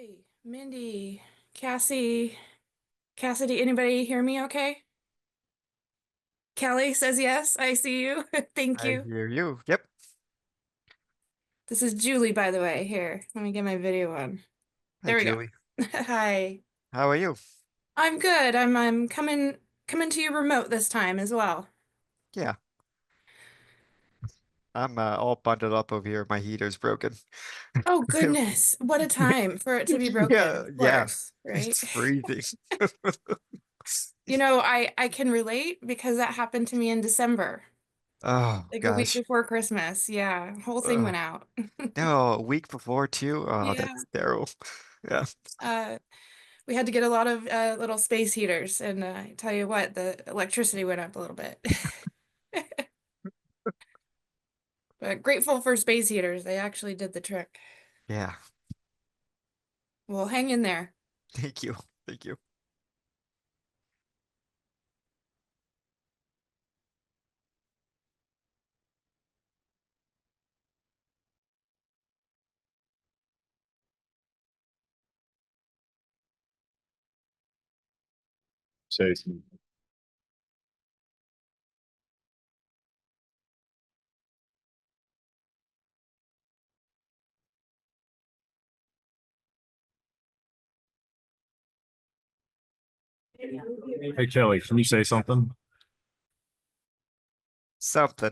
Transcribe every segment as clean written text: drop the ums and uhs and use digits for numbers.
Hey, Mindy, Cassie, Cassidy, anybody hear me okay? Kelly says yes, I see you. Thank I you. hear you. Yep. This is Julie, by the way. Here, let me get my video on. Hi, There we go. Julie. Hi. How are you? I'm good. I'm coming to you remote this time as well. Yeah, I'm all bundled up over here. My heater's broken. Oh goodness, what a time for it to be broken, Yeah, of yeah. course, right? It's freezing. I can relate because that happened to me in December, Oh like a week gosh. before Christmas. Yeah, whole thing Oh, went out. no, a week before too. Oh, Yeah. that's terrible. Yeah. Uh, we had to get a lot of little space heaters, and I tell you what, the electricity went up a little bit. But grateful for space heaters. They actually did the trick. Yeah. Well, hang in there. Thank you. Thank you. Say some. Hey Kelly, can you say something? Something.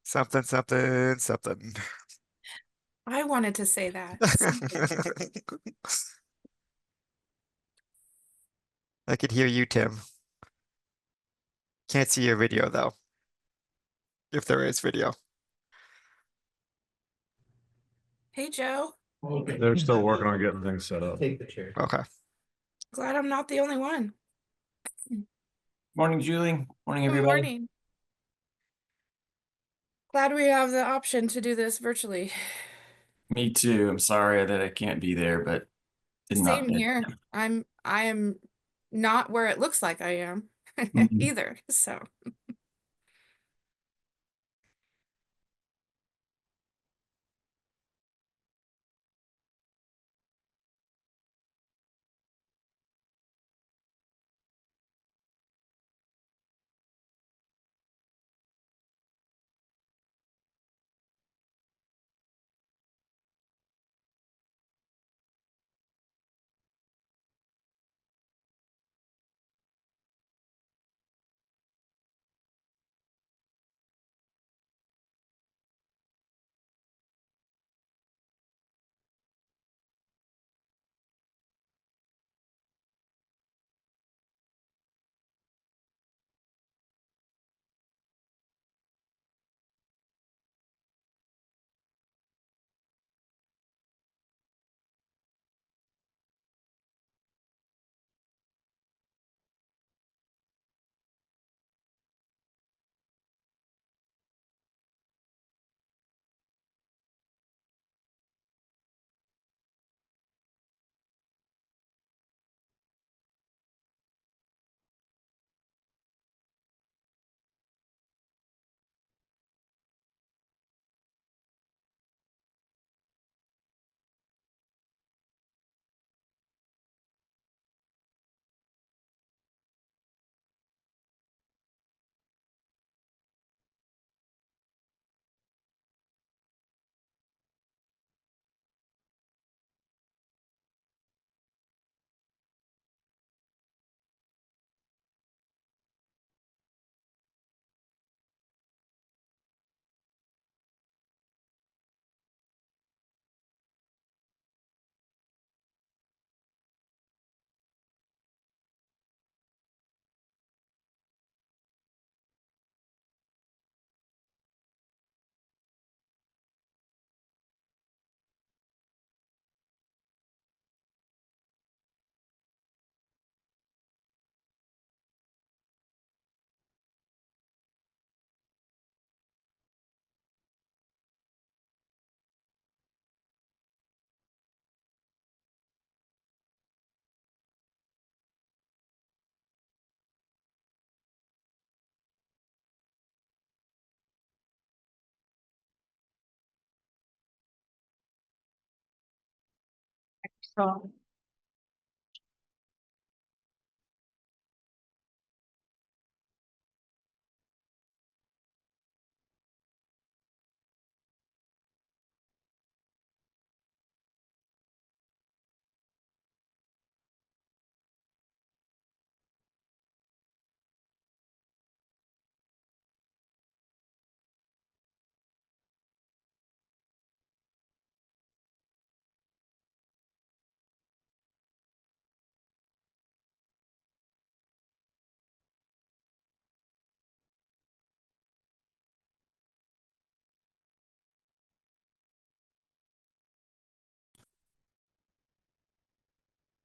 Something, something, something. I wanted to say that. Something. I could hear you, Tim. Can't see your video though, if there is video. Hey, Joe. They're still working on getting things set up. Okay. Glad I'm not the only one. Morning, Julie. Morning, Good everybody. morning. Glad we have the option to do this virtually. Me too. I'm sorry that I can't be there, but did not. Same here. I am not where it looks like I am Mhm. either. So.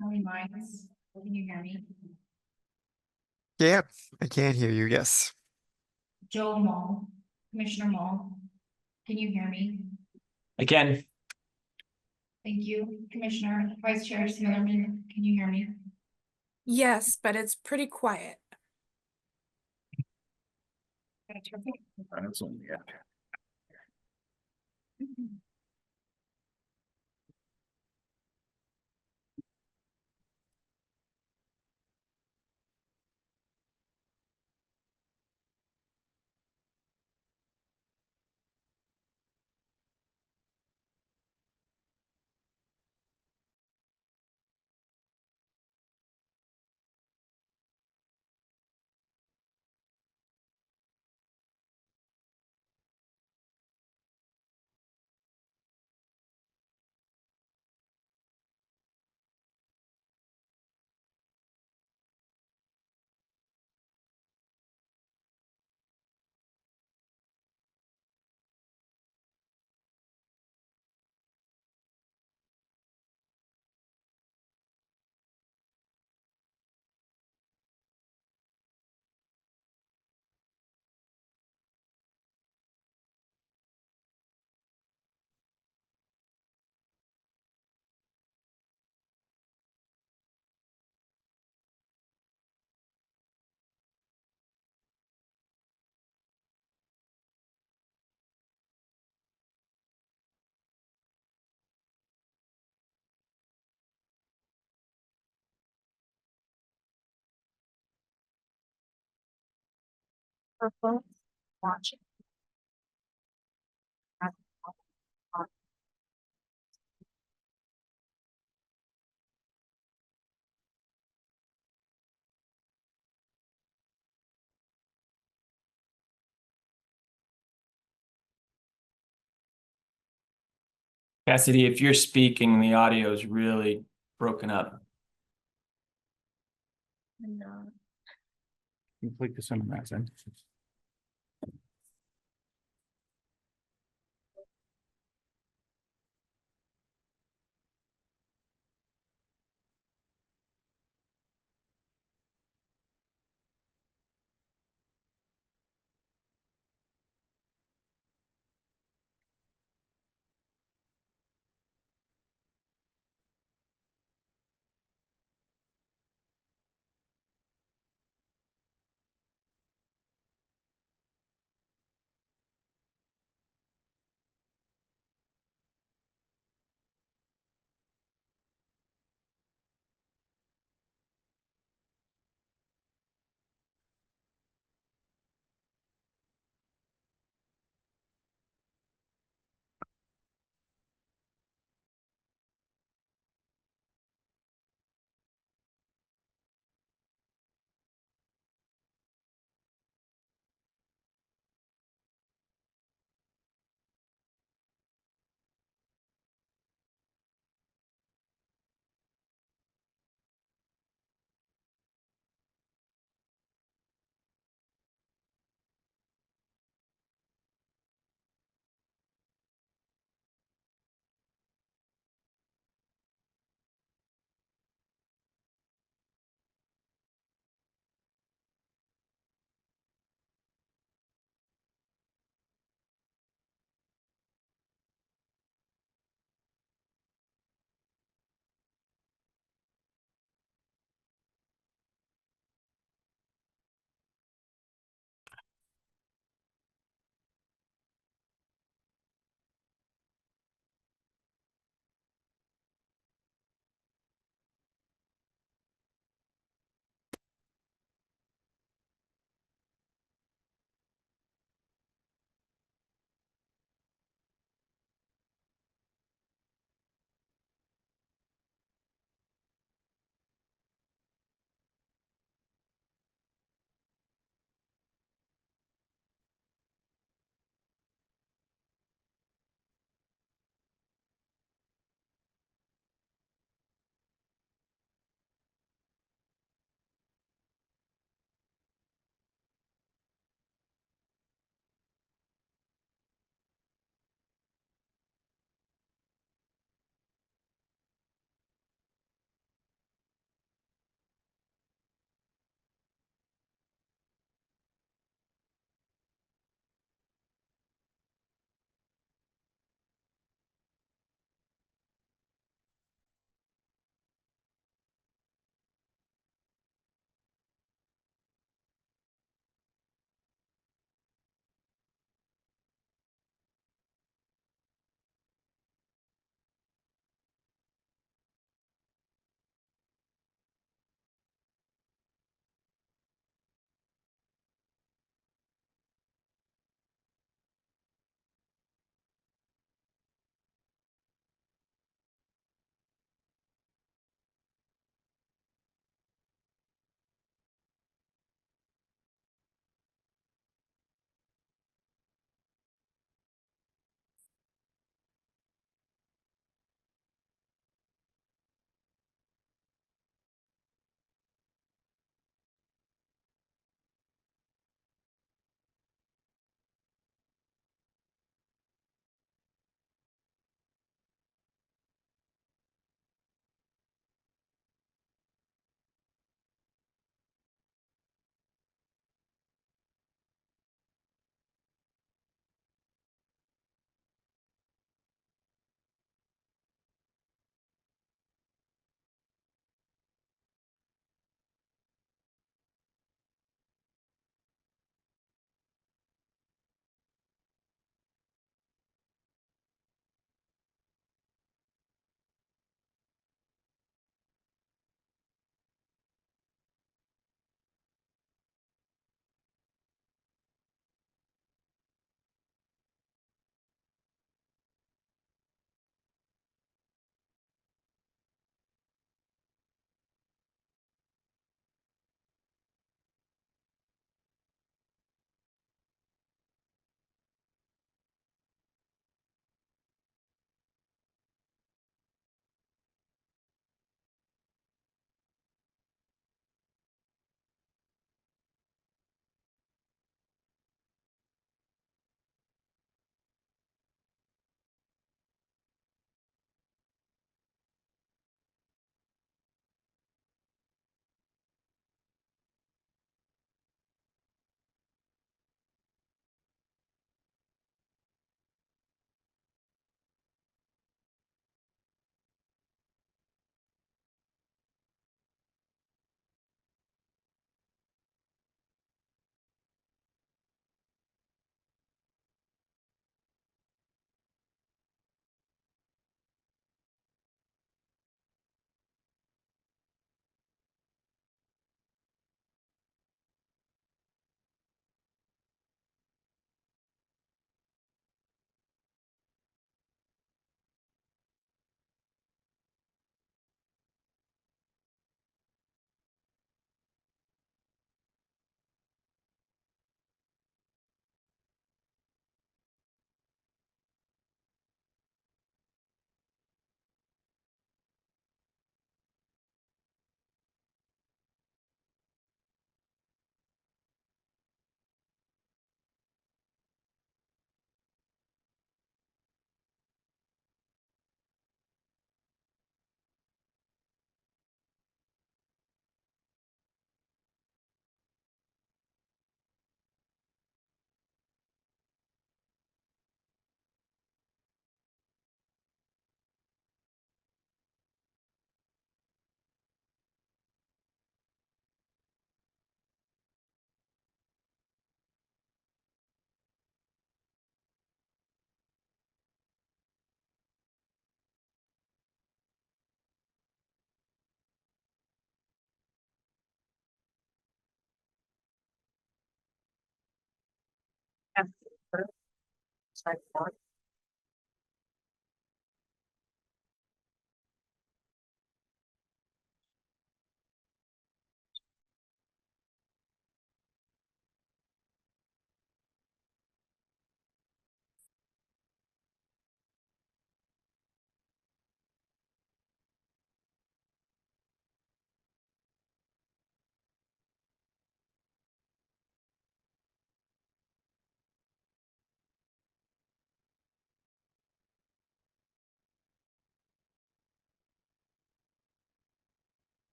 Kelly Mines, can you hear me? Yeah, I can hear you, yes. Joe Mall, Commissioner Mall, can you hear me? Again, Thank you. Commissioner Vice Chair Smitherman, can you hear me? Yes, but it's pretty quiet. Watching. Cassidy, if you're speaking, the audio is really broken up. You click this on that end.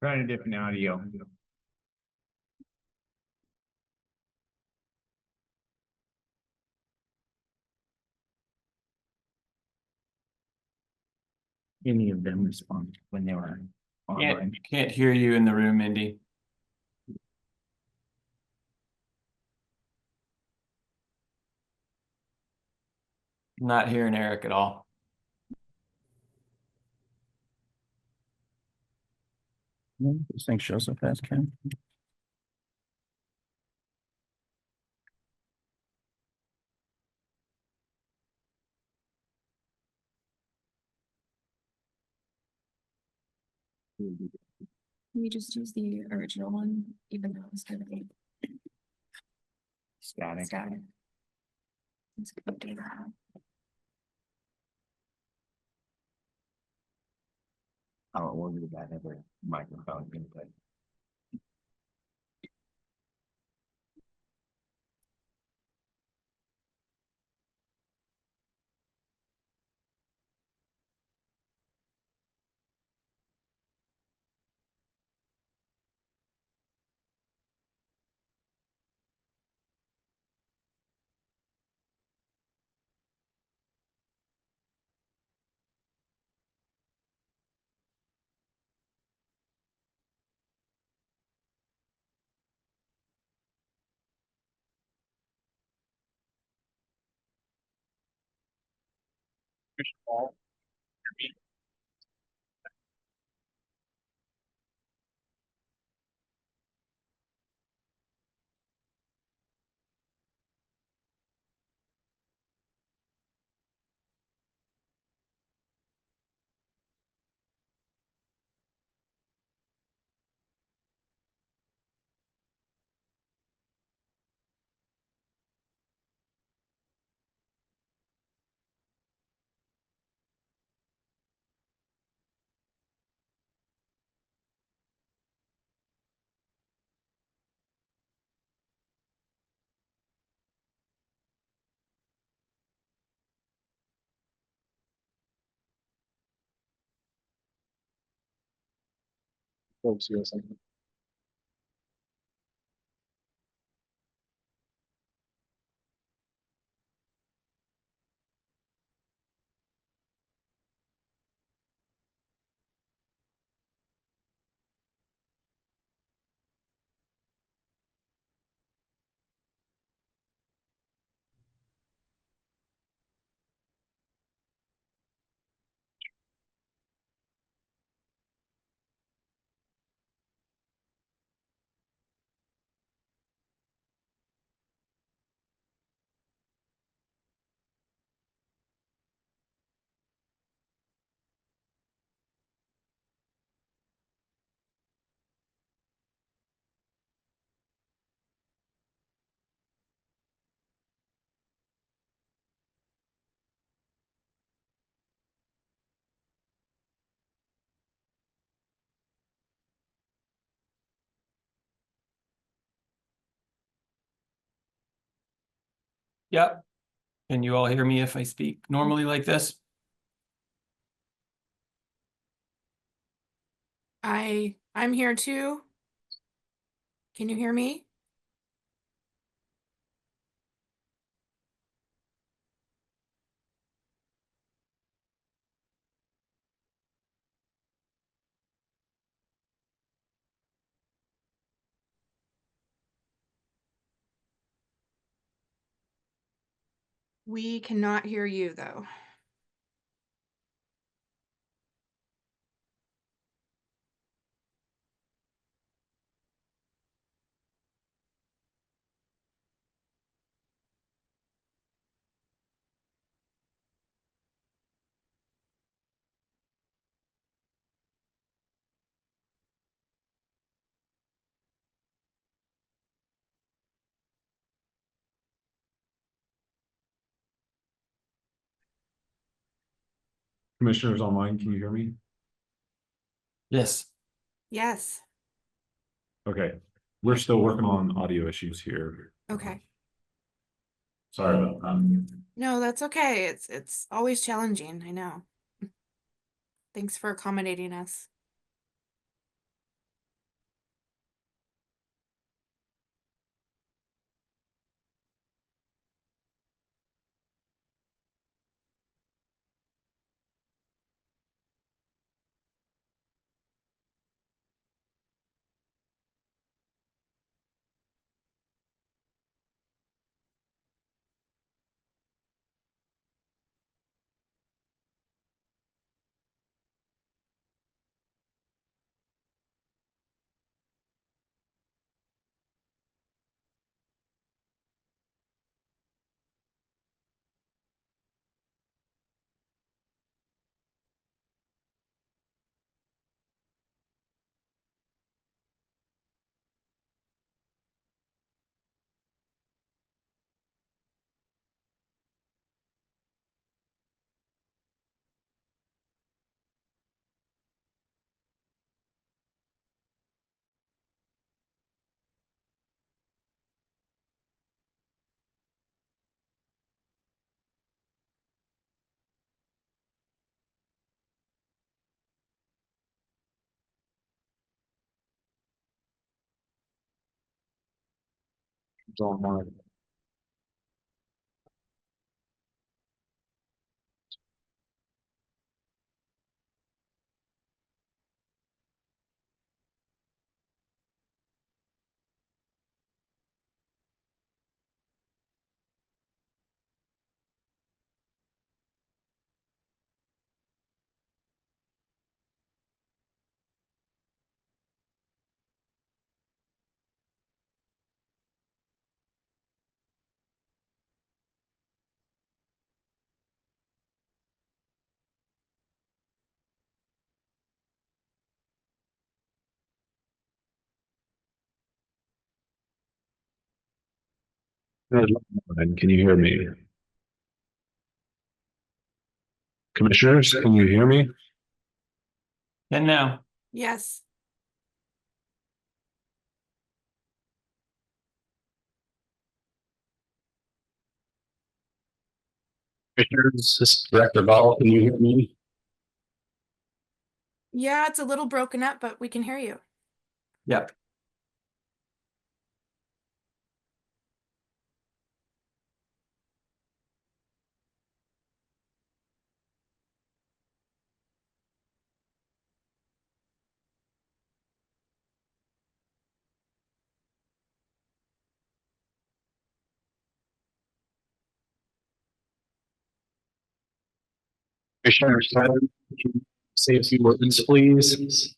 Trying a different audio. Any of them respond when they were online. Can't hear you in the room, Indy. Not hearing Eric at all. This thing shows up as Ken. We just use the original one, even though it's gonna be Static. static. Let's update that. I don't want to do that every microphone input. Folks, you have something? Yep. Can you all hear me if I speak normally like this? I'm here too. Can you hear me? We cannot hear you, though. Commissioners online, can you hear me? Yes. Yes. Okay, we're still working on audio issues here. Okay. Sorry about that. No, that's okay. It's always challenging, I know. Thanks for accommodating us. It's online. Can you hear me? Commissioners, can you hear me? And now, Yes. Commissioners, this is Director Ball, can you hear me? Yeah, it's a little broken up, but we can hear you. yep. Commissioner Snyder, can you say a few words, please?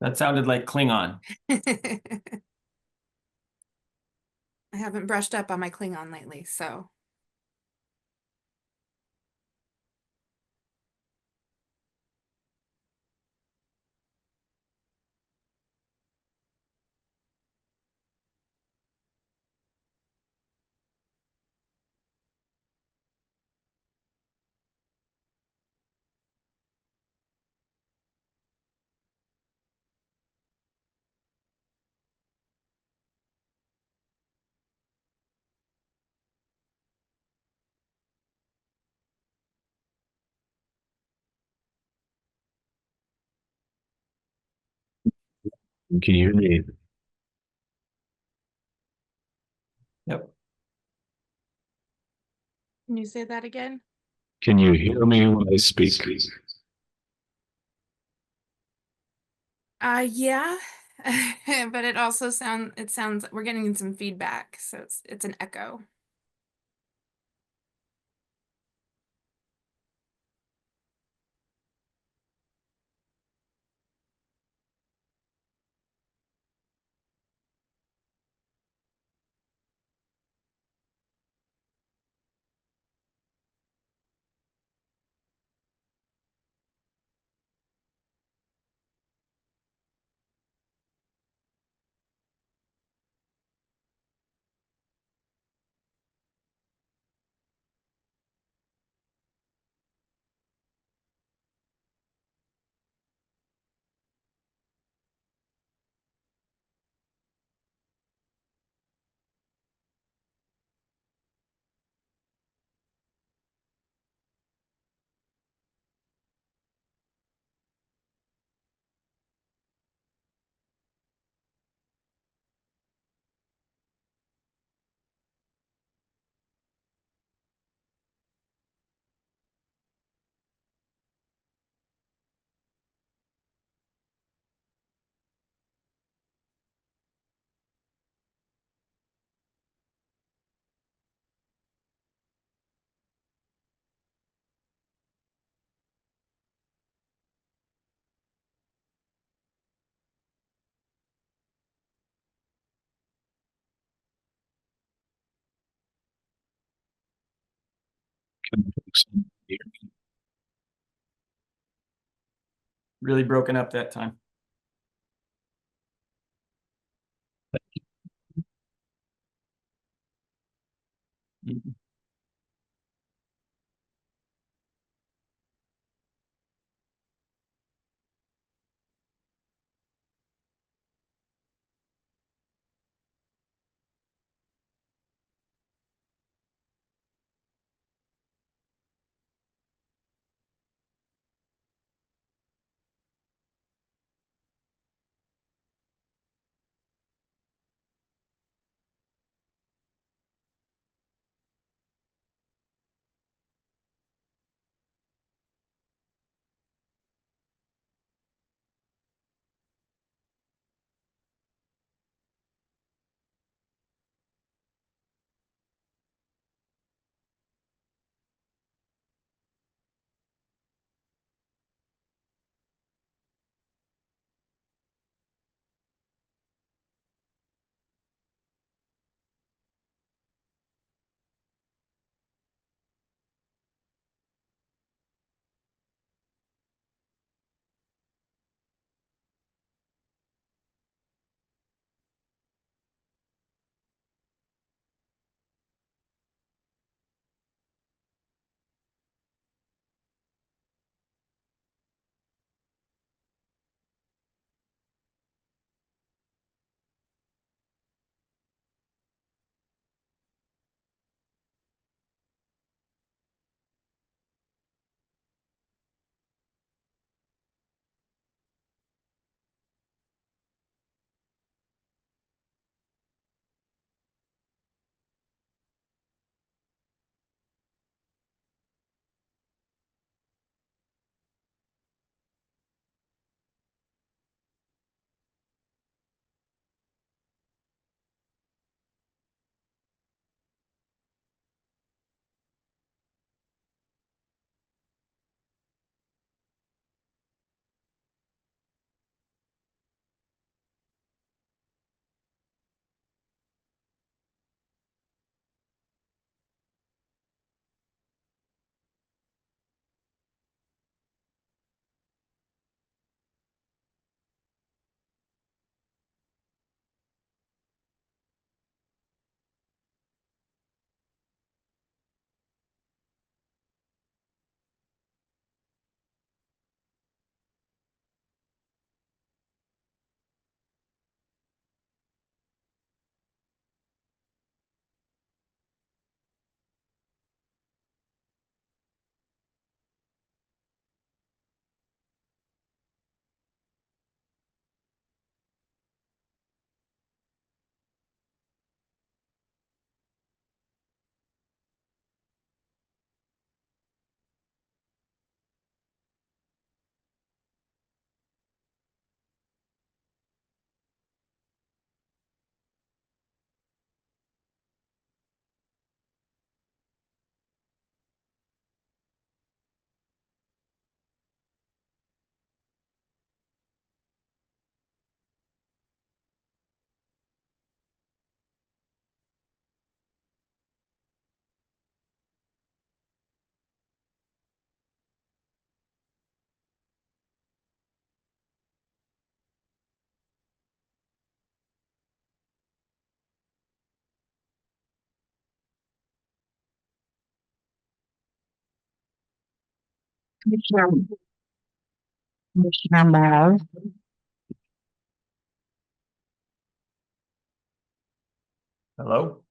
That sounded like Klingon. I haven't brushed up on my Klingon lately, so. Can you hear me? Yep. Can you say that again? Can you hear me when I speak? Yeah. but it also sounds we're getting some feedback, so it's an echo. Really broken up that time. Mhm. Commissioner Miles, Hello?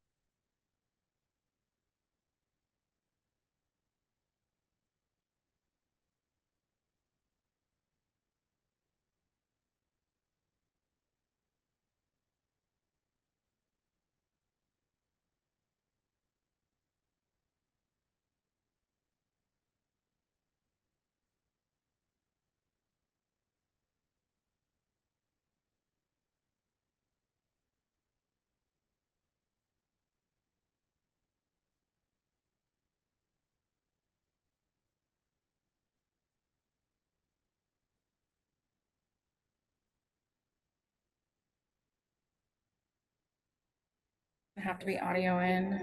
Have to be audio in.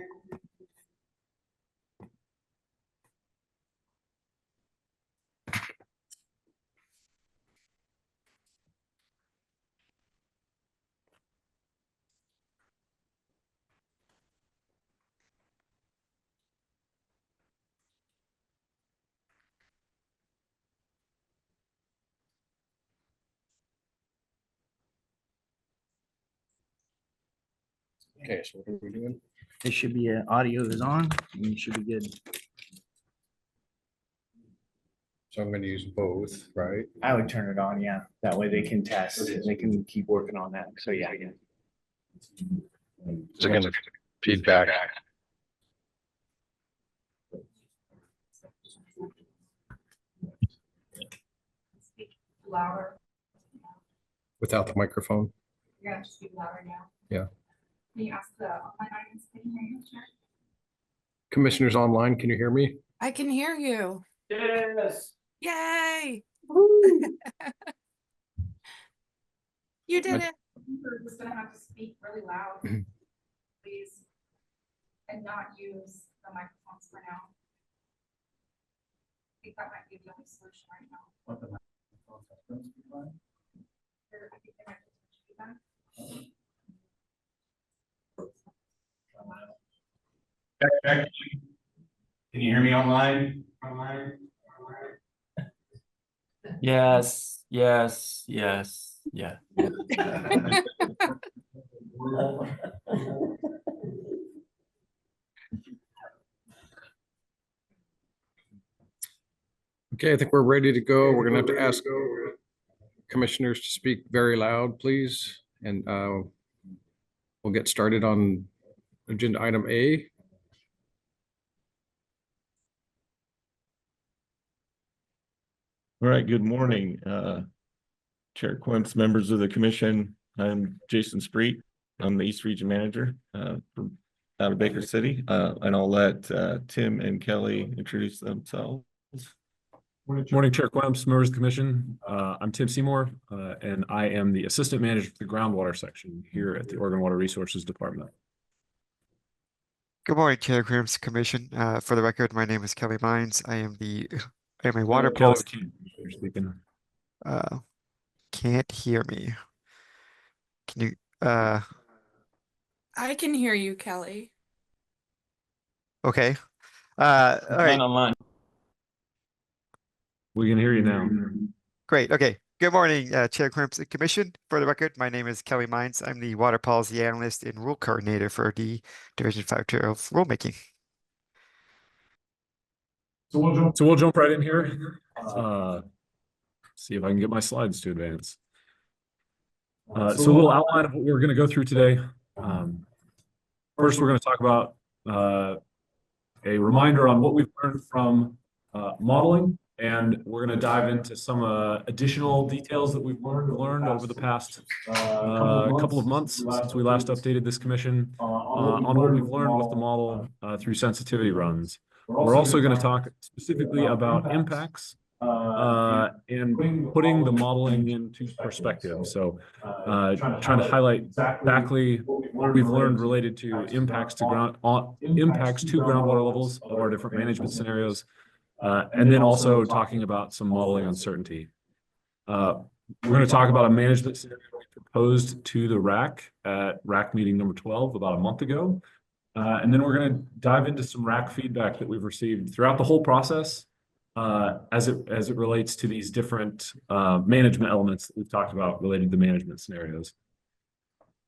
Okay, so what are we doing? It should be, audio is on, and you should be good. So I'm gonna use both, right? I would turn it on, yeah. That way they can test, they can keep working on that. So, yeah. Is it gonna feedback? Speak louder. Without the microphone? You're gonna have to speak louder now. Yeah. Can you ask the online audience, can you hear you, Chair? Commissioners online, can you hear me? I can hear you. Yes. Yay! You did it. You're just gonna have to speak really loud, please. And not use the microphones for now. I think that might be the only solution right now. I think they might just switch feedback. Can you hear me online? Yes, yes, yes, yeah. Okay, I think we're ready to go. We're gonna have to ask commissioners to speak very loud, please. And we'll get started on agenda item A. All right, good morning, Chair Quince, members of the commission. I'm Jason Spreet. I'm the East Region Manager from out of Baker City, and I'll let Tim and Kelly introduce themselves. Morning, Chair Quamps, members of the commission. I'm Tim Seymour, and I am the Assistant Manager for the Groundwater Section here at the Oregon Water Resources Department. Good morning, Chair Crimson Commission. For the record, my name is Kelly Mines. I am a water Kelly policy. McKean, you're speaking. Can't hear me. Can you, I can hear you, Kelly. okay. All right, Online. We can hear you now. great. Okay. Good morning, Chair Crimson Commission. For the record, my name is Kelly Mines. I'm the water policy analyst and rule coordinator for the Division 5 Chair of Rulemaking. So we'll jump right in here. See if I can get my slides to advance. So a little outline of what we're going to go through today. First, we're going to talk about a reminder on what we've learned from modeling, and we're going to dive into some additional details that we've learned over the past couple of months since we last updated this commission on what we've learned with the model through sensitivity runs. We're also going to talk specifically about impacts and putting the modeling into perspective. So trying to highlight exactly what we've learned related to impacts to groundwater levels of our different management scenarios, and then also talking about some modeling uncertainty. We're going to talk about a management scenario we proposed to the RAC at RAC meeting number 12 about a month ago. And then we're going to dive into some RAC feedback that we've received throughout the whole process, as it relates to these different management elements that we've talked about related to management scenarios.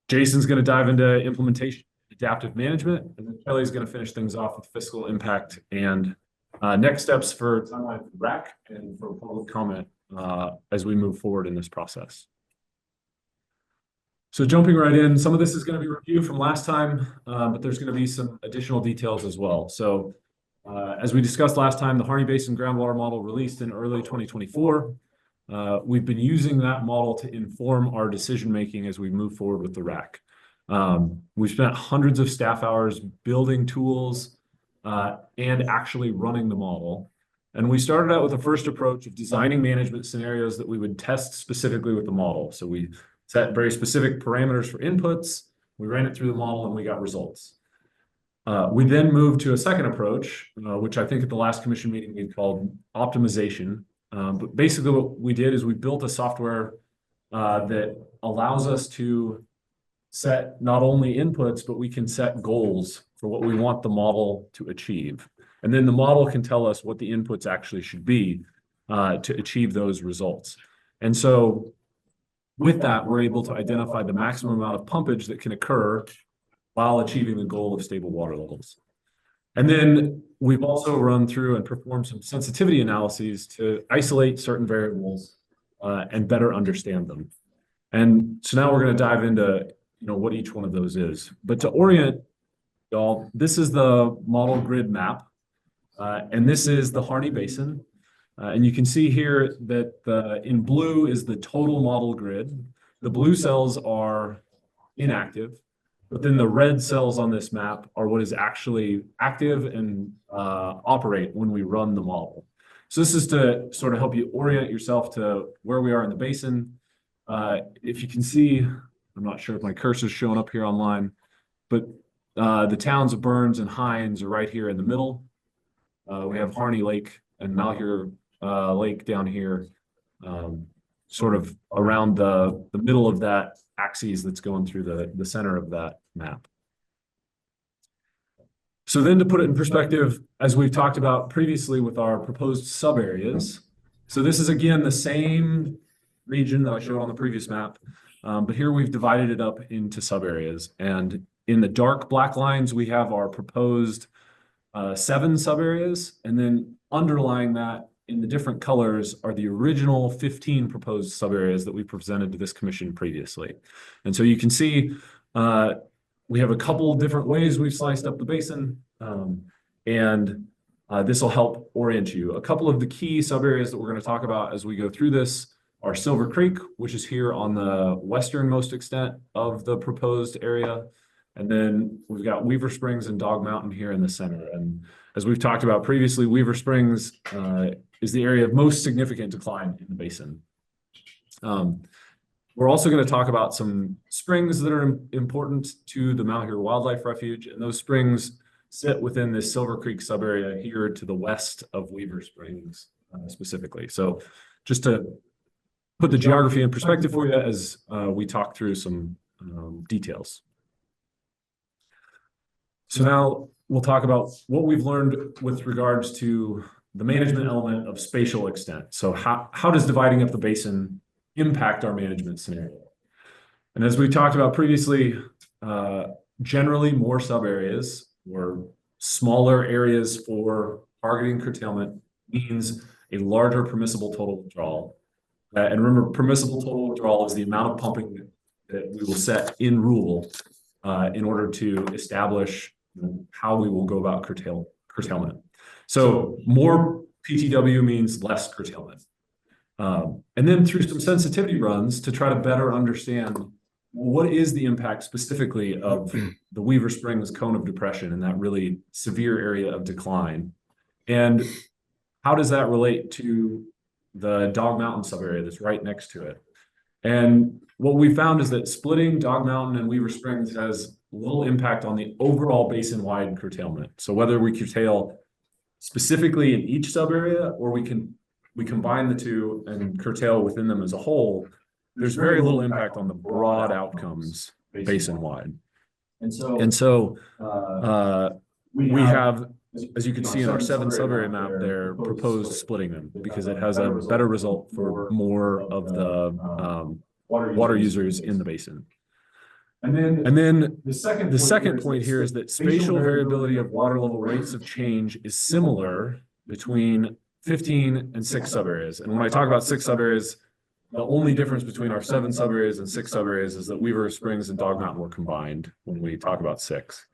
Jason's going to dive into implementation, adaptive management, and then Kelly's going to finish things off with fiscal impact and next steps for timeline for RAC and for public comment as we move forward in this process. So jumping right in, some of this is going to be review from last time, but there's going to be some additional details as well. So as we discussed last time, the Harney Basin groundwater model released in early 2024. We've been using that model to inform our decision-making as we move forward with the RAC. We've spent hundreds of staff hours building tools and actually running the model. And we started out with the first approach of designing management scenarios that we would test specifically with the model. So we set very specific parameters for inputs, we ran it through the model, and we got results. We then moved to a second approach, which I think at the last commission meeting we called optimization. But basically what we did is we built a software that allows us to set not only inputs, but we can set goals for what we want the model to achieve. And then the model can tell us what the inputs actually should be to achieve those results. And so with that, we're able to identify the maximum amount of pumpage that can occur while achieving the goal of stable water levels. And then we've also run through and performed some sensitivity analyses to isolate certain variables and better understand them. And so now we're going to dive into what each one of those is. But to orient y'all, this is the model grid map, and this is the Harney Basin. And you can see here that in blue is the total model grid. The blue cells are inactive, but then the red cells on this map are what is actually active and operate when we run the model. So this is to sort of help you orient yourself to where we are in the basin. If you can see, I'm not sure if my cursor is showing up here online, but the towns of Burns and Hines are right here in the middle. We have Harney Lake and Malheur Lake down here, sort of around the middle of that axis that's going through the center of that map. So then to put it in perspective, as we've talked about previously with our proposed sub areas, so this is again the same region that I showed on the previous map, but here we've divided it up into sub areas. And in the dark black lines, we have our proposed 7 sub areas, and then underlying that in the different colors are the original 15 proposed sub areas that we presented to this commission previously. And so you can see we have a couple different ways we've sliced up the basin, and this will help orient you. A couple of the key sub areas that we're going to talk about as we go through this are Silver Creek, which is here on the westernmost extent of the proposed area. And then we've got Weaver Springs and Dog Mountain here in the center. And as we've talked about previously, Weaver Springs is the area of most significant decline in the basin. We're also going to talk about some springs that are important to the Malheur Wildlife Refuge, and those springs sit within this Silver Creek subarea here to the west of Weaver Springs specifically. So just to put the geography in perspective for you as we talk through some details. So now we'll talk about what we've learned with regards to the management element of spatial extent. So how does dividing up the basin impact our management scenario? And as we talked about previously, generally more sub areas or smaller areas for targeting curtailment means a larger permissible total withdrawal. And remember, permissible total withdrawal is the amount of pumping that we will set in rule in order to establish how we will go about curtailment. So more PTW means less curtailment. And then through some sensitivity runs to try to better understand what is the impact specifically of the Weaver Springs cone of depression in that really severe area of decline. And how does that relate to the Dog Mountain subarea that's right next to it? And what we found is that splitting Dog Mountain and Weaver Springs has little impact on the overall basin-wide curtailment. So whether we curtail specifically in each sub area or we combine the two and curtail within them as a whole, there's very little impact on the broad outcomes basin-wide. And so we have as you can see in our 7 sub-area map, they're proposed splitting them because it has a better result for more of the water users in the basin. And then the second point here is that spatial variability of water level rates of change is similar between 15 and 6 subareas. And when I talk about 6 subareas, the only difference between our 7 subareas and 6 subareas is that Weaver Springs and Dog Mountain were combined when we talk about 6.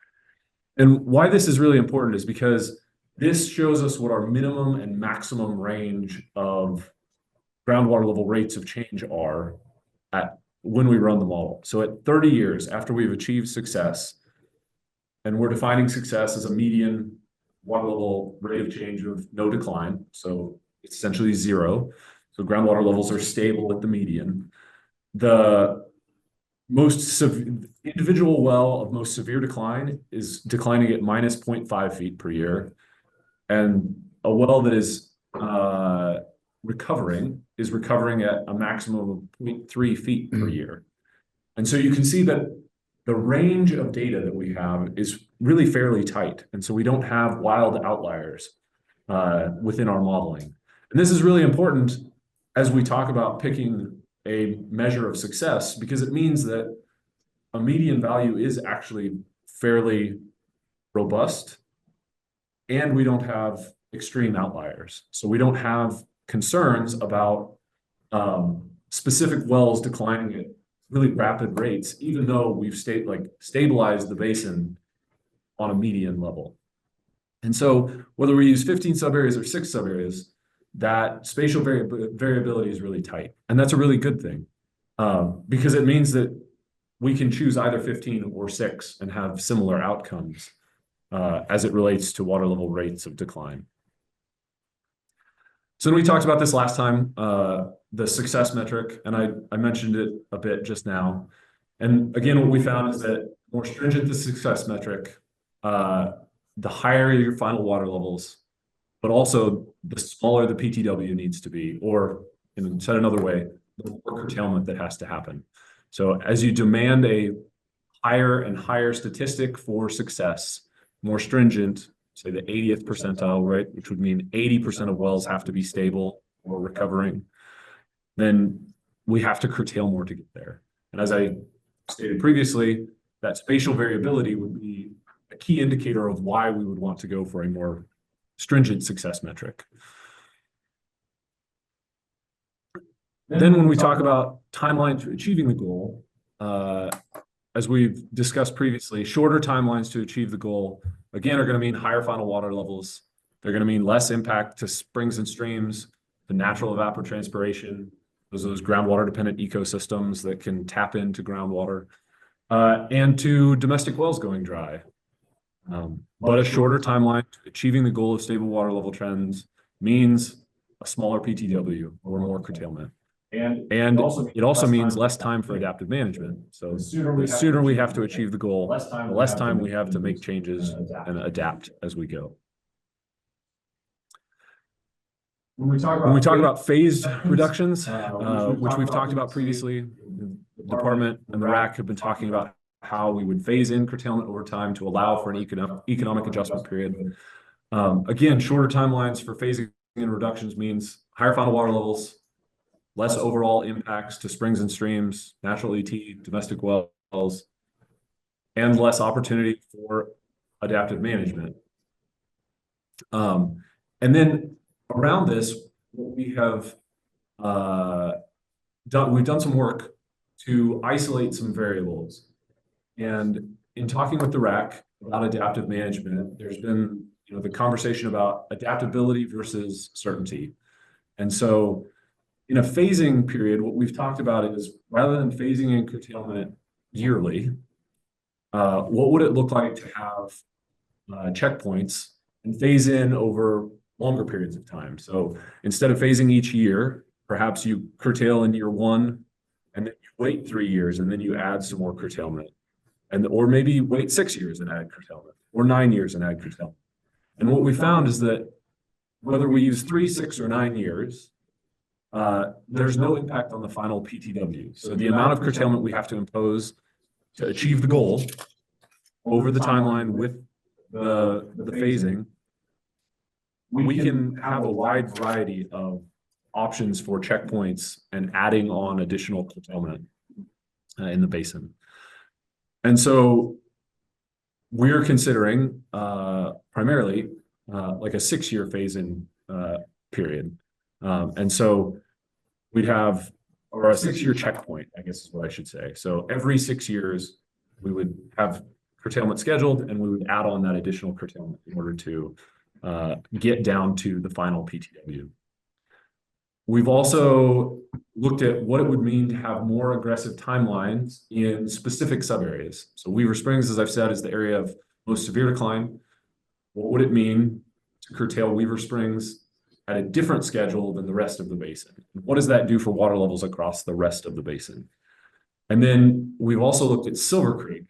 And why this is really important is because this shows us what our minimum and maximum range of groundwater level rates of change are at when we run the model. So at 30 years after we've achieved success, and we're defining success as a median water level rate of change of no decline. So it's essentially 0. So groundwater levels are stable at the median. The individual well of most severe decline is declining at minus 0.5 feet per year. And a well that is recovering at a maximum of 0.3 feet per year. And so you can see that the range of data that we have is really fairly tight. And so we don't have wild outliers within our modeling. And this is really important as we talk about picking a measure of success, because it means that a median value is actually fairly robust and we don't have extreme outliers. So we don't have concerns about specific wells declining at really rapid rates, even though we've stabilized the basin on a median level. And so whether we use 15 subareas or 6 subareas, that spatial variability is really tight. And that's a really good thing because it means that we can choose either 15 or 6 and have similar outcomes as it relates to water level rates of decline. So we talked about this last time, the success metric, and I mentioned it a bit just now. And again, what we found is that more stringent the success metric, the higher your final water levels, but also the smaller the PTW needs to be, or said another way, the more curtailment that has to happen. So as you demand a higher and higher statistic for success, more stringent, say the 80th percentile, right, which would mean 80% of wells have to be stable or recovering, then we have to curtail more to get there. And as I stated previously, that spatial variability would be a key indicator of why we would want to go for a more stringent success metric. Then when we talk about timeline to achieving the goal, as we've discussed previously, shorter timelines to achieve the goal, again, are going to mean higher final water levels. They're going to mean less impact to springs and streams, the natural evapotranspiration, those groundwater dependent ecosystems that can tap into groundwater, and to domestic wells going dry. But a shorter timeline to achieving the goal of stable water level trends means a smaller PTW or more curtailment. And it also means less time for adaptive management. So the sooner we have to achieve the goal, the less time we have to make changes and adapt as we go. When we talk about phased reductions, which we've talked about previously, the department and the RAC have been talking about how we would phase in curtailment over time to allow for an economic adjustment period. Again, shorter timelines for phasing in reductions means higher final water levels, less overall impacts to springs and streams, natural ET, domestic wells, and less opportunity for adaptive management. And then around this, what we have we've done some work to isolate some variables. And in talking with the RAC about adaptive management, there's been the conversation about adaptability versus certainty. And so in a phasing period, what we've talked about is rather than phasing in curtailment yearly, what would it look like to have checkpoints and phase in over longer periods of time? So instead of phasing each year, perhaps you curtail in year 1 and then you wait 3 years and then you add some more curtailment. Or maybe wait 6 years and add curtailment, or 9 years and add curtailment. And what we found is that whether we use 3, 6, or 9 years, there's no impact on the final PTW. So the amount of curtailment we have to impose to achieve the goal over the timeline with the phasing we can have a wide variety of options for checkpoints and adding on additional curtailment in the basin. And so we're considering primarily like a 6-year phase-in period. And so we'd have, or a 6-year checkpoint, I guess is what I should say. So every 6 years, we would have curtailment scheduled and we would add on that additional curtailment in order to get down to the final PTW. We've also looked at what it would mean to have more aggressive timelines in specific subareas. So Weaver Springs, as I've said, is the area of most severe decline. What would it mean to curtail Weaver Springs at a different schedule than the rest of the basin? What does that do for water levels across the rest of the basin? And then we've also looked at Silver Creek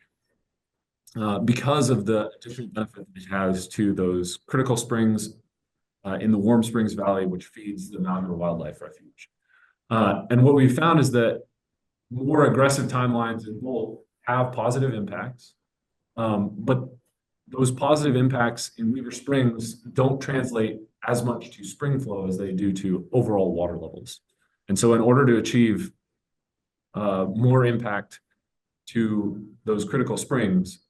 because of the additional benefit it has to those critical springs in the Warm Springs Valley, which feeds the Malheur Wildlife Refuge. And what we found is that more aggressive timelines in both have positive impacts, but those positive impacts in Weaver Springs don't translate as much to spring flow as they do to overall water levels. And so in order to achieve more impact to those critical springs,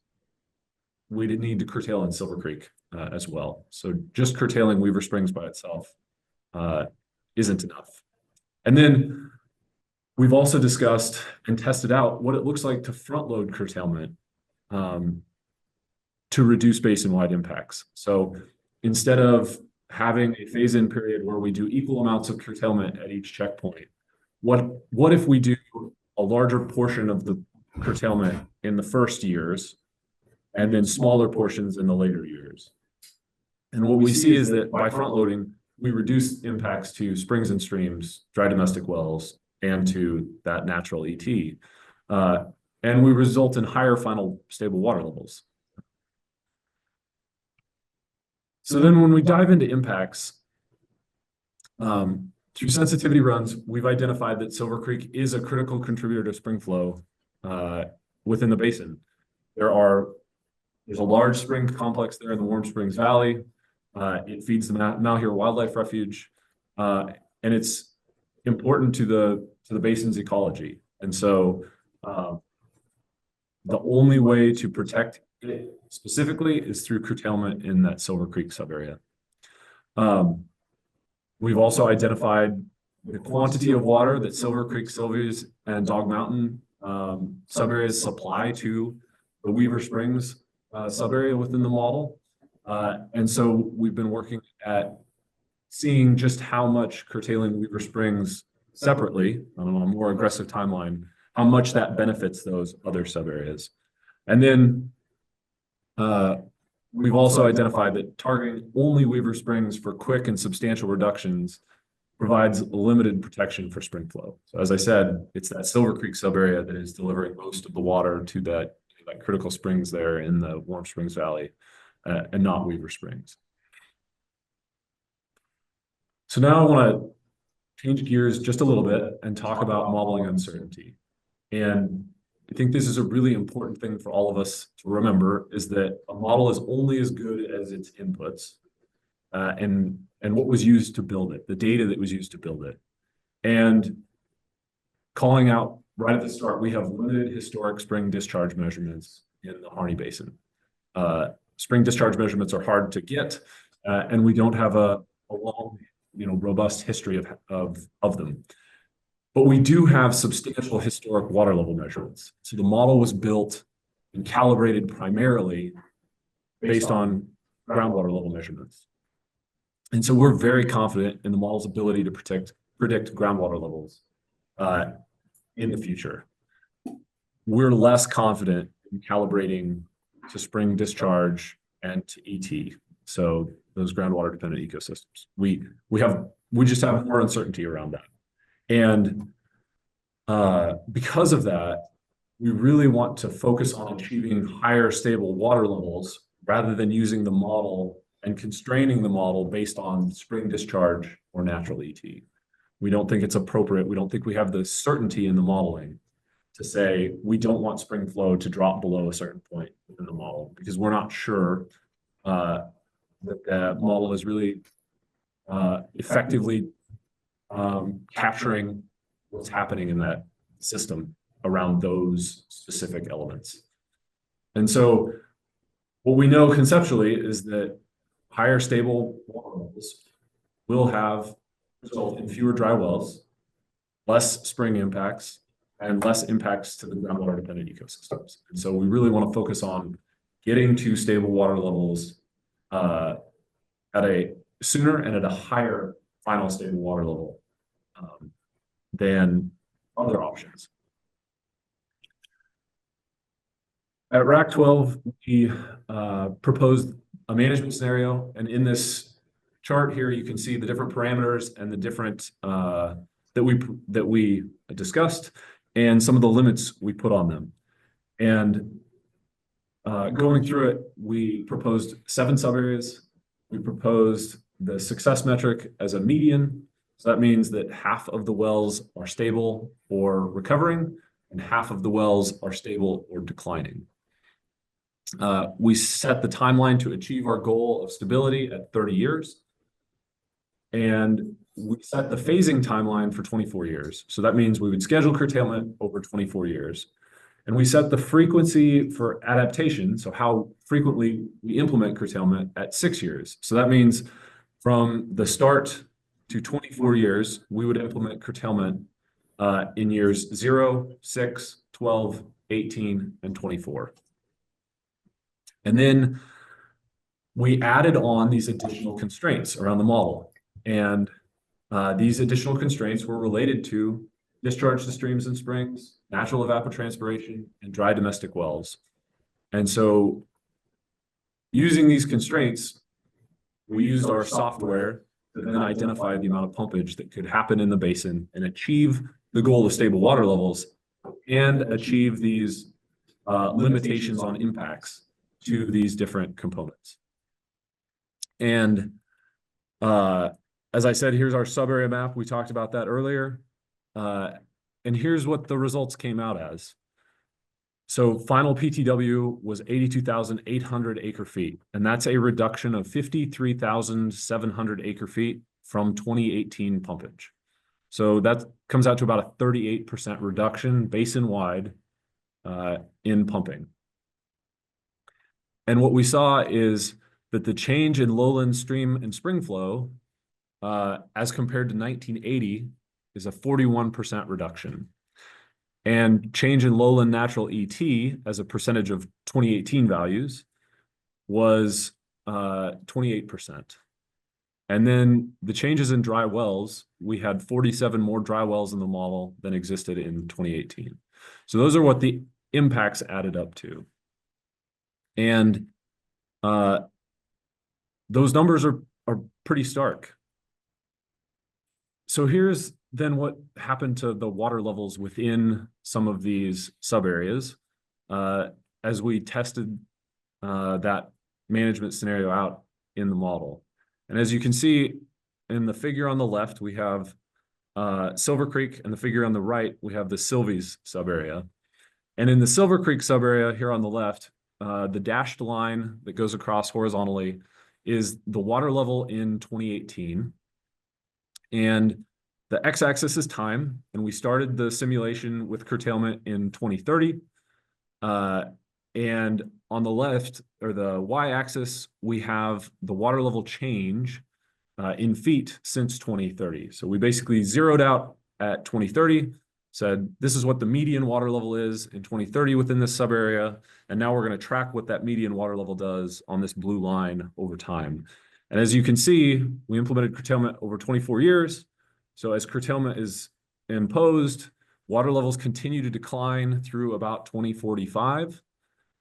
we did need to curtail in Silver Creek as well. So just curtailing Weaver Springs by itself isn't enough. And then we've also discussed and tested out what it looks like to front load curtailment to reduce basin-wide impacts. So instead of having a phase-in period where we do equal amounts of curtailment at each checkpoint, what if we do a larger portion of the curtailment in the first years and then smaller portions in the later years? And what we see is that by front loading, we reduce impacts to springs and streams, dry domestic wells, and to that natural ET. And we result in higher final stable water levels. So then when we dive into impacts, through sensitivity runs, we've identified that Silver Creek is a critical contributor to spring flow within the basin. There's a large spring complex there in the Warm Springs Valley. It feeds the Malheur Wildlife Refuge, and it's important to the basin's ecology. And so the only way to protect it specifically is through curtailment in that Silver Creek subarea. We've also identified the quantity of water that Silver Creek, Sylvia's, and Dog Mountain subareas supply to the Weaver Springs subarea within the model. And so we've been working at seeing just how much curtailing Weaver Springs separately on a more aggressive timeline, how much that benefits those other subareas. And then we've also identified that targeting only Weaver Springs for quick and substantial reductions provides limited protection for spring flow. So as I said, it's that Silver Creek subarea that is delivering most of the water to that critical springs there in the Warm Springs Valley, and not Weaver Springs. So now I want to change gears just a little bit and talk about modeling uncertainty. And I think this is a really important thing for all of us to remember, is that a model is only as good as its inputs and what was used to build it, the data that was used to build it. And calling out right at the start, we have limited historic spring discharge measurements in the Harney Basin. Spring discharge measurements are hard to get, and we don't have a long, robust history of them. But we do have substantial historic water level measurements. So the model was built and calibrated primarily based on groundwater level measurements. And so we're very confident in the model's ability to predict groundwater levels in the future. We're less confident in calibrating to spring discharge and to ET. So those groundwater dependent ecosystems. We just have more uncertainty around that. And because of that, we really want to focus on achieving higher stable water levels rather than using the model and constraining the model based on spring discharge or natural ET. We don't think it's appropriate. We don't think we have the certainty in the modeling to say we don't want spring flow to drop below a certain point in the model, because we're not sure that the model is really effectively capturing what's happening in that system around those specific elements. And so what we know conceptually is that higher stable water levels will result in fewer dry wells, less spring impacts, and less impacts to the groundwater dependent ecosystems. And so we really want to focus on getting to stable water levels at a sooner and at a higher final stable water level than other options. At RAC 12, we proposed a management scenario, and in this chart here, you can see the different parameters and the different that we discussed, and some of the limits we put on them. And going through it, we proposed 7 subareas. We proposed the success metric as a median. So that means that half of the wells are stable or recovering, and half of the wells are stable or declining. We set the timeline to achieve our goal of stability at 30 years. And we set the phasing timeline for 24 years. So that means we would schedule curtailment over 24 years. And we set the frequency for adaptation, so how frequently we implement curtailment, at 6 years. So that means from the start to 24 years, we would implement curtailment in years 0, 6, 12, 18, and 24. And then we added on these additional constraints around the model. And these additional constraints were related to discharge to streams and springs, natural evapotranspiration, and dry domestic wells. And so using these constraints, we used our software to then identify the amount of pumpage that could happen in the basin and achieve the goal of stable water levels and achieve these limitations on impacts to these different components. And as I said, here's our sub-area map. We talked about that earlier. And here's what the results came out as. So final PTW was 82,800 acre feet, and that's a reduction of 53,700 acre feet from 2018 pumpage. So that comes out to about a 38% reduction basin-wide in pumping. And what we saw is that the change in lowland stream and spring flow as compared to 1980 is a 41% reduction. And change in lowland natural ET as a percentage of 2018 values was 28%. And then the changes in dry wells, we had 47 more dry wells in the model than existed in 2018. So those are what the impacts added up to. And those numbers are pretty stark. So here's then what happened to the water levels within some of these sub areas as we tested that management scenario out in the model. And as you can see in the figure on the left, we have Silver Creek, and the figure on the right, we have the Silvies sub area. And in the Silver Creek sub area here on the left, the dashed line that goes across horizontally is the water level in 2018. And the x-axis is time, and we started the simulation with curtailment in 2030. And on the left, or the y-axis, we have the water level change in feet since 2030. So we basically zeroed out at 2030, said this is what the median water level is in 2030 within this sub-area, and now we're going to track what that median water level does on this blue line over time. And as you can see, we implemented curtailment over 24 years. So as curtailment is imposed, water levels continue to decline through about 2045.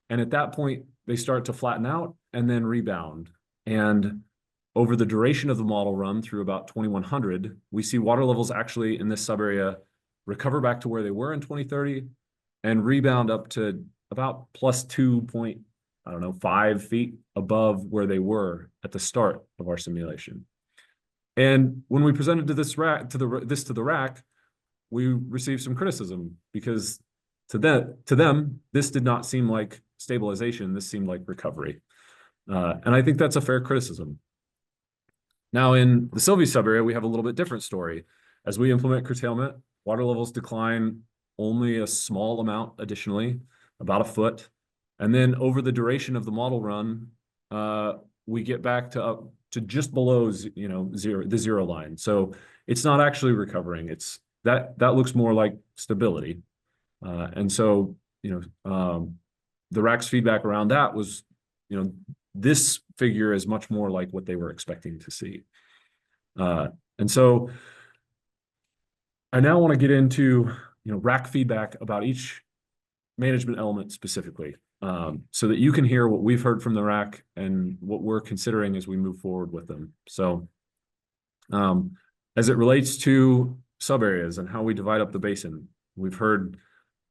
And at that point, they start to flatten out and then rebound. And over the duration of the model run through about 2100, we see water levels actually in this sub-area recover back to where they were in 2030 and rebound up to about plus 2.5 feet above where they were at the start of our simulation. And when we presented to this the RAC, we received some criticism because to them, this did not seem like stabilization. This seemed like recovery. And I think that's a fair criticism. Now in the Sylvie sub-area, we have a little bit different story. As we implement curtailment, water levels decline only a small amount additionally, about a foot. And then over the duration of the model run, we get back to up to just below, the zero line. So it's not actually recovering. It's that looks more like stability. And so, the RAC's feedback around that was, this figure is much more like what they were expecting to see. And so I now want to get into, RAC feedback about each management element specifically, so that you can hear what we've heard from the RAC and what we're considering as we move forward with them. So as it relates to sub areas and how we divide up the basin, we've heard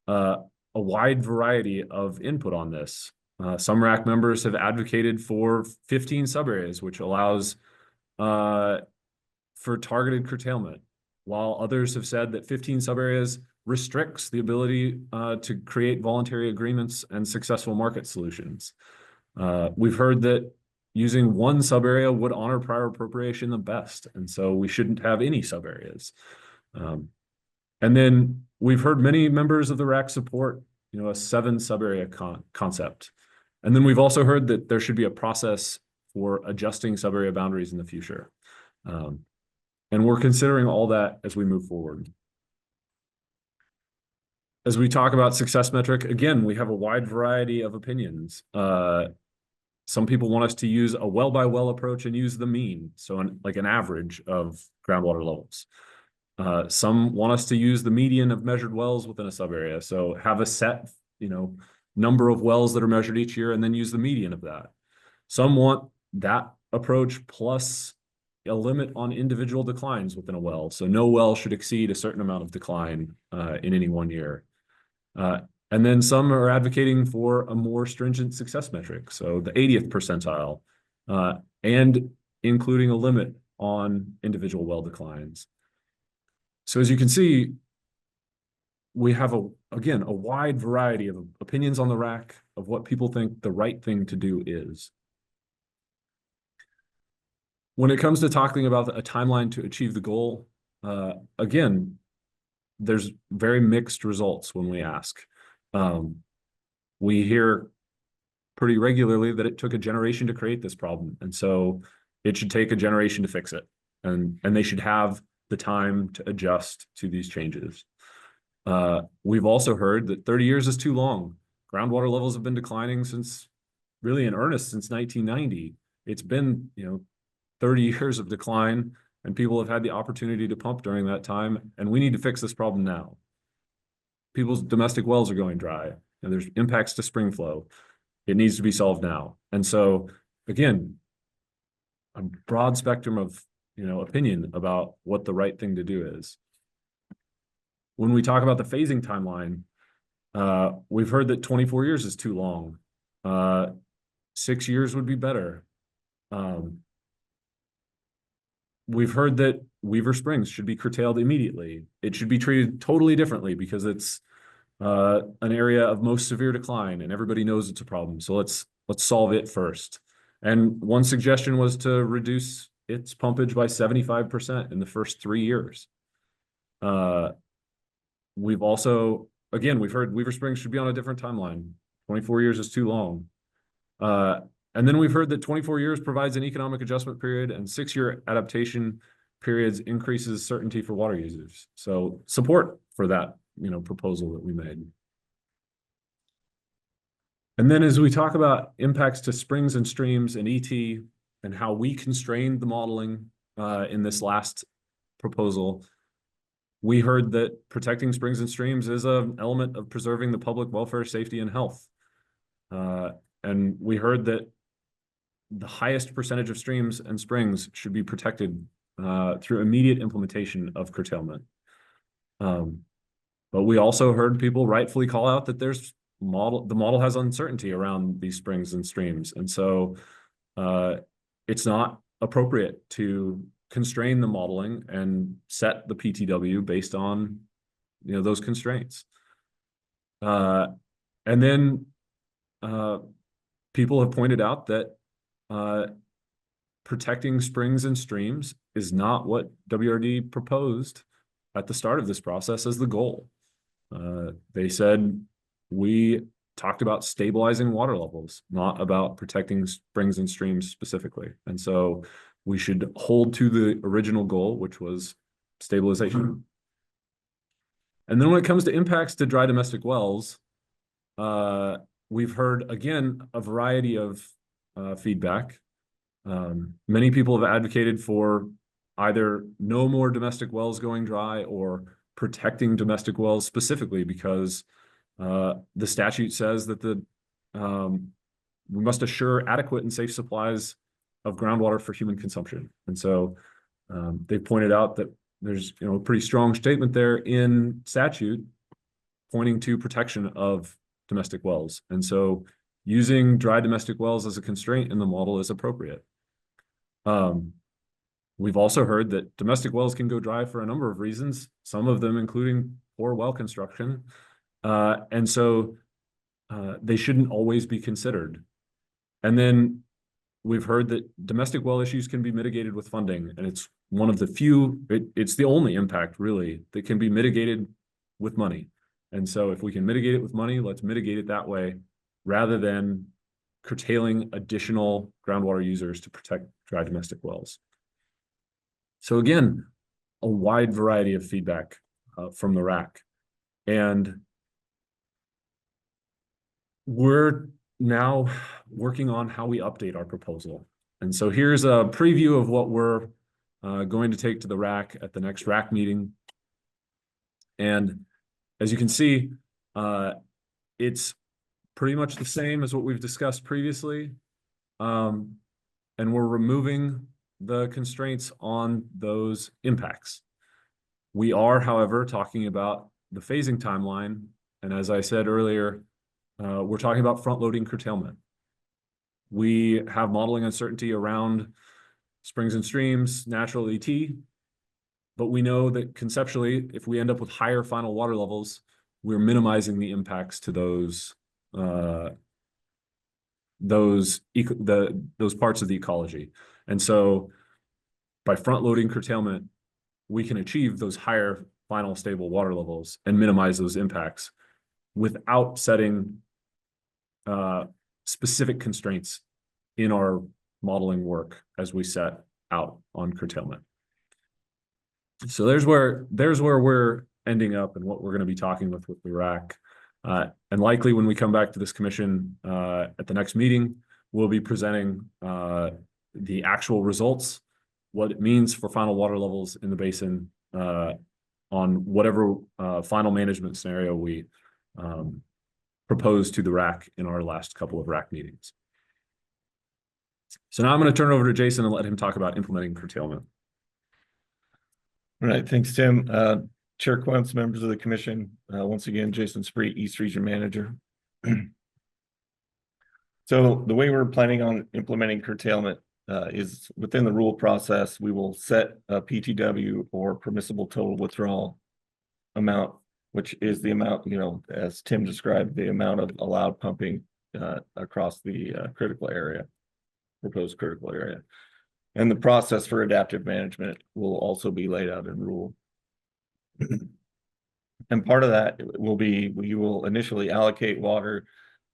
a wide variety of input on this. Some RAC members have advocated for 15 sub areas, which allows for targeted curtailment, while others have said that 15 sub areas restricts the ability to create voluntary agreements and successful market solutions. We've heard that using one sub area would honor prior appropriation the best, and so we shouldn't have any sub areas. And then we've heard many members of the RAC support, a 7 sub area concept. And then we've also heard that there should be a process for adjusting sub area boundaries in the future. And we're considering all that as we move forward. As we talk about success metric, again, we have a wide variety of opinions. Some people want us to use a well by well approach and use the mean, so like an average of groundwater levels. Some want us to use the median of measured wells within a sub area, so have a set, number of wells that are measured each year and then use the median of that. Some want that approach plus a limit on individual declines within a well, so no well should exceed a certain amount of decline in any one year. And then some are advocating for a more stringent success metric, so the 80th percentile, and including a limit on individual well declines. So as you can see, we have again a wide variety of opinions on the RAC of what people think the right thing to do is. When it comes to talking about a timeline to achieve the goal, again, there's very mixed results when we ask. We hear pretty regularly that it took a generation to create this problem, and so it should take a generation to fix it, and they should have the time to adjust to these changes. We've also heard that 30 years is too long. Groundwater levels have been declining since, really in earnest, since 1990. It's been, 30 years of decline, and people have had the opportunity to pump during that time, and we need to fix this problem now. People's domestic wells are going dry, and there's impacts to spring flow. It needs to be solved now. And so, again, a broad spectrum of, opinion about what the right thing to do is. When we talk about the phasing timeline, we've heard that 24 years is too long. 6 years would be better. We've heard that Weaver Springs should be curtailed immediately. It should be treated totally differently because it's an area of most severe decline, and everybody knows it's a problem. So let's solve it first. And one suggestion was to reduce its pumpage by 75% in the first 3 years. We've also, again, we've heard Weaver Springs should be on a different timeline. 24 years is too long. And then we've heard that 24 years provides an economic adjustment period, and 6-year adaptation periods increases certainty for water users. So support for that, proposal that we made. And then as we talk about impacts to springs and streams and ET and how we constrained the modeling in this last proposal, we heard that protecting springs and streams is an element of preserving the public welfare, safety, and health. And we heard that the highest percentage of streams and springs should be protected through immediate implementation of curtailment. But we also heard people rightfully call out that the model has uncertainty around these springs and streams. And so it's not appropriate to constrain the modeling and set the PTW based on, those constraints. And then people have pointed out that protecting springs and streams is not what WRD proposed at the start of this process as the goal. They said we talked about stabilizing water levels, not about protecting springs and streams specifically. And so we should hold to the original goal, which was stabilization. And then when it comes to impacts to dry domestic wells, we've heard, again, a variety of feedback. Many people have advocated for either no more domestic wells going dry or protecting domestic wells specifically because the statute says that we must assure adequate and safe supplies of groundwater for human consumption. And so they pointed out that there's a pretty strong statement there in statute pointing to protection of domestic wells. And so using dry domestic wells as a constraint in the model is appropriate. We've also heard that domestic wells can go dry for a number of reasons, some of them including poor well construction. And so they shouldn't always be considered. And then we've heard that domestic well issues can be mitigated with funding, and it's one of the few, it's the only impact really that can be mitigated with money. And so if we can mitigate it with money, let's mitigate it that way rather than curtailing additional groundwater users to protect dry domestic wells. So again, a wide variety of feedback from the RAC. And we're now working on how we update our proposal. And so here's a preview of what we're going to take to the RAC at the next RAC meeting. And as you can see, it's pretty much the same as what we've discussed previously. And we're removing the constraints on those impacts. We are, however, talking about the phasing timeline. And as I said earlier, we're talking about front-loading curtailment. We have modeling uncertainty around springs and streams, natural ET, but we know that conceptually, if we end up with higher final water levels, we're minimizing the impacts to those parts of the ecology. And so by front-loading curtailment, we can achieve those higher final stable water levels and minimize those impacts without setting specific constraints in our modeling work as we set out on curtailment. So there's where we're ending up and what we're going to be talking with the RAC. And likely when we come back to this commission at the next meeting, we'll be presenting the actual results, what it means for final water levels in the basin on whatever final management scenario we propose to the RAC in our last couple of RAC meetings. So now I'm going to turn it over to Jason and let him talk about implementing curtailment. All right, thanks, Tim. Chair Quentz, members of the commission, once again, Jason Spreet, East Region Manager. So the way we're planning on implementing curtailment is within the rule process, we will set a PTW or permissible total withdrawal amount, which is the amount, as Tim described, the amount of allowed pumping across the critical area, proposed critical area. And the process for adaptive management will also be laid out in rule. And part of that will be, we will initially allocate water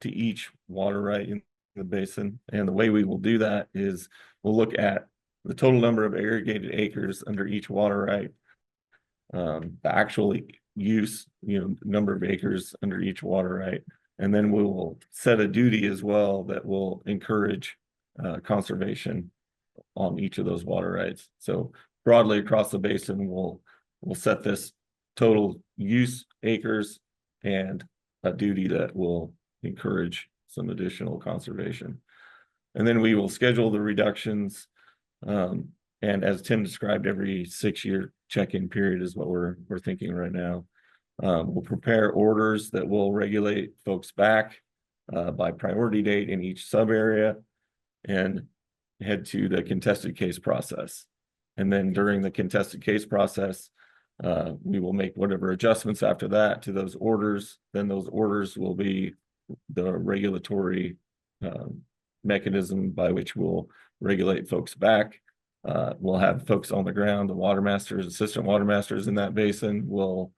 to each water right in the basin. And the way we will do that is we'll look at the total number of irrigated acres under each water right, the actual use, number of acres under each water right. And then we will set a duty as well that will encourage conservation on each of those water rights. So broadly across the basin, we'll set this total use acres and a duty that will encourage some additional conservation. And then we will schedule the reductions. And as Tim described, every 6-year check-in period is what we're thinking right now. We'll prepare orders that will regulate folks back by priority date in each sub area and head to the contested case process. And then during the contested case process, we will make whatever adjustments after that to those orders. Then those orders will be the regulatory mechanism by which we'll regulate folks back. We'll have folks on the ground, the water masters, assistant water masters in that basin will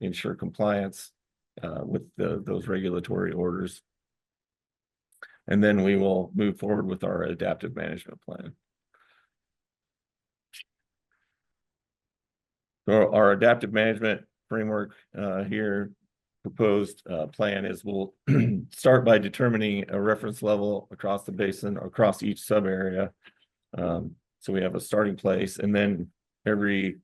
ensure compliance with those regulatory orders. And then we will move forward with our adaptive management plan. So our adaptive management framework here proposed plan is we'll start by determining a reference level across the basin, across each sub area. So we have a starting place, and then every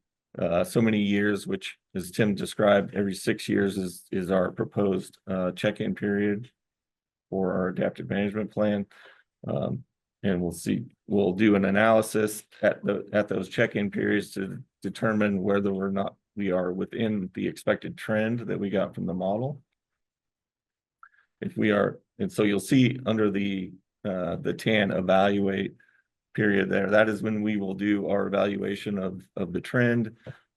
so many years, which as Tim described, every 6 years is our proposed check-in period for our adaptive management plan. And we'll do an analysis at those check-in periods to determine whether or not we are within the expected trend that we got from the model. If we are, and so you'll see under the TAN evaluate period there, that is when we will do our evaluation of the trend.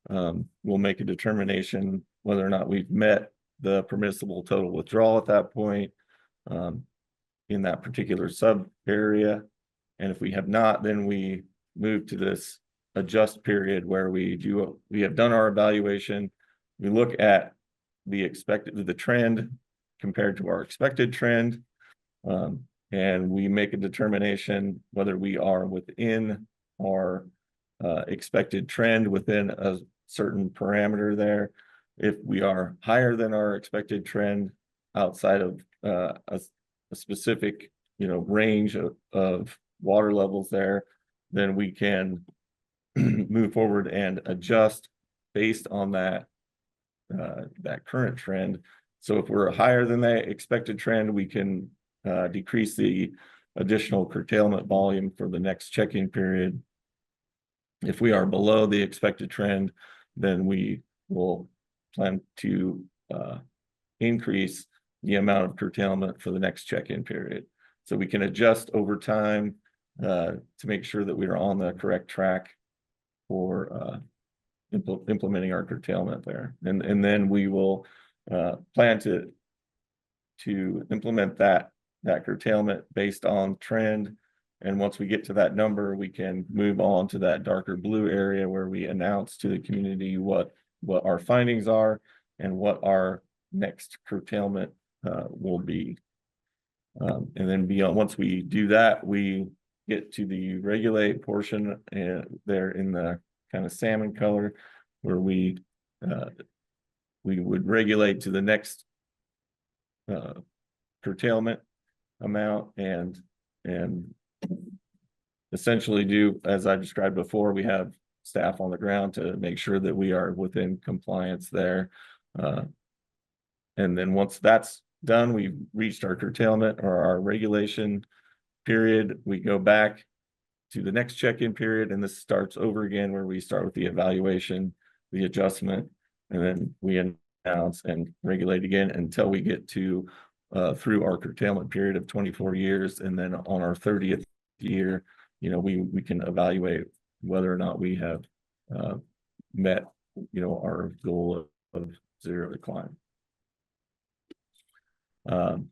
We'll make a determination whether or not we've met the permissible total withdrawal at that point in that particular sub area. And if we have not, then we move to this adjust period where we have done our evaluation. We look at the trend compared to our expected trend. And we make a determination whether we are within our expected trend within a certain parameter there. If we are higher than our expected trend outside of a specific, range of water levels there, then we can move forward and adjust based on that current trend. So if we're higher than that expected trend, we can decrease the additional curtailment volume for the next check-in period. If we are below the expected trend, then we will plan to increase the amount of curtailment for the next check-in period. So we can adjust over time to make sure that we are on the correct track for implementing our curtailment there. And then we will plan to implement that curtailment based on trend. And once we get to that number, we can move on to that darker blue area where we announce to the community what our findings are and what our next curtailment will be. And then beyond, once we do that, we get to the regulate portion and there in the kind of salmon color where we would regulate to the next curtailment amount and essentially do, as I described before, we have staff on the ground to make sure that we are within compliance there. And then once that's done, we've reached our curtailment or our regulation period, we go back to the next check-in period, and this starts over again where we start with the evaluation, the adjustment, and then we announce and regulate again until we get to through our curtailment period of 24 years. And then on our 30th year, we can evaluate whether or not we have met, our goal of zero decline. And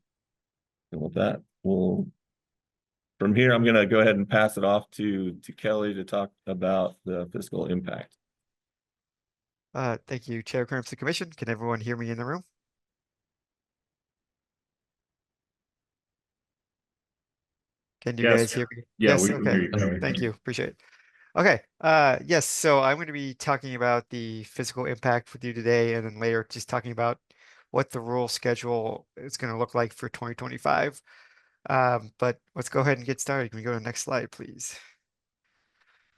with that, from here, I'm going to go ahead and pass it off to Kelly to talk about the fiscal impact. Thank you, Chair Cramps, the Commission. Can everyone hear me in the room? Can you guys hear me? Yeah, Yes, we can hear you, Kelly. Thank you. Appreciate it. Okay. Yes. So I'm going to be talking about the physical impact with you today, and then later just talking about what the rule schedule is going to look like for 2025. But let's go ahead and get started. Can we go to the next slide, please?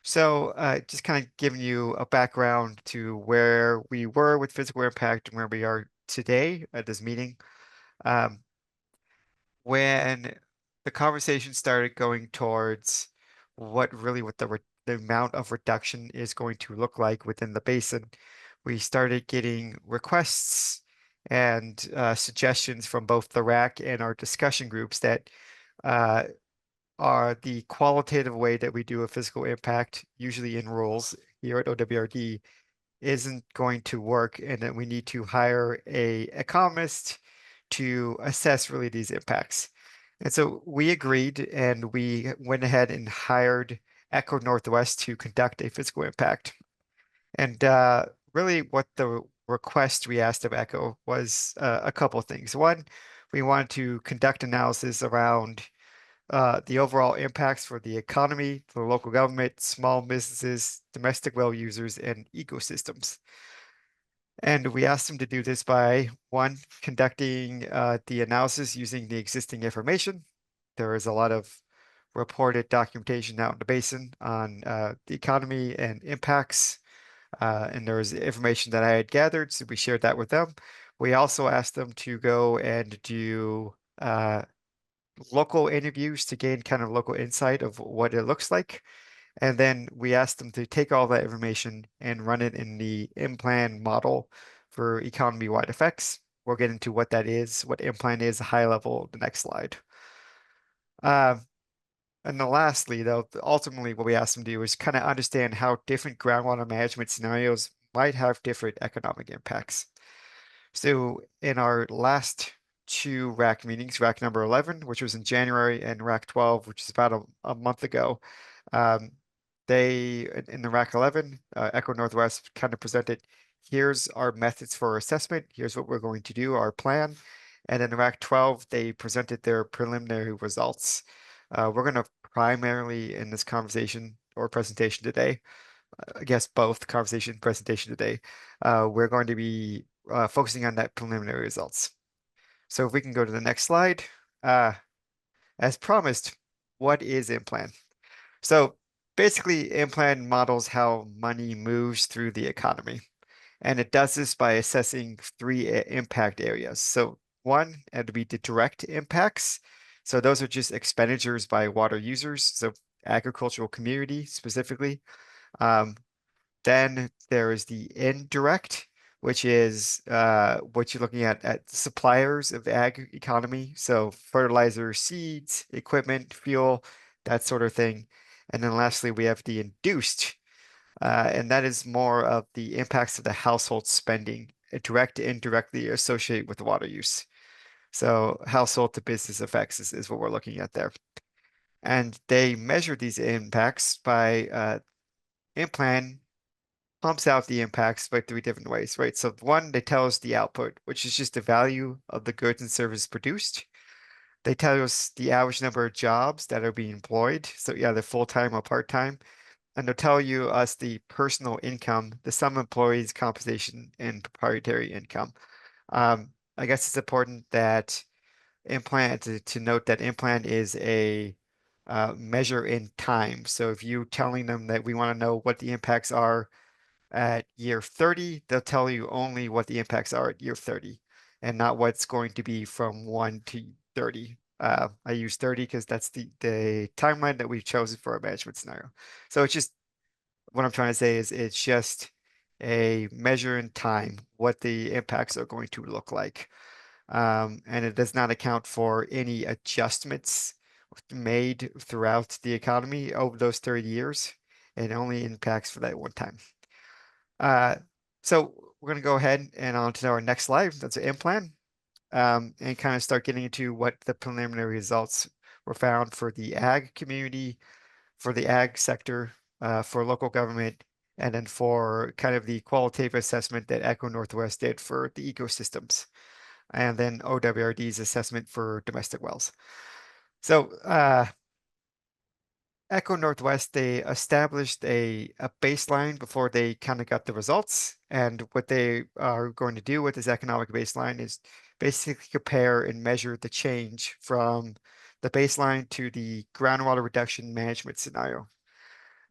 So just kind of giving you a background to where we were with physical impact and where we are today at this meeting. When the conversation started going towards what the amount of reduction is going to look like within the basin, we started getting requests and suggestions from both the RAC and our discussion groups that are the qualitative way that we do a physical impact, usually in rules here at OWRD, isn't going to work, and that we need to hire an economist to assess really these impacts. And so we agreed and we went ahead and hired Echo Northwest to conduct a physical impact. And really what the request we asked of Echo was a couple of things. One, we wanted to conduct analysis around the overall impacts for the economy, for local government, small businesses, domestic well users, and ecosystems. And we asked them to do this by one, conducting the analysis using the existing information. There is a lot of reported documentation out in the basin on the economy and impacts. And there was information that I had gathered, so we shared that with them. We also asked them to go and do local interviews to gain kind of local insight of what it looks like. And then we asked them to take all that information and run it in the M-Plan model for economy-wide effects. We'll get into what that is, what M-Plan is, high level, the next slide. And then lastly, though, ultimately what we asked them to do is kind of understand how different groundwater management scenarios might have different economic impacts. So in our last two RAC meetings, RAC number 11, which was in January, and RAC 12, which is about a month ago, in the RAC 11, Echo Northwest kind of presented, here's our methods for assessment, here's what we're going to do, our plan. And in RAC 12, they presented their preliminary results. We're going to primarily in this conversation or presentation today, I guess both conversation and presentation today, we're going to be focusing on that preliminary results. So if we can go to the next slide, as promised, what is M-Plan? So basically, M-Plan models how money moves through the economy. And it does this by assessing three impact areas. So one, it'd be the direct impacts. So those are just expenditures by water users, so agricultural community specifically. Then there is the indirect, which is what you're looking at suppliers of the ag economy. So fertilizer, seeds, equipment, fuel, that sort of thing. And then lastly, we have the induced, and that is more of the impacts of the household spending, direct and indirectly associated with water use. So household to business effects is what we're looking at there. And they measure these impacts by M-Plan pumps out the impacts by three different ways, right? So one, they tell us the output, which is just the value of the goods and services produced. They tell us the average number of jobs that are being employed. So yeah, they're full-time or part-time. And they'll tell you us the personal income, the sum of employees, compensation, and proprietary income. I guess it's important that M-Plan to note that M-Plan is a measure in time. So if you telling them that we want to know what the impacts are at year 30, they'll tell you only what the impacts are at year 30 and not what's going to be from 1 to 30. I use 30 because that's the timeline that we've chosen for our management scenario. So it's just what I'm trying to say is it's just a measure in time what the impacts are going to look like. And it does not account for any adjustments made throughout the economy over those 30 years. It only impacts for that one time. So we're going to go ahead and on to our next slide. That's an M-Plan. And kind of start getting into what the preliminary results were found for the ag community, for the ag sector, for local government, and then for kind of the qualitative assessment that Echo Northwest did for the ecosystems, and then OWRD's assessment for domestic wells. So Echo Northwest, they established a baseline before they kind of got the results. And what they are going to do with this economic baseline is basically compare and measure the change from the baseline to the groundwater reduction management scenario.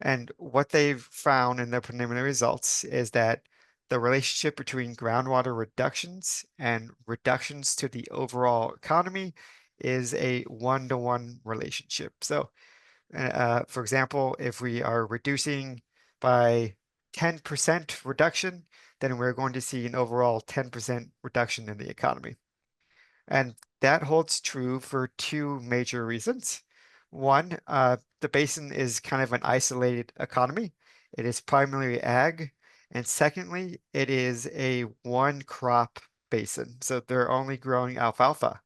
And what they've found in their preliminary results is that the relationship between groundwater reductions and reductions to the overall economy is a one-to-one relationship. So for example, if we are reducing by 10% reduction, then we're going to see an overall 10% reduction in the economy. And that holds true for two major reasons. One, the basin is kind of an isolated economy. It is primarily ag. And secondly, it is a one crop basin. So they're only growing alfalfa.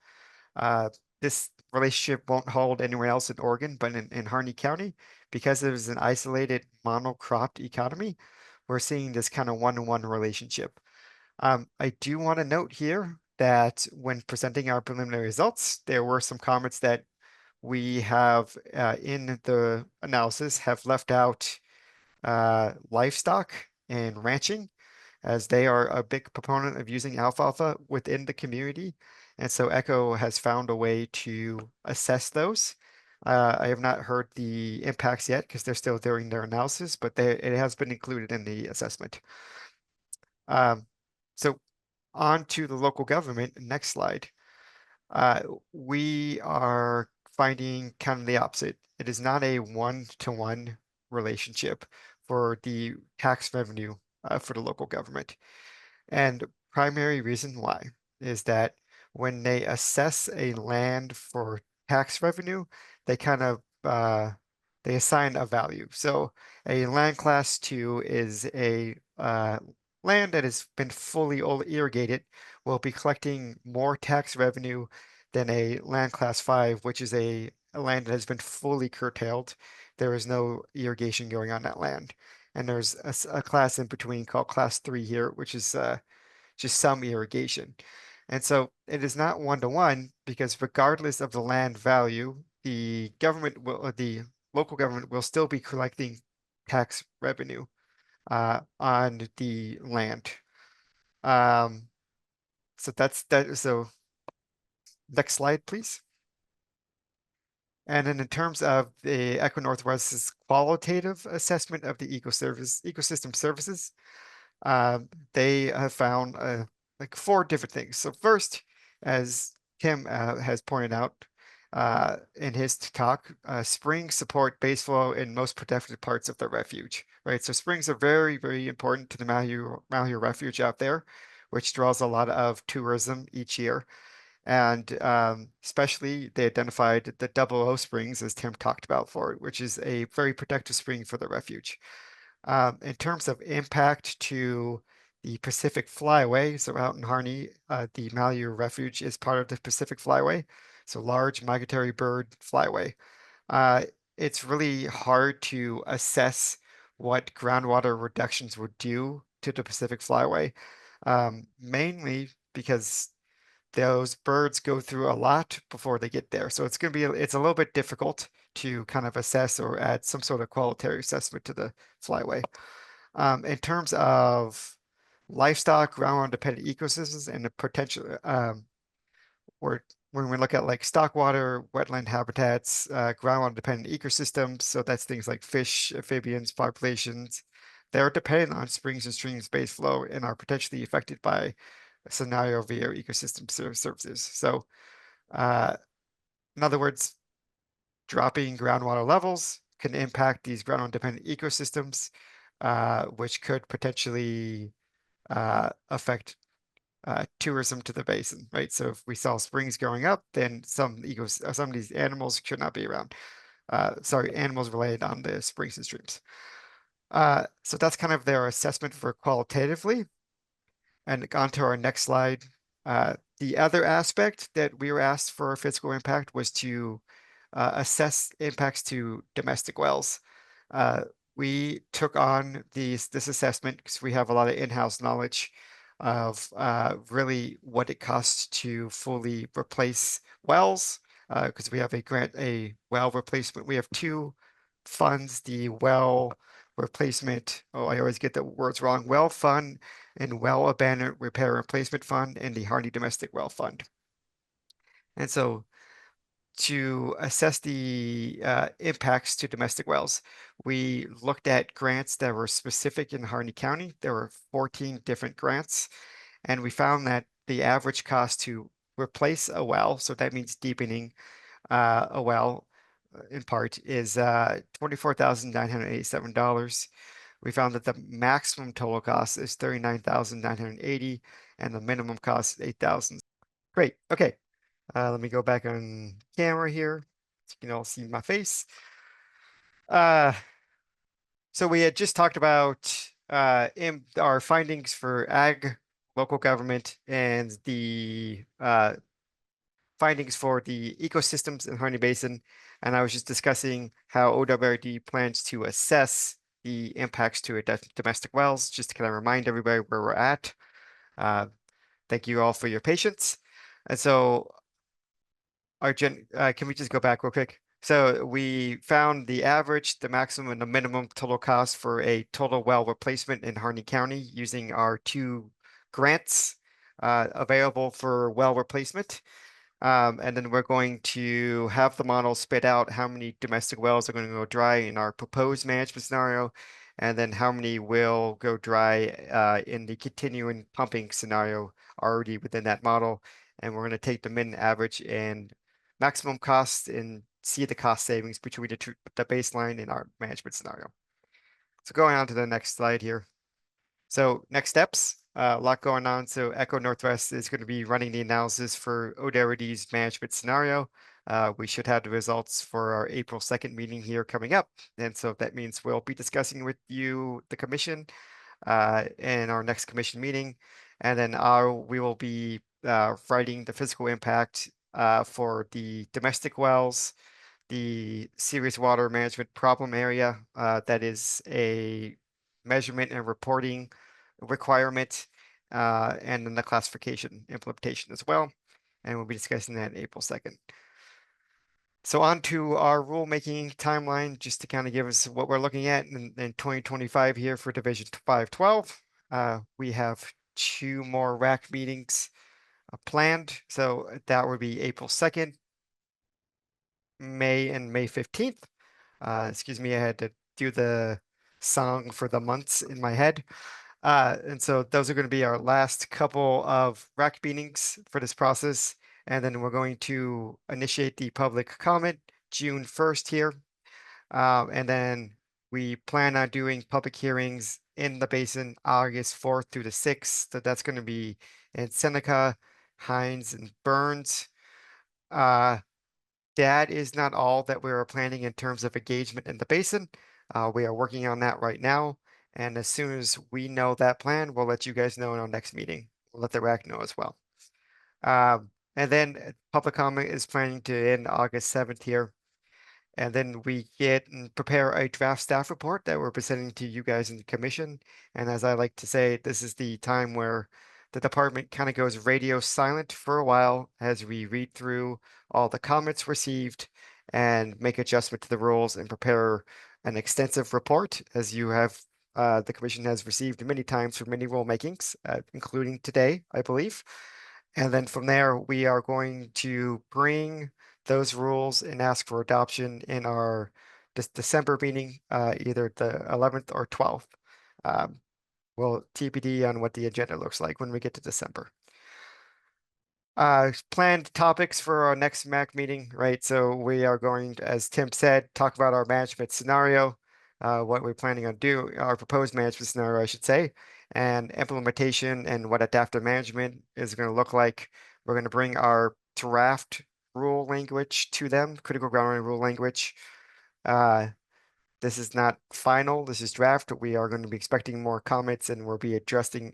this relationship won't hold anywhere else in Oregon, but in Harney County, because it was an isolated monocropped economy, we're seeing this kind of one-to-one relationship. I do want to note here that when presenting our preliminary results, there were some comments that we have in the analysis have left out livestock and ranching, as they are a big proponent of using alfalfa within the community. And so Echo has found a way to assess those. I have not heard the impacts yet because they're still doing their analysis, but it has been included in the assessment. So on to the local government, next slide. We are finding kind of the opposite. It is not a one-to-one relationship for the tax revenue for the local government. And primary reason why is that when they assess a land for tax revenue, they kind of they assign a value. So a land class 2 is a land that has been fully irrigated, will be collecting more tax revenue than a land class 5, which is a land that has been fully curtailed. There is no irrigation going on that land. And there's a class in between called class 3 here, which is just some irrigation. And so it is not one-to-one because regardless of the land value, the local government will still be collecting tax revenue on the land. So that's that. So next slide, please. And then in terms of the Echo Northwest's qualitative assessment of the ecosystem services, they have found like 4 different things. So first, as Tim has pointed out in his talk, springs support base flow in most protected parts of the refuge, right? So springs are very, very important to the Malheur Refuge out there, which draws a lot of tourism each year. And especially they identified the Double O Springs, as Tim talked about for it, which is a very protective spring for the refuge. In terms of impact to the Pacific Flyway, so out in Harney, the Malheur Refuge is part of the Pacific Flyway, so large migratory bird flyway. It's really hard to assess what groundwater reductions would do to the Pacific Flyway, mainly because those birds go through a lot before they get there. So it's a little bit difficult to kind of assess or add some sort of qualitative assessment to the flyway. In terms of livestock, groundwater dependent ecosystems and the potential, or when we look at like stock water, wetland habitats, groundwater dependent ecosystems, so that's things like fish, amphibians, populations, they're dependent on springs and streams base flow and are potentially affected by scenario via ecosystem services. So in other words, dropping groundwater levels can impact these groundwater dependent ecosystems, which could potentially affect tourism to the basin, right? So if we saw springs going up, then some of these animals should not be around. Animals related on the springs and streams. So that's kind of their assessment for qualitatively. And on to our next slide. The other aspect that we were asked for fiscal impact was to assess impacts to domestic wells. We took on this assessment because we have a lot of in-house knowledge of really what it costs to fully replace wells, because we have a well replacement. We have 2 funds, the well replacement, I always get the words wrong, well fund and well abandonment repair and replacement fund, and the Harney Domestic Well Fund. And so to assess the impacts to domestic wells, we looked at grants that were specific in Harney County. There were 14 different grants, and we found that the average cost to replace a well, so that means deepening a well in part, is $24,987. We found that the maximum total cost is $39,980 and the minimum cost is $8,000. Great. Okay. Let me go back on camera here so you can all see my face. So we had just talked about in our findings for ag, local government, and the findings for the ecosystems in Harney Basin. And I was just discussing how OWRD plans to assess the impacts to domestic wells, just to kind of remind everybody where we're at. Thank you all for your patience. And so can we just go back real quick? So we found the average, the maximum, and the minimum total cost for a total well replacement in Harney County using our 2 grants available for well replacement. And then we're going to have the model spit out how many domestic wells are going to go dry in our proposed management scenario, and then how many will go dry in the continuing pumping scenario already within that model. And we're going to take the min, average, and maximum cost and see the cost savings between the baseline in our management scenario. So going on to the next slide here. So next steps, a lot going on. So Echo Northwest is going to be running the analysis for OWRD's management scenario. We should have the results for our April 2nd meeting here coming up. And so that means we'll be discussing with you, the commission, in our next commission meeting. And then we will be writing the physical impact for the domestic wells, the serious water management problem area, that is a measurement and reporting requirement, and then the classification implementation as well. And we'll be discussing that April 2nd. So on to our rulemaking timeline, just to kind of give us what we're looking at in 2025 here for Division 512. We have 2 more RAC meetings planned. So that would be April 2nd, May 15th. Excuse me, I had to do the song for the months in my head. And so those are going to be our last couple of RAC meetings for this process. And then we're going to initiate the public comment June 1st here. And then we plan on doing public hearings in the basin August 4th through the 6th. So that's going to be in Seneca, Hines, and Burns. That is not all that we are planning in terms of engagement in the basin. We are working on that right now. And as soon as we know that plan, we'll let you guys know in our next meeting. We'll let the RAC know as well. And then public comment is planning to end August 7th here. And then we get and prepare a draft staff report that we're presenting to you guys in the commission. And as I like to say, this is the time where the department kind of goes radio silent for a while as we read through all the comments received and make adjustment to the rules and prepare an extensive report, as you have, the commission has received many times for many rulemakings, including today, I believe. And then from there, we are going to bring those rules and ask for adoption in our December meeting, either the 11th or 12th. We'll TBD on what the agenda looks like when we get to December. Planned topics for our next MAC meeting, right? So we are going to, as Tim said, talk about our management scenario, what we're planning on doing, our proposed management scenario, I should say, and implementation and what adaptive management is going to look like. We're going to bring our draft rule language to them, critical groundwater rule language. This is not final, this is draft. We are going to be expecting more comments and we'll be adjusting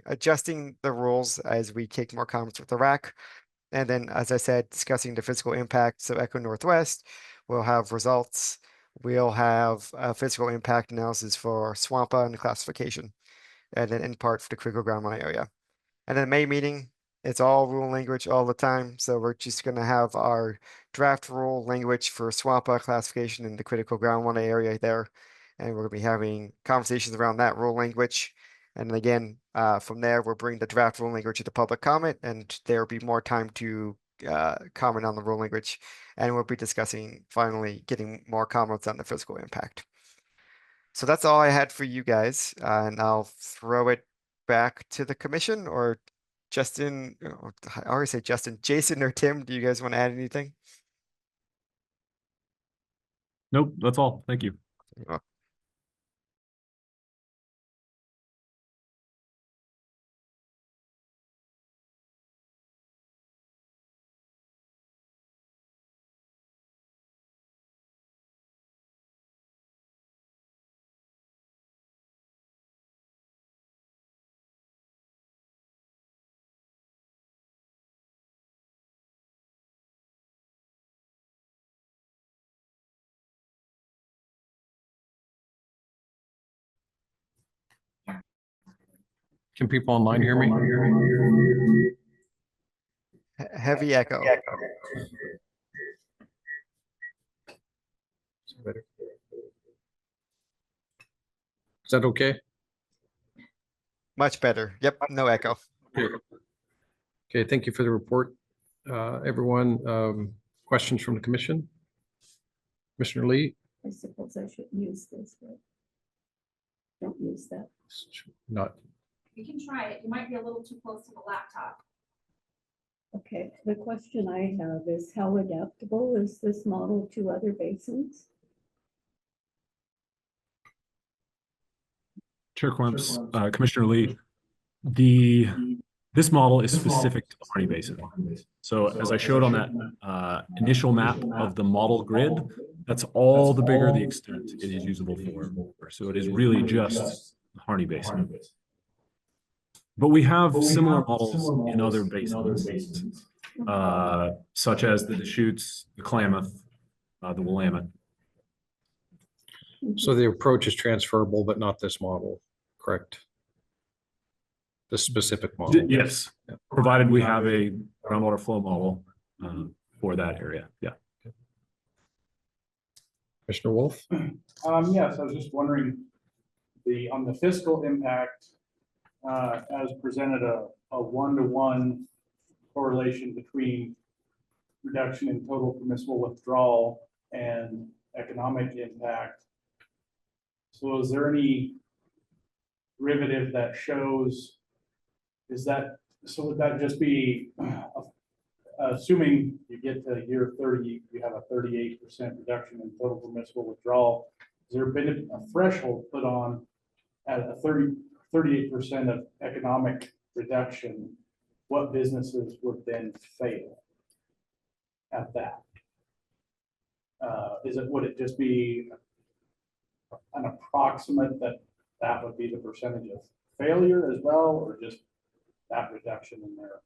the rules as we take more comments with the RAC. And then, as I said, discussing the physical impact. So Echo Northwest will have results. We'll have a physical impact analysis for SWAMPA and classification. And then in part for the critical groundwater area. And then May meeting, it's all rule language all the time. So we're just going to have our draft rule language for SWAMPA classification in the critical groundwater area there. And we're going to be having conversations around that rule language. And again, from there, we'll bring the draft rule language to public comment, and there'll be more time to comment on the rule language. And we'll be discussing finally getting more comments on the physical impact. So that's all I had for you guys. And I'll throw it back to the commission, or Justin, I always say Justin, Jason or Tim, do you guys want to add anything? Nope, that's all. Thank you. Can people online hear me? Heavy echo. Is that okay? Much better. Yep, no echo. Okay, thank you for the report. Everyone, questions from the commission? Commissioner Lee? I suppose I shouldn't use this, but don't use that. Not, You can try it. You might be a little too close to the laptop. Okay, the question I have is how adaptable is this model to other basins? Chair Quimps, Commissioner Lee, this model is specific to the Harney Basin. So as I showed on that initial map of the model grid, that's all the bigger the extent it is usable for. So it is really just the Harney Basin. But we have similar models in other basins, such as the Deschutes, the Klamath, the Willamette. so the approach is transferable, but not this model, correct? The specific model. Yes, provided we have a groundwater flow model for that area. Yeah. Commissioner Wolf? Yes, I was just wondering, on the fiscal impact, as presented a one-to-one correlation between reduction in total permissible withdrawal and economic impact. So is there any derivative that shows, so would that just be, assuming you get to year 30, you have a 38% reduction in total permissible withdrawal, has there been a threshold put on at a 38% of economic reduction, what businesses would then fail at that? Would it just be an approximate that would be the percentage of failure as well, or just that reduction in their?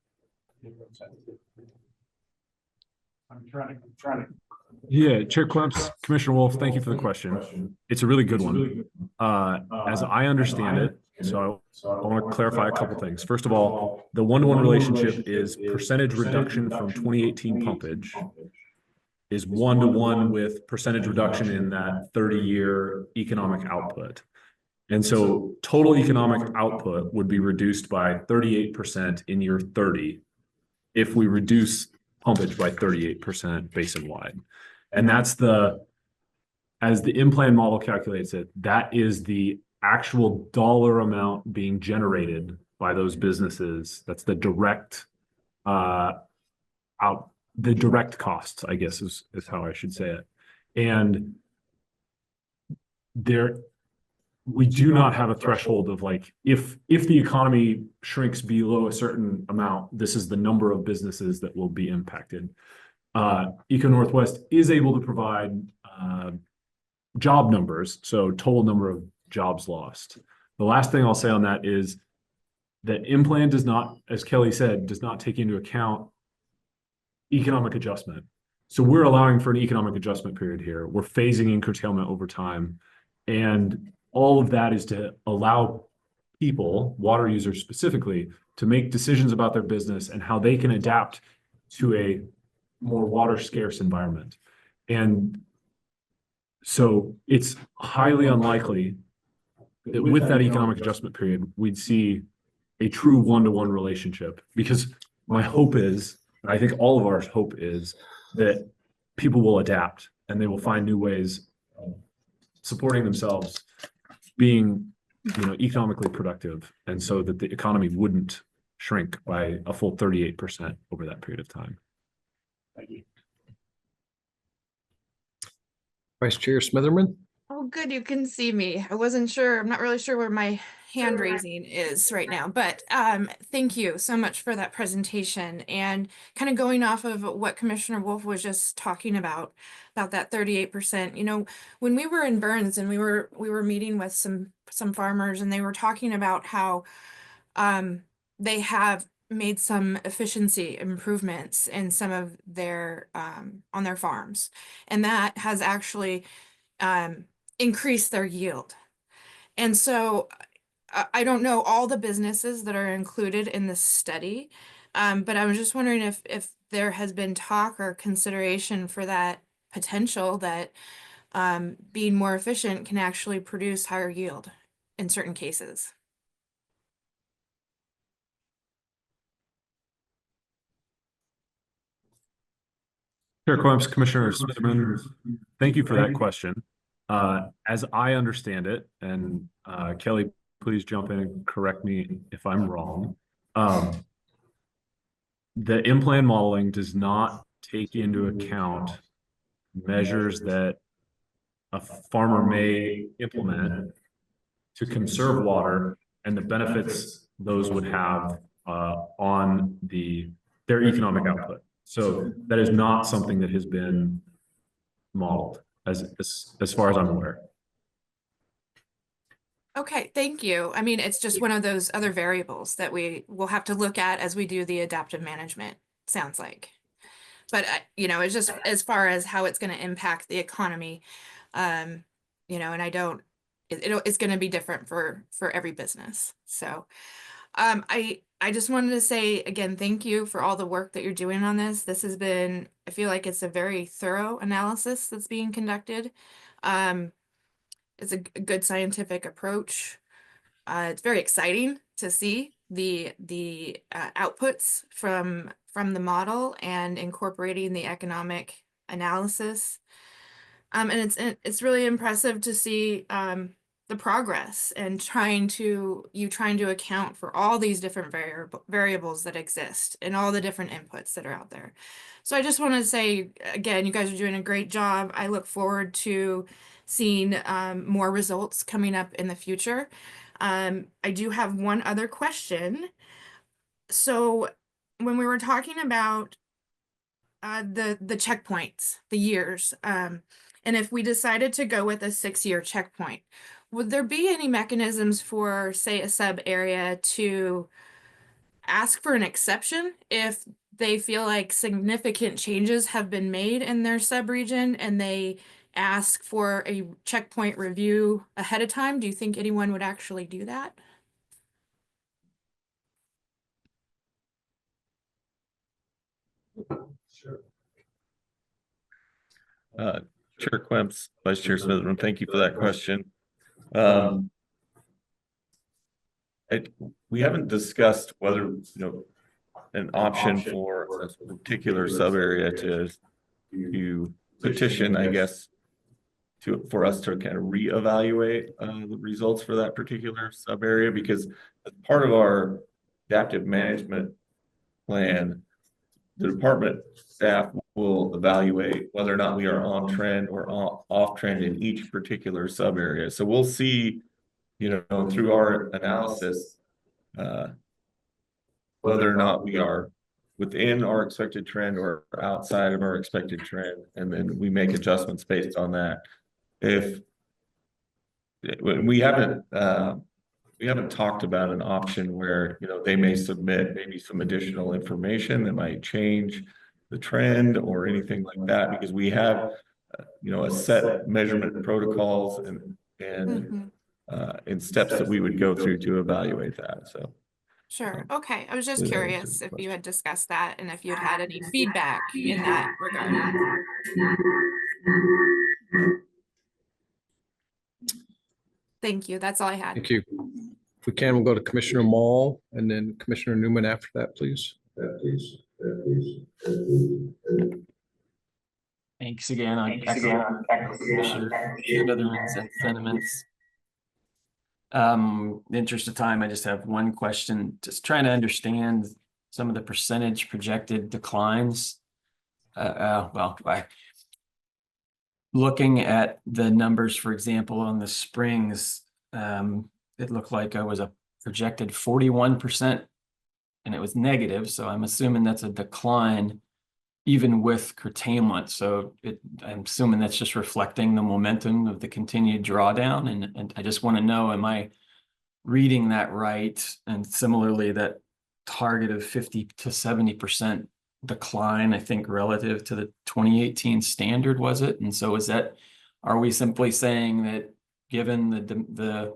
I'm trying to. Yeah, Chair Clemps, Commissioner Wolf, thank you for the question. It's a really good one. As I understand it, so I want to clarify a couple things. First of all, the one-to-one relationship is percentage reduction from 2018 pumpage is one-to-one with percentage reduction in that 30-year economic output. And so total economic output would be reduced by 38% in year 30 if we reduce pumpage by 38% basin-wide. And that's as the in-plan model calculates it, that is the actual dollar amount being generated by those businesses. That's the direct the direct costs, I guess is how I should say it. And we do not have a threshold of like, if the economy shrinks below a certain amount, this is the number of businesses that will be impacted. Eco Northwest is able to provide job numbers, so total number of jobs lost. The last thing I'll say on that is that in-plan does not, as Kelly said, does not take into account economic adjustment. So we're allowing for an economic adjustment period here. We're phasing in curtailment over time. And all of that is to allow people, water users specifically, to make decisions about their business and how they can adapt to a more water scarce environment. And so it's highly unlikely that with that economic adjustment period, we'd see a true one-to-one relationship, because my hope is, I think all of our hope is, that people will adapt and they will find new ways of supporting themselves, being, economically productive, and so that the economy wouldn't shrink by a full 38% over that period of time. Thank you. Vice Chair Smitherman? Oh, good, you can see me. I wasn't sure. I'm not really sure where my hand raising is right now, but thank you so much for that presentation. And kind of going off of what Commissioner Wolf was just talking about that 38%. When we were in Burns and we were meeting with some farmers, and they were talking about how they have made some efficiency improvements in some of their on their farms, and that has actually increased their yield. And so I don't know all the businesses that are included in this study, but I was just wondering if there has been talk or consideration for that potential that being more efficient can actually produce higher yield in certain cases. Chair Combs, Commissioner Smitherman, thank you for that question. As I understand it, and Kelly, please jump in and correct me if I'm wrong. The in-plan modeling does not take into account measures that a farmer may implement to conserve water and the benefits those would have on their economic output. So that is not something that has been modeled as far as I'm aware. Okay, thank you. I mean, it's just one of those other variables that we will have to look at as we do the adaptive management, sounds like. But, you know, it's just as far as how it's going to impact the economy, you know, and I don't, it's going to be different for every business. So I just wanted to say again, thank you for all the work that you're doing on this. This has been, I feel like it's a very thorough analysis that's being conducted. It's a good scientific approach. It's very exciting to see the outputs from the model and incorporating the economic analysis. And it's really impressive to see the progress and trying to account for all these different variables that exist and all the different inputs that are out there. So I just want to say again, you guys are doing a great job. I look forward to seeing more results coming up in the future. I do have one other question. So when we were talking about the checkpoints, the years, and if we decided to go with a 6-year checkpoint, would there be any mechanisms for, say, a sub area to ask for an exception if they feel like significant changes have been made in their sub-region and they ask for a checkpoint review ahead of time? Do you think anyone would actually do that? Chair Quemps, Vice Chair Smitherman, thank you for that question. We haven't discussed whether, you know, an option for a particular sub area to petition, I guess, for us to kind of reevaluate the results for that particular sub area, because as part of our adaptive management plan, the department staff will evaluate whether or not we are on trend or off trend in each particular sub area. So we'll see, you know, through our analysis, whether or not we are within our expected trend or outside of our expected trend, and then we make adjustments based on that. If we haven't talked about an option where, you know, they may submit maybe some additional information that might change the trend or anything like that, because we have, you know, a set measurement protocols and steps that we would go through to evaluate that. So. Sure. Okay. I was just curious if you had discussed that and if you'd had any feedback in that regard. Thank you. That's all I had. Thank you. If we can, we'll go to Commissioner Mall and then Commissioner Newman after that, please. Thanks again. I echo Commissioner Smitherman's sentiments. In the interest of time, I just have one question, just trying to understand some of the percentage projected declines. Well, by looking at the numbers, for example, on the springs, it looked like I was a projected 41% and it was negative. So I'm assuming that's a decline even with curtailment. So I'm assuming that's just reflecting the momentum of the continued drawdown. And I just want to know, am I reading that right? And similarly, that target of 50 to 70% decline, I think, relative to the 2018 standard, was it? And so are we simply saying that given the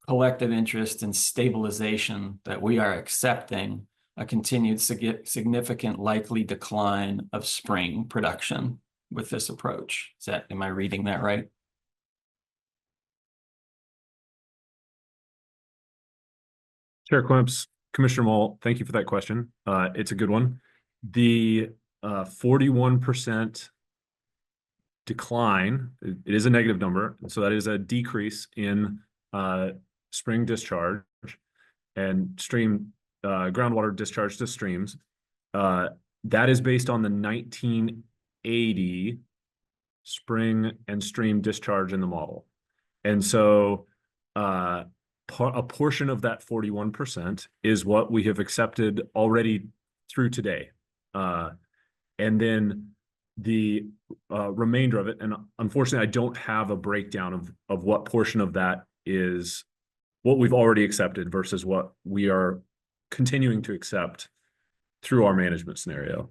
collective interest in stabilization that we are accepting a continued significant likely decline of spring production with this approach. Am I reading that right? Chair Clemps, Commissioner Mall, thank you for that question. It's a good one. The 41% decline, it is a negative number, so that is a decrease in spring discharge and stream groundwater discharge to streams. That is based on the 1980 spring and stream discharge in the model. And so a portion of that 41% is what we have accepted already through today. And then the remainder of it, and unfortunately, I don't have a breakdown of what portion of that is what we've already accepted versus what we are continuing to accept through our management scenario.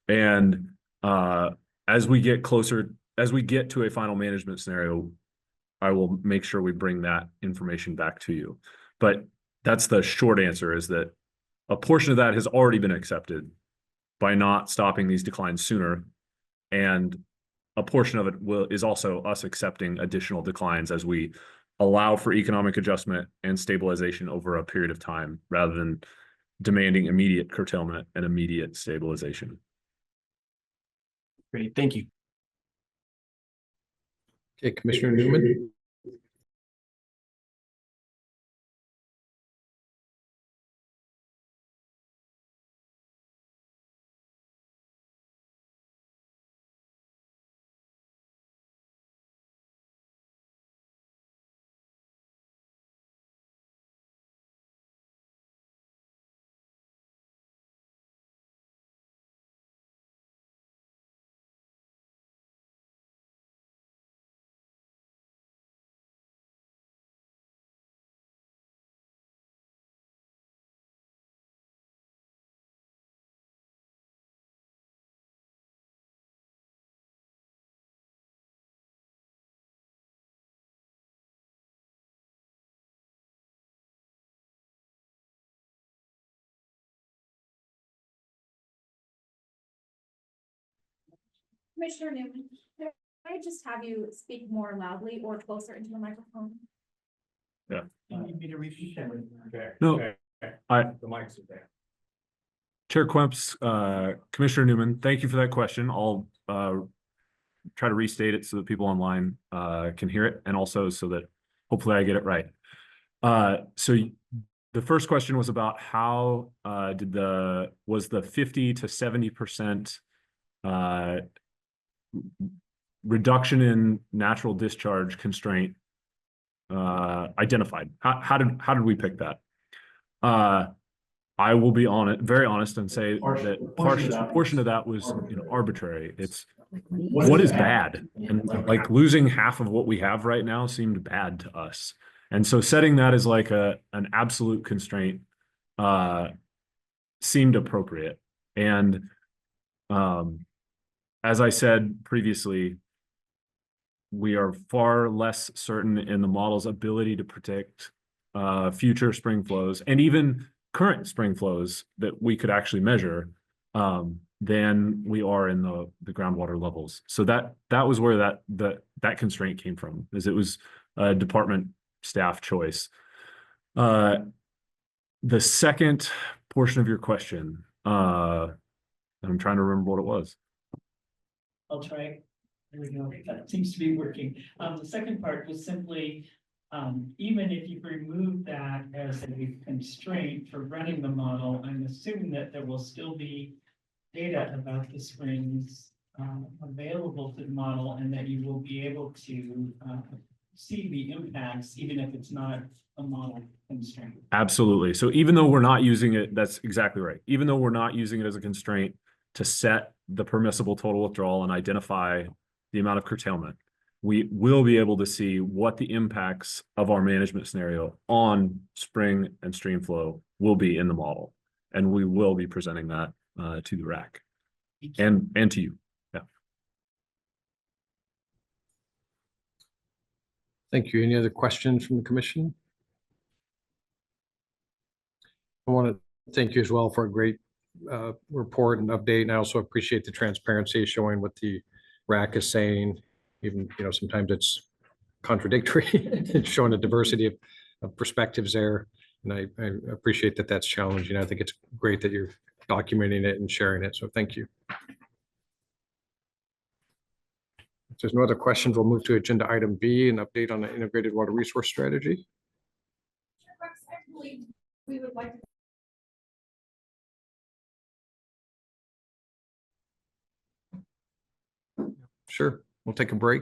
And as we get closer, as we get to a final management scenario, I will make sure we bring that information back to you. But that's the short answer, is that a portion of that has already been accepted by not stopping these declines sooner. And a portion of it is also us accepting additional declines as we allow for economic adjustment and stabilization over a period of time, rather than demanding immediate curtailment and immediate stabilization. Great, thank you. Okay, Commissioner Newman. Commissioner Newman, can I just have you speak more loudly or closer into the microphone? Yeah. You need me to repeat that? No, The mics are there. Chair Quemps, Commissioner Newman, thank you for that question. I'll try to restate it so that people online can hear it, and also so that hopefully I get it right. So the first question was about how was the 50 to 70% reduction in natural discharge constraint identified? How did we pick that? I will be very honest and say that portion of that was arbitrary. It's what is bad, and like losing half of what we have right now seemed bad to us, and so setting that as like an absolute constraint seemed appropriate. And as I said previously, we are far less certain in the model's ability to predict future spring flows and even current spring flows that we could actually measure than we are in the groundwater levels. So that was where that constraint came from, is it was a department staff choice. The second portion of your question, I'm trying to remember what it was. I'll try. There we go. That seems to be working. The second part was simply, even if you remove that as a constraint for running the model, I'm assuming that there will still be data about the springs available to the model, and that you will be able to see the impacts, even if it's not a model constraint. Absolutely. So even though we're not using it, that's exactly right. Even though we're not using it as a constraint to set the permissible total withdrawal and identify the amount of curtailment, we will be able to see what the impacts of our management scenario on spring and stream flow will be in the model. And we will be presenting that to the RAC and to you. Yeah. Thank you. Any other questions from the commission? I want to thank you as well for a great report and update. And I also appreciate the transparency showing what the RAC is saying. Even, sometimes it's contradictory, it's showing a diversity of perspectives there. And I appreciate that that's challenging. I think it's great that you're documenting it and sharing it. So thank you. If there's no other questions, we'll move to agenda item B, an update on the integrated water resource strategy. Rex, I believe we would like to Sure, we'll take a break.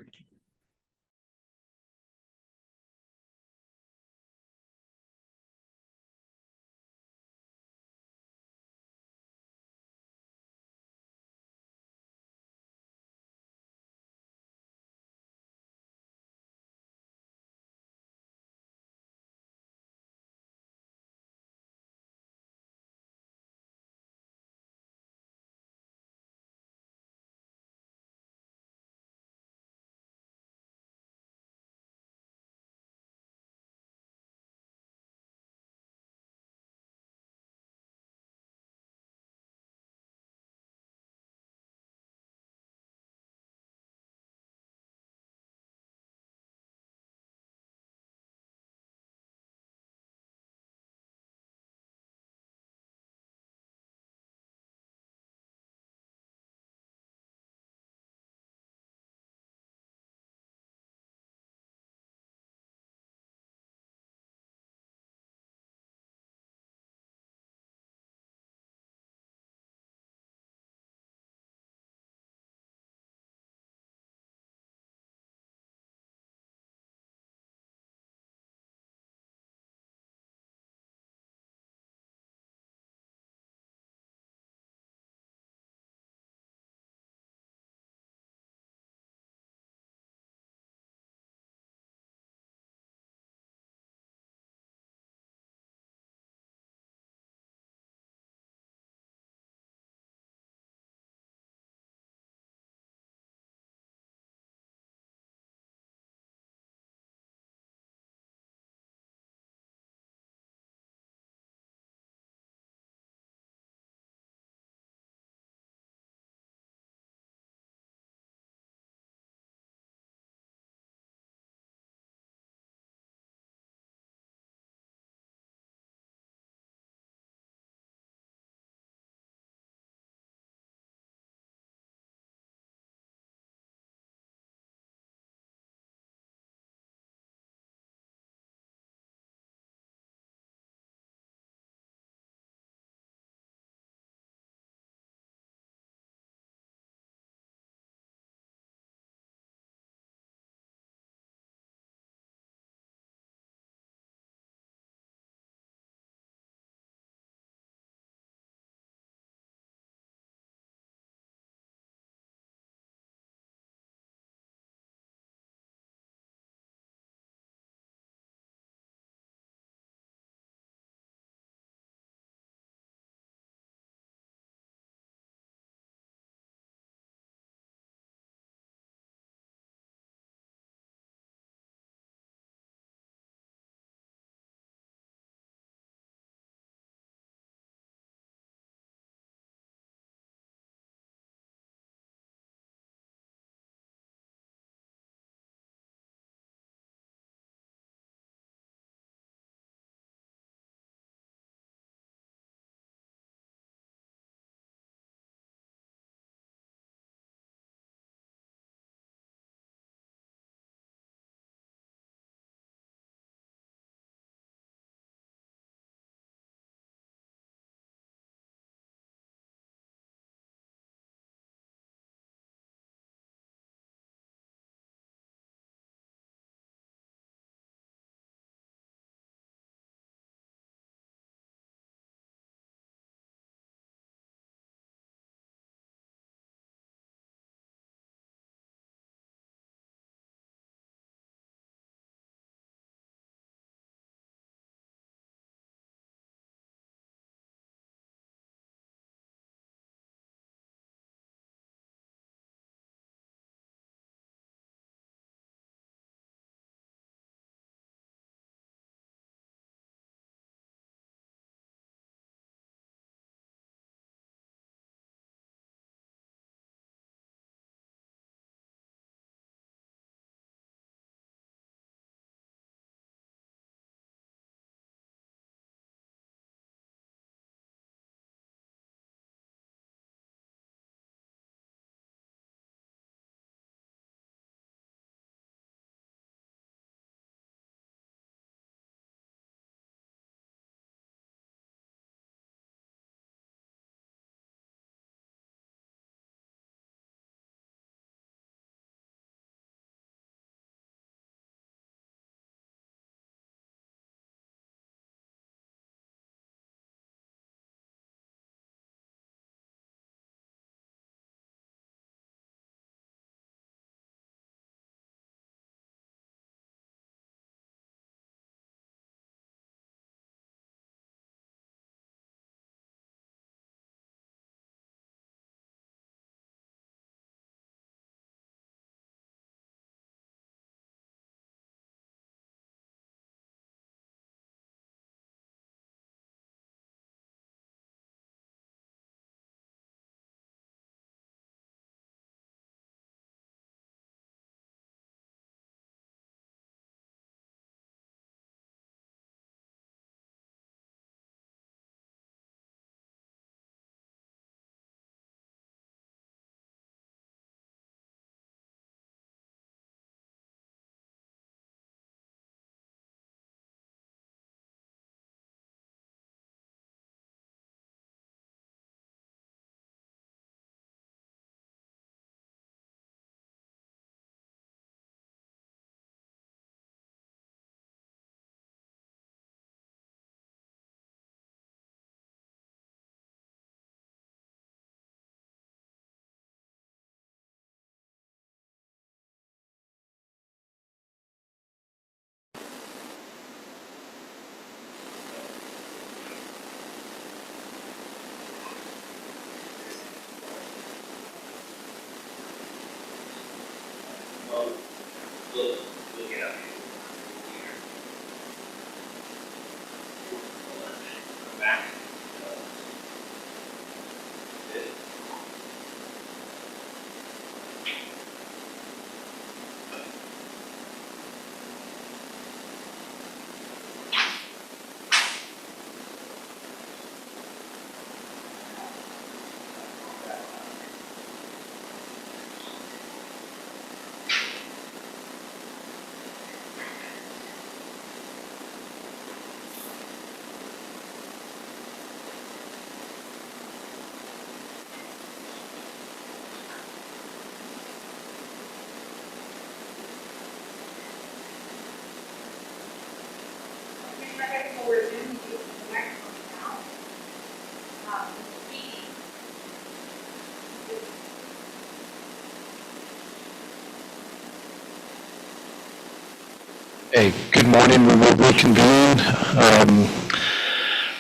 Hey, good morning. We will reconvene.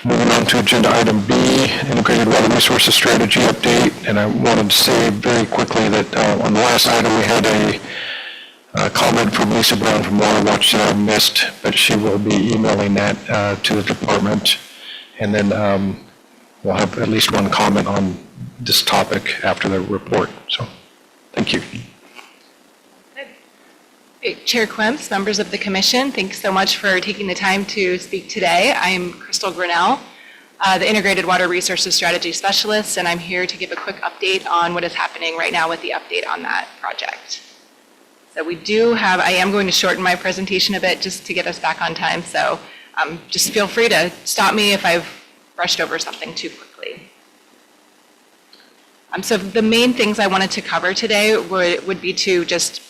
Moving on to agenda item B, Integrated Water Resources Strategy Update. And I wanted to say very quickly that on the last item, we had a comment from Lisa Brown from Water Watch that I missed, but she will be emailing that to the department. And then we'll have at least one comment on this topic after the report. So, thank you. Chair Quims, members of the commission, thanks so much for taking the time to speak today. I'm Crystal Grinnell, the Integrated Water Resources Strategy Specialist, and I'm here to give a quick update on what is happening right now with the update on that project. So I am going to shorten my presentation a bit just to get us back on time, so just feel free to stop me if I've brushed over something too quickly. So the main things I wanted to cover today would be to just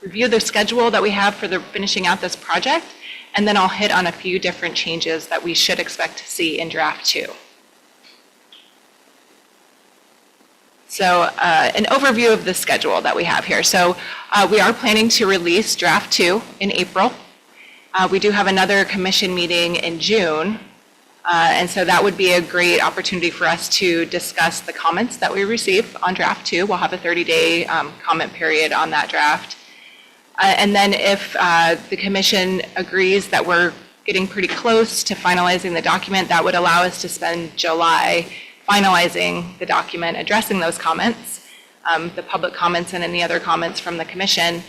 review the schedule that we have for the finishing out this project, and then I'll hit on a few different changes that we should expect to see in draft 2. So an overview of the schedule that we have here. So we are planning to release draft 2 in April. We do have another commission meeting in June, and so that would be a great opportunity for us to discuss the comments that we receive on draft 2. We'll have a 30-day comment period on that draft. And then if the commission agrees that we're getting pretty close to finalizing the document, that would allow us to spend July finalizing the document, addressing those comments, the public comments and any other comments from the commission,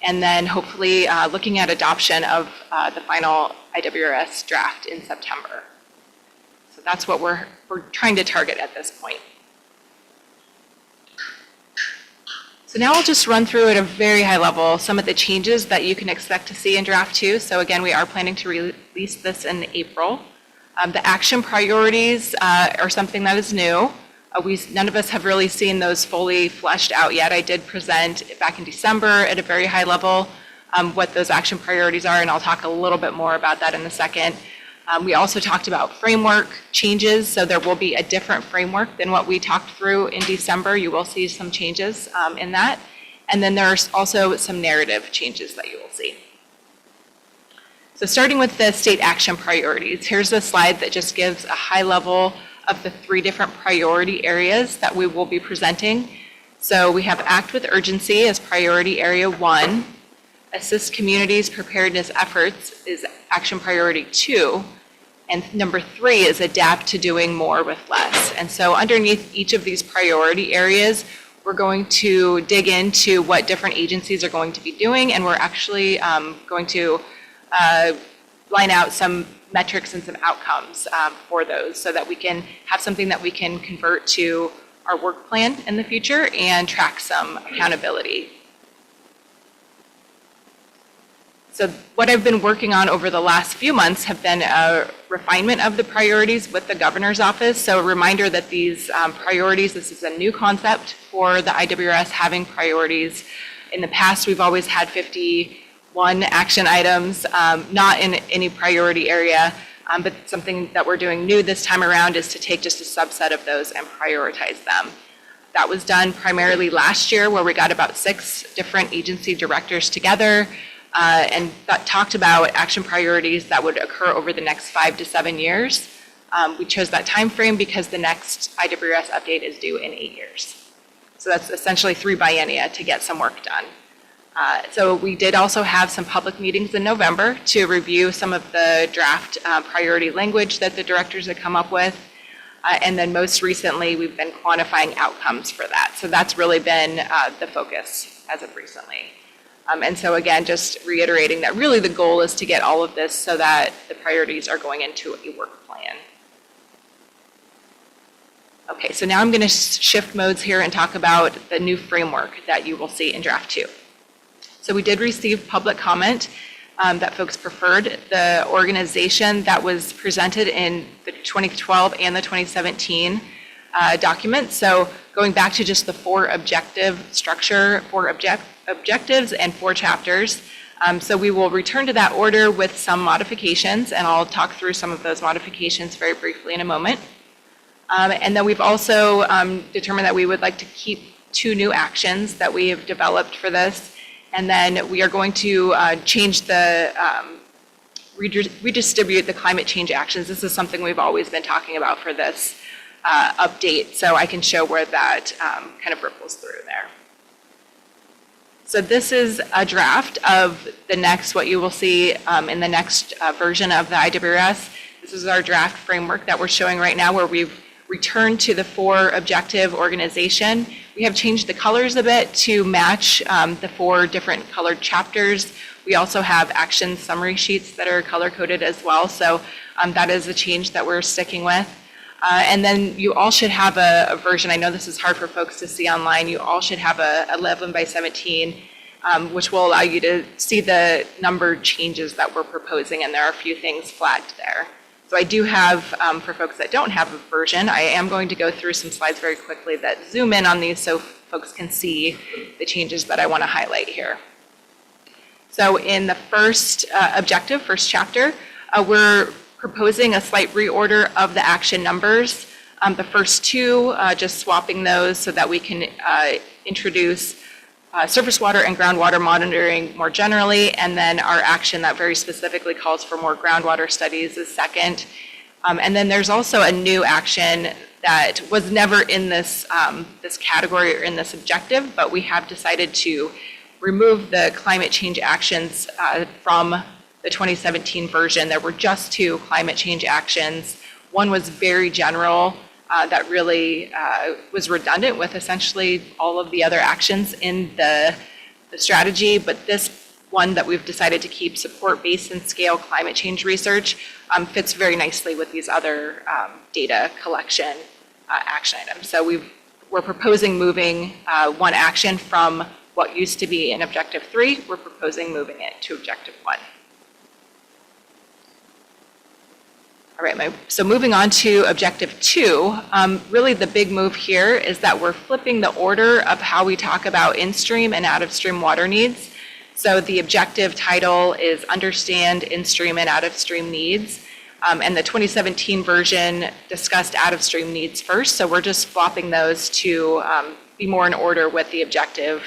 and then hopefully looking at adoption of the final IWRS draft in September. So that's what we're trying to target at this point. So now I'll just run through at a very high level some of the changes that you can expect to see in draft 2. So again, we are planning to release this in April. The action priorities are something that is new. None of us have really seen those fully fleshed out yet. I did present back in December at a very high level what those action priorities are, and I'll talk a little bit more about that in a second. We also talked about framework changes, so there will be a different framework than what we talked through in December. You will see some changes in that. And then there's also some narrative changes that you will see. So starting with the state action priorities, here's a slide that just gives a high level of the 3 different priority areas that we will be presenting. So we have Act with Urgency as priority area 1. Assist communities preparedness efforts is action priority 2. And number 3 is adapt to doing more with less. And so underneath each of these priority areas, we're going to dig into what different agencies are going to be doing, and we're actually going to line out some metrics and some outcomes for those so that we can have something that we can convert to our work plan in the future and track some accountability. So what I've been working on over the last few months have been a refinement of the priorities with the governor's office. So a reminder that these priorities, this is a new concept for the IWRS having priorities. In the past, we've always had 51 action items, not in any priority area, but something that we're doing new this time around is to take just a subset of those and prioritize them. That was done primarily last year, where we got about 6 different agency directors together and that talked about action priorities that would occur over the next 5 to 7 years. We chose that time frame because the next IWRS update is due in 8 years. So that's essentially 3 biennia to get some work done. So we did also have some public meetings in November to review some of the draft priority language that the directors had come up with. And then most recently, we've been quantifying outcomes for that. So that's really been the focus as of recently. And so again, just reiterating that really the goal is to get all of this so that the priorities are going into a work plan. Okay, so now I'm going to shift modes here and talk about the new framework that you will see in draft 2. So we did receive public comment that folks preferred the organization that was presented in the 2012 and the 2017 document. So going back to just the 4 objective structure, 4 objectives and 4 chapters. So we will return to that order with some modifications, and I'll talk through some of those modifications very briefly in a moment. And then we've also determined that we would like to keep 2 new actions that we have developed for this. And then we are going to change the, redistribute the climate change actions. This is something we've always been talking about for this update. So I can show where that kind of ripples through there. So this is a draft of the next, what you will see in the next version of the IWRS. This is our draft framework that we're showing right now, where we've returned to the 4 objective organization. We have changed the colors a bit to match the 4 different colored chapters. We also have action summary sheets that are color coded as well. So that is a change that we're sticking with. And then you all should have a version. I know this is hard for folks to see online. You all should have a 11 by 17, which will allow you to see the number changes that we're proposing. And there are a few things flagged there. So I do have, for folks that don't have a version, I am going to go through some slides very quickly that zoom in on these so folks can see the changes that I want to highlight here. So in the first objective, first chapter, we're proposing a slight reorder of the action numbers. The first 2, just swapping those so that we can introduce surface water and groundwater monitoring more generally, and then our action that very specifically calls for more groundwater studies is second. And then there's also a new action that was never in this, this category or in this objective, but we have decided to remove the climate change actions from the 2017 version. There were just 2 climate change actions. One was very general, that really was redundant with essentially all of the other actions in the strategy, but this one that we've decided to keep, support basin scale climate change research, fits very nicely with these other data collection action items. So we're proposing moving 1 action from what used to be in objective 3, we're proposing moving it to objective 1. All right, so moving on to objective 2, really the big move here is that we're flipping the order of how we talk about in-stream and out-of-stream water needs. So the objective title is Understand In-Stream and Out-of-Stream Needs. And the 2017 version discussed out-of-stream needs first. So we're just flopping those to be more in order with the objective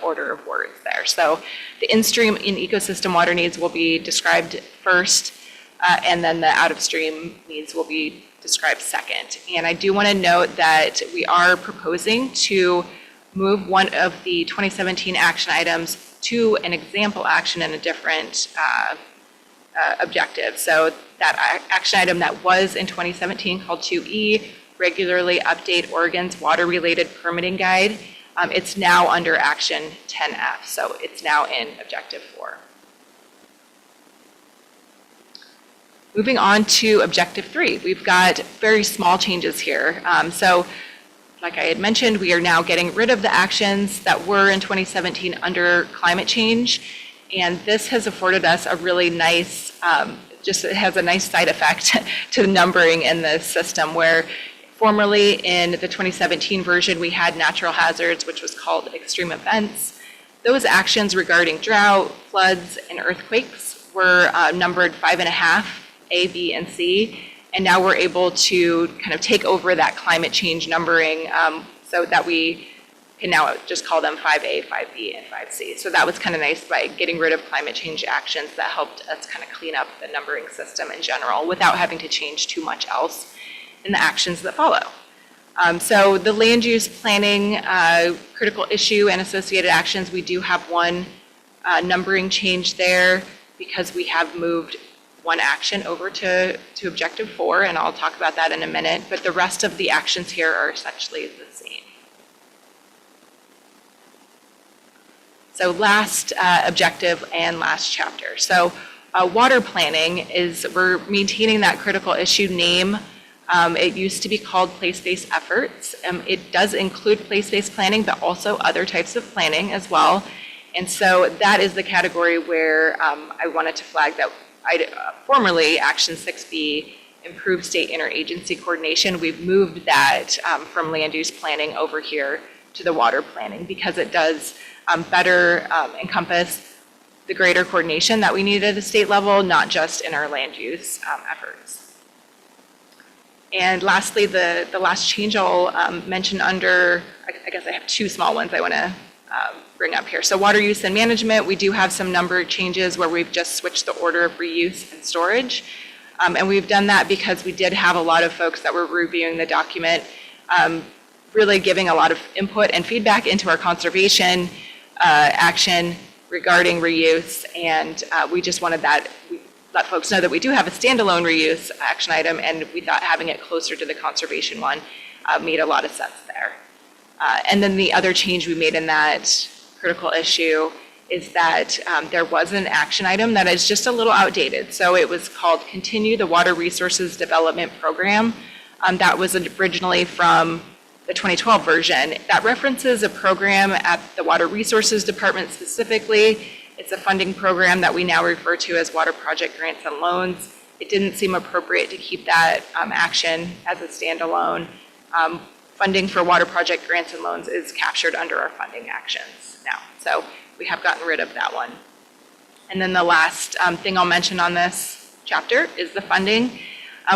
order of words there. So the in-stream and ecosystem water needs will be described first. And then the out-of-stream needs will be described second. And I do want to note that we are proposing to move one of the 2017 action items to an example action in a different objective. So that action item that was in 2017 called 2E, regularly update Oregon's water-related permitting guide, it's now under action 10F. So it's now in objective 4. Moving on to objective 3, we've got very small changes here. So like I had mentioned, we are now getting rid of the actions that were in 2017 under climate change. And this has afforded us a really nice, it has a nice side effect to the numbering in the system, where formerly in the 2017 version, we had natural hazards, which was called extreme events. Those actions regarding drought, floods, and earthquakes were numbered 5.5. A, B, and C, and now we're able to kind of take over that climate change numbering so that we can now just call them 5A, 5B, and 5C. So that was kind of nice by getting rid of climate change actions that helped us kind of clean up the numbering system in general without having to change too much else in the actions that follow. So the land use planning, critical issue, and associated actions, we do have one numbering change there because we have moved one action over to objective 4, and I'll talk about that in a minute, but the rest of the actions here are essentially the same. So last objective and last chapter. So water planning is, we're maintaining that critical issue name. It used to be called place-based efforts. It does include place-based planning, but also other types of planning as well. And so that is the category where I wanted to flag that formerly Action 6B, improve state interagency coordination. We've moved that from land use planning over here to the water planning because it does better encompass the greater coordination that we need at a state level, not just in our land use efforts. And lastly, the last change I'll mention under, I guess I have two small ones I want to bring up here. So water use and management, we do have some number changes where we've just switched the order of reuse and storage. And we've done that because we did have a lot of folks that were reviewing the document, really giving a lot of input and feedback into our conservation action regarding reuse. And we just wanted that, we let folks know that we do have a standalone reuse action item, and we thought having it closer to the conservation one made a lot of sense there. And then the other change we made in that critical issue is that there was an action item that is just a little outdated. So it was called Continue the Water Resources Development Program. That was originally from the 2012 version. That references a program at the Water Resources Department specifically. It's a funding program that we now refer to as Water Project Grants and Loans. It didn't seem appropriate to keep that action as a standalone. Funding for Water Project Grants and Loans is captured under our funding actions now. So we have gotten rid of that one. And then the last thing I'll mention on this chapter is the funding.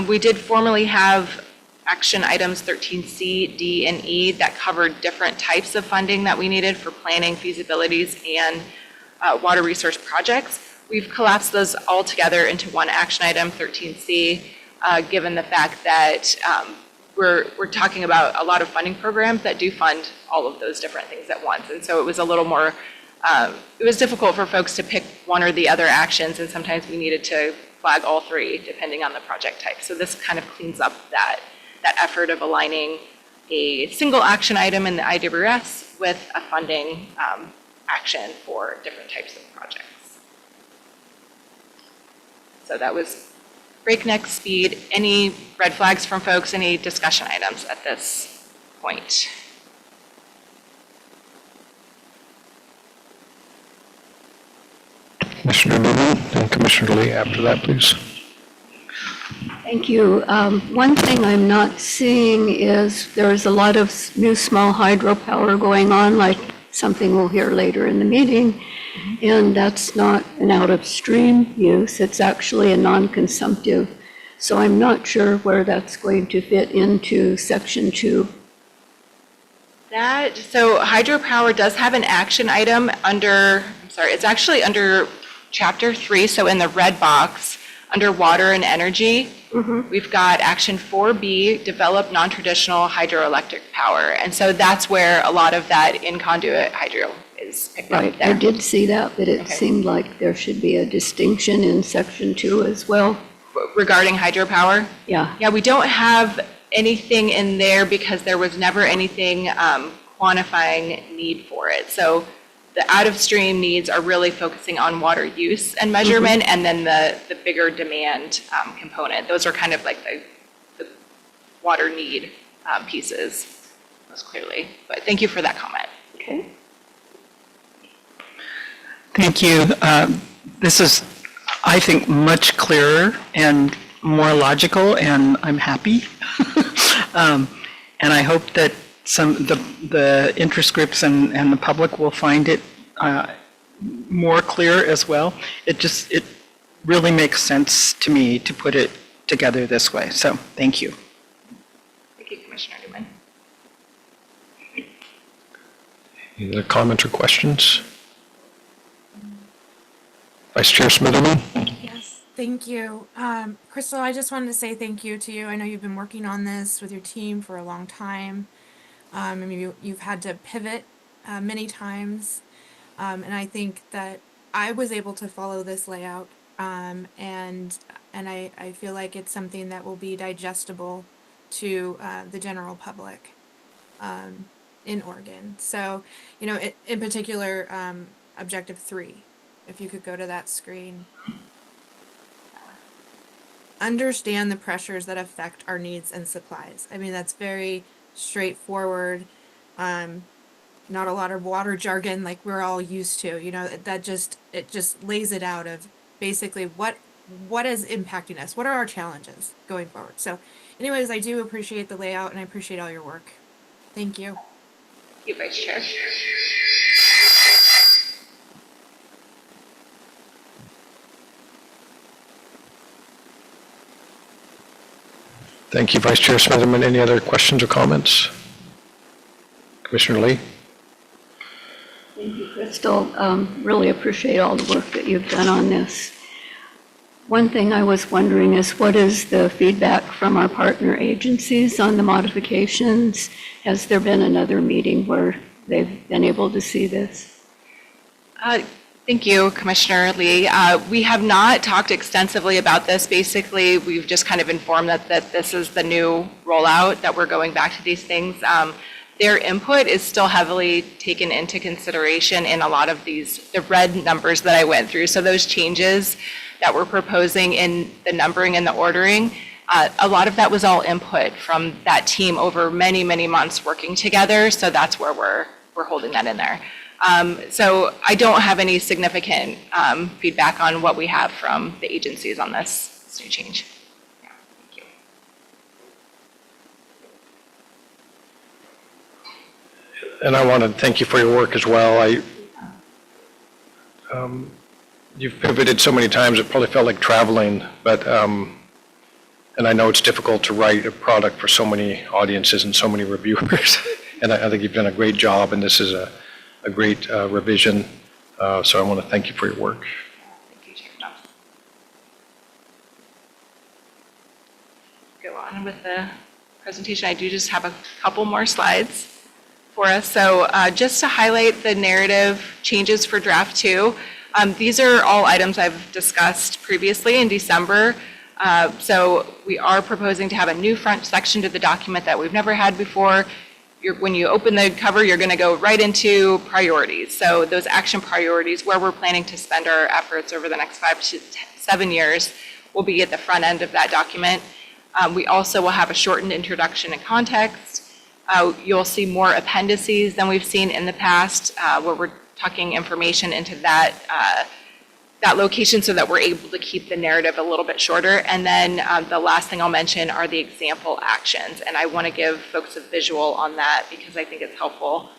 We did formally have action items 13C, D, and E that covered different types of funding that we needed for planning, feasibilities, and water resource projects. We've collapsed those all together into one action item, 13C, given the fact that we're talking about a lot of funding programs that do fund all of those different things at once. And so it was a little more, it was difficult for folks to pick one or the other actions, and sometimes we needed to flag all three depending on the project type. So this kind of cleans up that effort of aligning a single action item in the IWRS with a funding action for different types of projects. So that was breakneck speed. Any red flags from folks, any discussion items at this point? Commissioner Newman and Commissioner Lee after that, please. Thank you. One thing I'm not seeing is there's a lot of new small hydropower going on, like something we'll hear later in the meeting. And that's not an out-of-stream use, it's actually a non-consumptive. So I'm not sure where that's going to fit into section 2. So hydropower does have an action item under, I'm sorry, it's actually under chapter 3, so in the red box, under water and energy, we've got action 4B, develop non-traditional hydroelectric power. And so that's where a lot of that in conduit hydro is picked up there. I did see that, but it seemed like there should be a distinction in section 2 as well. Regarding hydropower? Yeah. Yeah, we don't have anything in there because there was never anything quantifying need for it. So the out-of-stream needs are really focusing on water use and measurement, and then the bigger demand component. Those are kind of like the water need pieces, most clearly. But thank you for that comment. Okay. Thank you. This is, I think, much clearer and more logical, and I'm happy. And I hope that the interest groups and the public will find it more clear as well. It really makes sense to me to put it together this way. So thank you. Thank you, Commissioner Newman. Any other comments or questions? Vice Chair Smitherman? Yes, thank you. Crystal, I just wanted to say thank you to you. I know you've been working on this with your team for a long time. I mean, you've had to pivot many times. And I think that I was able to follow this layout, and I feel like it's something that will be digestible to the general public in Oregon. So, you know, in particular, objective 3, if you could go to that screen. Understand the pressures that affect our needs and supplies. I mean, that's very straightforward. Not a lot of water jargon like we're all used to. You know, it just lays it out of basically what is impacting us. What are our challenges going forward? So, anyways, I do appreciate the layout and I appreciate all your work. Thank you. Thank you, Vice Chair. Thank you, Vice Chair Smitherman. Any other questions or comments? Commissioner Lee? Thank you, Crystal. Really appreciate all the work that you've done on this. One thing I was wondering is what is the feedback from our partner agencies on the modifications? Has there been another meeting where they've been able to see this? Thank you, Commissioner Lee. We have not talked extensively about this. Basically, we've just kind of informed that this is the new rollout, that we're going back to these things. Their input is still heavily taken into consideration in a lot of the red numbers that I went through. So those changes that we're proposing in the numbering and the ordering, a lot of that was all input from that team over many, many months working together. So that's where we're holding that in there. So I don't have any significant feedback on what we have from the agencies on this new change. Yeah, thank you. And I want to thank you for your work as well. You've pivoted so many times, it probably felt like traveling, but, and I know it's difficult to write a product for so many audiences and so many reviewers. And I think you've done a great job, and this is a great revision. So I want to thank you for your work. Thank you, Chair. Go on with the presentation. I do just have a couple more slides for us. So just to highlight the narrative changes for draft 2. These are all items I've discussed previously in December. So we are proposing to have a new front section to the document that we've never had before. When you open the cover, you're going to go right into priorities. So those action priorities, where we're planning to spend our efforts over the next 5 to 7 years, will be at the front end of that document. We also will have a shortened introduction and context. You'll see more appendices than we've seen in the past, where we're tucking information into that location so that we're able to keep the narrative a little bit shorter. And then the last thing I'll mention are the example actions. And I want to give folks a visual on that because I think it's helpful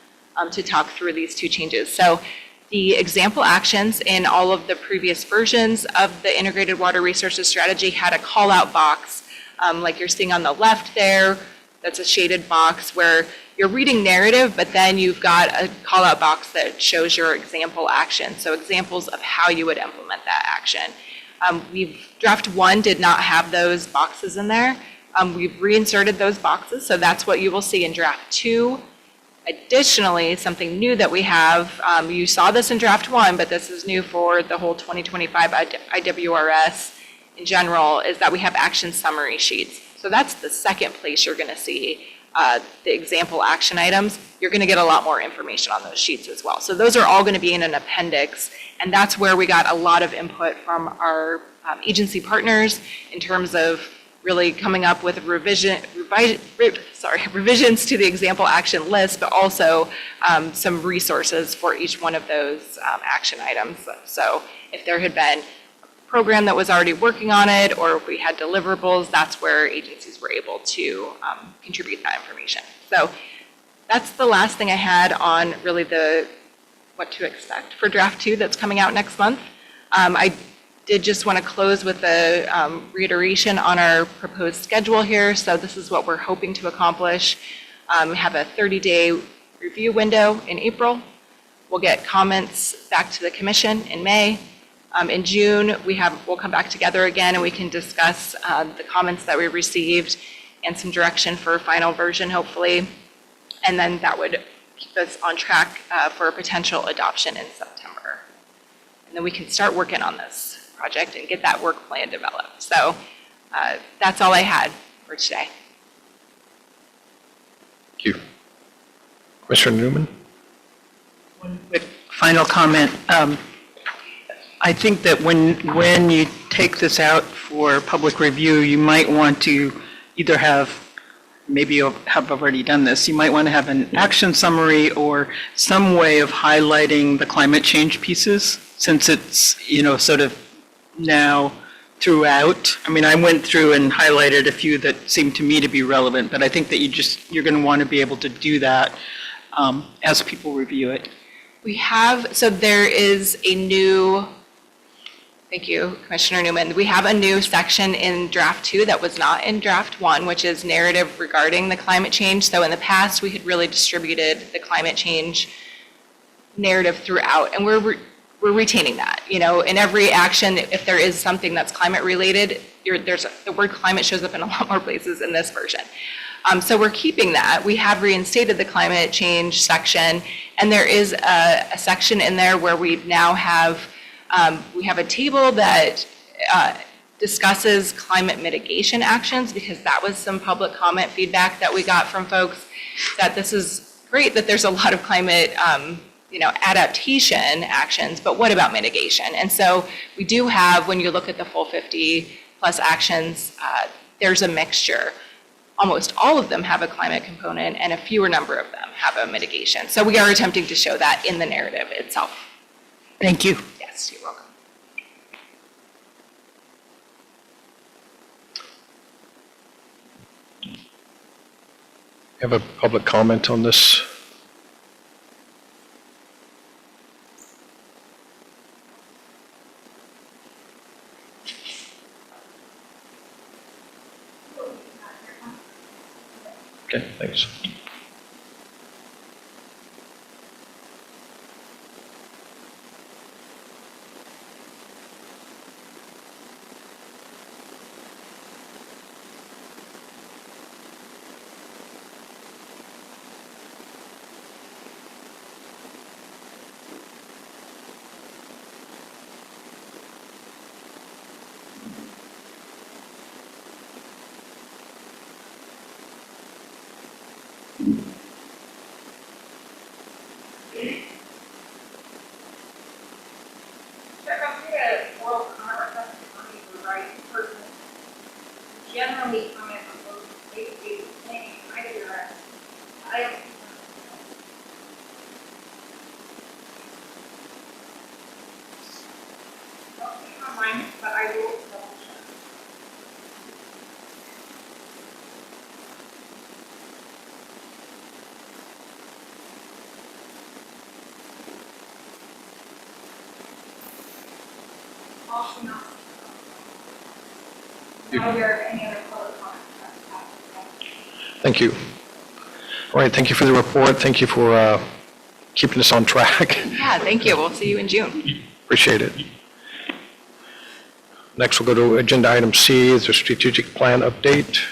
to talk through these two changes. So the example actions in all of the previous versions of the Integrated Water Resources Strategy had a call out box like you're seeing on the left there. That's a shaded box where you're reading narrative, but then you've got a call out box that shows your example action. So examples of how you would implement that action. Draft 1 did not have those boxes in there. We've reinserted those boxes. So that's what you will see in draft 2. Additionally, something new that we have, you saw this in draft 1, but this is new for the whole 2025 IWRS in general, is that we have action summary sheets. So that's the second place you're going to see the example action items. You're going to get a lot more information on those sheets as well. So those are all going to be in an appendix, and that's where we got a lot of input from our agency partners in terms of really coming up with revisions to the example action list, but also some resources for each one of those action items. So if there had been program that was already working on it, or if we had deliverables, that's where agencies were able to contribute that information. So that's the last thing I had on really what to expect for draft 2 that's coming out next month. I did just want to close with a reiteration on our proposed schedule here. So this is what we're hoping to accomplish. We have a 30-day review window in April. We'll get comments back to the commission in May. In June, we'll come back together again and we can discuss the comments that we received and some direction for a final version, hopefully. And then that would keep us on track for a potential adoption in September. and then we can start working on this project and get that work plan developed. So that's all I had for today. Thank you. Commissioner Newman? One quick final comment. I think that when you take this out for public review, you might want to either have, maybe you have already done this, you might want to have an action summary or some way of highlighting the climate change pieces, since it's, sort of now throughout. I mean, I went through and highlighted a few that seemed to me to be relevant, but I think that you're going to want to be able to do that as people review it. So there is a new, thank you, Commissioner Newman. We have a new section in draft 2 that was not in draft 1, which is narrative regarding the climate change. So in the past, we had really distributed the climate change narrative throughout, and we're retaining that. In every action, if there is something that's climate related, the word climate shows up in a lot more places in this version. So we're keeping that. We have reinstated the climate change section, and there is a section in there where we now have we have a table that discusses climate mitigation actions, because that was some public comment feedback that we got from folks, that this is great that there's a lot of climate adaptation actions, but what about mitigation? And so we do have, when you look at the full 50 plus actions, there's a mixture. Almost all of them have a climate component, and a fewer number of them have a mitigation. So we are attempting to show that in the narrative itself. Thank you. Yes, you're welcome. You have a public comment on this? Okay, thanks. Generally, comment on those things, I don't. Don't take my mind, but I will double check. Also not. Are there any other public comments? Thank you. All right, thank you for the report. Thank you for keeping us on track. Yeah, thank you. We'll see you in June. Appreciate it. Next, we'll go to agenda item C, is the strategic plan update.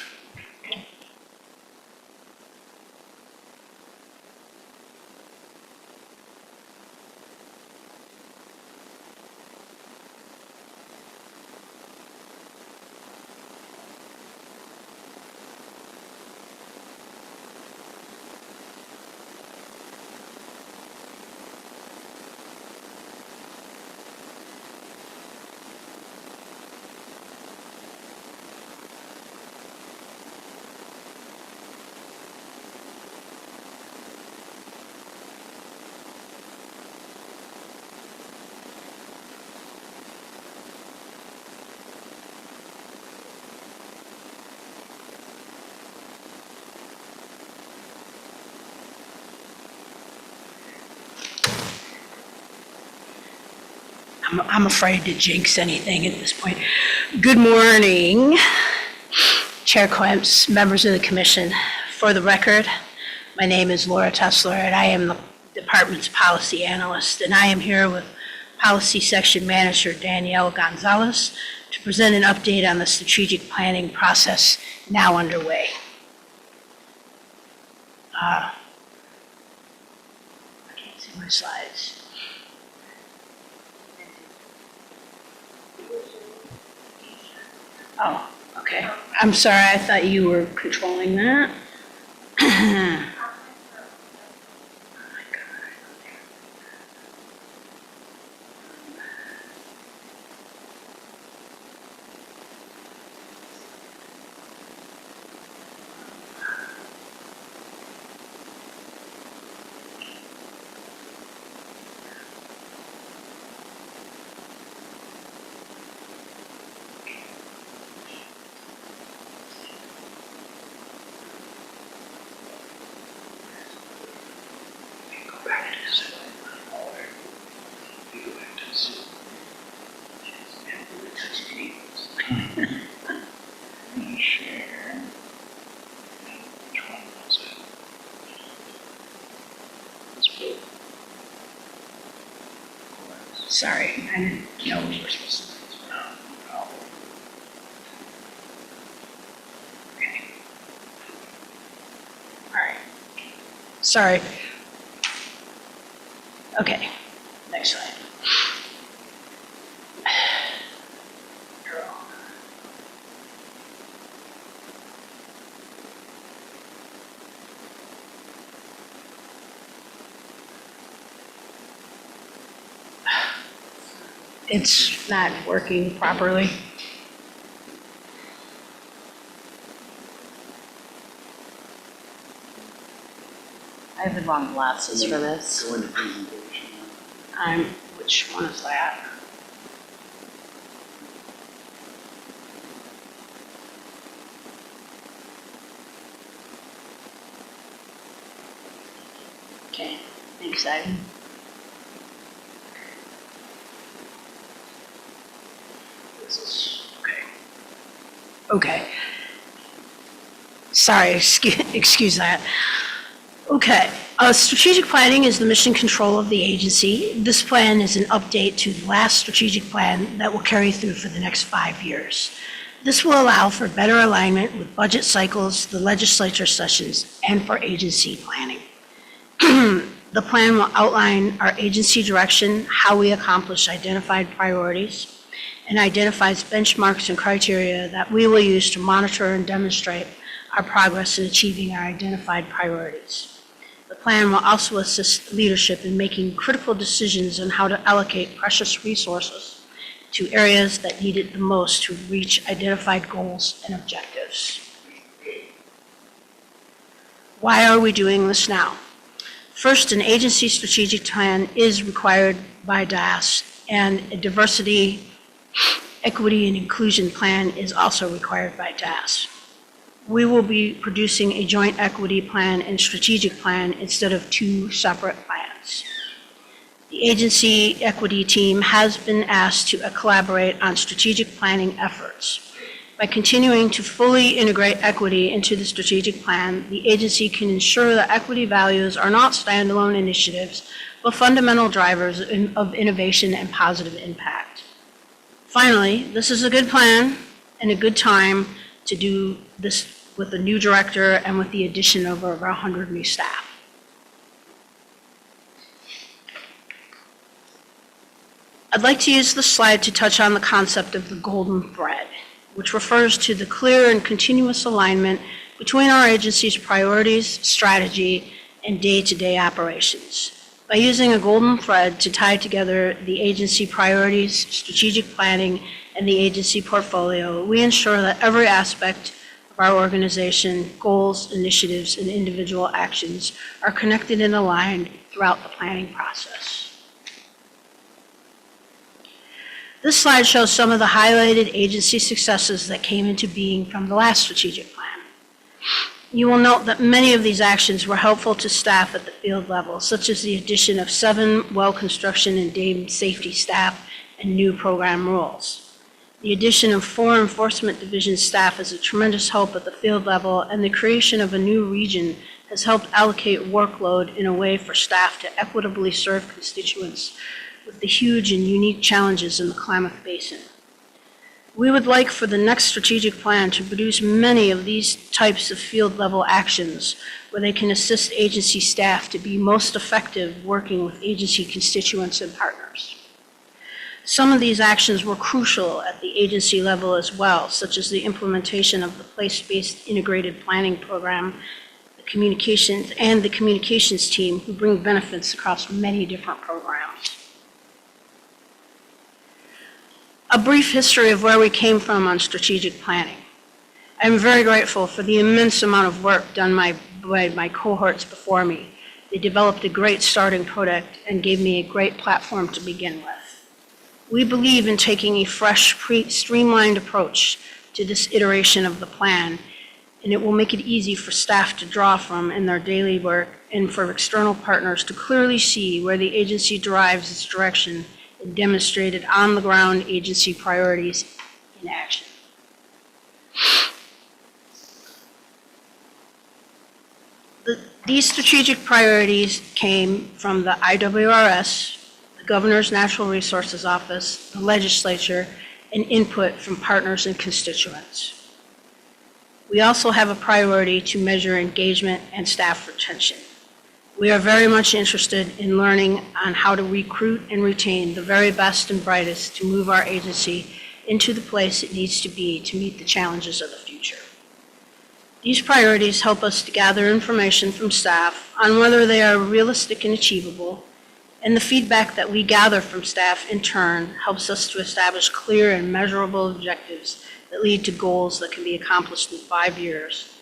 I'm afraid to jinx anything at this point. Good morning, Chair Quimps, members of the commission. For the record, my name is Laura Tessler, and I am the department's policy analyst, and I am here with Policy Section Manager Danielle Gonzalez to present an update on the strategic planning process now underway. I can't see my slides. Oh, okay. I'm sorry, I thought you were controlling that. Sorry, I didn't know we were supposed to. Okay. All right. Sorry. Okay, next slide. It's not working properly. I have the wrong glasses for this. Go into presentation. Which one is that? Okay, thanks, Ivan. Okay. Sorry, excuse that. Okay, strategic planning is the mission control of the agency. This plan is an update to the last strategic plan that will carry through for the next 5 years. This will allow for better alignment with budget cycles, the legislature sessions, and for agency planning. The plan will outline our agency direction, how we accomplish identified priorities, and identifies benchmarks and criteria that we will use to monitor and demonstrate our progress in achieving our identified priorities. The plan will also assist leadership in making critical decisions on how to allocate precious resources to areas that need it the most to reach identified goals and objectives. Why are we doing this now? First, an agency strategic plan is required by DAS, and a diversity, equity, and inclusion plan is also required by DAS. We will be producing a joint equity plan and strategic plan instead of two separate plans. The agency equity team has been asked to collaborate on strategic planning efforts. By continuing to fully integrate equity into the strategic plan, the agency can ensure that equity values are not standalone initiatives, but fundamental drivers of innovation and positive impact. Finally, this is a good plan and a good time to do this with a new director and with the addition of over 100 new staff. I'd like to use this slide to touch on the concept of the golden thread, which refers to the clear and continuous alignment between our agency's priorities, strategy, and day-to-day operations. By using a golden thread to tie together the agency priorities, strategic planning, and the agency portfolio, we ensure that every aspect of our organization, goals, initiatives, and individual actions are connected and aligned throughout the planning process. This slide shows some of the highlighted agency successes that came into being from the last strategic plan. You will note that many of these actions were helpful to staff at the field level, such as the addition of 7 well construction and dam safety staff and new program roles. The addition of 4 enforcement division staff is a tremendous help at the field level, and the creation of a new region has helped allocate workload in a way for staff to equitably serve constituents with the huge and unique challenges in the Klamath Basin. We would like for the next strategic plan to produce many of these types of field level actions where they can assist agency staff to be most effective working with agency constituents and partners. Some of these actions were crucial at the agency level as well, such as the implementation of the place-based integrated planning program, the communications team, who bring benefits across many different programs. A brief history of where we came from on strategic planning. I'm very grateful for the immense amount of work done by my cohorts before me. They developed a great starting product and gave me a great platform to begin with. We believe in taking a fresh, streamlined approach to this iteration of the plan, and it will make it easy for staff to draw from in their daily work and for external partners to clearly see where the agency derives its direction and demonstrated on-the-ground agency priorities in action. These strategic priorities came from the IWRS, the Governor's Natural Resources Office, the legislature, and input from partners and constituents. We also have a priority to measure engagement and staff retention. We are very much interested in learning on how to recruit and retain the very best and brightest to move our agency into the place it needs to be to meet the challenges of the future. These priorities help us to gather information from staff on whether they are realistic and achievable, and the feedback that we gather from staff in turn helps us to establish clear and measurable objectives that lead to goals that can be accomplished in 5 years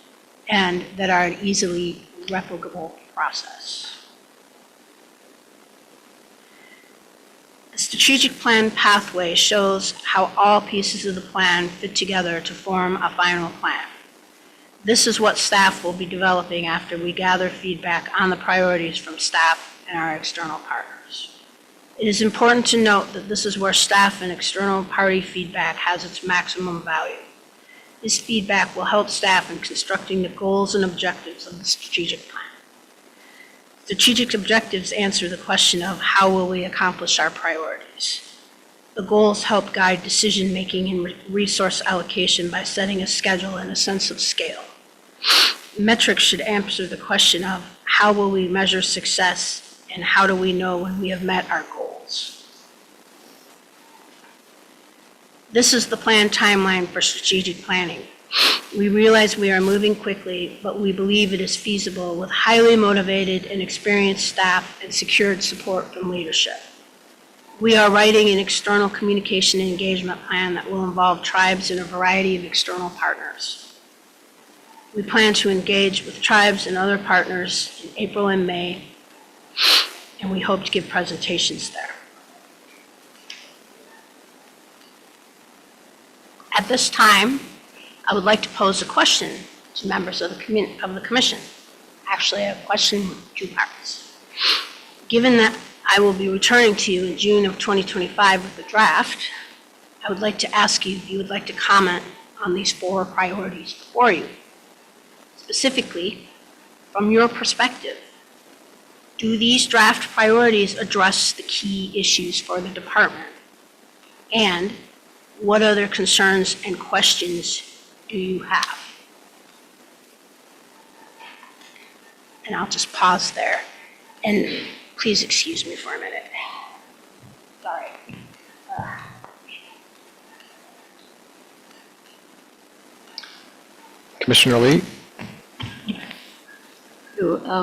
and that are an easily replicable process. The strategic plan pathway shows how all pieces of the plan fit together to form a final plan. This is what staff will be developing after we gather feedback on the priorities from staff and our external partners. It is important to note that this is where staff and external party feedback has its maximum value. This feedback will help staff in constructing the goals and objectives of the strategic plan. Strategic objectives answer the question of how will we accomplish our priorities. The goals help guide decision-making and resource allocation by setting a schedule and a sense of scale. Metrics should answer the question of how will we measure success and how do we know when we have met our goals. This is the planned timeline for strategic planning. We realize we are moving quickly, but we believe it is feasible with highly motivated and experienced staff and secured support from leadership. We are writing an external communication and engagement plan that will involve tribes and a variety of external partners. We plan to engage with tribes and other partners in April and May, and we hope to give presentations there. At this time, I would like to pose a question to members of the commission. Actually, a question with 2 parts. Given that I will be returning to you in June of 2025 with the draft, I would like to ask you if you would like to comment on these 4 priorities before you. Specifically, from your perspective, do these draft priorities address the key issues for the department? And what other concerns and questions do you have? And I'll just pause there. And please excuse me for a minute. Sorry. Commissioner Lee?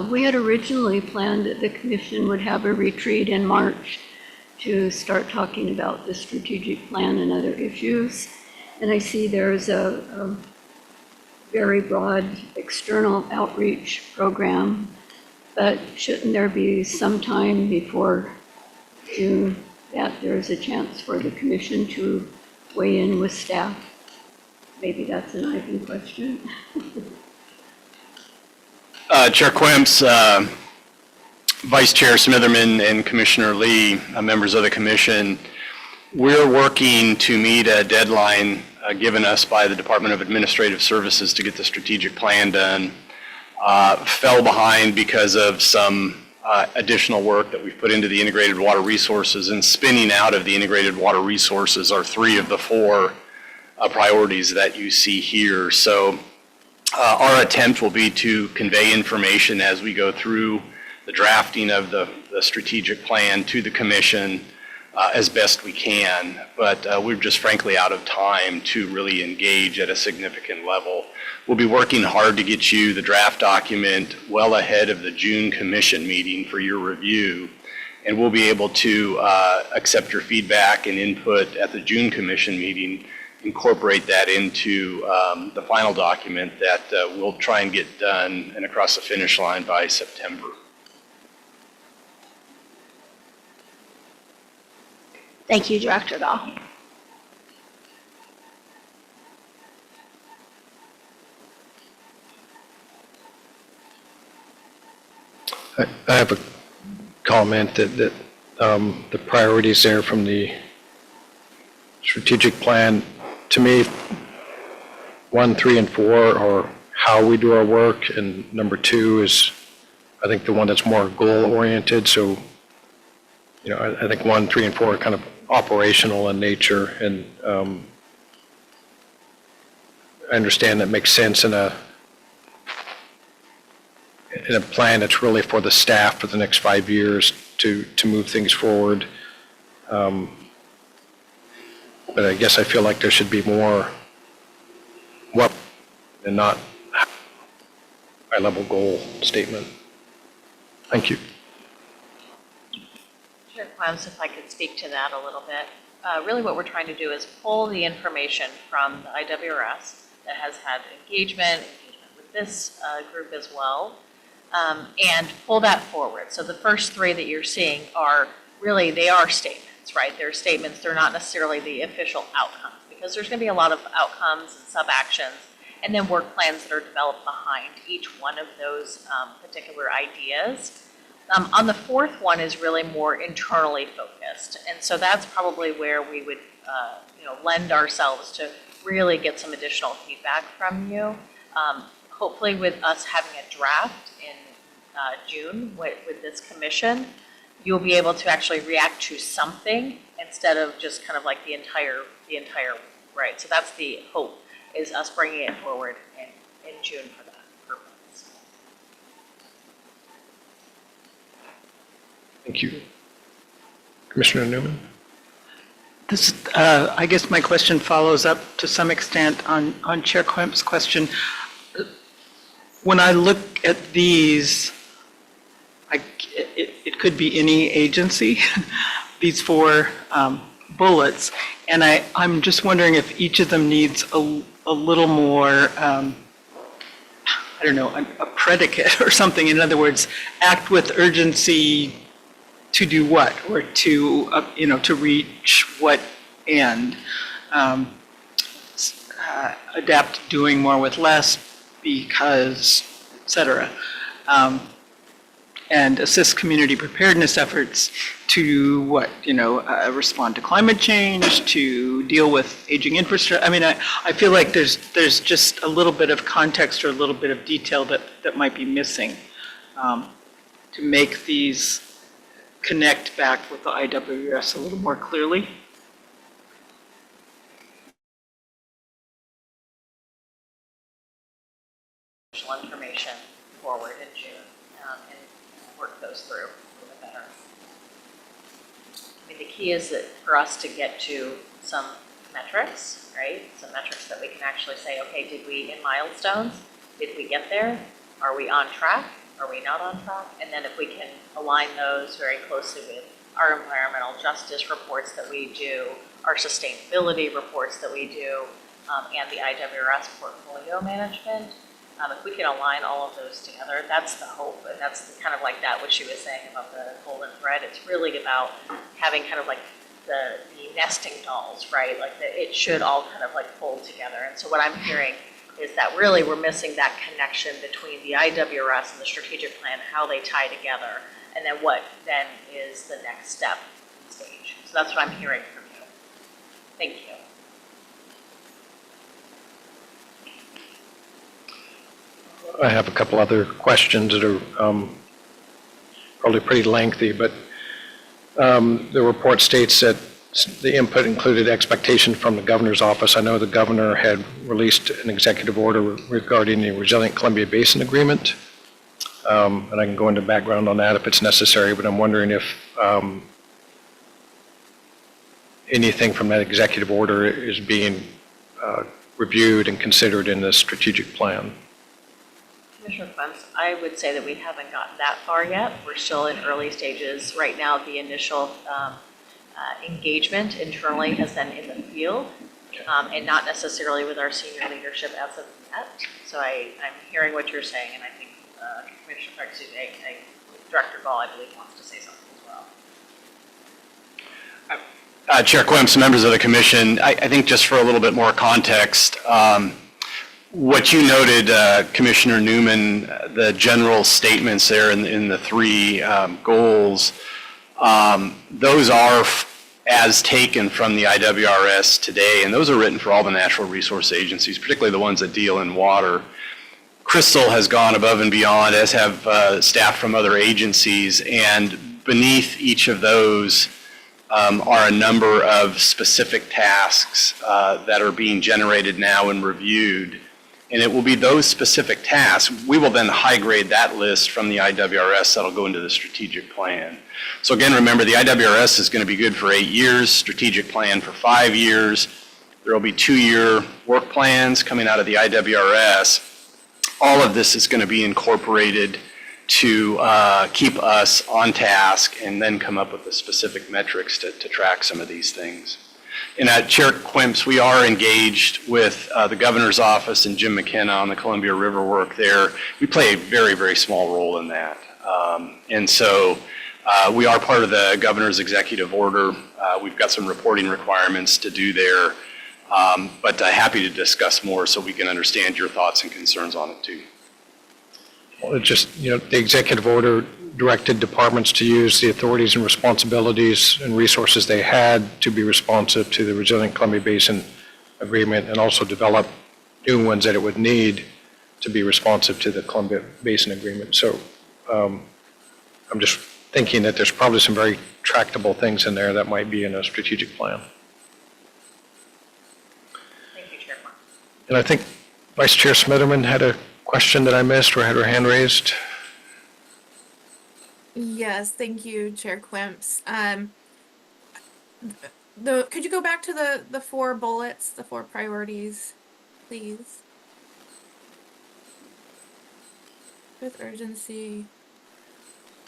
We had originally planned that the commission would have a retreat in March to start talking about the strategic plan and other issues. And I see there's a very broad external outreach program, but shouldn't there be some time before June that there's a chance for the commission to weigh in with staff? Maybe that's an Ivan question. Chair Quimps, Vice Chair Smitherman, and Commissioner Lee, members of the commission, we're working to meet a deadline given us by the Department of Administrative Services to get the strategic plan done. Fell behind because of some additional work that we've put into the integrated water resources, and spinning out of the integrated water resources are 3 of the 4 priorities that you see here. So our attempt will be to convey information as we go through the drafting of the strategic plan to the commission as best we can, but we're just frankly out of time to really engage at a significant level. We'll be working hard to get you the draft document well ahead of the June commission meeting for your review, and we'll be able to accept your feedback and input at the June commission meeting, incorporate that into the final document that we'll try and get done and across the finish line by September. Thank you, Director Dahl. I have a comment that the priorities there from the strategic plan, to me, 1, 3, and 4 are how we do our work, and number 2 is, I think, the one that's more goal-oriented. So, I think 1, 3, and 4 are kind of operational in nature, and I understand that makes sense in a plan that's really for the staff for the next 5 years to move things forward. But I guess I feel like there should be more what and not high-level goal statement. Thank you. Chair Clems, if I could speak to that a little bit. Really what we're trying to do is pull the information from the IWRS that has had engagement with this group as well, and pull that forward. So the first 3 that you're seeing are really, they are statements, right? They're statements, they're not necessarily the official outcomes, because there's going to be a lot of outcomes and sub-actions, and then work plans that are developed behind each one of those particular ideas. On the 4th one is really more internally focused, and so that's probably where we would lend ourselves to really get some additional feedback from you. Hopefully with us having a draft in June with this commission, you'll be able to actually react to something instead of just kind of like the entire right. So that's the hope, is us bringing it forward in June for that purpose. Thank you. Commissioner Newman? This, I guess my question follows up to some extent on Chair Kemp's question. When I look at these, it could be any agency, these 4 bullets, and I'm just wondering if each of them needs a little more, I don't know, a predicate or something. In other words, act with urgency to do what, or to to reach what end. Adapt to doing more with less, because, et cetera. And assist community preparedness efforts to what, respond to climate change, to deal with aging infrastructure. I mean, I feel like there's just a little bit of context or a little bit of detail that might be missing to make these connect back with the IWRS a little more clearly. Information forward in June and work those through a little bit better. I mean, the key is that for us to get to some metrics, right? Some metrics that we can actually say, okay, did we, in milestones, did we get there? Are we on track? Are we not on track? And then if we can align those very closely with our environmental justice reports that we do, our sustainability reports that we do, and the IWRS portfolio management, if we can align all of those together, that's the hope, and that's kind of like that, what she was saying about the golden thread. It's really about having kind of like the nesting dolls, right? Like it should all kind of like fold together. And so what I'm hearing is that really we're missing that connection between the IWRS and the strategic plan, how they tie together, and then what then is the next step stage. So that's what I'm hearing from you. Thank you. I have a couple other questions that are probably pretty lengthy, but the report states that the input included expectation from the governor's office. I know the governor had released an executive order regarding the Resilient Columbia Basin Agreement, and I can go into background on that if it's necessary, but I'm wondering if anything from that executive order is being reviewed and considered in the strategic plan. Commissioner Clements, I would say that we haven't gotten that far yet. We're still in early stages. Right now, the initial engagement internally has been in the field and not necessarily with our senior leadership as of yet. So I'm hearing what you're saying, and I think Director Gall, I believe, wants to say something as well. Chair Quimps, members of the commission, I think just for a little bit more context, what you noted, Commissioner Newman, the general statements there in the three goals, those are as taken from the IWRS today, and those are written for all the natural resource agencies, particularly the ones that deal in water. Crystal has gone above and beyond, as have staff from other agencies, and beneath each of those are a number of specific tasks that are being generated now and reviewed. And it will be those specific tasks. We will then high grade that list from the IWRS that'll go into the strategic plan. So again, remember the IWRS is going to be good for 8 years, strategic plan for 5 years. There will be 2-year work plans coming out of the IWRS. All of this is going to be incorporated to keep us on task and then come up with the specific metrics to track some of these things. And at Chair Quimps, we are engaged with the governor's office and Jim McKenna on the Columbia River work there. We play a very, very small role in that. And so we are part of the governor's executive order. We've got some reporting requirements to do there. But happy to discuss more so we can understand your thoughts and concerns on it too. Well, it's just, the executive order directed departments to use the authorities and responsibilities and resources they had to be responsive to the Resilient Columbia Basin Agreement, and also develop new ones that it would need to be responsive to the Columbia Basin Agreement. So I'm just thinking that there's probably some very tractable things in there that might be in a strategic plan. Thank you, Chair. And I think Vice Chair Smitherman had a question that I missed or had her hand raised. Yes, thank you, Chair Quimps. Could you go back to the 4 bullets, the 4 priorities, please? With urgency.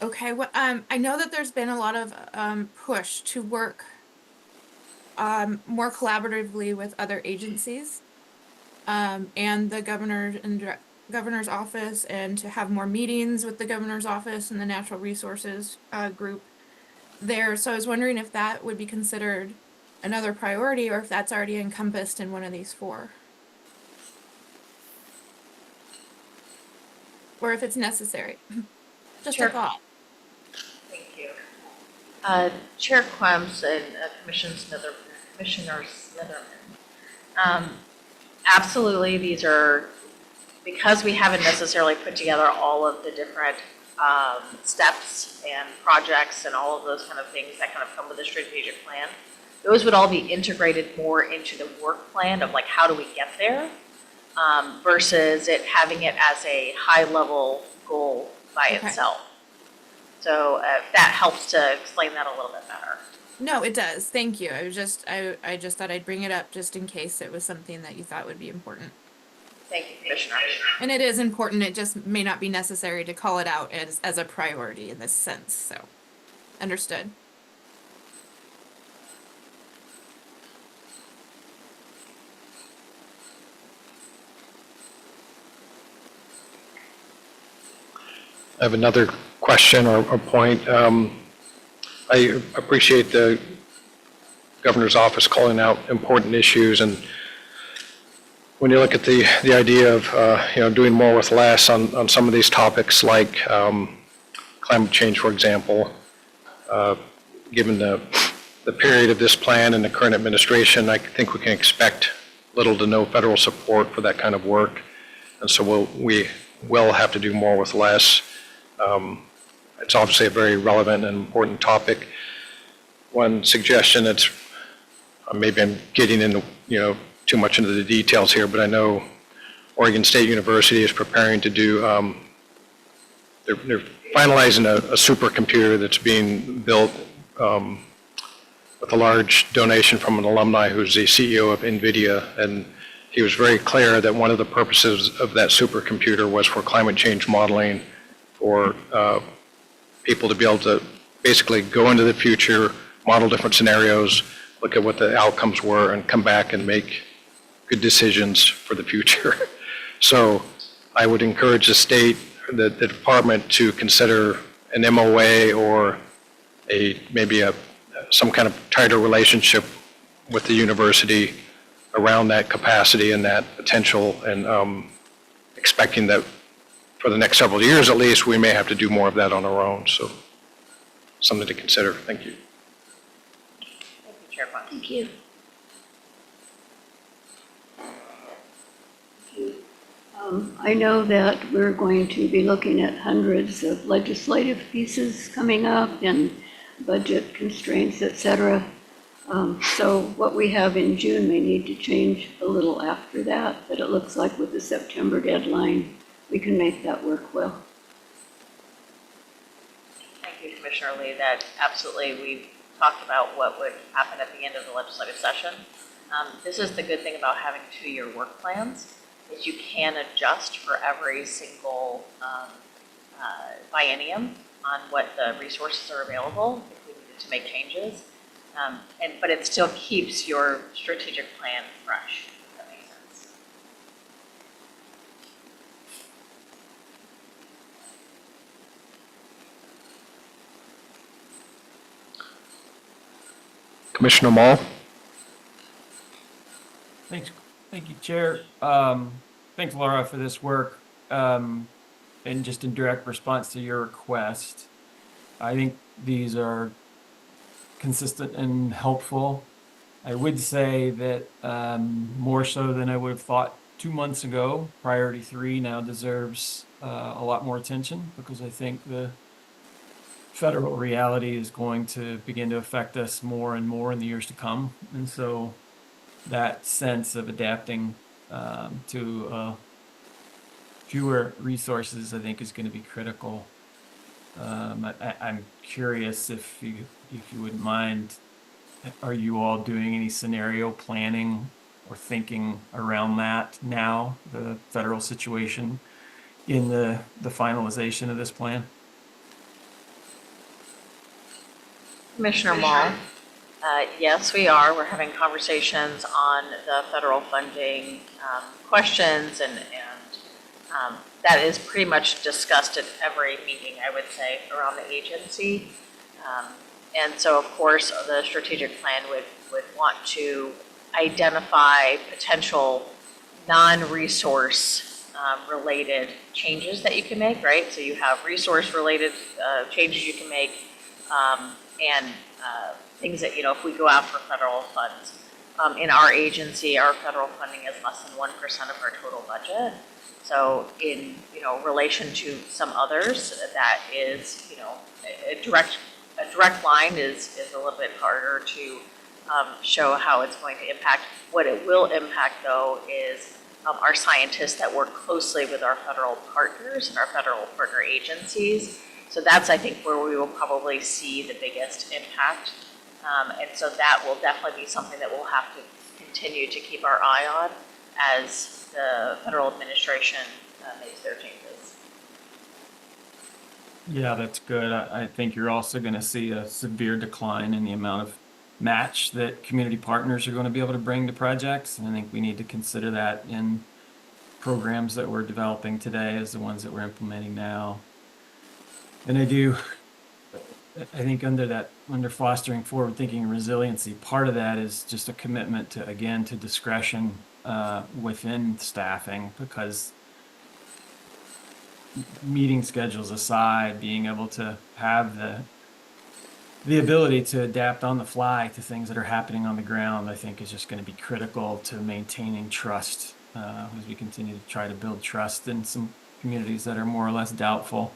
Okay, I know that there's been a lot of push to work more collaboratively with other agencies and the governor's office, and to have more meetings with the governor's office and the natural resources group there. So I was wondering if that would be considered another priority, or if that's already encompassed in one of these 4. Or if it's necessary. Just a thought. Thank you. Chair Quimps and Commissioner Smitherman. Absolutely, these are, because we haven't necessarily put together all of the different steps and projects and all of those kind of things that kind of come with a strategic plan, those would all be integrated more into the work plan of like, how do we get there, versus having it as a high-level goal by itself. So that helps to explain that a little bit better. No, it does. Thank you. I just thought I'd bring it up just in case it was something that you thought would be important. Thank you, Commissioner. And it is important. It just may not be necessary to call it out as a priority in this sense. So, understood. I have another question or point. I appreciate the governor's office calling out important issues, and when you look at the idea of doing more with less on some of these topics, like climate change, for example, given the period of this plan and the current administration, I think we can expect little to no federal support for that kind of work, and so we will have to do more with less. It's obviously a very relevant and important topic. One suggestion that's, maybe I'm getting into, too much into the details here, but I know Oregon State University is preparing to do, they're finalizing a supercomputer that's being built with a large donation from an alumni who's the CEO of NVIDIA. And he was very clear that one of the purposes of that supercomputer was for climate change modeling, for people to be able to basically go into the future, model different scenarios, look at what the outcomes were, and come back and make good decisions for the future. So I would encourage the state, the department, to consider an MOA or maybe some kind of tighter relationship with the university around that capacity and that potential, and expecting that for the next several years at least, we may have to do more of that on our own. So something to consider. Thank you. Thank you, Chair Quinn. Thank you. I know that we're going to be looking at hundreds of legislative pieces coming up and budget constraints, et cetera. So what we have in June may need to change a little after that, but it looks like with the September deadline, we can make that work well. Thank you, Commissioner Lee. That absolutely, we've talked about what would happen at the end of the legislative session. This is the good thing about having 2-year work plans, is you can adjust for every single biennium on what the resources are available if we needed to make changes. But it still keeps your strategic plan fresh, if that makes sense. Commissioner Mall? Thank you, Chair. Thanks, Laura, for this work. And just in direct response to your request, I think these are consistent and helpful. I would say that more so than I would have thought 2 months ago, priority 3 now deserves a lot more attention, because I think the federal reality is going to begin to affect us more and more in the years to come. And so that sense of adapting to fewer resources, I think, is going to be critical. I'm curious if you wouldn't mind, are you all doing any scenario planning or thinking around that now, the federal situation, in the finalization of this plan? Commissioner Mall, yes, we are. We're having conversations on the federal funding questions, and that is pretty much discussed at every meeting, I would say, around the agency. And so, of course, the strategic plan would want to identify potential non-resource related changes that you can make, right? So you have resource related changes you can make, and things that, if we go out for federal funds. In our agency, our federal funding is less than 1% of our total budget. So in, relation to some others, that is, a direct line is a little bit harder to show how it's going to impact. What it will impact, though, is our scientists that work closely with our federal partners and our federal partner agencies. So that's, I think, where we will probably see the biggest impact. And so that will definitely be something that we'll have to continue to keep our eye on as the federal administration makes their changes. Yeah, that's good. I think you're also going to see a severe decline in the amount of match that community partners are going to be able to bring to projects. And I think we need to consider that in programs that we're developing today as the ones that we're implementing now. And I think under fostering forward thinking and resiliency, part of that is just a commitment to discretion within staffing, because meeting schedules aside, being able to have the ability to adapt on the fly to things that are happening on the ground, I think, is just going to be critical to maintaining trust as we continue to try to build trust in some communities that are more or less doubtful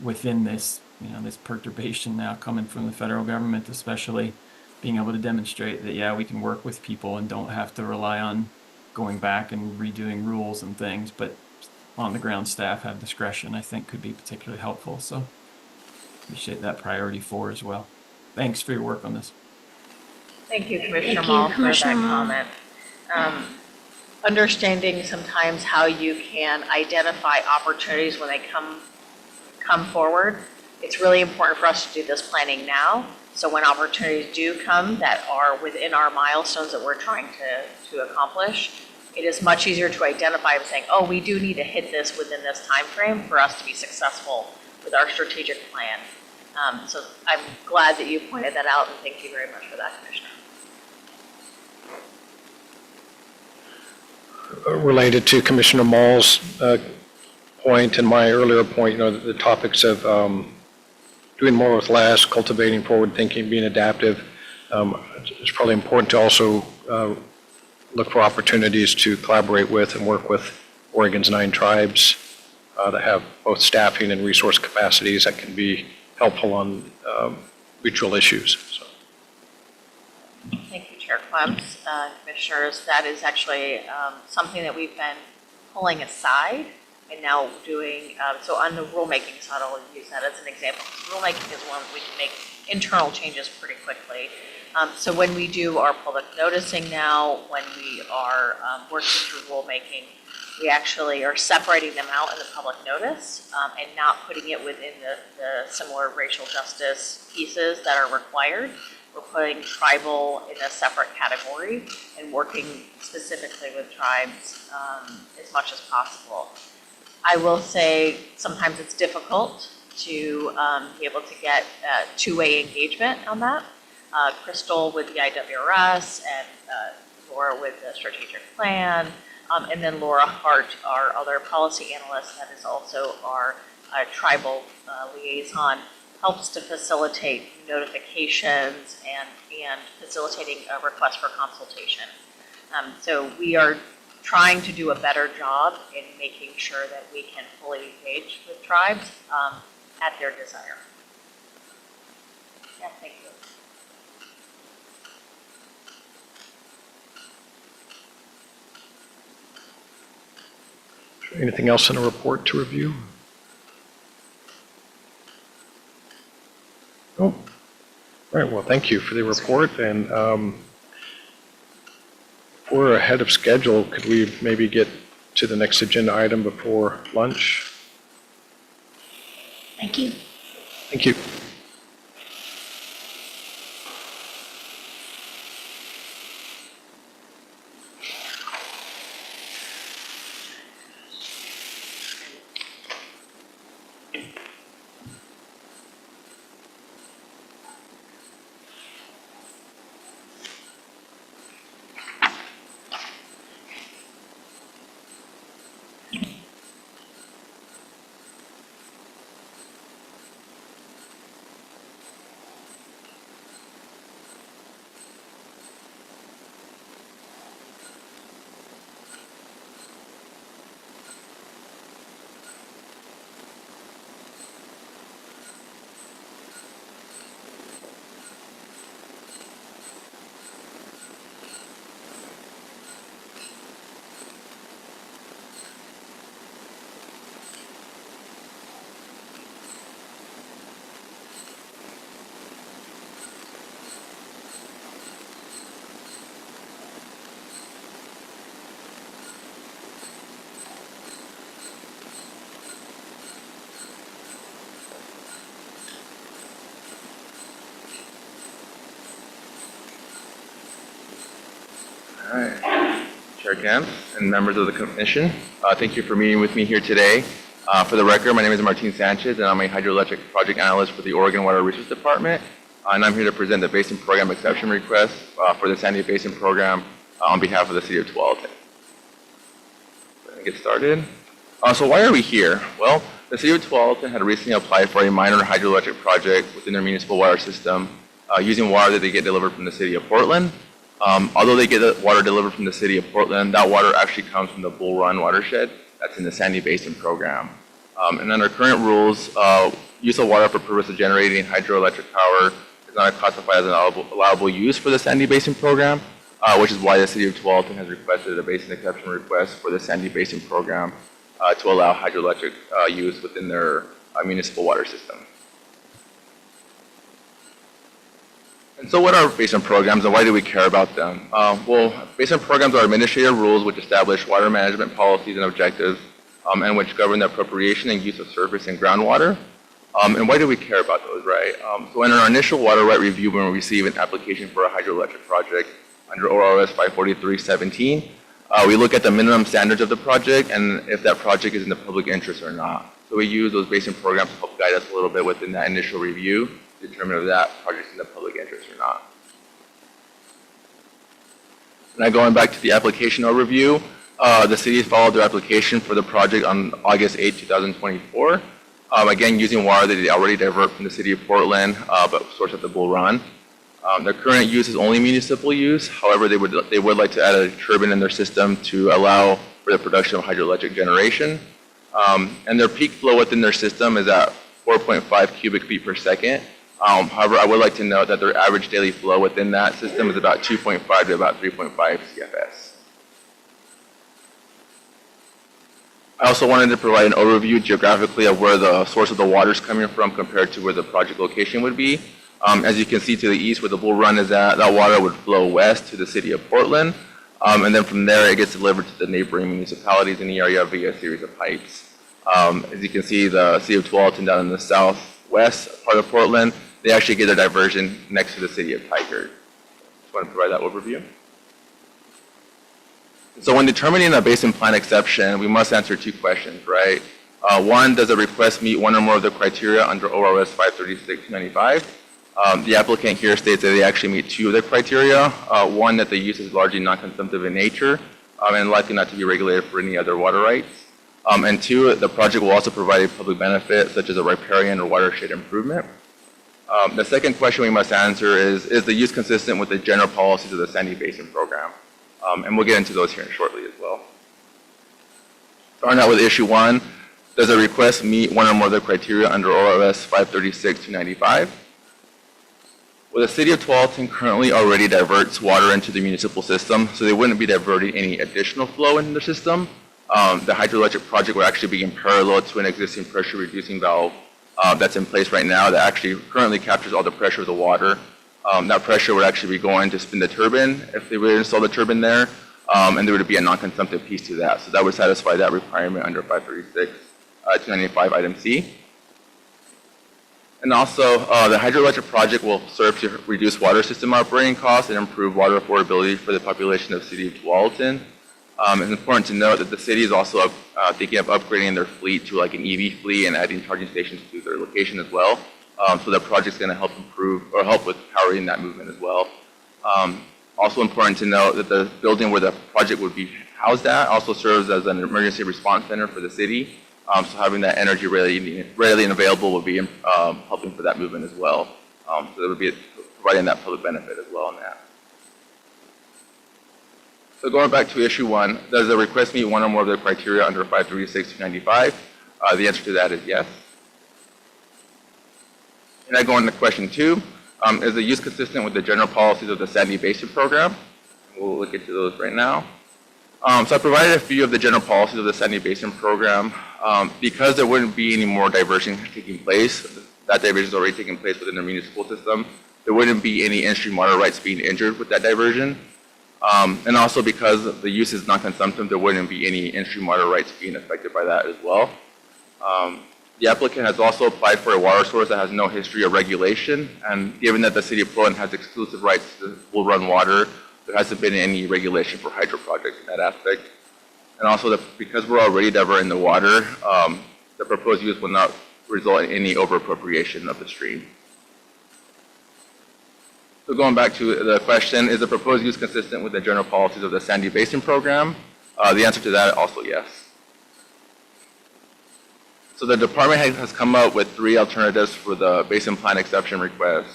within this, this perturbation now coming from the federal government, especially being able to demonstrate that, yeah, we can work with people and don't have to rely on going back and redoing rules and things, but on the ground staff have discretion, I think, could be particularly helpful. So appreciate that priority 4 as well. Thanks for your work on this. Thank you, Commissioner Thank you, Mall, for that Commissioner Mall. comment. Understanding sometimes how you can identify opportunities when they come forward. It's really important for us to do this planning now. So when opportunities do come that are within our milestones that we're trying to accomplish, it is much easier to identify and saying, oh, we do need to hit this within this time frame for us to be successful with our strategic plan. So I'm glad that you pointed that out, and thank you very much for that, Commissioner. Related to Commissioner Mall's point and my earlier point, the topics of doing more with less, cultivating forward thinking, being adaptive. It's probably important to also look for opportunities to collaborate with and work with Oregon's 9 tribes that have both staffing and resource capacities that can be helpful on mutual issues. So. Thank you, Chair Clems. Commissioners, that is actually something that we've been pulling aside and now doing. So on the rulemaking side, I'll use that as an example. Rulemaking is one we can make internal changes pretty quickly. So when we do our public noticing now, when we are working through rulemaking, we actually are separating them out in the public notice and not putting it within the similar racial justice pieces that are required. We're putting tribal in a separate category and working specifically with tribes as much as possible. I will say sometimes it's difficult to be able to get two-way engagement on that. Crystal with the IWRS and Laura with the strategic plan, and then Laura Hart, our other policy analyst that is also our tribal liaison, helps to facilitate notifications and facilitating a request for consultation. So we are trying to do a better job in making sure that we can fully engage with tribes at their desire. Yeah, thank you. Anything else in a report to review? Oh, all right. Well, thank you for the report. And if we're ahead of schedule, could we maybe get to the next agenda item before lunch? Thank you. Thank you. All right, Chair Kemp and members of the commission, thank you for meeting with me here today. For the record, my name is Martin Sanchez, and I'm a hydroelectric project analyst for the Oregon Water Resources Department. And I'm here to present the Basin Program Exception Request for the Sandy Basin Program on behalf of the City of Tualatin. Let me get started. So why are we here? Well, the City of Tualatin had recently applied for a minor hydroelectric project within their municipal water system using water that they get delivered from the City of Portland. Although they get the water delivered from the City of Portland, that water actually comes from the Bull Run watershed that's in the Sandy Basin Program. And under current rules, use of water for purpose of generating hydroelectric power is not classified as an allowable use for the Sandy Basin Program, which is why the City of Tualatin has requested a basin exception request for the Sandy Basin Program to allow hydroelectric use within their municipal water system. And so what are basin programs and why do we care about them? Well, basin programs are administrative rules which establish water management policies and objectives and which govern the appropriation and use of surface and groundwater. And why do we care about those, right? So in our initial water right review, when we receive an application for a hydroelectric project under ORS 543-17, we look at the minimum standards of the project and if that project is in the public interest or not. So we use those basin programs to help guide us a little bit within that initial review to determine if that project is in the public interest or not. Now going back to the application overview, the city followed their application for the project on August 8, 2024. Again, using water that they already divert from the city of Portland, but source at the Bull Run. Their current use is only municipal use. However, they would like to add a turbine in their system to allow for the production of hydroelectric generation. And their peak flow within their system is at 4.5 cubic feet per second. However, I would like to note that their average daily flow within that system is about 2.5 to about 3.5 CFS. I also wanted to provide an overview geographically of where the source of the water is coming from compared to where the project location would be. As you can see to the east where the Bull Run is at, that water would flow west to the city of Portland. And then from there, it gets delivered to the neighboring municipalities in the area via a series of pipes. As you can see, the city of Tualatin down in the southwest part of Portland, they actually get a diversion next to the city of Tigard. Just want to provide that overview. So when determining a basin plan exception, we must answer two questions, right? One, does a request meet one or more of the criteria under ORS 536-95? The applicant here states that they actually meet two of the criteria. One, that the use is largely non-consumptive in nature and likely not to be regulated for any other water rights. And two, the project will also provide a public benefit such as a riparian or watershed improvement. The second question we must answer is the use consistent with the general policies of the Sandy Basin Program? And we'll get into those here shortly as well. Starting out with issue one, does a request meet one or more of the criteria under ORS 536-95? Well, the city of Tualatin currently already diverts water into the municipal system, so they wouldn't be diverting any additional flow into the system. The hydroelectric project would actually be in parallel to an existing pressure reducing valve that's in place right now that actually currently captures all the pressure of the water. That pressure would actually be going to spin the turbine if they would install the turbine there, and there would be a non-consumptive piece to that. So that would satisfy that requirement under 536-295 item C. And also, the hydroelectric project will serve to reduce water system operating costs and improve water affordability for the population of the city of Tualatin. It's important to note that the city is also thinking of upgrading their fleet to like an EV fleet and adding charging stations to their location as well. So that project's going to help improve or help with powering that movement as well. Also important to note that the building where the project would be housed at also serves as an emergency response center for the city. So having that energy readily and available will be helping for that movement as well. So that would be providing that public benefit as well on that. So going back to issue one, does the request meet one or more of the criteria under 536-295? The answer to that is yes. And I go on to question two. Is the use consistent with the general policies of the Sandy Basin Program? We'll look into those right now. So I provided a few of the general policies of the Sandy Basin Program. Because there wouldn't be any more diversion taking place, that diversion is already taking place within the municipal system, there wouldn't be any in-stream water rights being injured with that diversion. And also because the use is non-consumptive, there wouldn't be any in-stream water rights being affected by that as well. The applicant has also applied for a water source that has no history of regulation, and given that the city of Portland has exclusive rights to Bull Run water, there hasn't been any regulation for hydro projects in that aspect. And also because we're already diverting the water, the proposed use will not result in any over-appropriation of the stream. So going back to the question, is the proposed use consistent with the general policies of the Sandy Basin Program? The answer to that is also yes. So the department has come up with three alternatives for the basin plan exception request.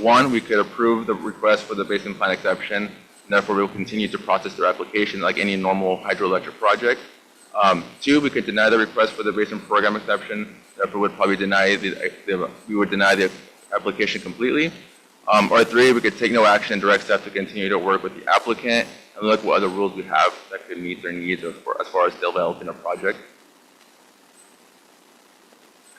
One, we could approve the request for the basin plan exception, and therefore we will continue to process their application like any normal hydroelectric project. Two, we could deny the request for the basin program exception, therefore would probably deny we would deny the application completely. Or three, we could take no action and direct staff to continue to work with the applicant and look what other rules we have that could meet their needs as far as developing a project.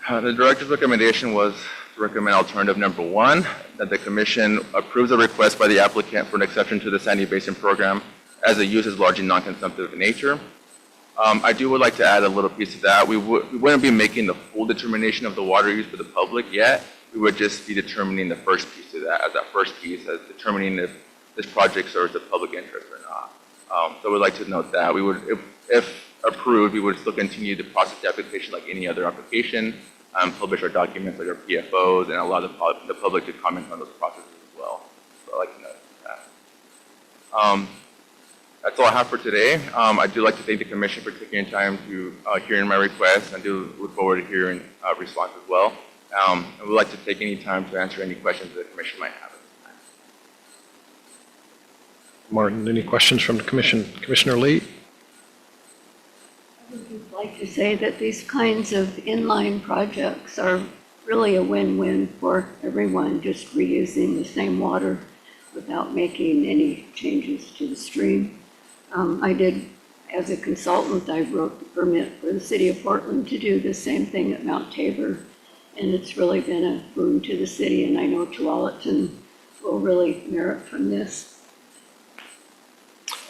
The director's recommendation was to recommend alternative number 1, that the commission approves a request by the applicant for an exception to the Sandy Basin program as the use is largely non-consumptive in nature. I would like to add a little piece to that. We wouldn't be making the full determination of the water use for the public yet. We would just be determining the first piece of that, as that first piece, as determining if this project serves the public interest or not. So we'd like to note that we would, if approved, we would still continue to process the application like any other application, publish our documents like our PFOs, and allow the public to comment on those processes as well. So I'd like to note that. That's all I have for today. I do like to thank the commission for taking your time to hearing my request. I do look forward to hearing response as well. And we'd like to take any time to answer any questions that the commission might have. Martin, any questions from the commission? Commissioner Lee? I would just like to say that these kinds of inline projects are really a win-win for everyone, just reusing the same water without making any changes to the stream. I did, as a consultant, I wrote the permit for the city of Portland to do the same thing at Mount Tabor, and it's really been a boon to the city, and I know Tualatin will really merit from this.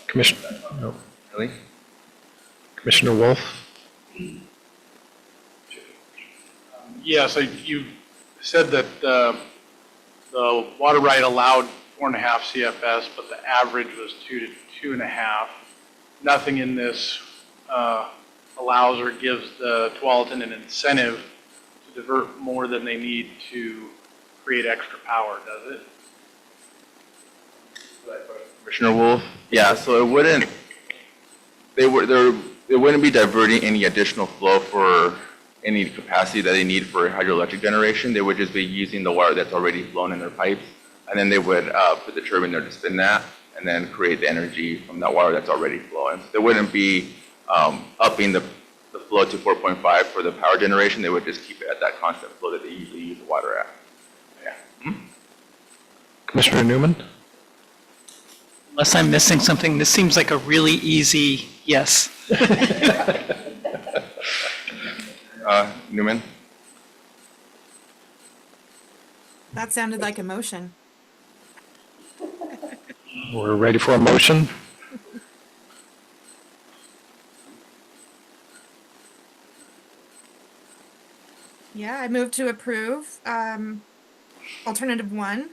Commissioner, no. Really? Commissioner Wolf? Yeah, so you said that the water right allowed 4.5 CFS, but the average was 2 to 2.5. Nothing in this allows or gives the Tualatin an incentive to divert more than they need to create extra power, does it? Commissioner Wolf? Yeah, so it wouldn't, they wouldn't be diverting any additional flow for any capacity that they need for hydroelectric generation. They would just be using the water that's already flown in their pipes, and then they would put the turbine there to spin that, and then create the energy from that water that's already flowing. So they wouldn't be upping the flow to 4.5 for the power generation. They would just keep it at that constant flow that they usually use the water at. Yeah. Commissioner Newman? Unless I'm missing something, this seems like a really easy yes. Newman? That sounded like a motion. We're ready for a motion. Yeah, I move to approve alternative 1,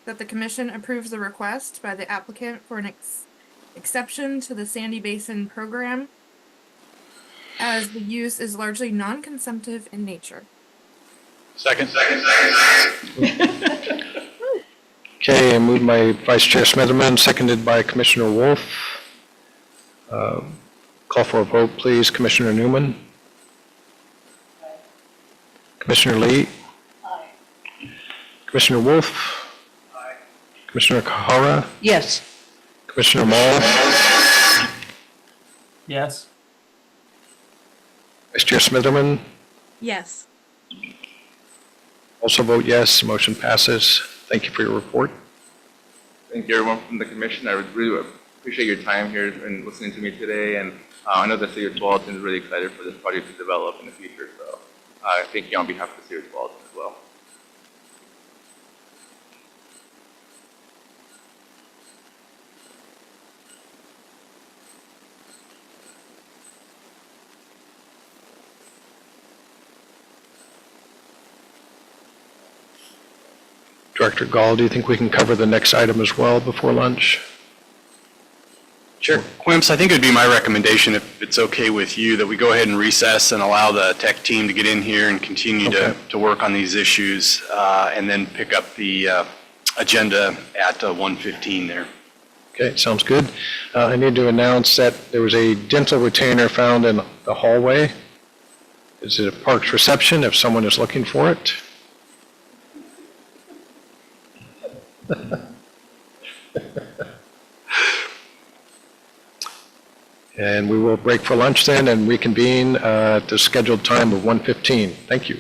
that the commission approves the request by the applicant for an exception to the Sandy Basin program as the use is largely non-consumptive in nature. Second. Okay, moved by Vice Chair Smitherman, seconded by Commissioner Wolf. Call for a vote, please. Commissioner Newman? Commissioner Lee? Commissioner Wolf? Commissioner Kahara? Yes. Commissioner Mall? Yes. Vice Chair Smitherman? Yes. Also vote yes, motion passes. Thank you for your report. Thank you, everyone from the commission. I really appreciate your time here and listening to me today. And I know the city of Tualatin is really excited for this project to develop in the future. So thank you on behalf of the city of Tualatin as well. Director Gall, do you think we can cover the next item as well before lunch? Chair Quimps, I think it would be my recommendation, if it's okay with you, that we go ahead and recess and allow the tech team to get in here and continue to work on these issues, and then pick up the agenda at 1:15 there. Okay, sounds good. I need to announce that there was a dental retainer found in the hallway. Is it a Parks reception if someone is looking for it? And we will break for lunch then and reconvene at the scheduled time of 1:15. Thank you.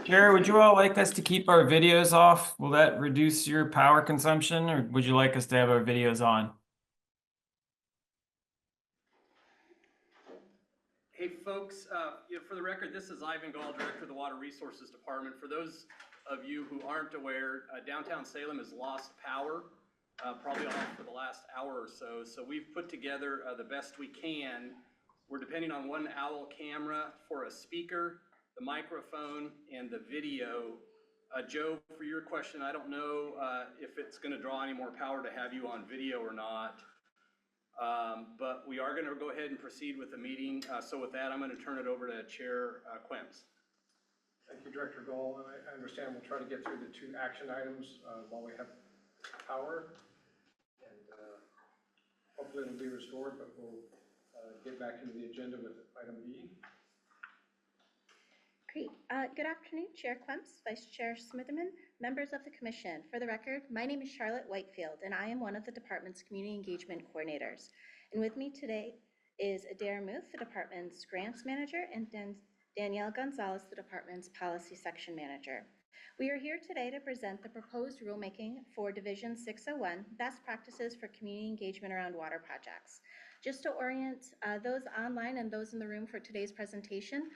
Gary, would you all like us to keep our videos off? Will that reduce your power consumption, or would you like us to have our videos on? Hey, folks, for the record, this is Ivan Gall, Director of the Water Resources Department. For those of you who aren't aware, downtown Salem has lost power, probably for the last hour or so. So we've put together the best we can. We're depending on one OWL camera for a speaker, the microphone, and the video. Joe, for your question, I don't know if it's going to draw any more power to have you on video or not. But we are going to go ahead and proceed with the meeting. So with that, I'm going to turn it over to Chair Quims. Thank you, Director Goll, and I understand we'll try to get through the 2 action items while we have power. And hopefully it'll be restored, but we'll get back into the agenda with item B. Great. Good afternoon, Chair Quims, Vice Chair Smitherman, members of the Commission. For the record, my name is Charlotte Whitefield, and I am one of the department's community engagement coordinators. And with me today is Adair Muth, the department's grants manager, and Danielle Gonzalez, the department's policy section manager. We are here today to present the proposed rulemaking for Division 601, Best Practices for Community Engagement Around Water Projects. Just to orient those online and those in the room for today's presentation,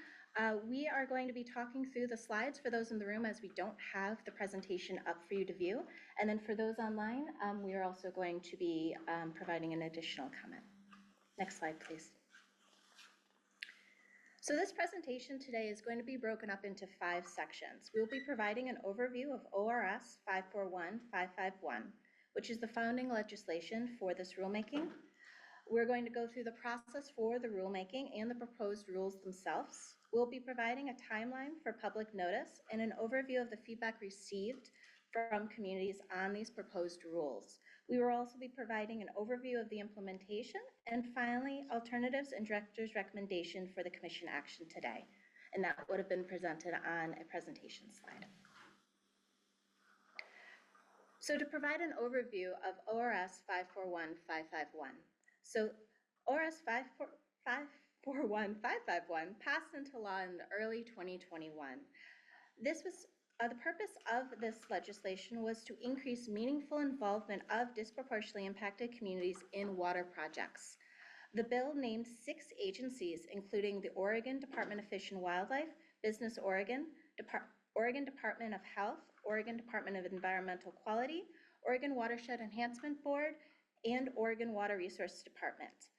we are going to be talking through the slides for those in the room, as we don't have the presentation up for you to view. And then for those online, we are also going to be providing an additional comment. Next slide, please. So this presentation today is going to be broken up into 5 sections. We will be providing an overview of ORS 541-551, which is the founding legislation for this rulemaking. We're going to go through the process for the rulemaking and the proposed rules themselves. We'll be providing a timeline for public notice and an overview of the feedback received from communities on these proposed rules. We will also be providing an overview of the implementation and finally, alternatives and director's recommendation for the commission action today. And that would have been presented on a presentation slide. So to provide an overview of ORS 541-551. So ORS 541-551 passed into law in the early 2021. This was the purpose of this legislation was to increase meaningful involvement of disproportionately impacted communities in water projects. The bill named 6 agencies, including the Oregon Department of Fish and Wildlife, Business Oregon, Oregon Department of Health, Oregon Department of Environmental Quality, Oregon Watershed Enhancement Board, and Oregon Water Resources Department.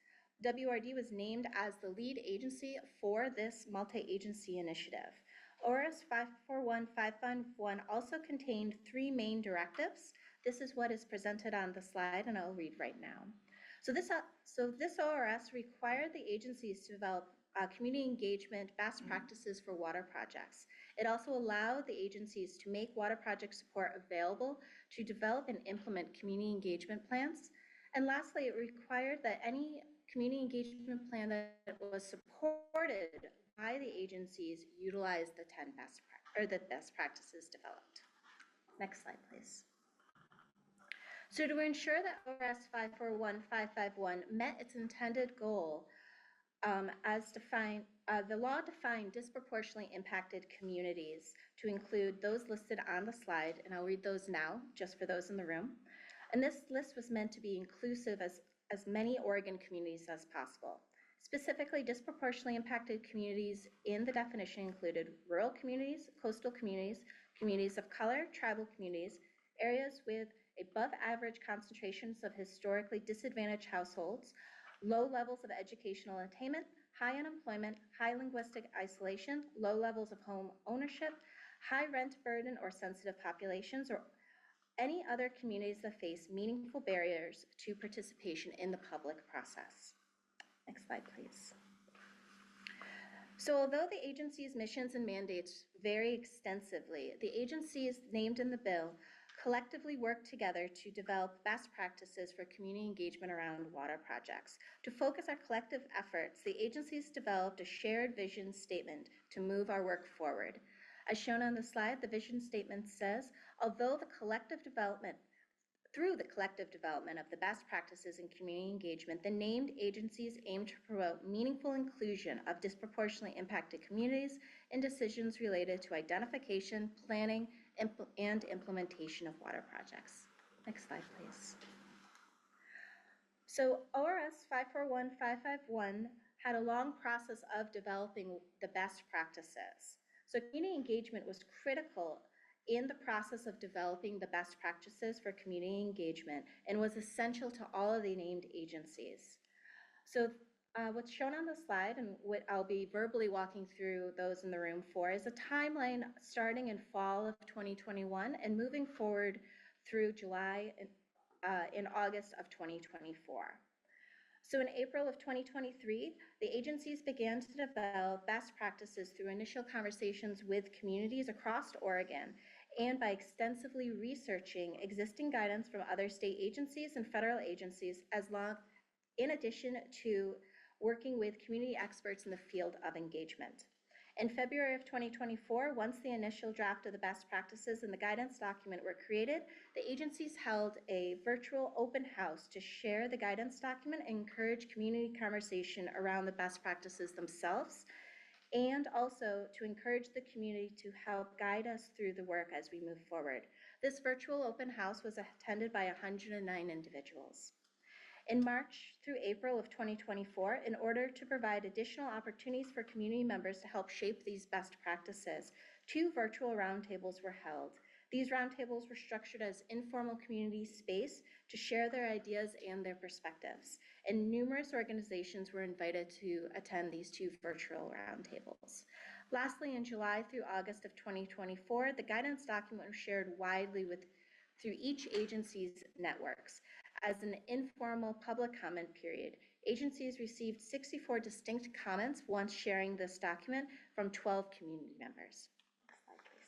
WRD was named as the lead agency for this multi-agency initiative. ORS 541-551 also contained 3 main directives. This is what is presented on the slide, and I'll read right now. So this ORS required the agencies to develop community engagement best practices for water projects. It also allowed the agencies to make water project support available to develop and implement community engagement plans. And lastly, it required that any community engagement plan that was supported by the agencies utilize the 10 best practices developed. Next slide, please. So to ensure that ORS 541-551 met its intended goal, as defined, the law defined disproportionately impacted communities to include those listed on the slide, and I'll read those now, just for those in the room. And this list was meant to be inclusive as many Oregon communities as possible. Specifically, disproportionately impacted communities in the definition included rural communities, coastal communities, communities of color, tribal communities, areas with above average concentrations of historically disadvantaged households, low levels of educational attainment, high unemployment, high linguistic isolation, low levels of home ownership, high rent burden or sensitive populations, or any other communities that face meaningful barriers to participation in the public process. Next slide, please. So although the agency's missions and mandates vary extensively, the agencies named in the bill collectively work together to develop best practices for community engagement around water projects. To focus our collective efforts, the agencies developed a shared vision statement to move our work forward. As shown on the slide, the vision statement says, although the collective development Through the collective development of the best practices in community engagement, the named agencies aim to promote meaningful inclusion of disproportionately impacted communities in decisions related to identification, planning, and implementation of water projects. Next slide, please. So ORS 541551 had a long process of developing the best practices. So community engagement was critical in the process of developing the best practices for community engagement and was essential to all of the named agencies. So what's shown on the slide, and what I'll be verbally walking through those in the room for, is a timeline starting in fall of 2021 and moving forward through July in August of 2024. So in April of 2023, the agencies began to develop best practices through initial conversations with communities across Oregon and by extensively researching existing guidance from other state agencies and federal agencies, in addition to working with community experts in the field of engagement. In February of 2024, once the initial draft of the best practices and the guidance document were created, the agencies held a virtual open house to share the guidance document and encourage community conversation around the best practices themselves, and also to encourage the community to help guide us through the work as we move forward. This virtual open house was attended by 109 individuals. In March through April of 2024, in order to provide additional opportunities for community members to help shape these best practices, 2 virtual roundtables were held. These roundtables were structured as informal community space to share their ideas and their perspectives, and numerous organizations were invited to attend these 2 virtual roundtables. Lastly, in July through August of 2024, the guidance document was shared widely through each agency's networks. As an informal public comment period, agencies received 64 distinct comments once sharing this document from 12 community members. Next slide, please.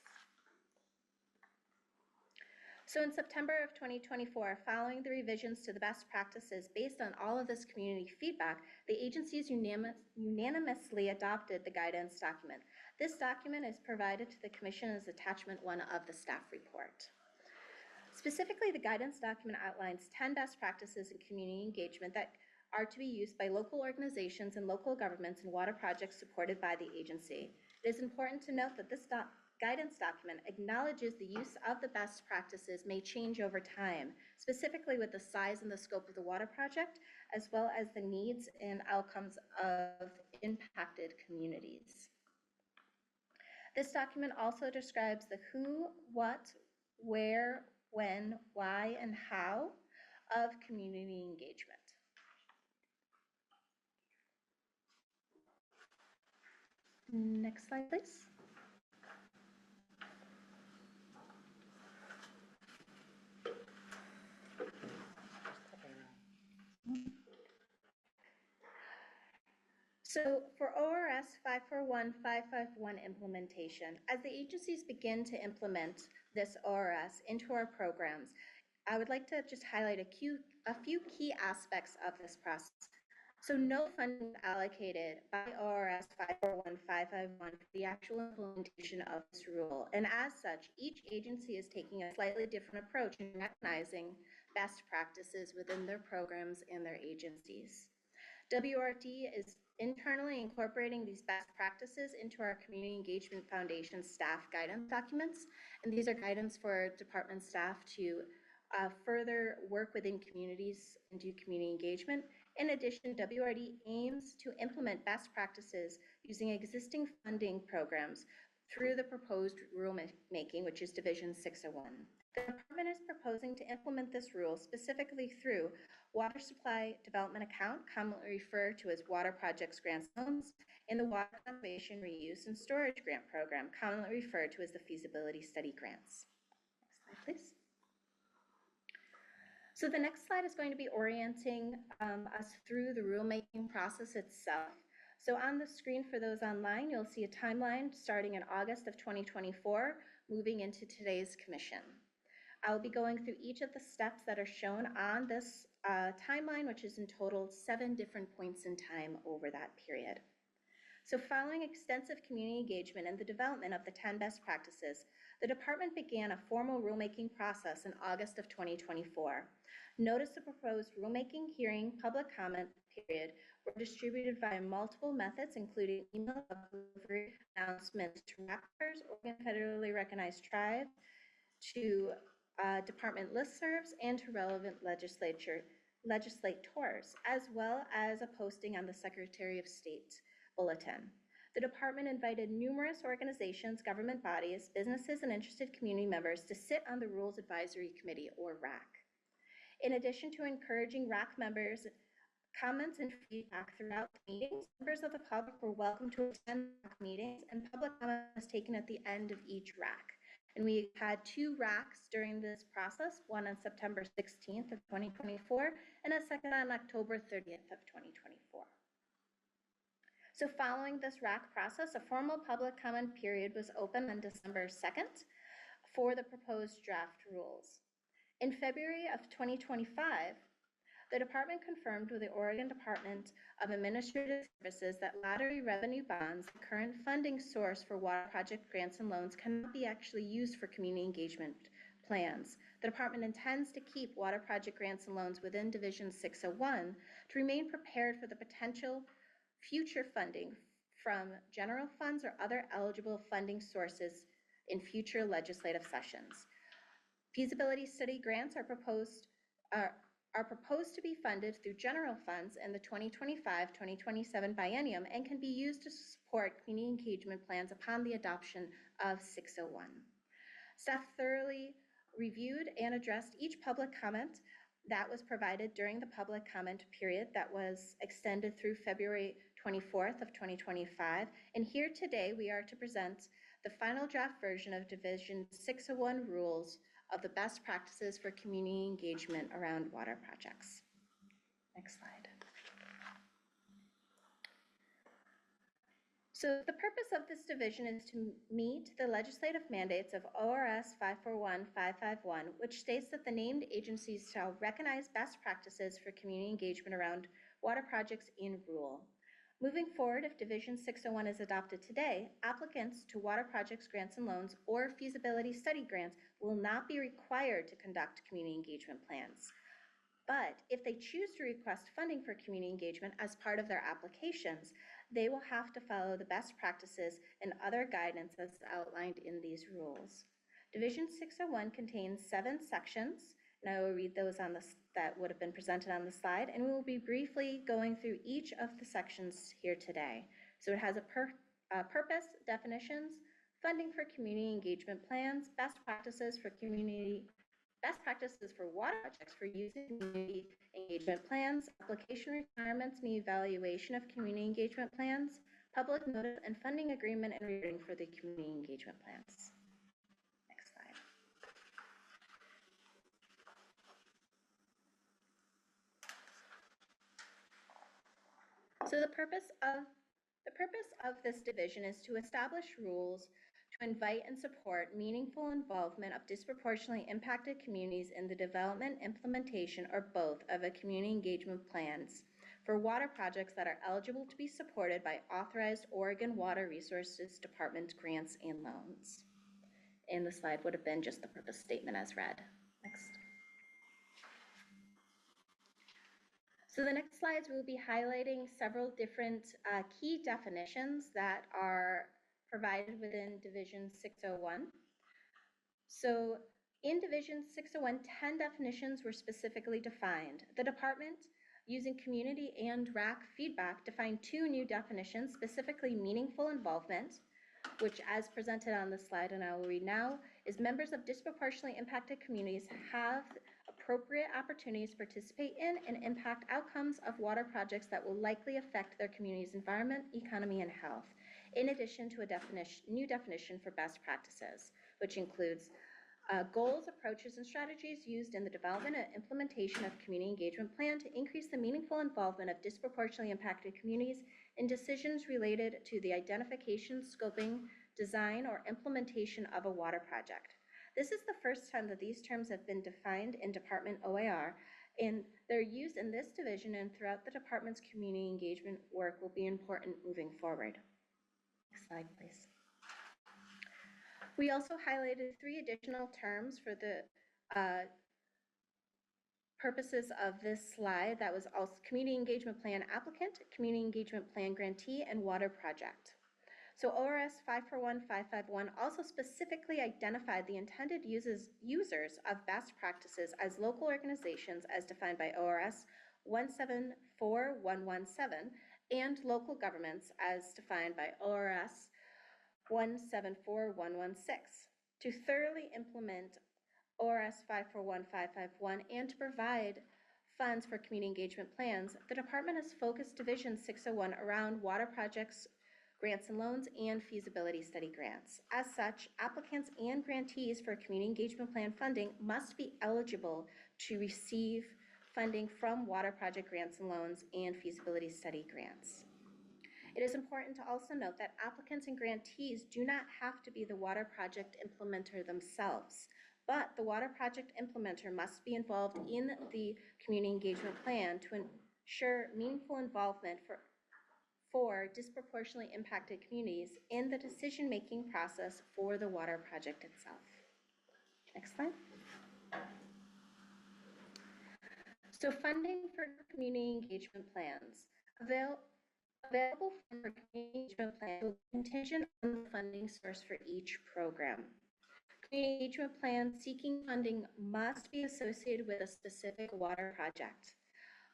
So in September of 2024, following the revisions to the best practices based on all of this community feedback, the agencies unanimously adopted the guidance document. This document is provided to the Commission as attachment 1 of the staff report. Specifically, the guidance document outlines 10 best practices in community engagement that are to be used by local organizations and local governments in water projects supported by the agency. It is important to note that this guidance document acknowledges the use of the best practices may change over time, specifically with the size and the scope of the water project, as well as the needs and outcomes of impacted communities. This document also describes the who, what, where, when, why, and how of community engagement. Next slide, please. So for ORS 541551 implementation, as the agencies begin to implement this ORS into our programs, I would like to just highlight a few key aspects of this process. So no funding is allocated by ORS 541551 for the actual implementation of this rule. And as such, each agency is taking a slightly different approach in recognizing best practices within their programs and their agencies. WRD is internally incorporating these best practices into our Community Engagement Foundation staff guidance documents. And these are guidance for department staff to further work within communities and do community engagement. In addition, WRD aims to implement best practices using existing funding programs through the proposed rulemaking, which is Division 601. The department is proposing to implement this rule specifically through Water Supply Development Account, commonly referred to as Water Projects Grant Loans, and the Water Conservation Reuse and Storage Grant Program, commonly referred to as the Feasibility Study Grants. Next slide, please. So the next slide is going to be orienting us through the rulemaking process itself. So on the screen for those online, you'll see a timeline starting in August of 2024, moving into today's commission. I'll be going through each of the steps that are shown on this timeline, which is in total 7 different points in time over that period. So following extensive community engagement and the development of the 10 best practices, The department began a formal rulemaking process in August of 2024. Notice of proposed rulemaking hearing public comment period were distributed via multiple methods, including email delivery announcements to rappers, Oregon federally recognized tribes, to department listservs, and to relevant legislators, as well as a posting on the Secretary of State bulletin. The department invited numerous organizations, government bodies, businesses, and interested community members to sit on the Rules Advisory Committee, or RAC. In addition to encouraging RAC members' comments and feedback throughout the meetings, members of the public were welcome to attend RAC meetings, and public comment was taken at the end of each RAC. And we had 2 RACs during this process, one on September 16th of 2024, and a second on October 30th of 2024. So following this RAC process, a formal public comment period was open on December 2nd for the proposed draft rules. In February of 2025, the department confirmed with the Oregon Department of Administrative Services that lottery revenue bonds, the current funding source for water project grants and loans, cannot be actually used for community engagement plans. The department intends to keep water project grants and loans within Division 601 to remain prepared for the potential future funding from general funds or other eligible funding sources in future legislative sessions. Feasibility study grants are proposed to be funded through general funds in the 2025-2027 biennium and can be used to support community engagement plans upon the adoption of 601. Staff thoroughly reviewed and addressed each public comment that was provided during the public comment period that was extended through February 24th of 2025. And here today, we are to present the final draft version of Division 601 rules of the best practices for community engagement around water projects. Next slide. So the purpose of this division is to meet the legislative mandates of ORS 541-551, which states that the named agencies shall recognize best practices for community engagement around water projects in rule. Moving forward, if Division 601 is adopted today, applicants to water projects grants and loans or feasibility study grants will not be required to conduct community engagement plans. But if they choose to request funding for community engagement as part of their applications, they will have to follow the best practices and other guidance as outlined in these rules. Division 601 contains 7 sections, and I will read those on that would have been presented on the slide, and we will be briefly going through each of the sections here today. So it has a purpose, definitions, funding for community engagement plans, best practices for water projects for using community engagement plans, application requirements and evaluation of community engagement plans, public notice and funding agreement and reporting for the community engagement plans. Next slide. So the purpose of this division is to establish rules to invite and support meaningful involvement of disproportionately impacted communities in the development, implementation, or both of a community engagement plans for water projects that are eligible to be supported by authorized Oregon Water Resources Department grants and loans. And the slide would have been just the purpose statement as read. Next. So the next slides, we'll be highlighting several different key definitions that are provided within Division 601. So in Division 601, 10 definitions were specifically defined. The department, using community and RAC feedback, defined 2 new definitions, specifically meaningful involvement, which as presented on the slide and I will read now, is members of disproportionately impacted communities have appropriate opportunities to participate in and impact outcomes of water projects that will likely affect their community's environment, economy, and health, in addition to a new definition for best practices, which includes goals, approaches, and strategies used in the development and implementation of community engagement plan to increase the meaningful involvement of disproportionately impacted communities in decisions related to the identification, scoping, design, or implementation of a water project. This is the first time that these terms have been defined in Department OAR, and their use in this division and throughout the department's community engagement work will be important moving forward. Next slide, please. We also highlighted 3 additional terms for the purposes of this slide. That was also community engagement plan applicant, community engagement plan grantee, and water project. So ORS 541551 also specifically identified the intended users of best practices as local organizations as defined by ORS 174117 and local governments as defined by ORS 174116. To thoroughly implement ORS 541551 and to provide funds for community engagement plans, the department has focused Division 601 around water projects, grants and loans, and feasibility study grants. As such, applicants and grantees for community engagement plan funding must be eligible to receive funding from water project grants and loans and feasibility study grants. It is important to also note that applicants and grantees do not have to be the water project implementer themselves, but the water project implementer must be involved in the community engagement plan to ensure meaningful involvement for disproportionately impacted communities in the decision-making process for the water project itself. Next slide. So funding for community engagement plans. Available for community engagement plans will be contingent on the funding source for each program. Community engagement plans seeking funding must be associated with a specific water project.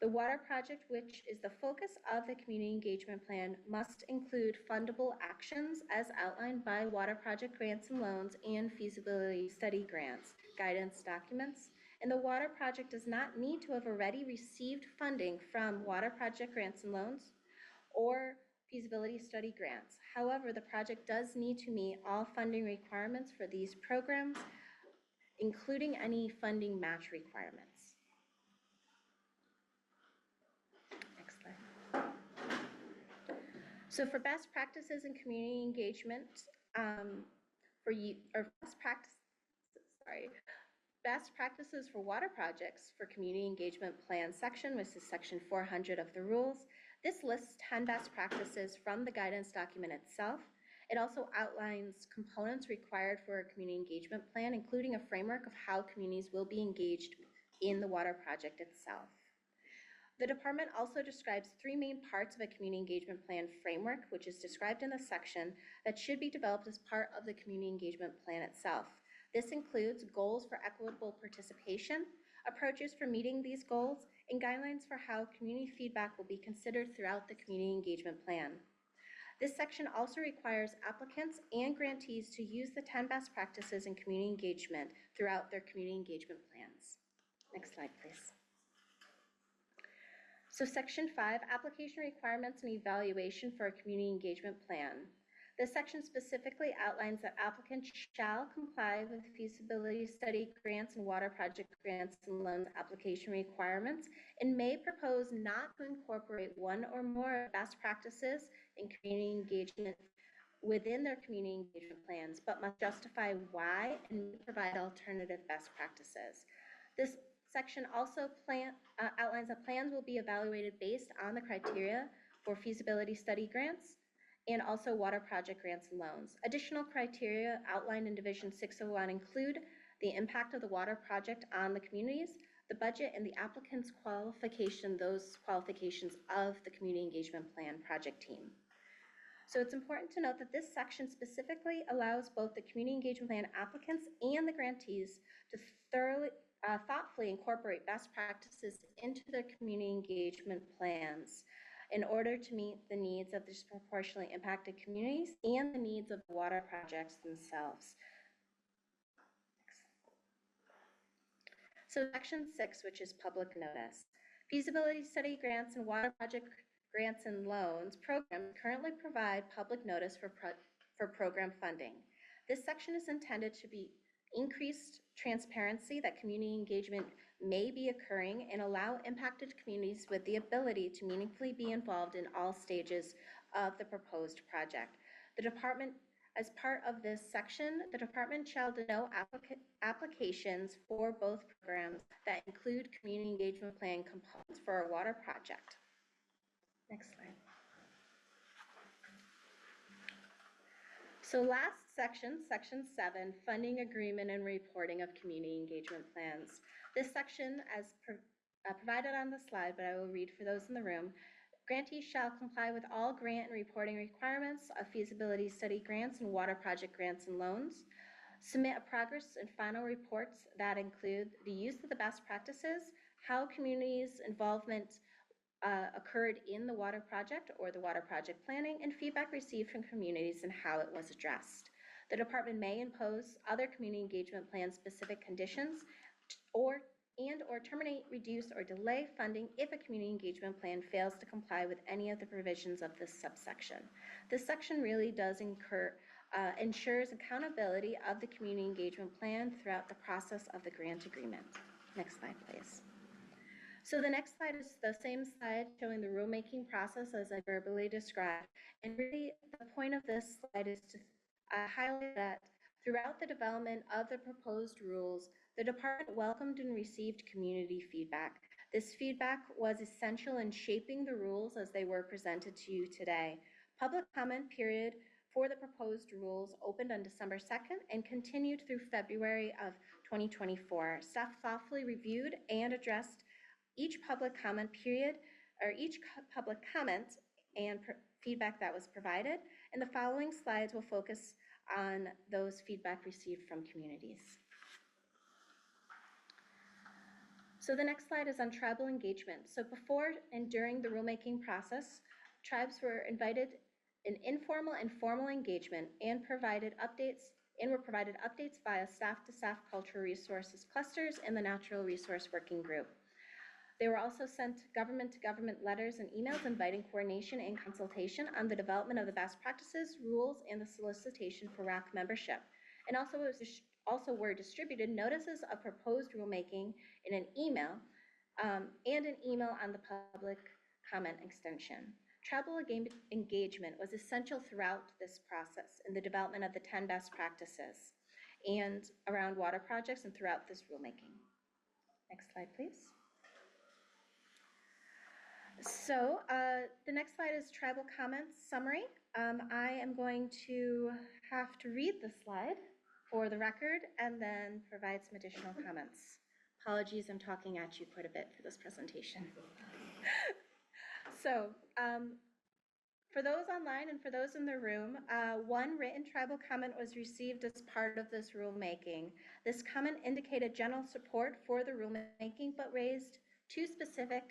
The water project, which is the focus of the community engagement plan, must include fundable actions as outlined by water project grants and loans and feasibility study grants, guidance documents, and the water project does not need to have already received funding from water project grants and loans or feasibility study grants. However, the project does need to meet all funding requirements for these programs, including any funding match requirements. So for best practices in community engagement, best practices for water projects for community engagement plan section, which is section 400 of the rules. This lists 10 best practices from the guidance document itself. It also outlines components required for a community engagement plan, including a framework of how communities will be engaged in the water project itself. The department also describes 3 main parts of a community engagement plan framework, which is described in the section that should be developed as part of the community engagement plan itself. This includes goals for equitable participation, approaches for meeting these goals, and guidelines for how community feedback will be considered throughout the community engagement plan. This section also requires applicants and grantees to use the 10 best practices in community engagement throughout their community engagement plans. Next slide, please. So section 5, application requirements and evaluation for a community engagement plan. This section specifically outlines that applicants shall comply with feasibility study grants and water project grants and loans application requirements and may propose not to incorporate one or more best practices in community engagement within their community engagement plans, but must justify why and provide alternative best practices. This section also outlines that plans will be evaluated based on the criteria for feasibility study grants and also water project grants and loans. Additional criteria outlined in Division 601 include the impact of the water project on the communities, the budget, and the applicant's qualification, those qualifications of the community engagement plan project team. So it's important to note that this section specifically allows both the community engagement plan applicants and the grantees to thoughtfully incorporate best practices into their community engagement plans in order to meet the needs of the disproportionately impacted communities and the needs of the water projects themselves. So section 6, which is public notice. Feasibility study grants and water project grants and loans programs currently provide public notice for program funding. This section is intended to be increased transparency that community engagement may be occurring and allow impacted communities with the ability to meaningfully be involved in all stages of the proposed project. The department, as part of this section, the department shall denote applications for both programs that include community engagement plan components for a water project. Next slide. So last section, section 7, funding agreement and reporting of community engagement plans. This section, as provided on the slide, but I will read for those in the room. Grantees shall comply with all grant and reporting requirements of feasibility study grants and water project grants and loans. Submit a progress and final reports that include the use of the best practices, how communities' involvement occurred in the water project or the water project planning, and feedback received from communities and how it was addressed. The department may impose other community engagement plan specific conditions or terminate, reduce, or delay funding if a community engagement plan fails to comply with any of the provisions of this subsection. This section really does ensures accountability of the community engagement plan throughout the process of the grant agreement. Next slide, please. So the next slide is the same slide showing the rulemaking process as I verbally described. And really the point of this slide is to highlight that throughout the development of the proposed rules, the department welcomed and received community feedback. This feedback was essential in shaping the rules as they were presented to you today. Public comment period for the proposed rules opened on December 2nd and continued through February of 2024. Staff thoughtfully reviewed and addressed each public comment period, or each public comment and feedback that was provided. And the following slides will focus on those feedback received from communities. So the next slide is on tribal engagement. So before and during the rulemaking process, tribes were invited in informal and formal engagement and were provided updates via staff-to-staff cultural resources clusters and the Natural Resource Working Group. They were also sent government-to-government letters and emails inviting coordination and consultation on the development of the best practices, rules, and the solicitation for RAC membership. And also were distributed notices of proposed rulemaking in an email and an email on the public comment extension. Tribal engagement was essential throughout this process in the development of the 10 best practices and around water projects and throughout this rulemaking. Next slide, please. So the next slide is tribal comments summary. I am going to have to read the slide for the record and then provide some additional comments. Apologies, I'm talking at you quite a bit for this presentation. So for those online and for those in the room, one written tribal comment was received as part of this rulemaking. This comment indicated general support for the rulemaking, but raised two specific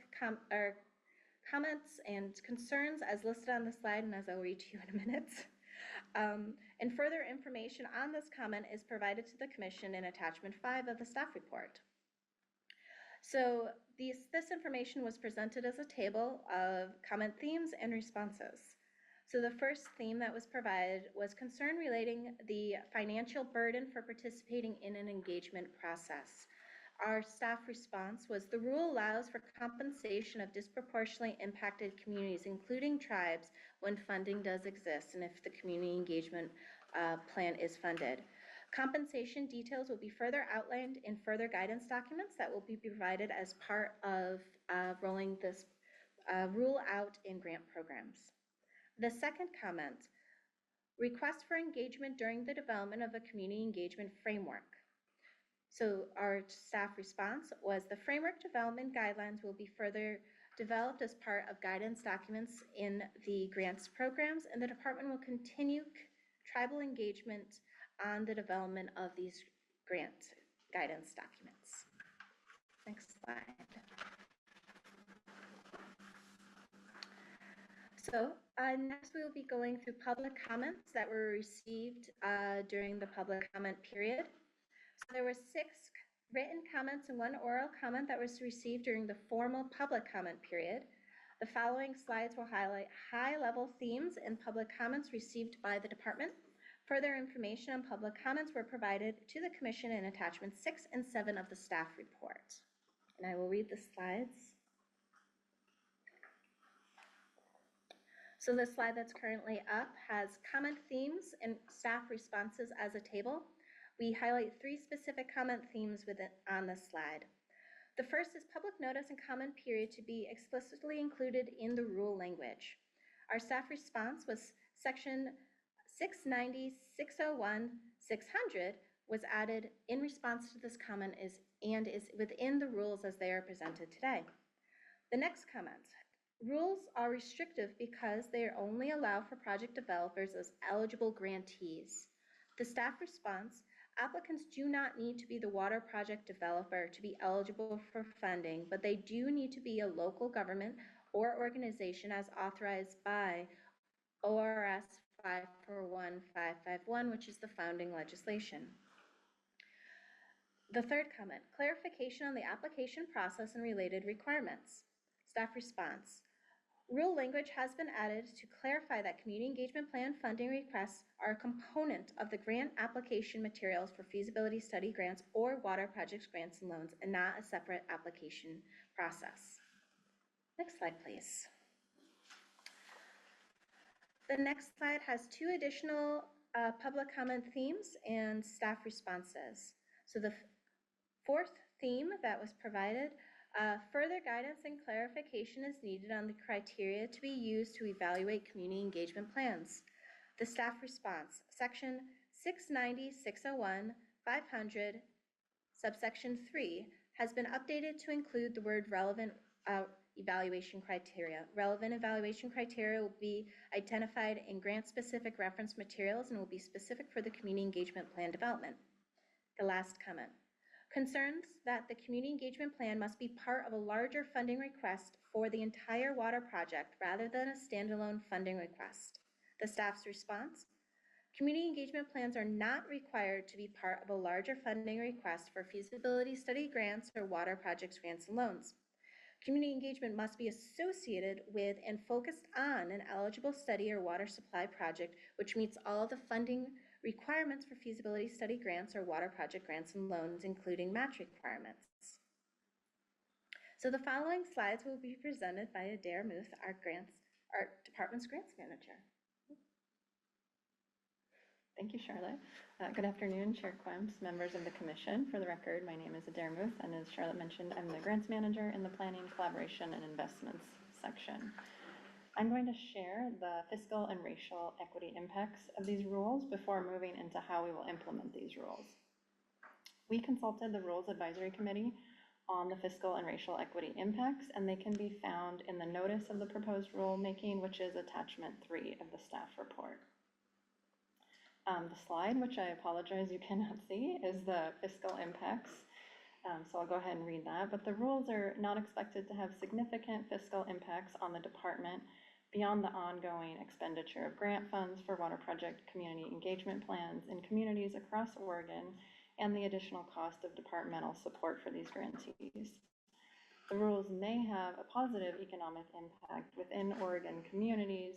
comments and concerns as listed on the slide and as I'll read to you in a minute. And further information on this comment is provided to the Commission in attachment 5 of the staff report. So this information was presented as a table of comment themes and responses. So the first theme that was provided was concern relating the financial burden for participating in an engagement process. Our staff response was the rule allows for compensation of disproportionately impacted communities, including tribes, when funding does exist and if the community engagement plan is funded. Compensation details will be further outlined in further guidance documents that will be provided as part of rolling this rule out in grant programs. The second comment, request for engagement during the development of a community engagement framework. So our staff response was the framework development guidelines will be further developed as part of guidance documents in the grants programs, and the department will continue tribal engagement on the development of these grant guidance documents. Next slide. So next we will be going through public comments that were received during the public comment period. So there were 6 written comments and 1 oral comment that was received during the formal public comment period. The following slides will highlight high-level themes and public comments received by the department. Further information on public comments were provided to the Commission in attachments 6 and 7 of the staff report. And I will read the slides. So the slide that's currently up has comment themes and staff responses as a table. We highlight 3 specific comment themes on this slide. The first is public notice and comment period to be explicitly included in the rule language. Our staff response was section 690, 601, 600 was added in response to this comment is within the rules as they are presented today. The next comment, rules are restrictive because they only allow for project developers as eligible grantees. The staff response, applicants do not need to be the water project developer to be eligible for funding, but they do need to be a local government or organization as authorized by ORS 541551, which is the founding legislation. The third comment, clarification on the application process and related requirements. Staff response. Rule language has been added to clarify that community engagement plan funding requests are a component of the grant application materials for feasibility study grants or water projects grants and loans, and not a separate application process. Next slide, please. The next slide has two additional public comment themes and staff responses. So the fourth theme that was provided, further guidance and clarification is needed on the criteria to be used to evaluate community engagement plans. The staff response, section 690, 601, 500, subsection 3, has been updated to include the word relevant evaluation criteria. Relevant evaluation criteria will be identified in grant-specific reference materials and will be specific for the community engagement plan development. The last comment. Concerns that the community engagement plan must be part of a larger funding request for the entire water project rather than a standalone funding request. The staff's response. Community engagement plans are not required to be part of a larger funding request for feasibility study grants or water projects grants and loans. Community engagement must be associated with and focused on an eligible study or water supply project which meets all the funding requirements for feasibility study grants or water project grants and loans, including match requirements. So the following slides will be presented by Adair Muth, our department's grants manager. Thank you, Charlotte. Good afternoon, Chair Quemps, members of the commission. For the record, my name is Adair Muth, and as Charlotte mentioned, I'm the grants manager in the planning, collaboration, and investments section. I'm going to share the fiscal and racial equity impacts of these rules before moving into how we will implement these rules. We consulted the Rules Advisory Committee on the fiscal and racial equity impacts, and they can be found in the notice of the proposed rulemaking, which is attachment 3 of the staff report. The slide, which I apologize you cannot see, is the fiscal impacts. So I'll go ahead and read that. But the rules are not expected to have significant fiscal impacts on the department beyond the ongoing expenditure of grant funds for water project community engagement plans in communities across Oregon and the additional cost of departmental support for these grantees. The rules may have a positive economic impact within Oregon communities,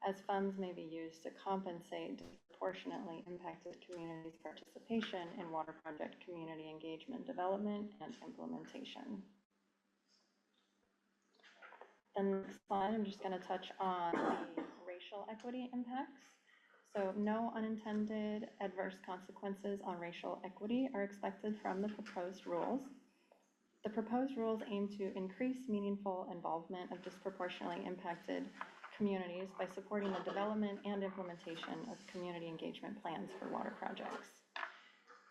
as funds may be used to compensate disproportionately impacted communities' participation in water project community engagement development and implementation. The next slide, I'm just going to touch on the racial equity impacts. So no unintended adverse consequences on racial equity are expected from the proposed rules. The proposed rules aim to increase meaningful involvement of disproportionately impacted communities by supporting the development and implementation of community engagement plans for water projects.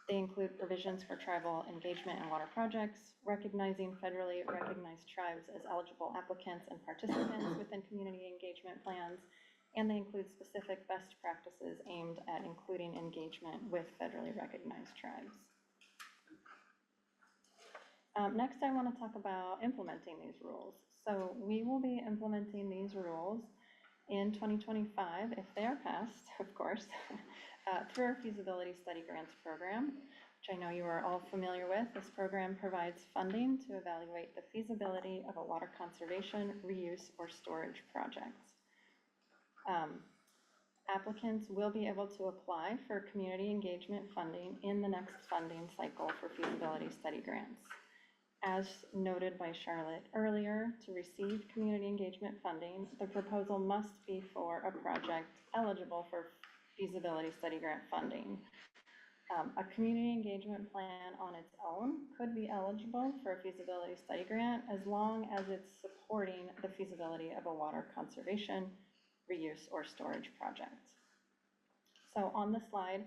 They include provisions for tribal engagement in water projects, recognizing federally recognized tribes as eligible applicants and participants within community engagement plans, and they include specific best practices aimed at including engagement with federally recognized tribes. Next, I want to talk about implementing these rules. So we will be implementing these rules in 2025, if they are passed, of course, through our feasibility study grants program, which I know you are all familiar with. This program provides funding to evaluate the feasibility of a water conservation, reuse, or storage project. Applicants will be able to apply for community engagement funding in the next funding cycle for feasibility study grants. As noted by Charlotte earlier, to receive community engagement funding, the proposal must be for a project eligible for feasibility study grant funding. A community engagement plan on its own could be eligible for a feasibility study grant as long as it's supporting the feasibility of a water conservation, reuse, or storage project. So on the slide,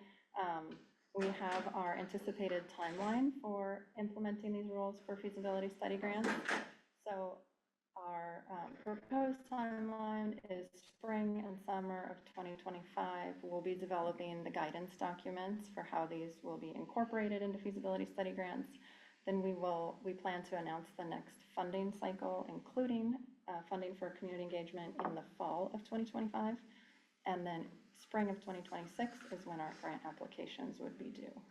we have our anticipated timeline for implementing these rules for feasibility study grants. So our proposed timeline is spring and summer of 2025. We'll be developing the guidance documents for how these will be incorporated into feasibility study grants. Then we plan to announce the next funding cycle, including funding for community engagement in the fall of 2025. And then spring of 2026 is when our grant applications would be due.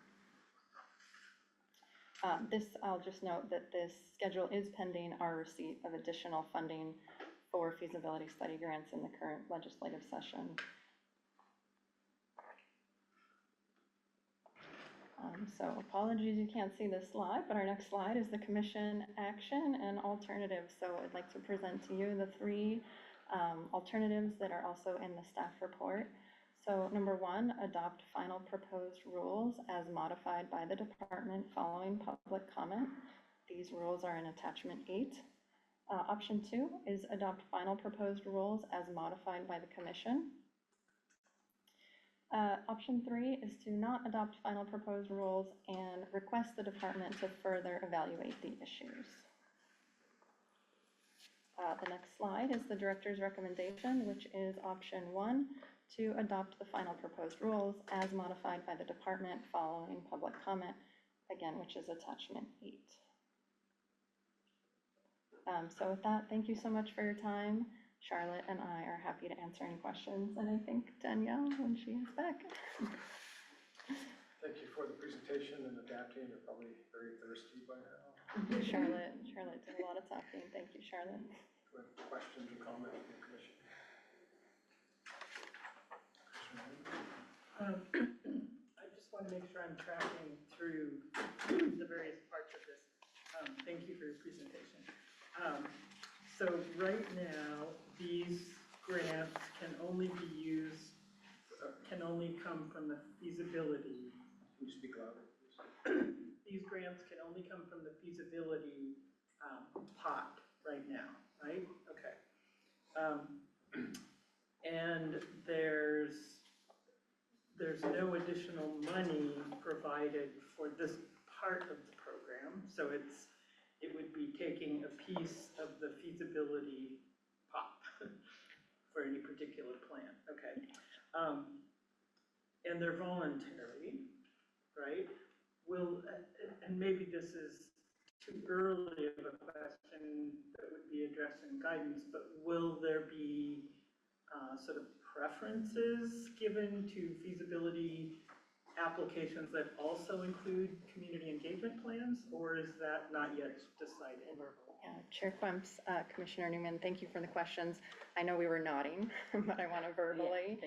I'll just note that this schedule is pending our receipt of additional funding for feasibility study grants in the current legislative session. So apologies you can't see this slide, but our next slide is the commission action and alternatives. So I'd like to present to you the three alternatives that are also in the staff report. So number one, adopt final proposed rules as modified by the department following public comment. These rules are in attachment 8. Option 2 is adopt final proposed rules as modified by the commission. Option 3 is to not adopt final proposed rules and request the department to further evaluate the issues. The next slide is the director's recommendation, which is option 1, to adopt the final proposed rules as modified by the department following public comment, again, which is attachment 8. So with that, thank you so much for your time. Charlotte and I are happy to answer any questions, and I think Danielle, when she is back. Thank you for the presentation and adapting. You're probably very thirsty by now. Charlotte did a lot of talking. Thank you, Charlotte. Questions or comments from the commission? I just want to make sure I'm tracking through the various parts of this. Thank you for your presentation. So right now, these grants can only be used, can only come from the feasibility. Can you speak louder, please? These grants can only come from the feasibility pot right now, right? Okay. And there's no additional money provided for this part of the program, so it would be taking a piece of the feasibility pot for any particular plan, okay? And they're voluntary, right? And maybe this is too early of a question that would be addressed in guidance, but will there be sort of preferences given to feasibility applications that also include community engagement plans, or is that not yet decided? Yeah, Chair Quemps, Commissioner Newman, thank you for the questions. I know we were nodding, but I want to verbally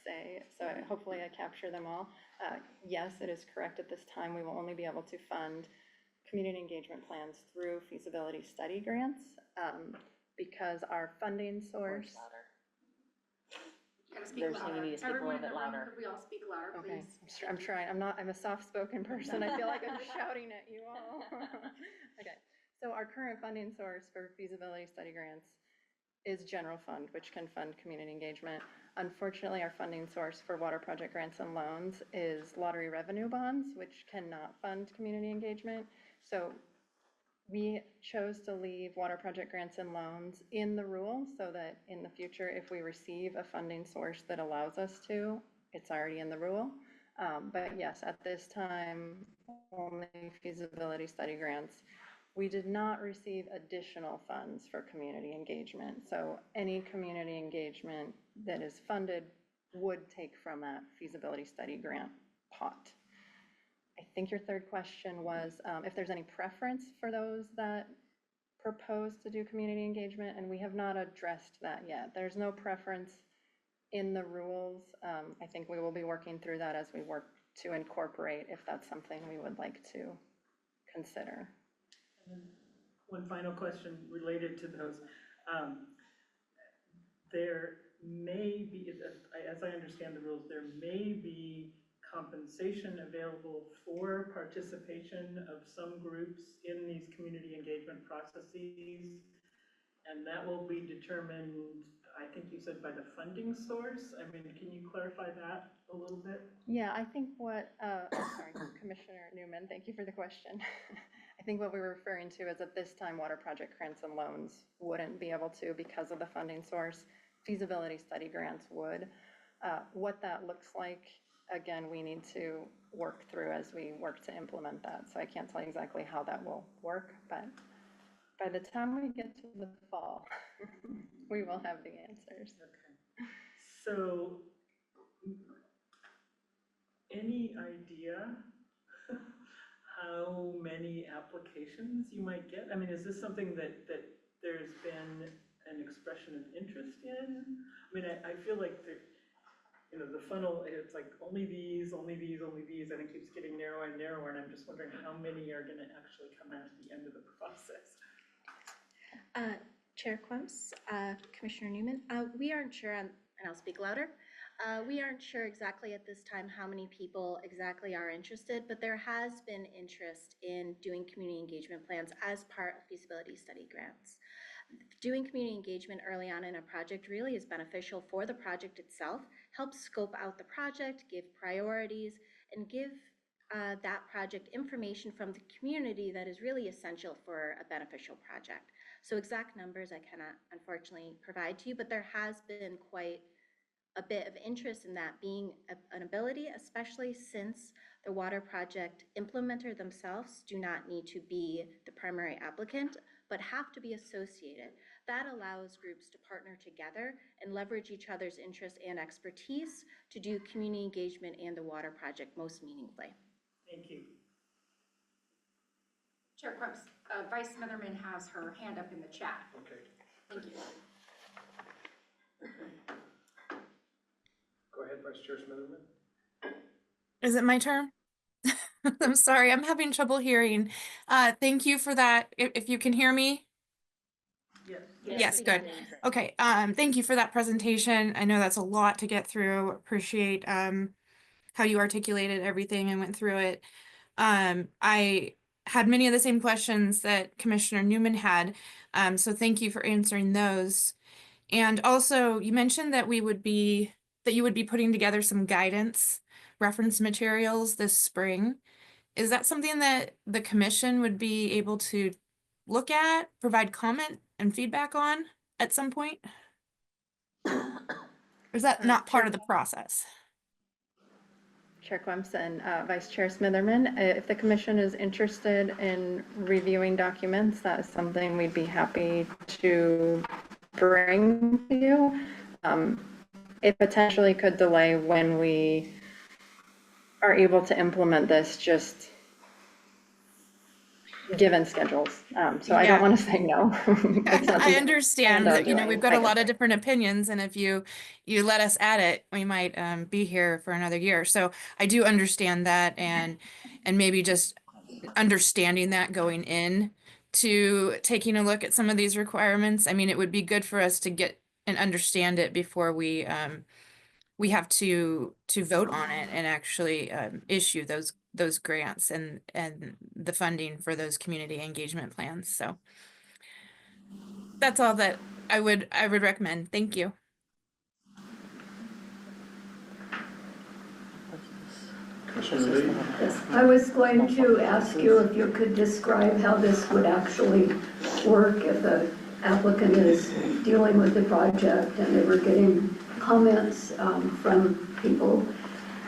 say, so hopefully I capture them all. Yes, it is correct at this time. We will only be able to fund community engagement plans through feasibility study grants because our funding source. Gotta speak louder. Everyone in the room, could we all speak louder, Okay, please? I'm trying. I'm a soft-spoken person. I feel like I'm shouting at you all. Okay, so our current funding source for feasibility study grants is general fund, which can fund community engagement. Unfortunately, our funding source for water project grants and loans is lottery revenue bonds, which cannot fund community engagement. So we chose to leave water project grants and loans in the rule so that in the future, if we receive a funding source that allows us to, it's already in the rule. But yes, at this time, only feasibility study grants. We did not receive additional funds for community engagement. So any community engagement that is funded would take from that feasibility study grant pot. I think your third question was if there's any preference for those that propose to do community engagement, and we have not addressed that yet. There's no preference in the rules. I think we will be working through that as we work to incorporate if that's something we would like to consider. And then one final question related to those. There may be, as I understand the rules, there may be compensation available for participation of some groups in these community engagement processes. And that will be determined, I think you said understood by the funding source. I mean, can you clarify that a little bit? Yeah, I think what, sorry, Commissioner Newman, thank you for the question. I think what we were referring to is at this time, water project grants and loans wouldn't be able to because of the funding source. Feasibility study grants would. What that looks like, again, we need to work through as we work to implement that. So I can't tell you exactly how that will work, but by the time we get to the fall, we will have the answers. Okay. So, any idea how many applications you might get? I mean, is this something that there's been an expression of interest in? I mean, I feel like the funnel, it's like only these, and it keeps getting narrower and narrower, and I'm just wondering how many are gonna actually come out at the end of the process. Chair Quimps, Commissioner Newman, we aren't sure, and I'll speak louder. We aren't sure exactly at this time how many people exactly are interested, but there has been interest in doing community engagement plans as part of feasibility study grants. Doing community engagement early on in a project really is beneficial for the project itself, helps scope out the project, give priorities, and give that project information from the community that is really essential for a beneficial project. So exact numbers I cannot unfortunately provide to you, but there has been quite a bit of interest in that being an ability, especially since the water project implementer themselves do not need to be the primary applicant, but have to be associated. That allows groups to partner together and leverage each other's interests and expertise to do community engagement and the water project most meaningfully. Thank you. Chair Quimps, Vice Smitherman has her hand up in the chat. Okay. Thank you. Go ahead, Vice Chair Smitherman. Is it my turn? I'm sorry, I'm having trouble hearing. Thank you for that. If you can hear me? Yes. Yes, good. Okay, thank you for that presentation. I know that's a lot to get through. Appreciate how you articulated everything and went through it. I had many of the same questions that Commissioner Newman had, so thank you for answering those. And also, you mentioned that you would be putting together some guidance reference materials this spring. Is that something that the commission would be able to look at, provide comment and feedback on at some point? Or is that not part of the process? Chair Quimps and Vice Chair Smitherman, if the commission is interested in reviewing documents, that is something we'd be happy to bring to you. It potentially could delay when we are able to implement this, just given schedules. So I don't want to say no. I understand that, we've got a lot of different opinions, and if you let us at it, we might be here for another year. So I do understand that, and maybe just understanding that going in to taking a look at some of these requirements. I mean, it would be good for us to get and understand it before we have to vote on it and actually issue those grants and the funding for those community engagement plans. So that's all that I would recommend. Thank you. I was going to ask you if you could describe how this would actually work if the applicant is dealing with the project and they were getting comments from people,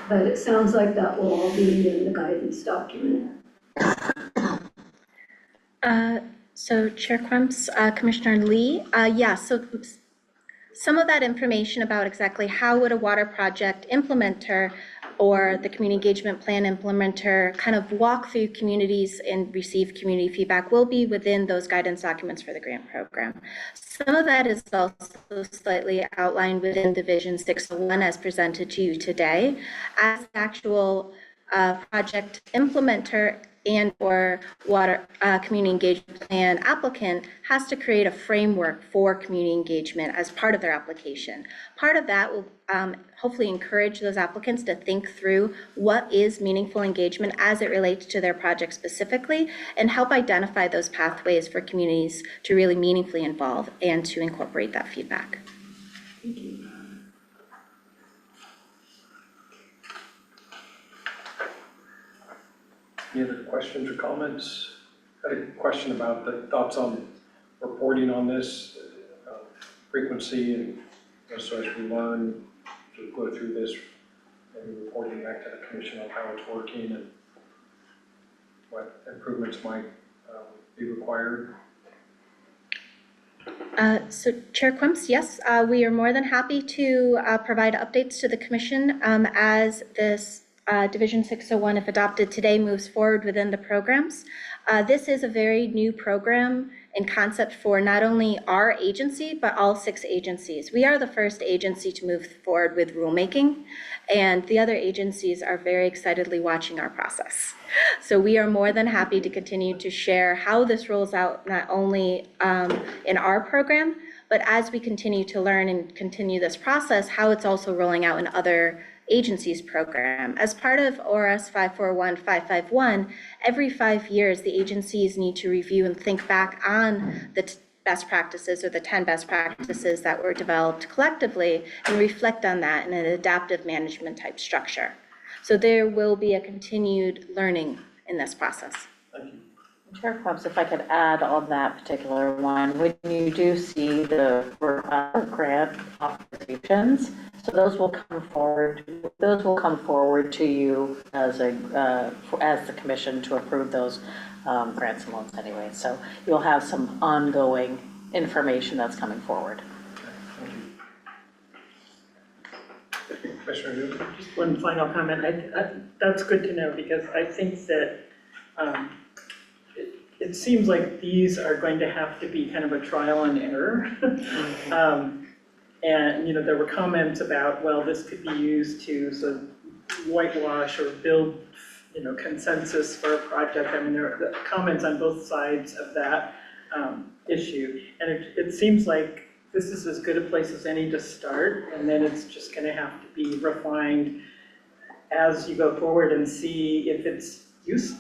but it sounds like that will all be in the guidance document. So Chair Quimps, Commissioner Lee, yeah, so some of that information about exactly how would a water project implementer or the community engagement plan implementer kind of walk through communities and receive community feedback will be within those guidance documents for the grant program. Some of that is also slightly outlined within Division 601 as presented to you today. As the actual project implementer and or water community engagement plan applicant has to create a framework for community engagement as part of their application. Part of that will hopefully encourage those applicants to think through what is meaningful engagement as it relates to their project specifically, and help identify those pathways for communities to really meaningfully involve and to incorporate that feedback. Any other questions or comments? Got a question about the thoughts on reporting on this, frequency, and so as we learn to go through this, maybe reporting back to the commission on how it's working and what improvements might be required. So Chair Quimps, yes, we are more than happy to provide updates to the commission as this Division 601, if adopted today, moves forward within the programs. This is a very new program and concept for not only our agency, but all 6 agencies. We are the first agency to move forward with rulemaking, and the other agencies are very excitedly watching our process. So we are more than happy to continue to share how this rolls out, not only in our program, but as we continue to learn and continue this process, how it's also rolling out in other agencies program. As part of ORS 541-551, every 5 years, the agencies need to review and think back on the best practices or the 10 best practices that were developed collectively and reflect on that in an adaptive management type structure. So there will be a continued learning in this process. Chair Quimps, if I could add on that particular one, when you do see the grant authorizations, so those will come forward to you as the commission to approve those grants and loans anyway. So you'll have some ongoing information that's coming forward. Commissioner Newman? Just one final comment. That's good to know, because I think that it seems like these are going to have to be kind of a trial and error. And, you know, there were comments about, well, this could be used to sort of whitewash or build, you know, consensus for a project. I mean, there are comments on both sides of that issue. And it seems like this is as good a place as any to start, and then it's just gonna have to be refined as you go forward and see if it's used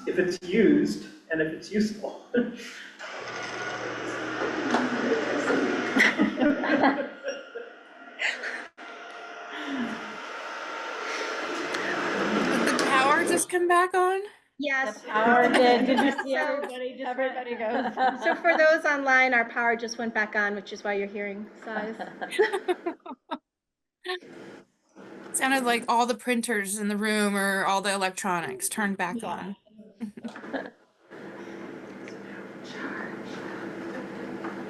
and if it's useful. The power just come back on? Yes. The power did. Did you see everybody? Everybody goes. So for those online, our power just went back on, which is why you're hearing sighs. Sounded like all the printers in the room or all the electronics turned back on.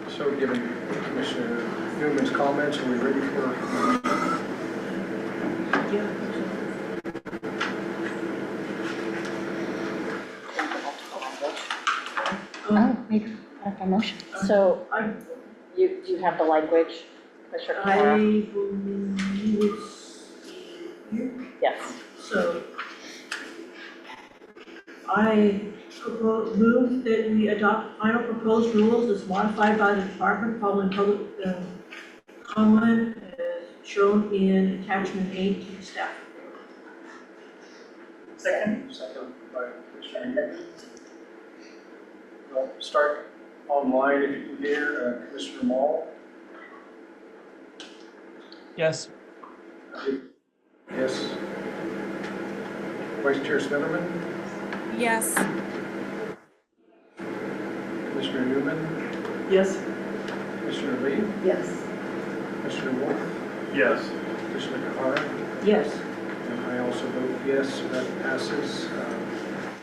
So given Commissioner Newman's comments, are we ready for? Make a motion. So you have the language, Commissioner Kimura? Yes. So I move that we adopt final proposed rules as modified by the department following public comment as shown in attachment 8 to the staff. Second by Commissioner Newman. We'll start online if you can hear Commissioner Mall. Yes. Yes. Vice Chair Smitherman, Yes. Commissioner Newman, Yes. Commissioner Lee, Yes. Commissioner Wolf, Yes. Commissioner Kahara, Yes. and I also vote yes, so that passes.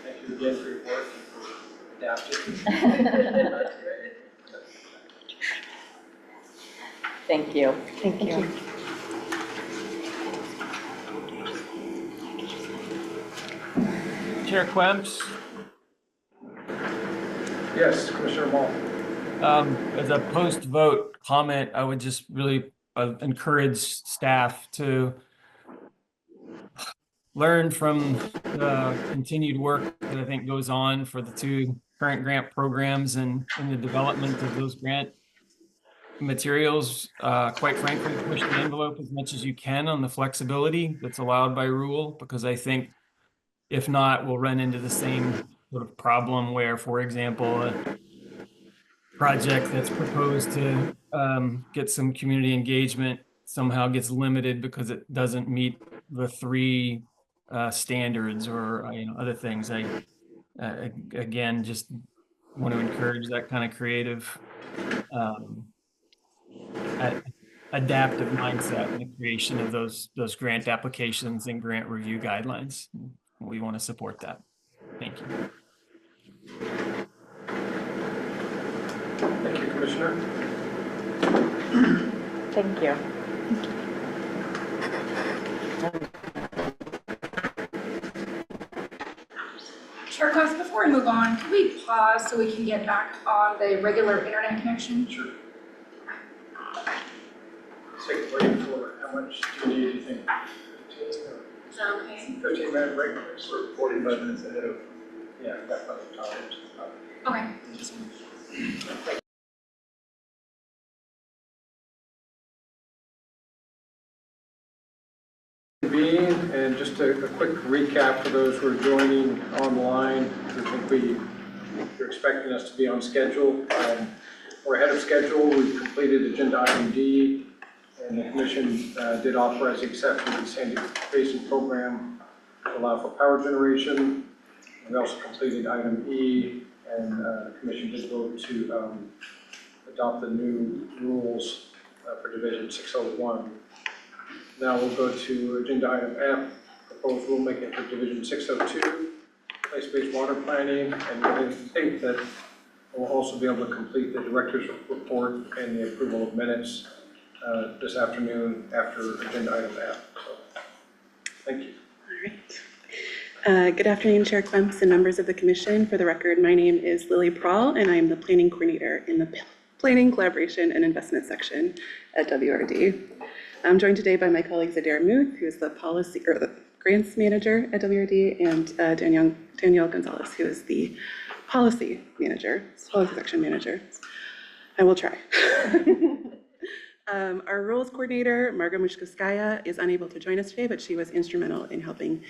Thank you again for your work and for adapting. Thank you. Thank you. Chair Quimps, Yes, Commissioner Mall. as a post-vote comment, I would just really encourage staff to learn from the continued work that I think goes on for the 2 current grant programs and in the development of those grant materials. Quite frankly, push the envelope as much as you can on the flexibility that's allowed by rule, because I think if not, we'll run into the same sort of problem where, for example, a project that's proposed to get some community engagement somehow gets limited because it doesn't meet the three standards or, other things. Again, just want to encourage that kind of creative, adaptive mindset in the creation of those grant applications and grant review guidelines. We want to support that. Thank you. Thank you, Commissioner. Thank you. Chair Cox, before we move on, can we pause so we can get back on the regular internet connection? Sure. Take a break for how much do you need, you think? 15 or Is that okay? 15-minute break, or 45 minutes ahead of, yeah, that kind of time. Okay, thank you so much. And just a quick recap for those who are joining online. I think you're expecting us to be on schedule. We're ahead of schedule. We've completed agenda item D, and the commission did authorize the exception to the Sandy Basin program to allow for power generation. We also completed item E, and the commission did vote to adopt the new rules for Division 601. Now we'll go to agenda item F, proposed rulemaking for Division 602, place-based water planning, and I think that we'll also be able to complete the director's report and the approval of minutes this afternoon after agenda item F. So, thank you. All right. Good afternoon, Chair Clemps and members of the commission. For the record, my name is Lily Prawl, and I am the planning coordinator in the Planning, Collaboration, and Investment section at WRD. I'm joined today by my colleagues Adair Muth, who is the policy or the grants manager at WRD, and Danielle Gonzalez, who is the policy section manager. I will try. Our rules coordinator, Margo Mushkoskaya, is unable to join us today, but she was instrumental in helping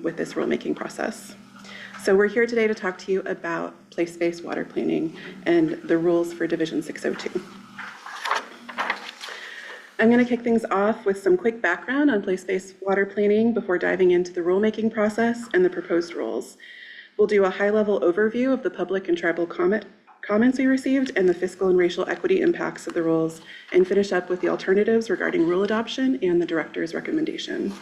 with this rulemaking process. So we're here today to talk to you about place-based water planning and the rules for Division 602. I'm going to kick things off with some quick background on place-based water planning before diving into the rulemaking process and the proposed rules. We'll do a high-level overview of the public and tribal comments we received and the fiscal and racial equity impacts of the rules, and finish up with the alternatives regarding rule adoption and the director's recommendation.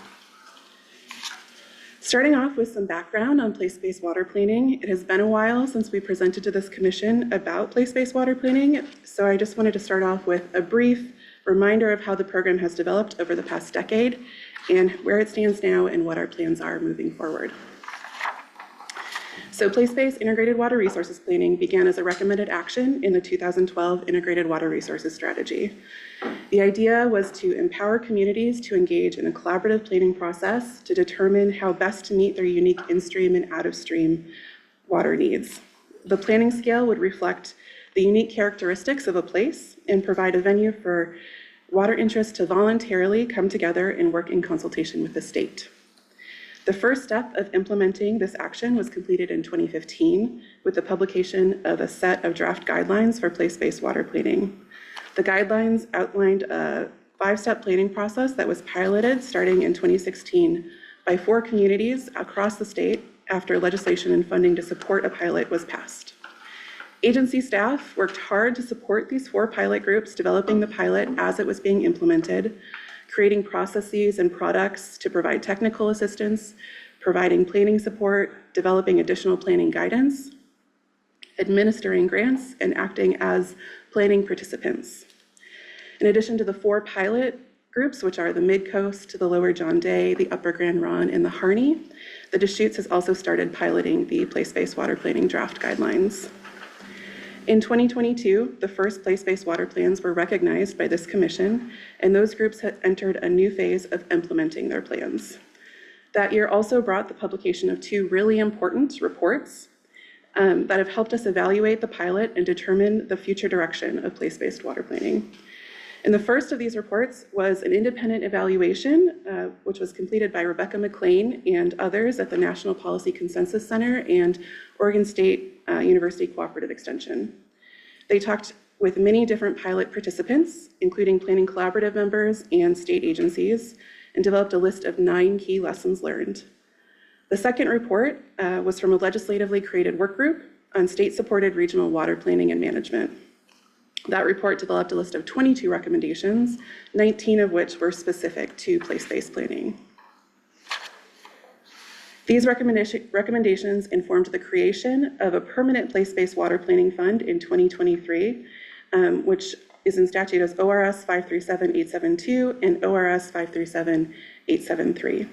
Starting off with some background on place-based water planning, it has been a while since we presented to this commission about place-based water planning, so I just wanted to start off with a brief reminder of how the program has developed over the past decade and where it stands now and what our plans are moving forward. So place-based integrated water resources planning began as a recommended action in the 2012 Integrated Water Resources Strategy. The idea was to empower communities to engage in a collaborative planning process to determine how best to meet their unique in-stream and out-of-stream water needs. The planning scale would reflect the unique characteristics of a place and provide a venue for water interests to voluntarily come together and work in consultation with the state. The first step of implementing this action was completed in 2015 with the publication of a set of draft guidelines for place-based water planning. The guidelines outlined a 5-step planning process that was piloted starting in 2016 by 4 communities across the state after legislation and funding to support a pilot was passed. Agency staff worked hard to support these 4 pilot groups, developing the pilot as it was being implemented, creating processes and products to provide technical assistance, providing planning support, developing additional planning guidance, administering grants, and acting as planning participants. In addition to the 4 pilot groups, which are the Mid-Coast, the Lower John Day, the Upper Grand Ronde, and the Harney, the Deschutes has also started piloting the place-based water planning draft guidelines. In 2022, the first place-based water plans were recognized by this commission, and those groups had entered a new phase of implementing their plans. That year also brought the publication of 2 really important reports that have helped us evaluate the pilot and determine the future direction of place-based water planning. And the first of these reports was an independent evaluation, which was completed by Rebecca McLean and others at the National Policy Consensus Center and Oregon State University Cooperative Extension. They talked with many different pilot participants, including planning collaborative members and state agencies, and developed a list of 9 key lessons learned. The second report was from a legislatively created work group on state-supported regional water planning and management. That report developed a list of 22 recommendations, 19 of which were specific to place-based planning. These recommendations informed the creation of a permanent place-based water planning fund in 2023, which is in statute as ORS 537872 and ORS 537873.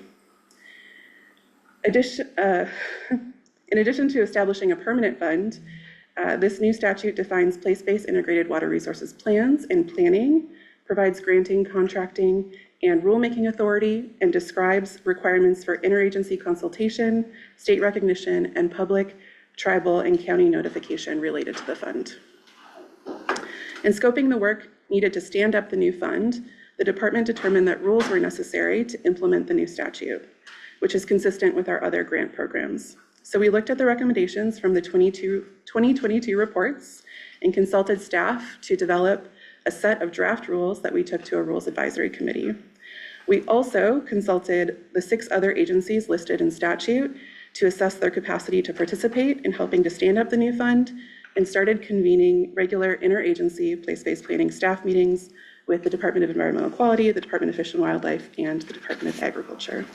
In addition to establishing a permanent fund, this new statute defines place-based integrated water resources plans and planning, provides granting, contracting, and rulemaking authority, and describes requirements for interagency consultation, state recognition, and public, tribal, and county notification related to the fund. In scoping the work needed to stand up the new fund, the department determined that rules were necessary to implement the new statute, which is consistent with our other grant programs. So we looked at the recommendations from the 2022 reports and consulted staff to develop a set of draft rules that we took to a rules advisory committee. We also consulted the 6 other agencies listed in statute to assess their capacity to participate in helping to stand up the new fund, and started convening regular interagency place-based planning staff meetings with the Department of Environmental Quality, the Department of Fish and Wildlife, and the Department of Agriculture.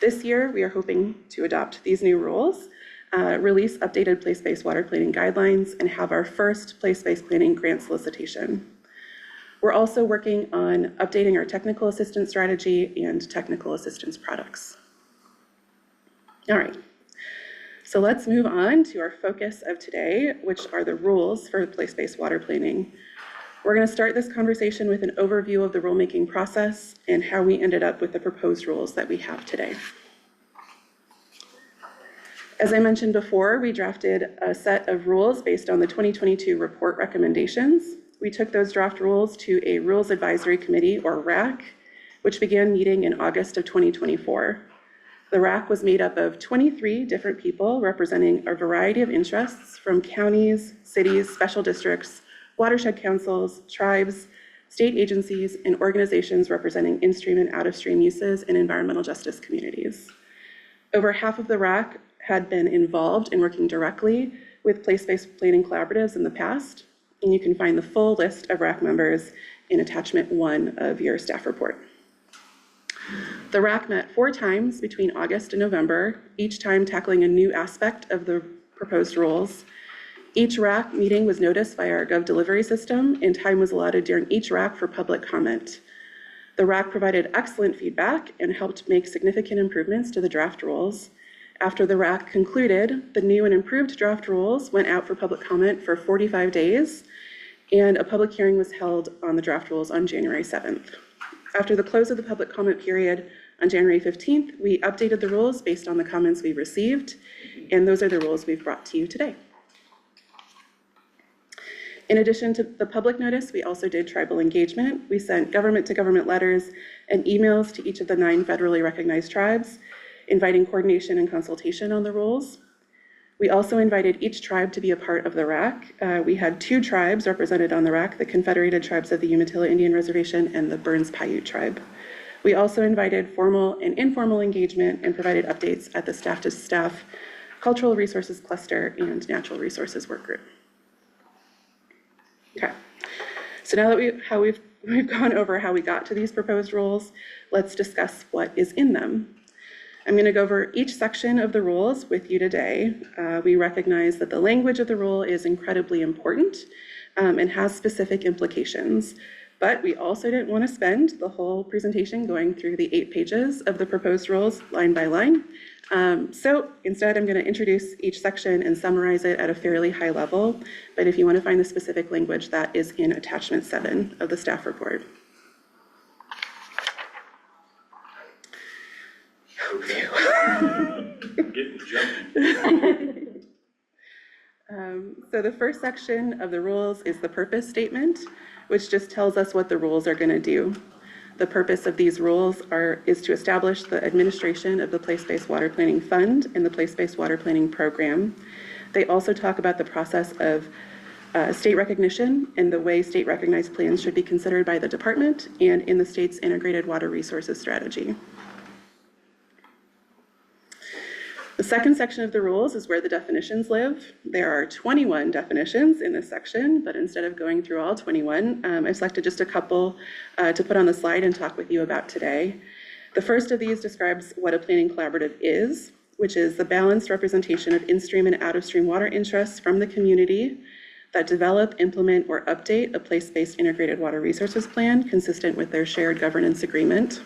This year, we are hoping to adopt these new rules, release updated place-based water planning guidelines, and have our first place-based planning grant solicitation. We're also working on updating our technical assistance strategy and technical assistance products. All right, so let's move on to our focus of today, which are the rules for place-based water planning. We're going to start this conversation with an overview of the rulemaking process and how we ended up with the proposed rules that we have today. As I mentioned before, we drafted a set of rules based on the 2022 report recommendations. We took those draft rules to a Rules Advisory Committee, or RAC, which began meeting in August of 2024. The RAC was made up of 23 different people representing a variety of interests from counties, cities, special districts, watershed councils, tribes, state agencies, and organizations representing in-stream and out-of-stream uses in environmental justice communities. Over half of the RAC had been involved in working directly with place-based planning collaboratives in the past, and you can find the full list of RAC members in attachment 1 of your staff report. The RAC met 4 times between August and November, each time tackling a new aspect of the proposed rules. Each RAC meeting was noticed by our Gov delivery system, and time was allotted during each RAC for public comment. The RAC provided excellent feedback and helped make significant improvements to the draft rules. After the RAC concluded, the new and improved draft rules went out for public comment for 45 days, and a public hearing was held on the draft rules on January 7th. After the close of the public comment period on January 15th, we updated the rules based on the comments we received, and those are the rules we've brought to you today. In addition to the public notice, we also did tribal engagement. We sent government-to-government letters and emails to each of the 9 federally recognized tribes, inviting coordination and consultation on the rules. We also invited each tribe to be a part of the RAC. We had 2 tribes represented on the RAC, the Confederated Tribes of the Umatilla Indian Reservation and the Burns Paiute Tribe. We also invited formal and informal engagement and provided updates at the staff-to-staff Cultural Resources Cluster and Natural Resources Work Group. Okay, so now that we've gone over how we got to these proposed rules, let's discuss what is in them. I'm going to go over each section of the rules with you today. We recognize that the language of the rule is incredibly important and has specific implications, but we also didn't want to spend the whole presentation going through the 8 pages of the proposed rules line by line. So instead, I'm going to introduce each section and summarize it at a fairly high level, but if you want to find the specific language, that is in attachment 7 of the staff report. So the first section of the rules is the purpose statement, which just tells us what the rules are going to do. The purpose of these rules is to establish the administration of the Place-Based Water Planning Fund and the Place-Based Water Planning Program. They also talk about the process of State recognition and the way state recognized plans should be considered by the department and in the state's integrated water resources strategy. The second section of the rules is where the definitions live. There are 21 definitions in this section, but instead of going through all 21, I selected just a couple to put on the slide and talk with you about today. The first of these describes what a planning collaborative is, which is the balanced representation of in-stream and out-of-stream water interests from the community that develop, implement, or update a place-based integrated water resources plan consistent with their shared governance agreement.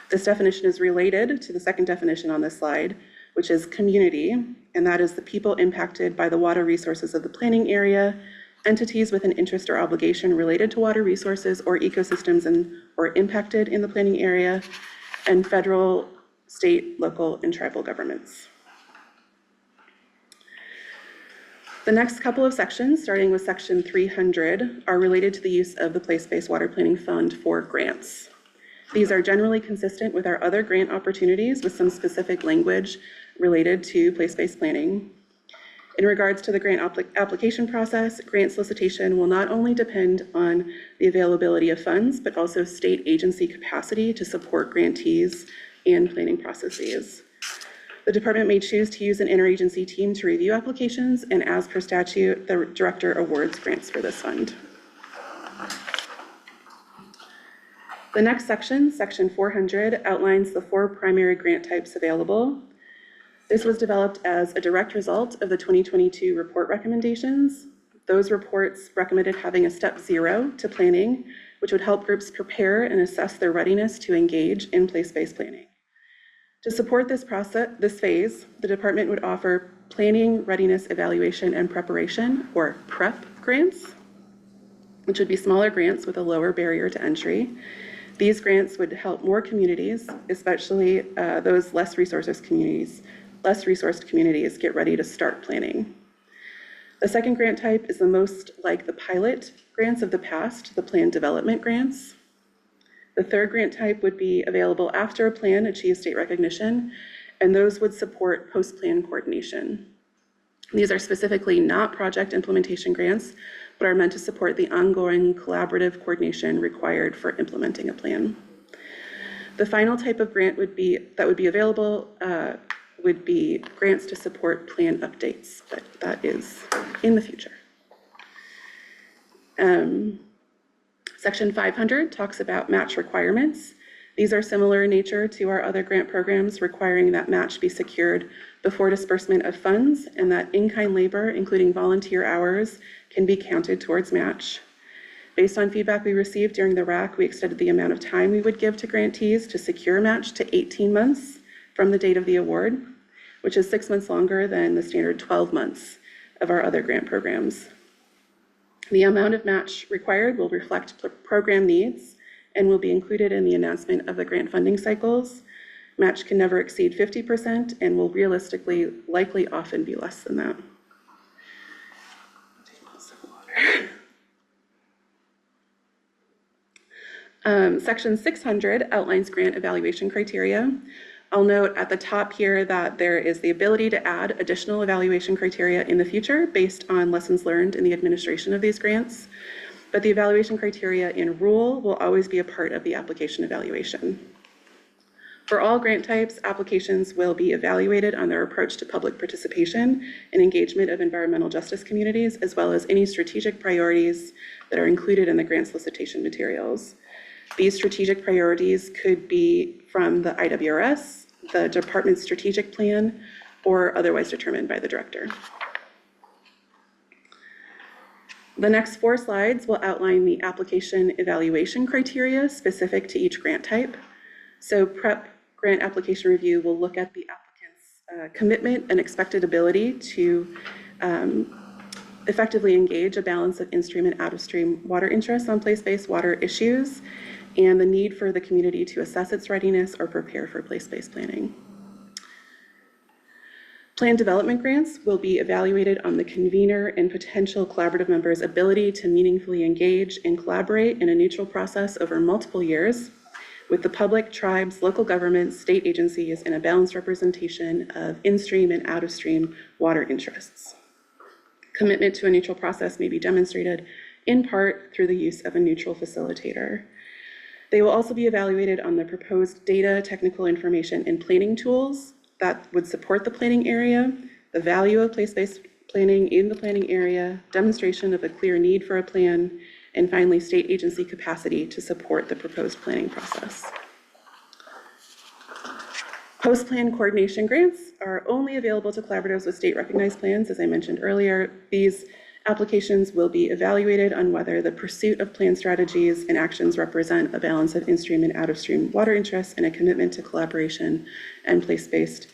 This definition is related to the second definition on this slide, which is community, and that is the people impacted by the water resources of the planning area, entities with an interest or obligation related to water resources or ecosystems or impacted in the planning area, and federal, state, local, and tribal governments. The next couple of sections, starting with section 300, are related to the use of the Place-Based Water Planning Fund for grants. These are generally consistent with our other grant opportunities with some specific language related to place-based planning. In regards to the grant application process, grant solicitation will not only depend on the availability of funds, but also state agency capacity to support grantees and planning processes. The department may choose to use an interagency team to review applications, and as per statute, the director awards grants for this fund. The next section, section 400, outlines the 4 primary grant types available. This was developed as a direct result of the 2022 report recommendations. Those reports recommended having a step 0 to planning, which would help groups prepare and assess their readiness to engage in place-based planning. To support this phase, the department would offer planning, readiness, evaluation, and preparation, or PREP grants, which would be smaller grants with a lower barrier to entry. These grants would help more communities, especially those less resourced communities, get ready to start planning. The second grant type is the most like the pilot grants of the past, the plan development grants. The third grant type would be available after a plan achieves state recognition, and those would support post-plan coordination. These are specifically not project implementation grants, but are meant to support the ongoing collaborative coordination required for implementing a plan. The final type of grant would be available would be grants to support plan updates, but that is in the future. Section 500 talks about match requirements. These are similar in nature to our other grant programs, requiring that match be secured before disbursement of funds and that in-kind labor, including volunteer hours, can be counted towards match. Based on feedback we received during the RAC, we extended the amount of time we would give to grantees to secure match to 18 months from the date of the award, which is 6 months longer than the standard 12 months of our other grant programs. The amount of match required will reflect program needs and will be included in the announcement of the grant funding cycles. Match can never exceed 50% and will realistically likely often be less than that. Section 600 outlines grant evaluation criteria. I'll note at the top here that there is the ability to add additional evaluation criteria in the future based on lessons learned in the administration of these grants, but the evaluation criteria in rule will always be a part of the application evaluation. For all grant types, applications will be evaluated on their approach to public participation and engagement of environmental justice communities, as well as any strategic priorities that are included in the grant solicitation materials. These strategic priorities could be from the IWRS, the department's strategic plan, or otherwise determined by the director. The next 4 slides will outline the application evaluation criteria specific to each grant type. So PREP grant application review will look at the applicant's commitment and expected ability to effectively engage a balance of in-stream and out-of-stream water interests on place-based water issues, and the need for the community to assess its readiness or prepare for place-based planning. Plan development grants will be evaluated on the convener and potential collaborative members' ability to meaningfully engage and collaborate in a neutral process over multiple years with the public, tribes, local governments, state agencies, and a balanced representation of in-stream and out-of-stream water interests. Commitment to a neutral process may be demonstrated in part through the use of a neutral facilitator. They will also be evaluated on the proposed data, technical information, and planning tools that would support the planning area, the value of place-based planning in the planning area, demonstration of a clear need for a plan, and finally, state agency capacity to support the proposed planning process. Post-plan coordination grants are only available to collaboratives with state-recognized plans. As I mentioned earlier, these applications will be evaluated on whether the pursuit of plan strategies and actions represent a balance of in-stream and out-of-stream water interests and a commitment to collaboration and place-based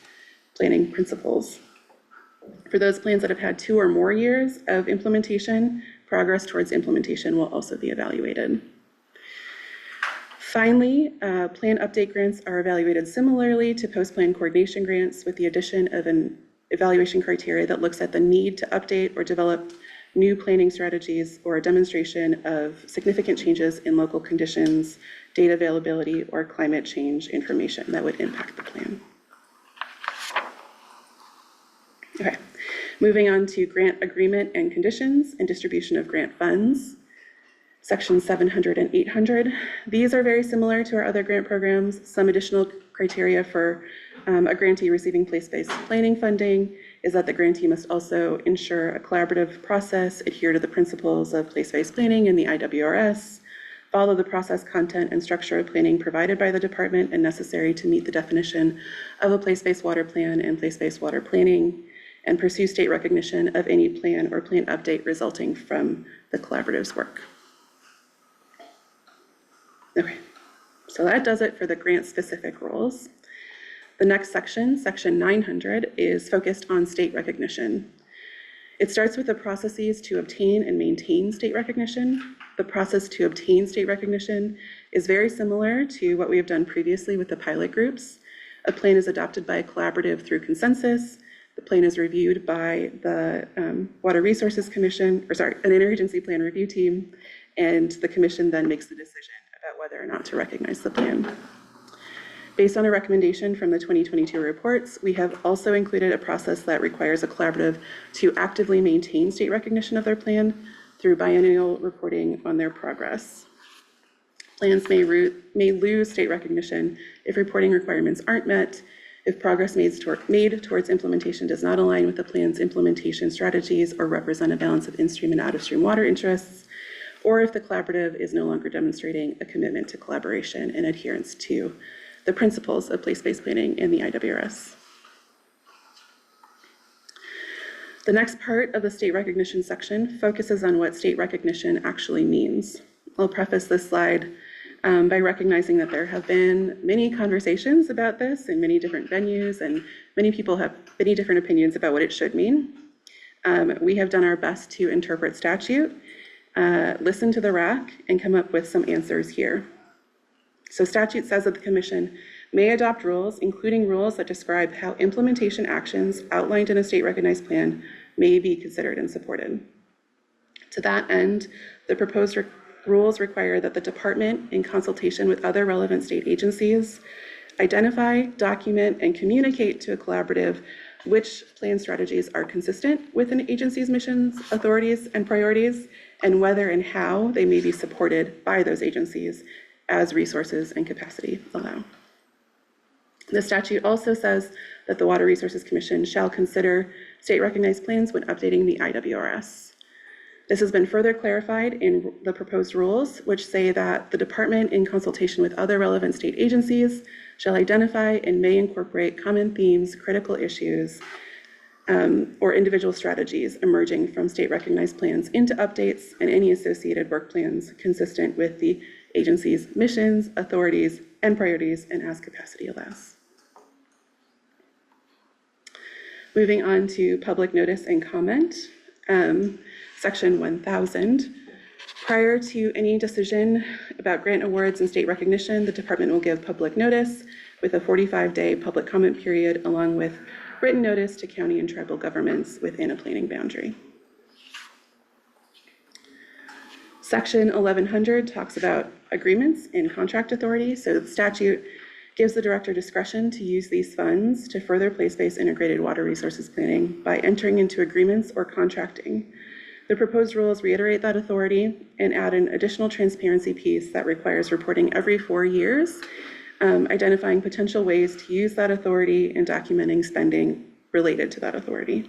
planning principles. For those plans that have had 2 or more years of implementation, progress towards implementation will also be evaluated. Finally, plan update grants are evaluated similarly to post-plan coordination grants with the addition of an evaluation criteria that looks at the need to update or develop new planning strategies or a demonstration of significant changes in local conditions, data availability, or climate change information that would impact the plan. Okay, moving on to grant agreement and conditions and distribution of grant funds. Section 700 and 800. These are very similar to our other grant programs. Some additional criteria for a grantee receiving place-based planning funding is that the grantee must also ensure a collaborative process, adhere to the principles of place-based planning in the IWRS, follow the process, content, and structure of planning provided by the department and necessary to meet the definition of a place-based water plan and place-based water planning, and pursue state recognition of any plan or plan update resulting from the collaborative's work. Okay, so that does it for the grant-specific roles. The next section, section 900, is focused on state recognition. It starts with the processes to obtain and maintain state recognition. The process to obtain state recognition is very similar to what we have done previously with the pilot groups. A plan is adopted by a collaborative through consensus. The plan is reviewed by the Water Resources Commission, an interagency plan review team, and the commission then makes the decision about whether or not to recognize the plan. Based on a recommendation from the 2022 reports, we have also included a process that requires a collaborative to actively maintain state recognition of their plan through biennial reporting on their progress. Plans may lose state recognition if reporting requirements aren't met, if progress made towards implementation does not align with the plan's implementation strategies or represent a balance of in-stream and out-of-stream water interests, or if the collaborative is no longer demonstrating a commitment to collaboration and adherence to the principles of place-based planning in the IWRS. The next part of the state recognition section focuses on what state recognition actually means. I'll preface this slide by recognizing that there have been many conversations about this in many different venues, and many people have many different opinions about what it should mean. We have done our best to interpret statute, listen to the RAC, and come up with some answers here. So statute says that the commission may adopt rules, including rules that describe how implementation actions outlined in a state recognized plan may be considered and supported. To that end, the proposed rules require that the department, in consultation with other relevant state agencies, identify, document, and communicate to a collaborative which plan strategies are consistent with an agency's missions, authorities, and priorities, and whether and how they may be supported by those agencies as resources and capacity allow. The statute also says that the Water Resources Commission shall consider state recognized plans when updating the IWRS. This has been further clarified in the proposed rules, which say that the department, in consultation with other relevant state agencies, shall identify and may incorporate common themes, critical issues, or individual strategies emerging from state recognized plans into updates and any associated work plans consistent with the agency's missions, authorities, and priorities, and as capacity allows. Moving on to public notice and comment, section 1000. Prior to any decision about grant awards and state recognition, the department will give public notice with a 45-day public comment period, along with written notice to county and tribal governments within a planning boundary. Section 1100 talks about agreements and contract authority. So the statute gives the director discretion to use these funds to further place-based integrated water resources planning by entering into agreements or contracting. The proposed rules reiterate that authority and add an additional transparency piece that requires reporting every 4 years, identifying potential ways to use that authority and documenting spending related to that authority.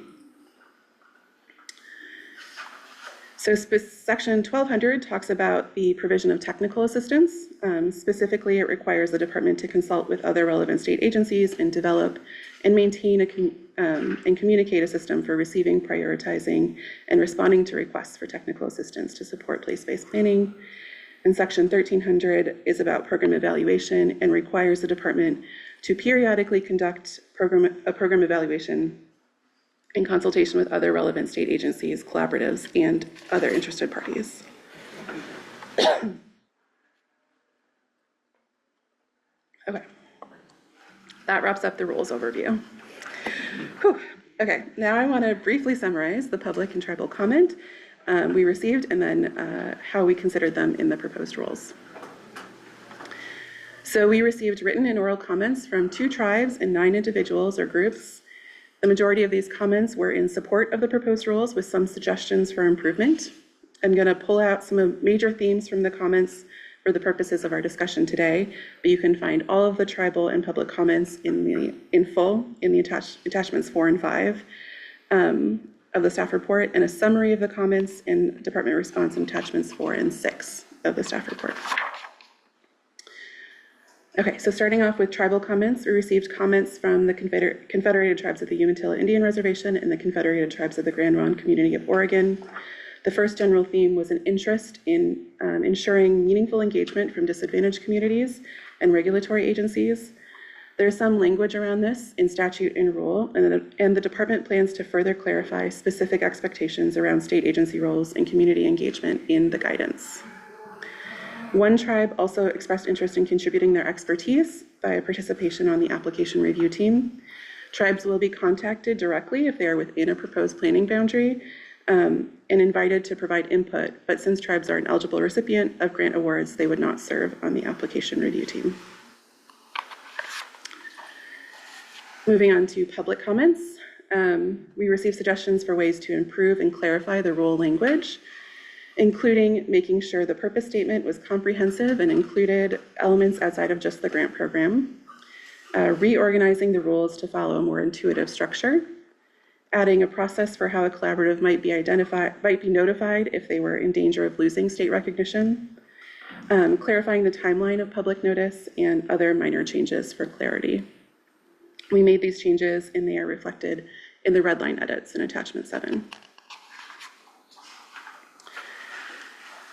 So section 1200 talks about the provision of technical assistance. Specifically, it requires the department to consult with other relevant state agencies and develop and maintain and communicate a system for receiving, prioritizing, and responding to requests for technical assistance to support place-based planning. And section 1300 is about program evaluation and requires the department to periodically conduct a program evaluation in consultation with other relevant state agencies, collaboratives, and other interested parties. Okay, that wraps up the rules overview. Whew. Okay, now I want to briefly summarize the public and tribal comment we received and then how we considered them in the proposed rules. So we received written and oral comments from 2 tribes and 9 individuals or groups. The majority of these comments were in support of the proposed rules with some suggestions for improvement. I'm going to pull out some major themes from the comments for the purposes of our discussion today, but you can find all of the tribal and public comments in full in the attachments 4 and 5 of the staff report, and a summary of the comments in department response in attachments 4 and 6 of the staff report. Okay, so starting off with tribal comments, we received comments from the Confederated Tribes of the Umatilla Indian Reservation and the Confederated Tribes of the Grand Ronde Community of Oregon. The first general theme was an interest in ensuring meaningful engagement from disadvantaged communities and regulatory agencies. There's some language around this in statute and rule, and the department plans to further clarify specific expectations around state agency roles and community engagement in the guidance. One tribe also expressed interest in contributing their expertise by participation on the application review team. Tribes will be contacted directly if they are within a proposed planning boundary and invited to provide input, but since tribes are an eligible recipient of grant awards, they would not serve on the application review team. Moving on to public comments, we received suggestions for ways to improve and clarify the rule language, including making sure the purpose statement was comprehensive and included elements outside of just the grant program, reorganizing the rules to follow a more intuitive structure, adding a process for how a collaborative might be notified if they were in danger of losing state recognition, clarifying the timeline of public notice, and other minor changes for clarity. We made these changes and they are reflected in the red line edits in attachment 7.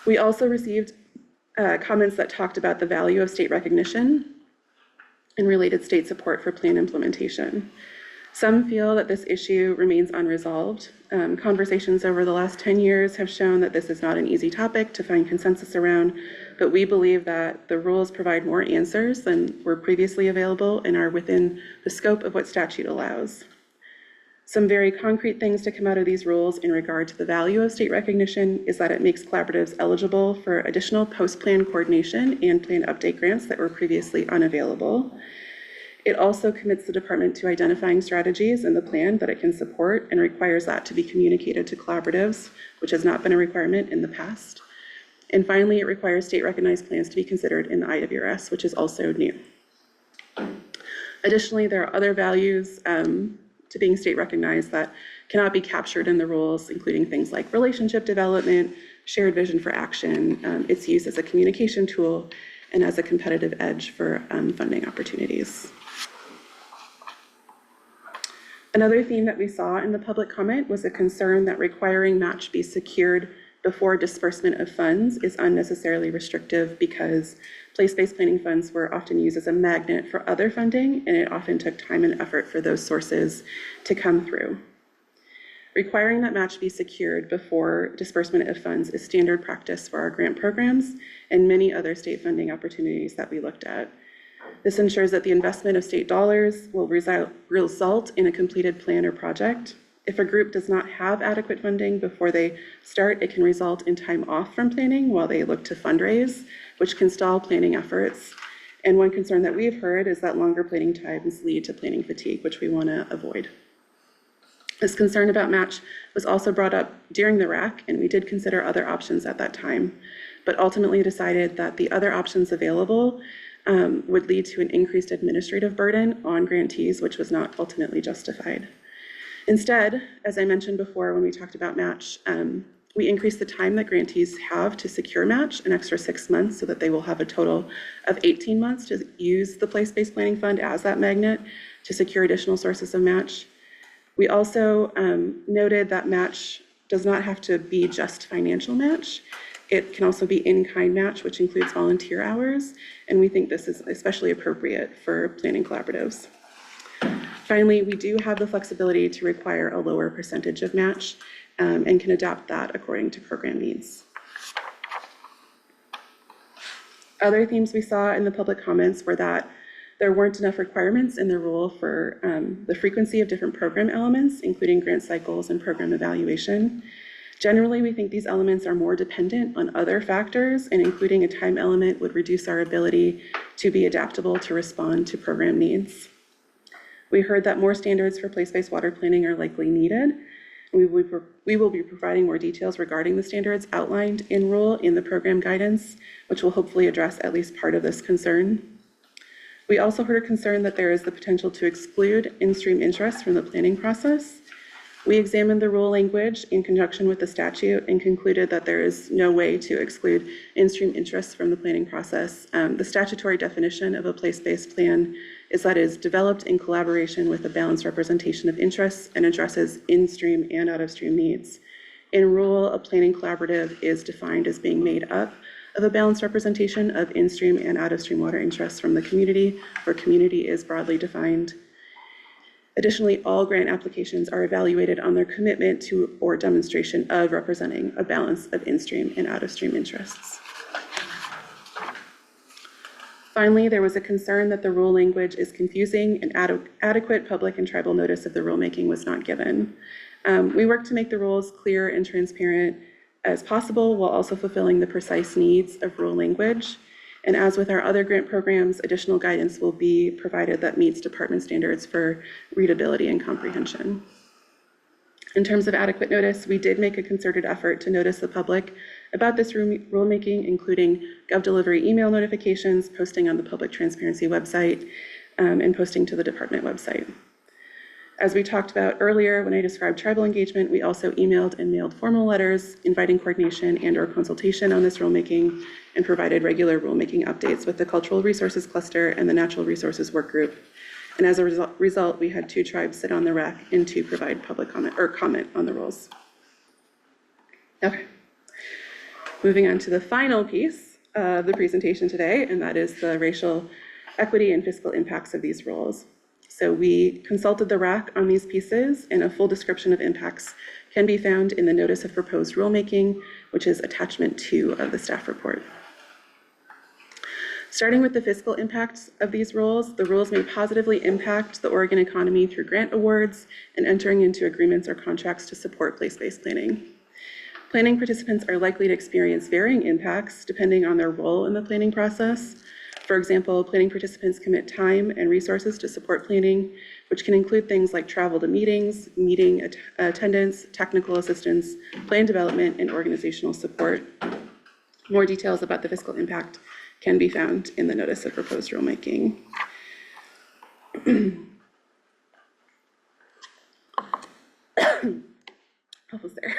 We also received comments that talked about the value of state recognition and related state support for plan implementation. Some feel that this issue remains unresolved. Conversations over the last 10 years have shown that this is not an easy topic to find consensus around, but we believe that the rules provide more answers than were previously available and are within the scope of what statute allows. Some very concrete things to come out of these rules in regard to the value of state recognition is that it makes collaboratives eligible for additional post-plan coordination and plan update grants that were previously unavailable. It also commits the department to identifying strategies in the plan that it can support and requires that to be communicated to collaboratives, which has not been a requirement in the past. And finally, it requires state-recognized plans to be considered in the IWRS, which is also new. Additionally, there are other values to being state-recognized that cannot be captured in the rules, including things like relationship development, shared vision for action, its use as a communication tool, and as a competitive edge for funding opportunities. Another theme that we saw in the public comment was a concern that requiring match be secured before disbursement of funds is unnecessarily restrictive because place-based planning funds were often used as a magnet for other funding, and it often took time and effort for those sources to come through. Requiring that match be secured before disbursement of funds is standard practice for our grant programs and many other state funding opportunities that we looked at. This ensures that the investment of state dollars will result in a completed plan or project. If a group does not have adequate funding before they start, it can result in time off from planning while they look to fundraise, which can stall planning efforts. And one concern that we've heard is that longer planning times lead to planning fatigue, which we want to avoid. This concern about match was also brought up during the RAC, and we did consider other options at that time, but ultimately decided that the other options available would lead to an increased administrative burden on grantees, which was not ultimately justified. Instead, as I mentioned before when we talked about match, we increased the time that grantees have to secure match an extra 6 months so that they will have a total of 18 months to use the place-based planning fund as that magnet to secure additional sources of match. We also noted that match does not have to be just financial match. It can also be in-kind match, which includes volunteer hours, and we think this is especially appropriate for planning collaboratives. Finally, we do have the flexibility to require a lower percentage of match and can adapt that according to program needs. Other themes we saw in the public comments were that there weren't enough requirements in the rule for the frequency of different program elements, including grant cycles and program evaluation. Generally, we think these elements are more dependent on other factors, and including a time element would reduce our ability to be adaptable to respond to program needs. We heard that more standards for place-based water planning are likely needed. We will be providing more details regarding the standards outlined in rule in the program guidance, which will hopefully address at least part of this concern. We also heard a concern that there is the potential to exclude in-stream interests from the planning process. We examined the rule language in conjunction with the statute and concluded that there is no way to exclude in-stream interests from the planning process. The statutory definition of a place-based plan is that it is developed in collaboration with a balanced representation of interests and addresses in-stream and out-of-stream needs. In rule, a planning collaborative is defined as being made up of a balanced representation of in-stream and out-of-stream water interests from the community, where community is broadly defined. Additionally, all grant applications are evaluated on their commitment to or demonstration of representing a balance of in-stream and out-of-stream interests. Finally, there was a concern that the rule language is confusing and adequate public and tribal notice of the rulemaking was not given. We worked to make the rules clear and transparent as possible while also fulfilling the precise needs of rule language. And as with our other grant programs, additional guidance will be provided that meets department standards for readability and comprehension. In terms of adequate notice, we did make a concerted effort to notice the public about this rulemaking, including GovDelivery email notifications, posting on the public transparency website, and posting to the department website. As we talked about earlier, when I described tribal engagement, we also emailed and mailed formal letters inviting coordination and/or consultation on this rulemaking and provided regular rulemaking updates with the Cultural Resources Cluster and the Natural Resources Work Group. And as a result, we had 2 tribes sit on the RAC and 2 provide public comment on the rules. Okay. Moving on to the final piece of the presentation today, and that is the racial equity and fiscal impacts of these rules. So we consulted the RAC on these pieces, and a full description of impacts can be found in the Notice of Proposed Rulemaking, which is attachment 2 of the staff report. Starting with the fiscal impacts of these rules, the rules may positively impact the Oregon economy through grant awards and entering into agreements or contracts to support place-based planning. Planning participants are likely to experience varying impacts depending on their role in the planning process. For example, planning participants commit time and resources to support planning, which can include things like travel to meetings, meeting attendance, technical assistance, plan development, and organizational support. More details about the fiscal impact can be found in the Notice of Proposed Rulemaking. Almost there.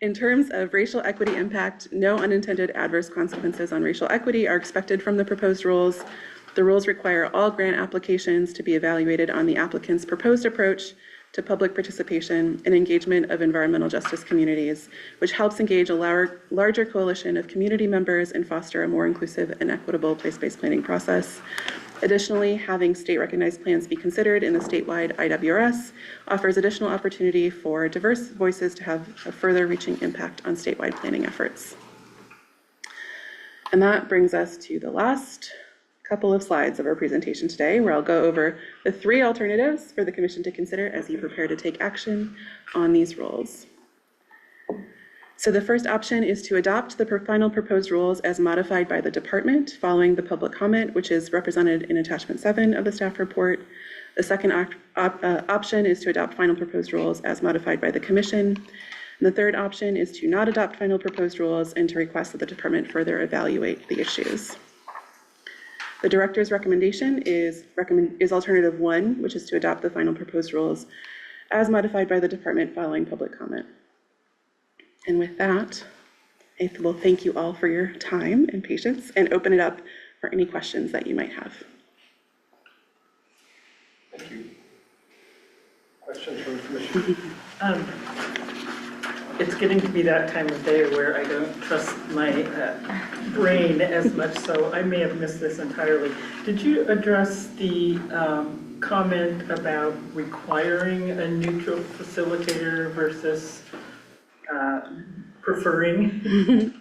In terms of racial equity impact, no unintended adverse consequences on racial equity are expected from the proposed rules. The rules require all grant applications to be evaluated on the applicant's proposed approach to public participation and engagement of environmental justice communities, which helps engage a larger coalition of community members and foster a more inclusive and equitable place-based planning process. Additionally, having state-recognized plans be considered in the statewide IWRS offers additional opportunity for diverse voices to have a further reaching impact on statewide planning efforts. And that brings us to the last couple of slides of our presentation today, where I'll go over the 3 alternatives for the Commission to consider as you prepare to take action on these rules. So the first option is to adopt the final proposed rules as modified by the department following the public comment, which is represented in attachment 7 of the staff report. The second option is to adopt final proposed rules as modified by the commission. And the third option is to not adopt final proposed rules and to request that the department further evaluate the issues. The director's recommendation is alternative 1, which is to adopt the final proposed rules as modified by the department following public comment. And with that, I will thank you all for your time and patience and open it up for any questions that you might have. Thank you. Questions from the commission? It's getting to be that time of day where I don't trust my brain as much, so I may have missed this entirely. Did you address the comment about requiring a neutral facilitator versus preferring?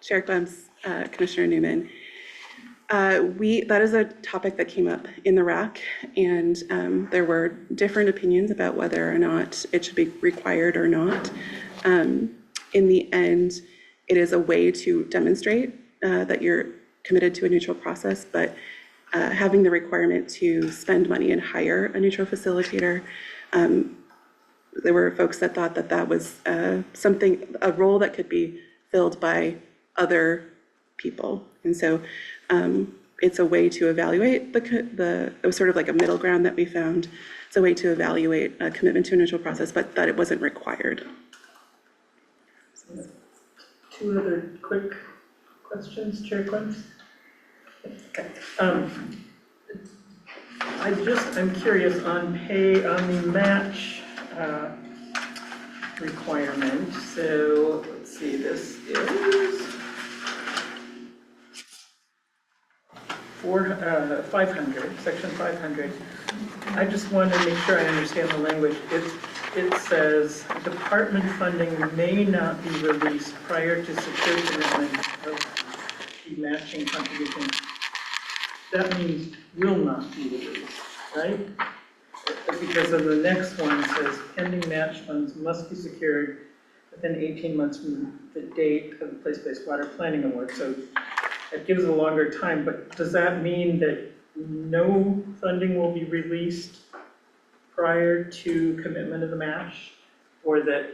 Chair Clemps, Commissioner Newman, that is a topic that came up in the RAC, and there were different opinions about whether or not it should be required or not. In the end, it is a way to demonstrate that you're committed to a neutral process, but having the requirement to spend money and hire a neutral facilitator, there were folks that thought that that was a role that could be filled by other people. And so it's a way to evaluate it was sort of like a middle ground that we found. It's a way to evaluate a commitment to a neutral process, but that it wasn't required. Two other quick questions, Chair Clements. Okay. I'm curious on the match requirement. So let's see, this is 500, section 500. I just want to make sure I understand the language. It says department funding may not be released prior to secure commitment of the matching contribution. That means will not be released, right? Because then the next one says pending match funds must be secured within 18 months from the date of the place-based water planning award. So it gives a longer time, but does that mean that no funding will be released prior to commitment of the match? Or that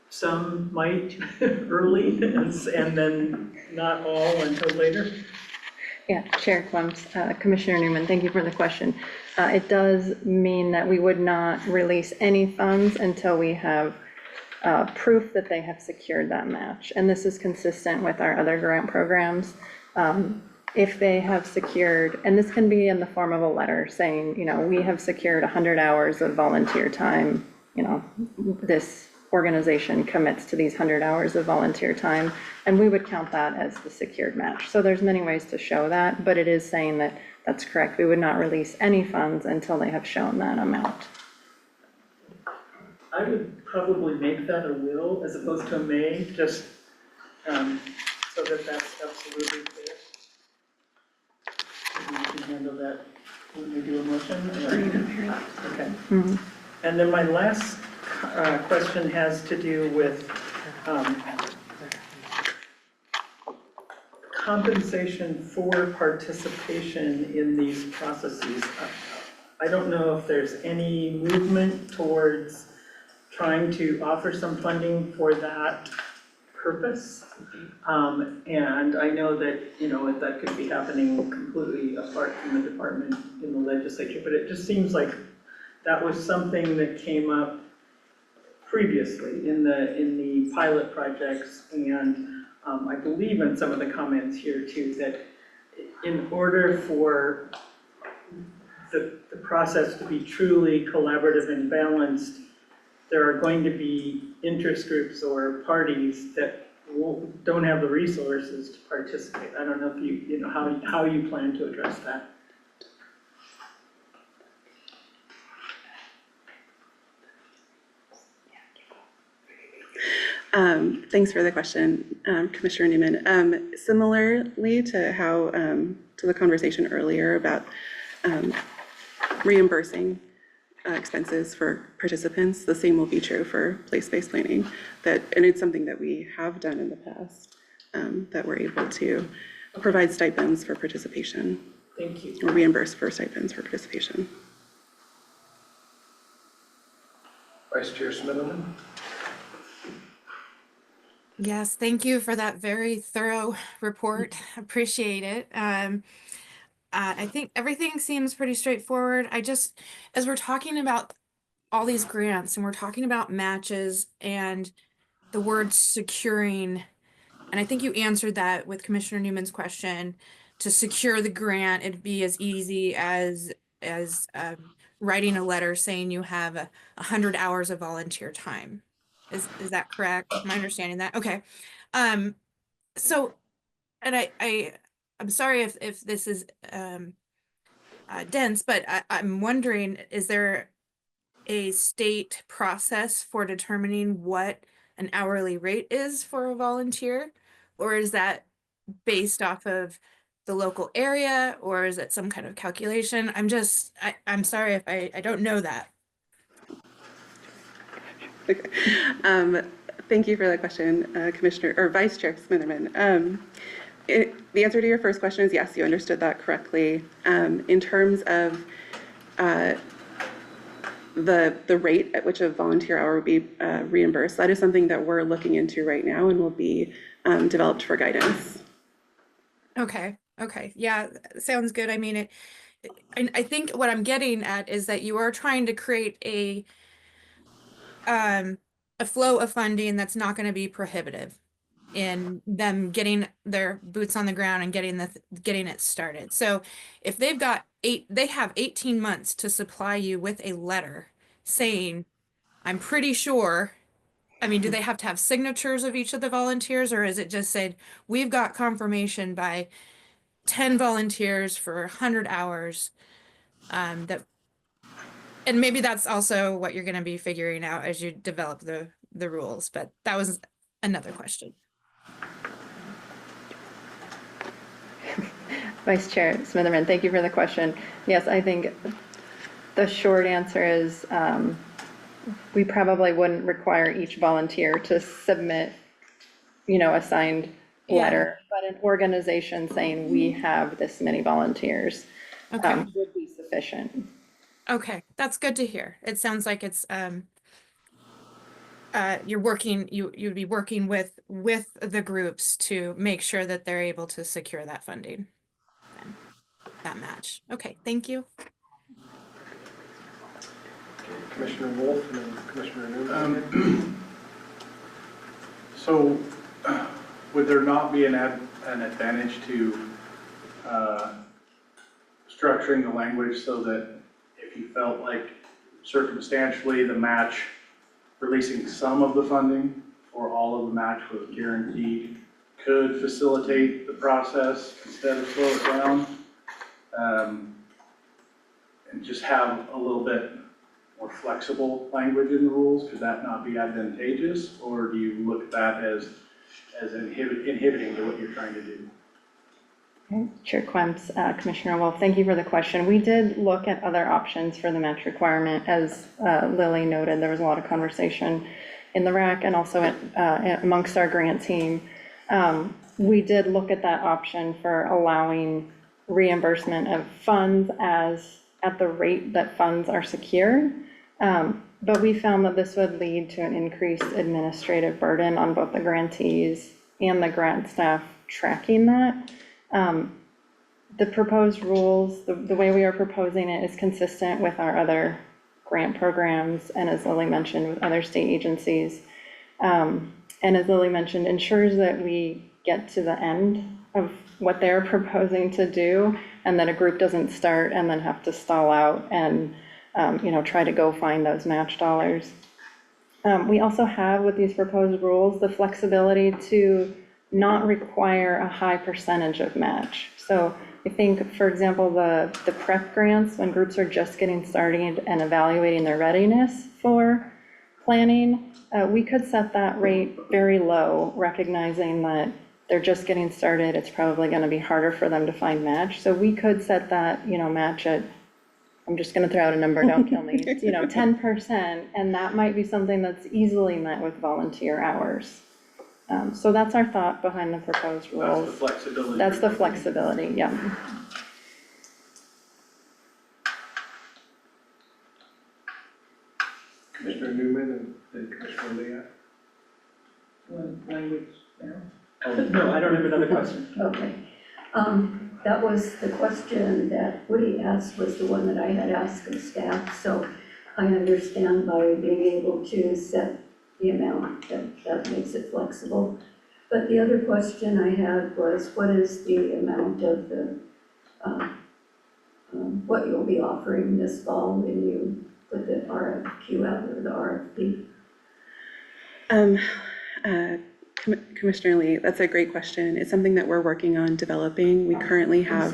some might early and then not all until later? Yeah, Chair Clements, Commissioner Newman, thank you for the question. It does mean that we would not release any funds until we have proof that they have secured that match. And this is consistent with our other grant programs. If they have secured, and this can be in the form of a letter saying, we have secured 100 hours of volunteer time, this organization commits to these 100 hours of volunteer time, and we would count that as the secured match. So there's many ways to show that, but it is saying that that's correct. We would not release any funds until they have shown that amount. I would probably make that a will as opposed to a may, just so that that's absolutely clear. You can handle that when we do a motion? Okay. Mm-hmm. And then my last question has to do with compensation for participation in these processes. I don't know if there's any movement towards trying to offer some funding for that purpose. And I know that, that could be happening completely apart from the department in the legislature, but it just seems like that was something that came up previously in the pilot projects, and I believe in some of the comments here too, that in order for the process to be truly collaborative and balanced, there are going to be interest groups or parties that don't have the resources to participate. I don't know if how you plan to address that. Thanks for the question, Commissioner Newman. Similarly to how, to the conversation earlier about reimbursing expenses for participants, the same will be true for place-based planning. And it's something that we have done in the past, that we're able to provide stipends for participation. Thank you. Or reimburse for stipends for participation. Vice Chair Smitherman? Yes, thank you for that very thorough report. Appreciate it. I think everything seems pretty straightforward. As we're talking about all these grants and we're talking about matches and the word securing, and I think you answered that with Commissioner Newman's question, to secure the grant, it'd be as easy as writing a letter saying you have 100 hours of volunteer time. Is that correct? Am I understanding that? Okay. So, and I'm sorry if this is dense, but I'm wondering, is there a state process for determining what an hourly rate is for a volunteer? Or is that based off of the local area, or is it some kind of calculation? I'm sorry if I don't know that. Thank you for that question, Commissioner or Vice Chair Smitherman. The answer to your first question is yes, you understood that correctly. In terms of the rate at which a volunteer hour would be reimbursed, that is something that we're looking into right now and will be developed for guidance. Okay. Yeah, sounds good. I mean, I think what I'm getting at is that you are trying to create a flow of funding that's not going to be prohibitive in them getting their boots on the ground and getting it started. So if they have 18 months to supply you with a letter saying, I'm pretty sure, I mean, do they have to have signatures of each of the volunteers, or is it just said, we've got confirmation by 10 volunteers for 100 hours, and maybe that's also what you're going to be figuring out as you develop the rules, but that was another question. Vice Chair Smitherman, thank you for the question. Yes, I think the short answer is we probably wouldn't require each volunteer to submit, a signed letter, but an organization saying we have this many volunteers would be sufficient. Okay, that's good to hear. It sounds like it's you'd be working with the groups to make sure that they're able to secure that funding and that match. Okay, thank you. Commissioner Wolf and then Commissioner Newman. So would there not be an advantage to structuring the language so that if you felt like circumstantially the match, releasing some of the funding or all of the match was guaranteed, could facilitate the process instead of slow it down? And just have a little bit more flexible language in the rules? Could that not be advantageous? Or do you look at that as inhibiting to what you're trying to do? Chair Quemps, Commissioner Wolf, thank you for the question. We did look at other options for the match requirement. As Lily noted, there was a lot of conversation in the RAC and also amongst our grant team. We did look at that option for allowing reimbursement of funds at the rate that funds are secured. But we found that this would lead to an increased administrative burden on both the grantees and the grant staff tracking that. The proposed rules, the way we are proposing it is consistent with our other grant programs, and as Lily mentioned, with other state agencies. And as Lily mentioned, ensures that we get to the end of what they're proposing to do, and that a group doesn't start and then have to stall out and try to go find those match dollars. We also have, with these proposed rules, the flexibility to not require a high percentage of match. So I think, for example, the prep grants, when groups are just getting started and evaluating their readiness for planning, we could set that rate very low, recognizing that they're just getting started. It's probably going to be harder for them to find match. So we could set that, match at I'm just gonna throw out a number, don't kill me, it's, 10%, and that might be something that's easily met with volunteer hours. So that's our thought behind the proposed rules. That's the flexibility. That's the flexibility, yeah. Commissioner Newman and Commissioner Leah. Language there. No, I don't have another question. Okay. That was the question that Woody asked, was the one that I had asked of staff, so I understand by being able to set the amount, that makes it flexible. But the other question I had was, what is the amount of the, what you'll be offering this fall when you put the RFQ out or the RFP? Commissioner Lee, that's a great question. It's something that we're working on developing. We currently have,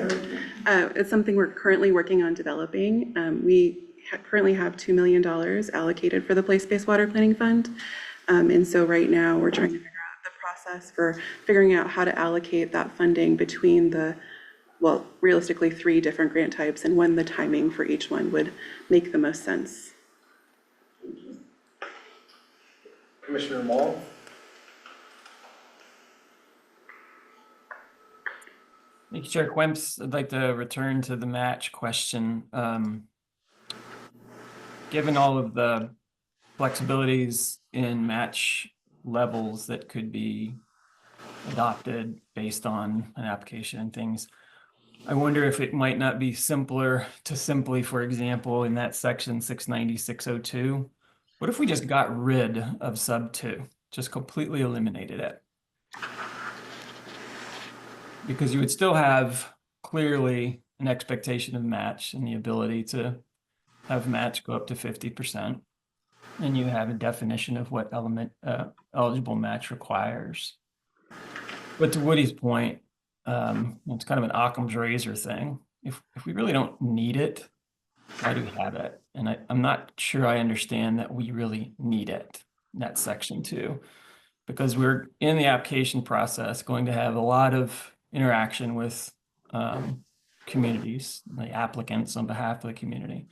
it's something we're currently working on developing. We currently have $2 million allocated for the Place-Based Water Planning Fund. And so right now we're trying to figure out the process for figuring out how to allocate that funding between the, well, realistically 3 different grant types and when the timing for each one would make the most sense. Commissioner Mall. Thank you, Chair Quimps. I'd like to return to the match question. Given all of the flexibilities in match levels that could be adopted based on an application and things, I wonder if it might not be simpler to simply, for example, in that section 690-602, what if we just got rid of sub 2, just completely eliminated it? Because you would still have clearly an expectation of match and the ability to have match go up to 50%. And you have a definition of what eligible match requires. But to Woody's point, it's kind of an Occam's razor thing. If we really don't need it, why do we have it? And I'm not sure I understand that we really need it in that section 2, because we're in the application process going to have a lot of interaction with communities, the applicants on behalf of the community.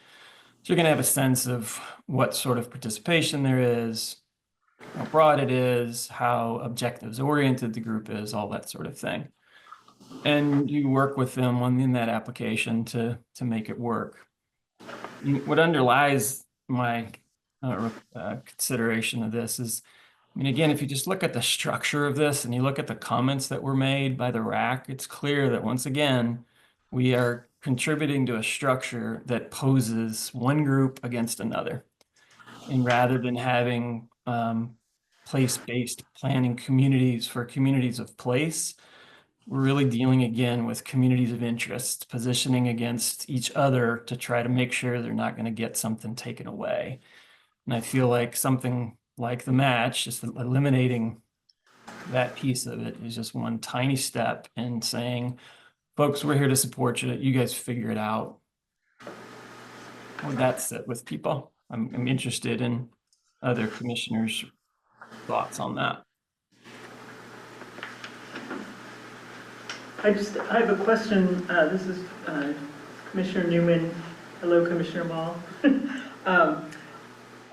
So you're going to have a sense of what sort of participation there is, how broad it is, how objectives oriented the group is, all that sort of thing. And you work with them in that application to make it work. What underlies my consideration of this is, I mean, again, if you just look at the structure of this and you look at the comments that were made by the RAC, it's clear that once again, we are contributing to a structure that poses one group against another. And rather than having place-based planning communities for communities of place, we're really dealing again with communities of interest, positioning against each other to try to make sure they're not going to get something taken away. And I feel like something like the match, just eliminating that piece of it is just one tiny step in saying, folks, we're here to support you. You guys figure it out. How would that sit with people? I'm interested in other commissioners' thoughts on that. I have a question. This is Commissioner Newman. Hello, Commissioner Mall.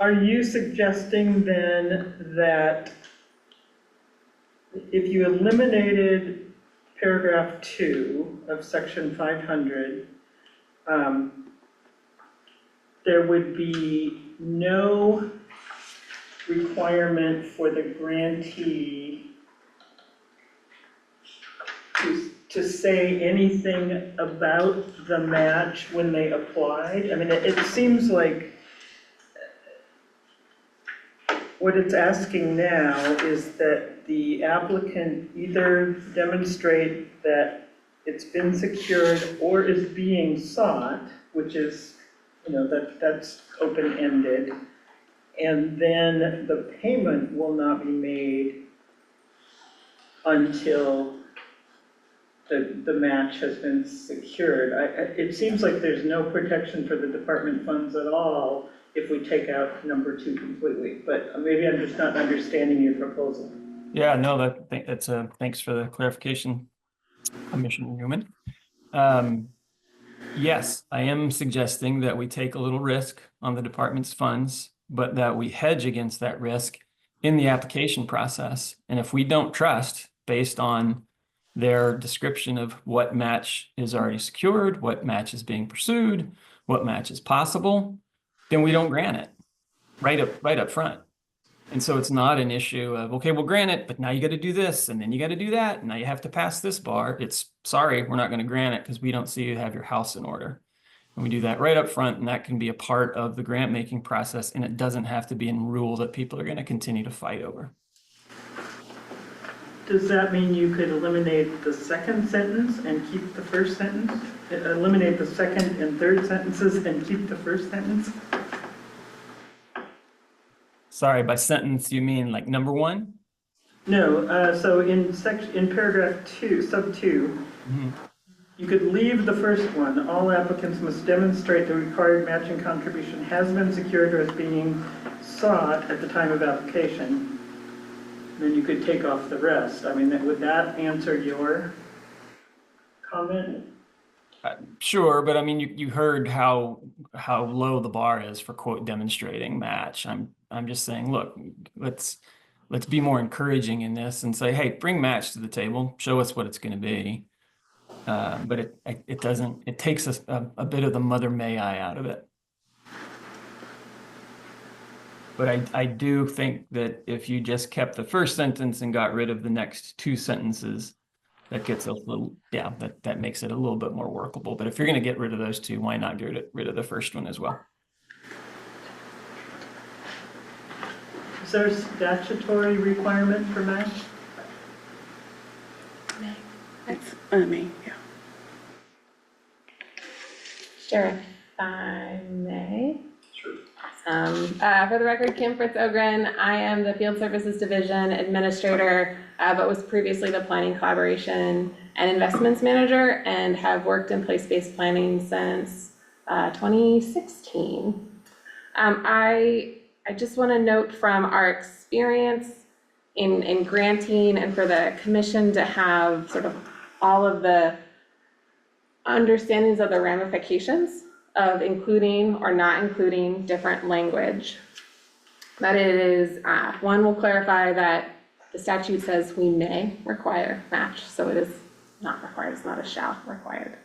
Are you suggesting then that if you eliminated paragraph 2 of section 500, there would be no requirement for the grantee to say anything about the match when they applied? I mean, it seems like what it's asking now is that the applicant either demonstrate that it's been secured or is being sought, which is, that's open-ended, and then the payment will not be made until the match has been secured. It seems like there's no protection for the department funds at all if we take out number 2 completely, but maybe I'm just not understanding your proposal. Yeah, no, thanks for the clarification, Commissioner Newman. Yes, I am suggesting that we take a little risk on the department's funds, but that we hedge against that risk in the application process. And if we don't trust, based on their description of what match is already secured, what match is being pursued, what match is possible, then we don't grant it right up front. And so it's not an issue of, okay, we'll grant it, but now you got to do this, and then you got to do that, and now you have to pass this bar. It's, sorry, we're not going to grant it because we don't see you have your house in order. And we do that right up front, and that can be a part of the grant making process, and it doesn't have to be a rule that people are going to continue to fight over. Does that mean you could eliminate the second sentence and keep the first sentence? Eliminate the second and third sentences and keep the first sentence? Sorry, by sentence, you mean like number one? No, so in paragraph 2, sub 2, you could leave the first one. All applicants must demonstrate the required matching contribution has been secured or is being sought at the time of application. Then you could take off the rest. I mean, would that answer your comment? Sure, but I mean, you heard how low the bar is for quote demonstrating match. I'm just saying, look, let's be more encouraging in this and say, hey, bring match to the table, show us what it's going to be. But it takes us a bit of the mother may I out of it. But I do think that if you just kept the first sentence and got rid of the next two sentences, that gets a little, yeah, that makes it a little bit more workable. But if you're going to get rid of those two, why not get rid of the first one as well? Is there a statutory requirement for match? It's me, yeah. Sure, if I may. Sure. For the record, Kim Fritz Ogren, I am the Field Services Division Administrator, but was previously the Planning Collaboration and Investments Manager, and have worked in place-based planning since 2016. I just want to note from our experience in granting and for the commission to have sort of all of the understandings of the ramifications of including or not including different language. That it is, one will clarify that the statute says we may require match, so it is not required, it's not a shall required.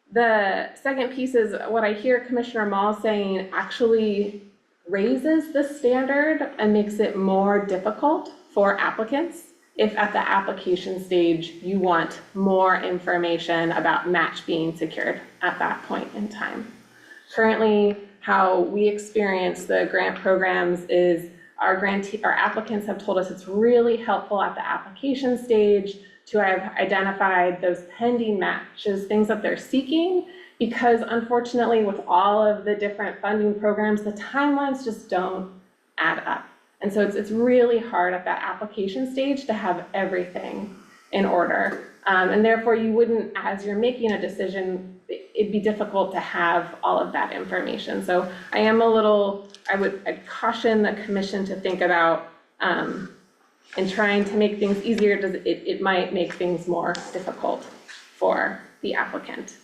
The second piece is what I hear Commissioner Mall saying actually raises the standard and makes it more difficult for applicants if at the application stage you want more information about match being secured at that point in time. Currently, how we experience the grant programs is our applicants have told us it's really helpful at the application stage to have identified those pending matches, things that they're seeking, because unfortunately with all of the different funding programs, the timelines just don't add up. And so it's really hard at that application stage to have everything in order. And therefore you wouldn't, as you're making a decision, it'd be difficult to have all of that information. So I am I'd caution the commission to think about in trying to make things easier, it might make things more difficult for the applicant.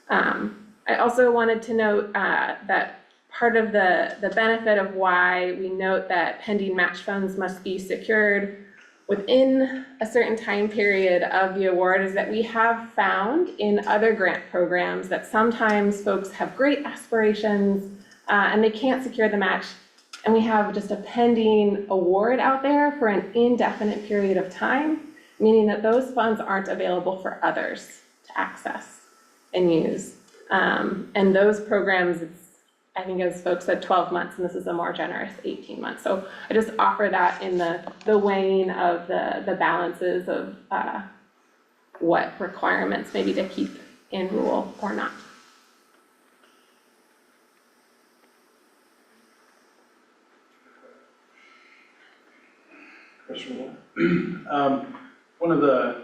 I also wanted to note that part of the benefit of why we note that pending match funds must be secured within a certain time period of the award is that we have found in other grant programs that sometimes folks have great aspirations and they can't secure the match, and we have just a pending award out there for an indefinite period of time, meaning that those funds aren't available for others to access and use. And those programs, I think as folks said, 12 months, and this is a more generous 18 months. So I just offer that in the weighing of the balances of what requirements maybe to keep in rule or not. One of the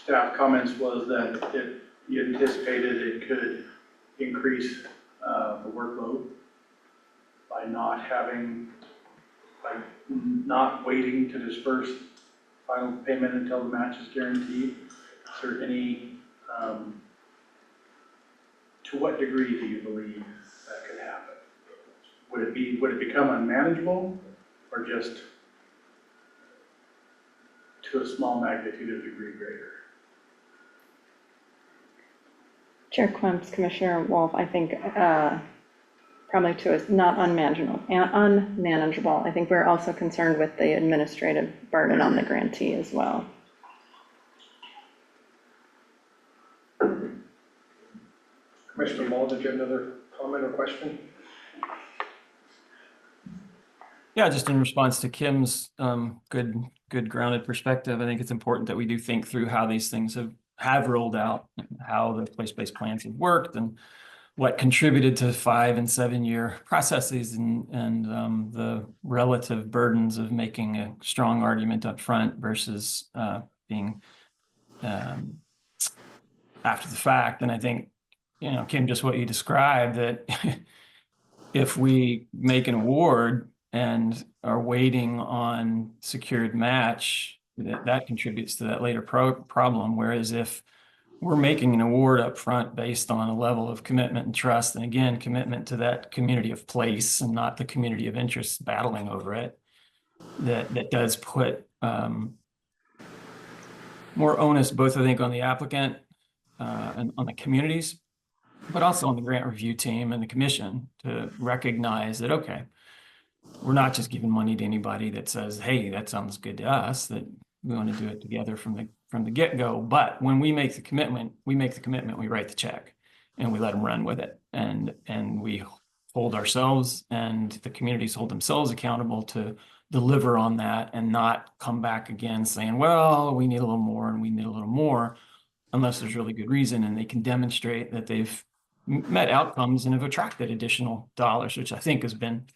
staff comments was that you anticipated it could increase the workload by not waiting to disperse final payment until the match is guaranteed. Is there any to what degree do you believe that could happen? Would it become unmanageable, or just to a small magnitude of degree greater? Chair Quimps, Commissioner Wolf, I think probably to us, not unmanageable. I think we're also concerned with the administrative burden on the grantee as well. Commissioner Mull, did you have another comment or question? Yeah, just in response to Kim's good grounded perspective, I think it's important that we do think through how these things have rolled out, how the place-based plans have worked, and what contributed to 5 and 7 year processes, and the relative burdens of making a strong argument up front versus being after the fact. And I think, Kim, just what you described, that if we make an award and are waiting on secured match, that contributes to that later problem. Whereas if we're making an award up front based on a level of commitment and trust, and again, commitment to that community of place and not the community of interest battling over it, that does put more onus, both I think on the applicant and on the communities, but also on the grant review team and the commission to recognize that, okay, we're not just giving money to anybody that says, hey, that sounds good to us, that we want to do it together from the get-go. But when we make the commitment, we write the check and we let them run with it. And we hold ourselves and the communities hold themselves accountable to deliver on that and not come back again saying, well, we need a little more and we need a little more, unless there's really good reason and they can demonstrate that they've met outcomes and have attracted additional dollars, which I think has been,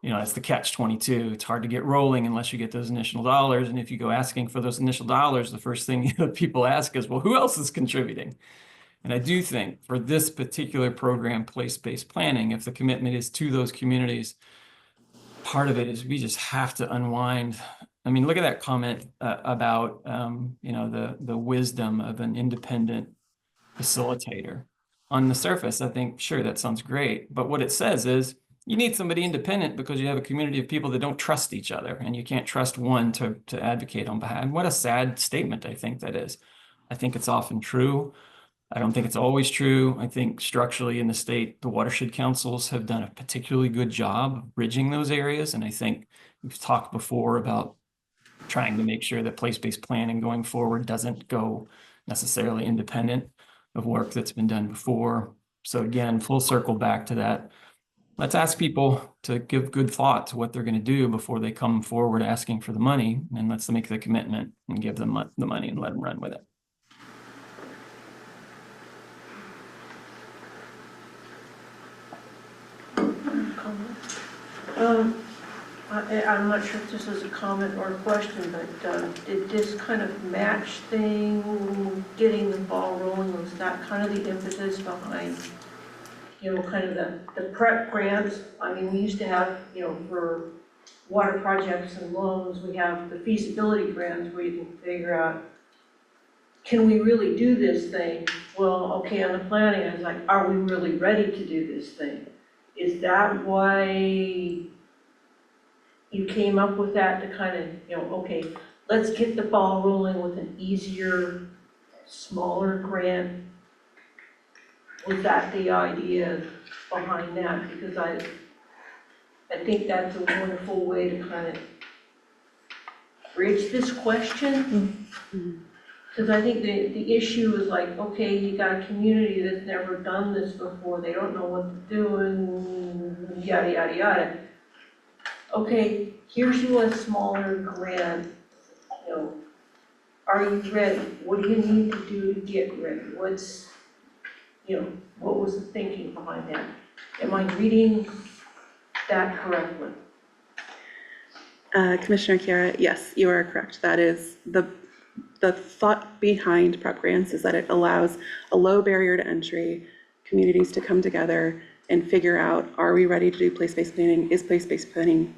that's the catch-22. It's hard to get rolling unless you get those initial dollars. And if you go asking for those initial dollars, the first thing people ask is, well, who else is contributing? And I do think for this particular program, place-based planning, if the commitment is to those communities, part of it is we just have to unwind. I mean, look at that comment about, the wisdom of an independent facilitator. On the surface, I think, sure, that sounds great. But what it says is, you need somebody independent because you have a community of people that don't trust each other, and you can't trust one to advocate on behalf. And what a sad statement I think that is. I think it's often true. I don't think it's always true. I think structurally in the state, the watershed councils have done a particularly good job of bridging those areas. And I think we've talked before about trying to make sure that place-based planning going forward doesn't go necessarily independent of work that's been done before. So again, full circle back to that. Let's ask people to give good thought to what they're going to do before they come forward asking for the money, and let's make the commitment and give them the money and let them run with it. I'm not sure if this is a comment or a question, but did this kind of match thing, getting the ball rolling, was that kind of the impetus behind, kind of the prep grants? I mean, we used to have, for water projects and loans, we have the feasibility grants where you can figure out, can we really do this thing? Well, okay, on the planning, I was like, are we really ready to do this thing? Is that why you came up with that, to kind of, okay, let's get the ball rolling with an easier, smaller grant? Was that the idea behind that? Because I think that's a wonderful way to kind of bridge this question. Because I think the issue is like, okay, you got a community that's never done this before, they don't know what to do, and yada, yada, yada. Okay, here's you a smaller grant, are you ready? What do you need to do to get ready? What's, what was the thinking behind that? Am I reading that correctly? Commissioner Chiara, yes, you are correct. That is the thought behind prep grants, is that it allows a low barrier to entry, communities to come together and figure out, are we ready to do place-based planning? Is place-based planning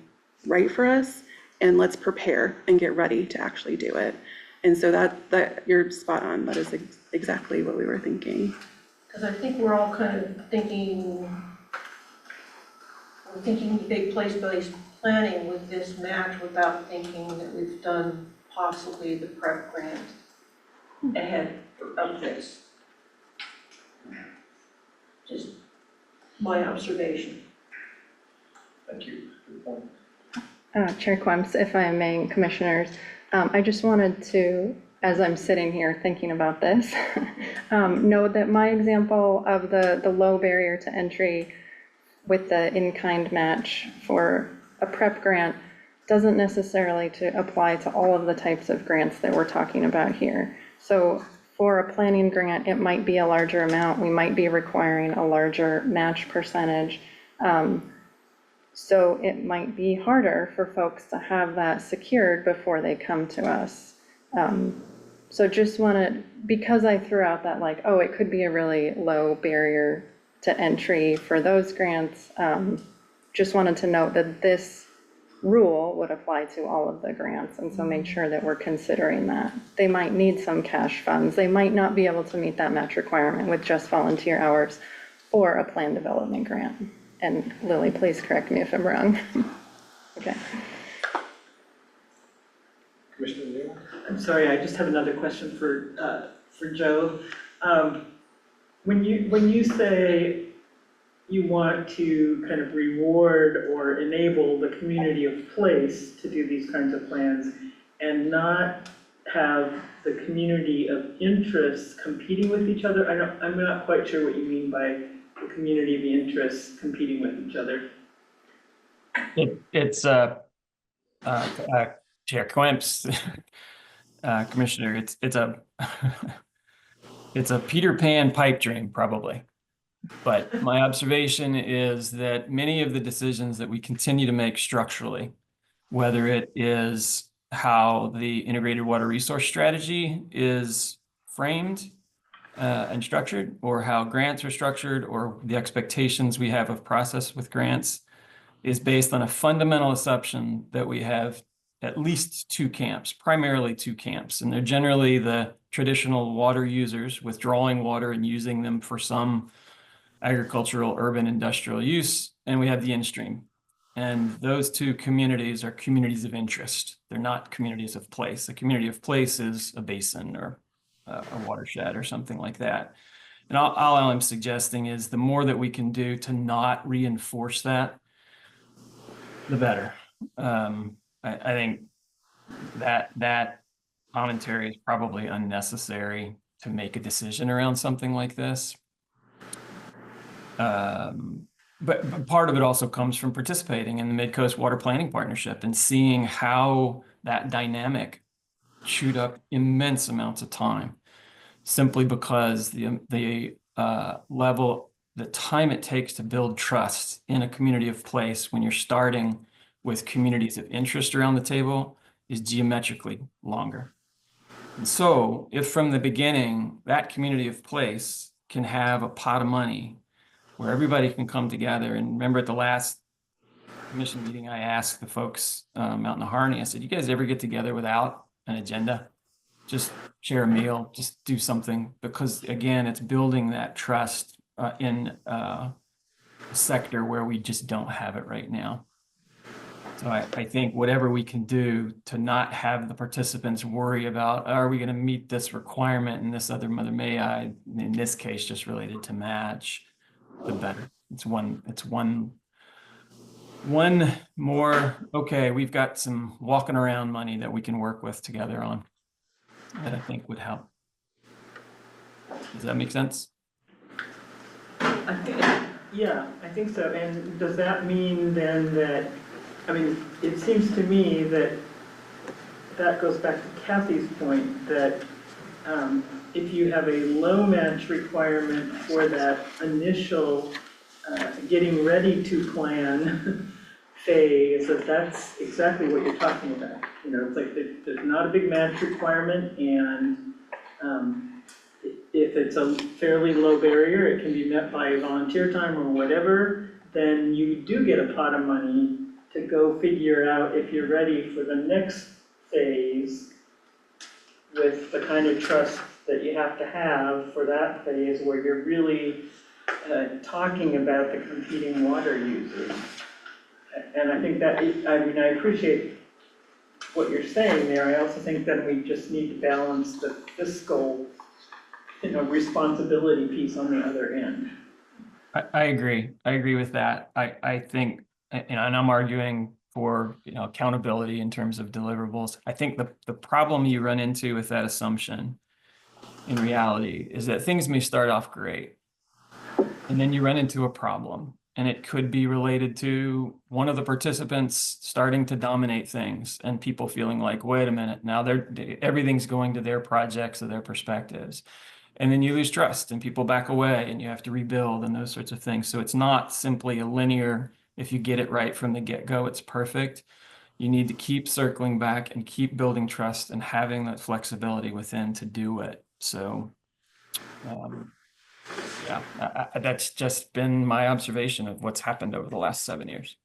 right for us? And let's prepare and get ready to actually do it. And so that you're spot on. That is exactly what we were thinking. because I think we're all kind of thinking big place-based planning with this match without thinking that we've done possibly the prep grant ahead of this. Just my observation. Thank you. Good point. Chair Quemps, if I may, commissioners, I just wanted to, as I'm sitting here thinking about this, note that my example of the low barrier to entry with the in-kind match for a prep grant doesn't necessarily to apply to all of the types of grants that we're talking about here. So for a planning grant, it might be a larger amount. We might be requiring a larger match percentage. So it might be harder for folks to have that secured before they come to us. So just wanted, because I threw out that like, oh, it could be a really low barrier to entry for those grants, just wanted to note that this rule would apply to all of the grants. And so make sure that we're considering that. They might need some cash funds. They might not be able to meet that match requirement with just volunteer hours or a plan development grant. And Lily, please correct me if I'm wrong. Okay. Commissioner Neal? I'm sorry, I just have another question for Joe. When you say you want to kind of reward or enable the community of place to do these kinds of plans and not have the community of interest competing with each other, I'm not quite sure what you mean by the community of interest competing with each other. It's Chair Quemps, Commissioner, it's a it's a Peter Pan pipe dream, probably. But my observation is that many of the decisions that we continue to make structurally, whether it is how the integrated water resource strategy is framed and structured, or how grants are structured, or the expectations we have of process with grants, is based on a fundamental assumption that we have at least two camps, primarily two camps. And they're generally the traditional water users withdrawing water and using them for some agricultural, urban, industrial use. And we have the in-stream. And those two communities are communities of interest. They're not communities of place. A community of place is a basin or a watershed or something like that. And all I'm suggesting is the more that we can do to not reinforce that, the better. I think that commentary is probably unnecessary to make a decision around something like this. But part of it also comes from participating in the Mid-Coast Water Planning Partnership and seeing how that dynamic chewed up immense amounts of time, simply because the time it takes to build trust in a community of place when you're starting with communities of interest around the table is geometrically longer. And so if from the beginning, that community of place can have a pot of money where everybody can come together. And remember at the last commission meeting, I asked the folks out in the Harney, I said, you guys ever get together without an agenda? Just share a meal, just do something, because again, it's building that trust in a sector where we just don't have it right now. So I think whatever we can do to not have the participants worry about, are we going to meet this requirement and this other mother may I, in this case, just related to match, the better. It's one more, okay, we've got some walking around money that we can work with together on that I think would help. Does that make sense? Yeah, I think so. And does that mean then that, I mean, it seems to me that that goes back to Kathy's point that if you have a low match requirement for that initial getting ready to plan phase, that's exactly what you're talking about. You know, it's like there's not a big match requirement, and if it's a fairly low barrier, it can be met by volunteer time or whatever, then you do get a pot of money to go figure out if you're ready for the next phase with the kind of trust that you have to have for that phase where you're really talking about the competing water users. And I think that, I mean, I appreciate what you're saying there. I also think that we just need to balance the fiscal, responsibility piece on the other end. I agree. I agree with that. I think, and I'm arguing for, accountability in terms of deliverables. I think the problem you run into with that assumption in reality is that things may start off great, and then you run into a problem, and it could be related to one of the participants starting to dominate things and people feeling like, wait a minute, now everything's going to their projects or their perspectives. And then you lose trust and people back away and you have to rebuild and those sorts of things. So it's not simply a linear, if you get it right from the get-go, it's perfect. You need to keep circling back and keep building trust and having that flexibility within to do it. So yeah, that's just been my observation of what's happened over the last 7 years.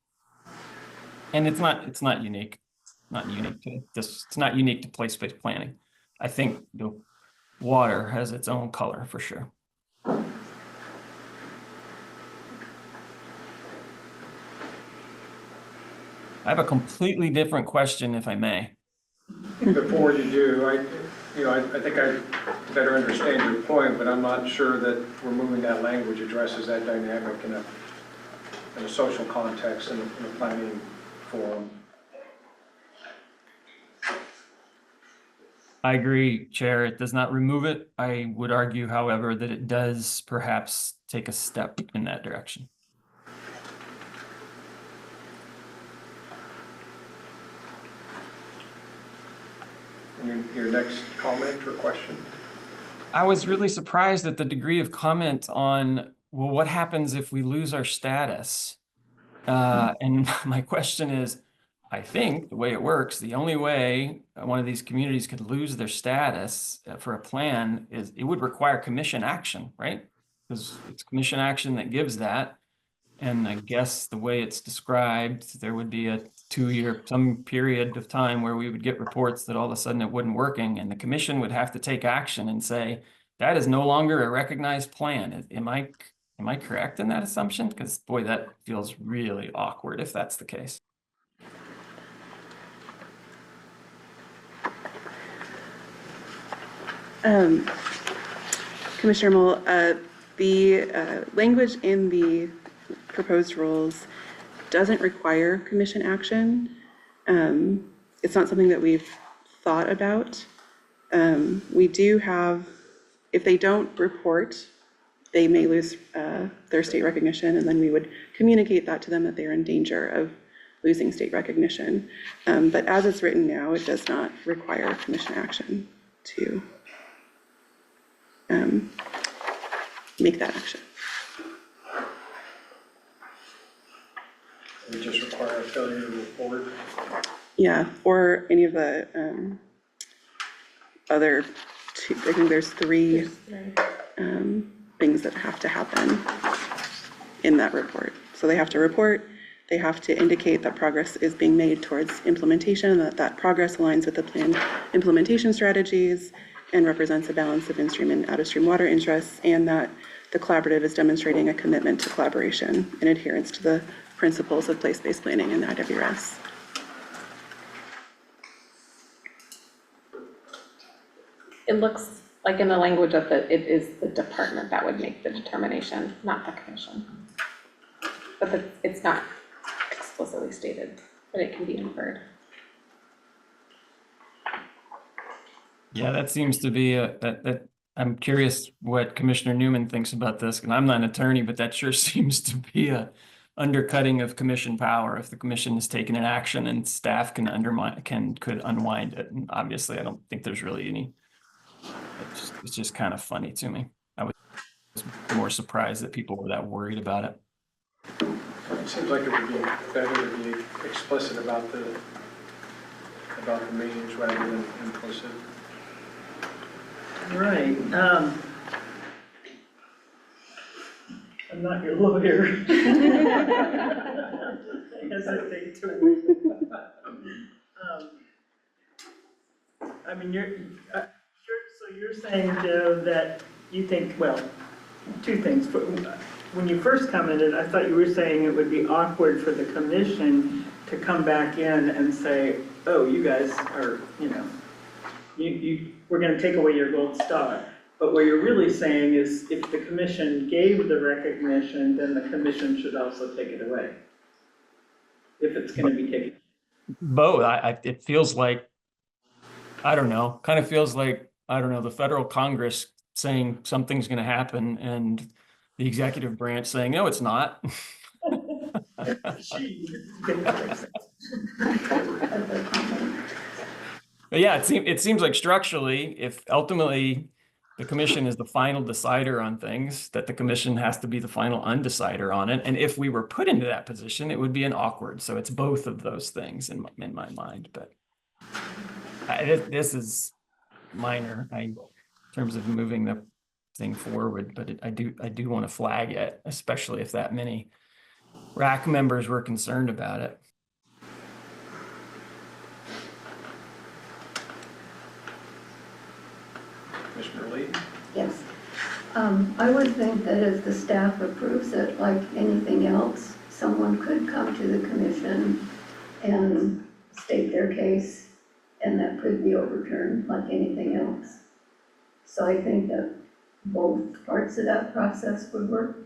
And it's not unique. Not unique to this. It's not unique to place-based planning. I think the water has its own color for sure. I have a completely different question, if I may. Before you do, I think I better understand your point, but I'm not sure that removing that language addresses that dynamic in a social context in a planning forum. I agree, Chair. It does not remove it. I would argue, however, that it does perhaps take a step in that direction. Your next comment or question? I was really surprised at the degree of comment on, well, what happens if we lose our status? And my question is, I think the way it works, the only way one of these communities could lose their status for a plan is it would require commission action, right? Because it's commission action that gives that. And I guess the way it's described, there would be a 2-year, some period of time where we would get reports that all of a sudden it wasn't working and the commission would have to take action and say, that is no longer a recognized plan. Am I correct in that assumption? Because boy, that feels really awkward if that's the case. Commissioner Moll, the language in the proposed rules doesn't require commission action. It's not something that we've thought about. We do have, if they don't report, they may lose their state recognition, and then we would communicate that to them that they're in danger of losing state recognition. But as it's written now, it does not require commission action to make that action. We just require a failure to report. Yeah, or any of the other two, I think there's three things that have to happen in that report. So they have to report, they have to indicate that progress is being made towards implementation, that progress aligns with the planned implementation strategies and represents a balance of in-stream and out-of-stream water interests, and that the collaborative is demonstrating a commitment to collaboration and adherence to the principles of place-based planning in the IWRS. It looks like in the language of it is the department that would make the determination, not the commission. But it's not explicitly stated, but it can be inferred. Yeah, that seems to be that I'm curious what Commissioner Newman thinks about this, and I'm not an attorney, but that sure seems to be a undercutting of commission power. If the commission is taking an action and staff can could unwind it. And obviously, I don't think there's really any. It's just kind of funny to me. I was more surprised that people were that worried about it. It seems like it would be better to be explicit about the meetings rather than implicit. Right. I'm not your lawyer. I hesitate to. I mean, so you're saying, Joe, that you think, well, two things. When you first commented, I thought you were saying it would be awkward for the commission to come back in and say, oh, you guys are, we're gonna take away your gold star. But what you're really saying is if the commission gave the recognition, then the commission should also take it away. If it's gonna be taken. Both. It feels like, I don't know, kind of feels like, I don't know, the federal Congress saying something's going to happen and the executive branch saying, no, it's not. But yeah, it seems like structurally, if ultimately the commission is the final decider on things, that the commission has to be the final undecider on it. And if we were put into that position, it would be an awkward. So it's both of those things in my mind. But this is minor in terms of moving the thing forward. But I do want to flag it, especially if that many RAC members were concerned about it. Commissioner Lee? Yes. I would think that if the staff approves it, like anything else, someone could come to the commission and state their case, and that could be overturned like anything else. So I think that both parts of that process would work.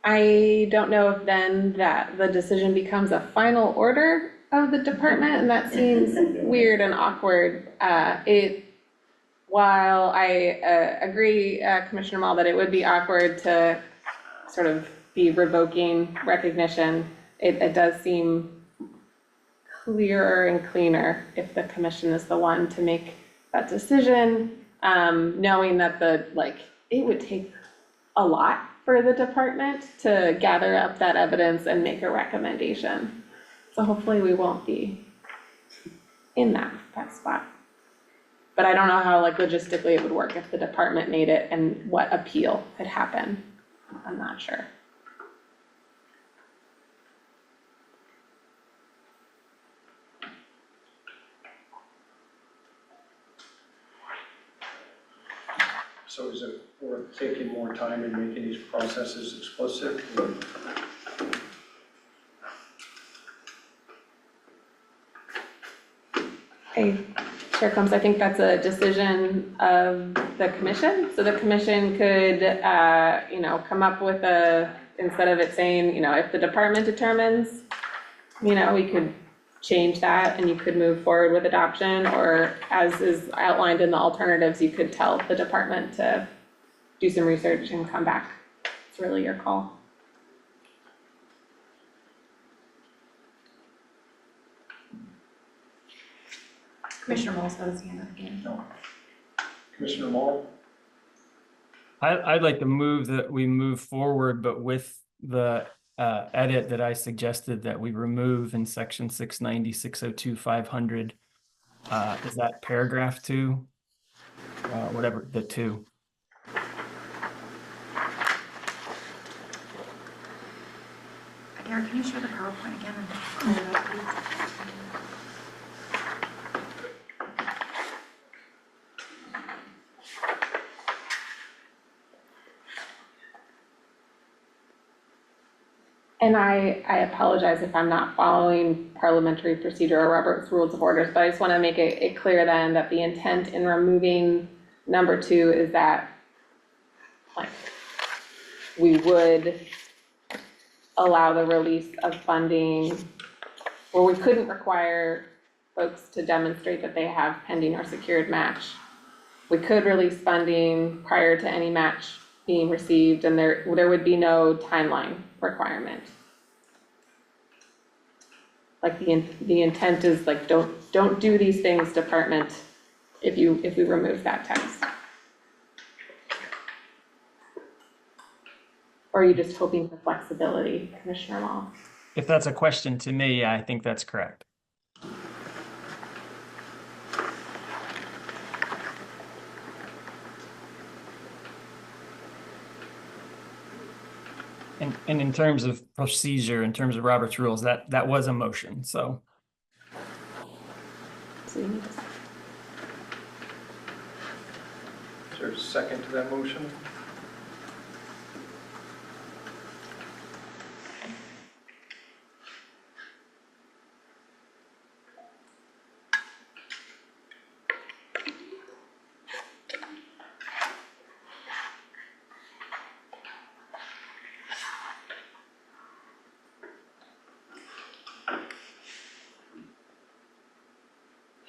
I don't know if then that the decision becomes a final order of the department, and that seems weird and awkward. While I agree, Commissioner Mall, that it would be awkward to sort of be revoking recognition, it does seem clearer and cleaner if the commission is the one to make that decision, knowing that it would take a lot for the department to gather up that evidence and make a recommendation. So hopefully we won't be in that spot. But I don't know how logistically it would work if the department made it and what appeal could happen. I'm not sure. So is it worth taking more time and making these processes explicit? Or? Chair Combs, I think that's a decision of the commission. So the commission could, come up with instead of it saying, if the department determines, we could change that and you could move forward with adoption, or as is outlined in the alternatives, you could tell the department to do some research and come back. It's really your call. Commissioner Moll's got his hand up again. No. Commissioner Mall? I'd like to move that we move forward, but with the edit that I suggested that we remove in section 690, 602, 500. Is that paragraph 2? Whatever, the 2. Eric, can you share the PowerPoint again? And I apologize if I'm not following parliamentary procedure or Robert's Rules of Orders, but I just want to make it clear then that the intent in removing number 2 is that we would allow the release of funding, or we couldn't require folks to demonstrate that they have pending or secured match. We could release funding prior to any match being received, and there would be no timeline requirement. The intent is don't do these things, department, if we remove that text. Or are you just hoping for flexibility, Commissioner Mall? If that's a question to me, I think that's correct. And in terms of procedure, in terms of Robert's rules, that was a motion, so. So you need to. Is there a second to that motion?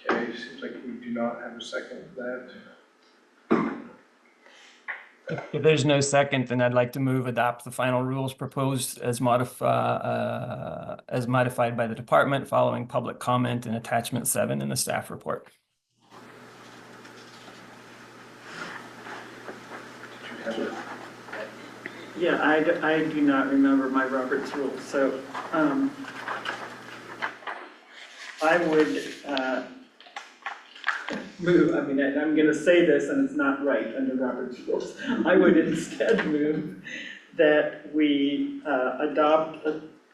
Okay, seems like we do not have a second to that. If there's no second, then I'd like to move adopt the final rules proposed as modified by the department following public comment in attachment 7 in the staff report. Yeah, I do not remember my Robert's rules, so I would move, I mean, I'm going to say this and it's not right under Robert's rules. I would instead move that we adopt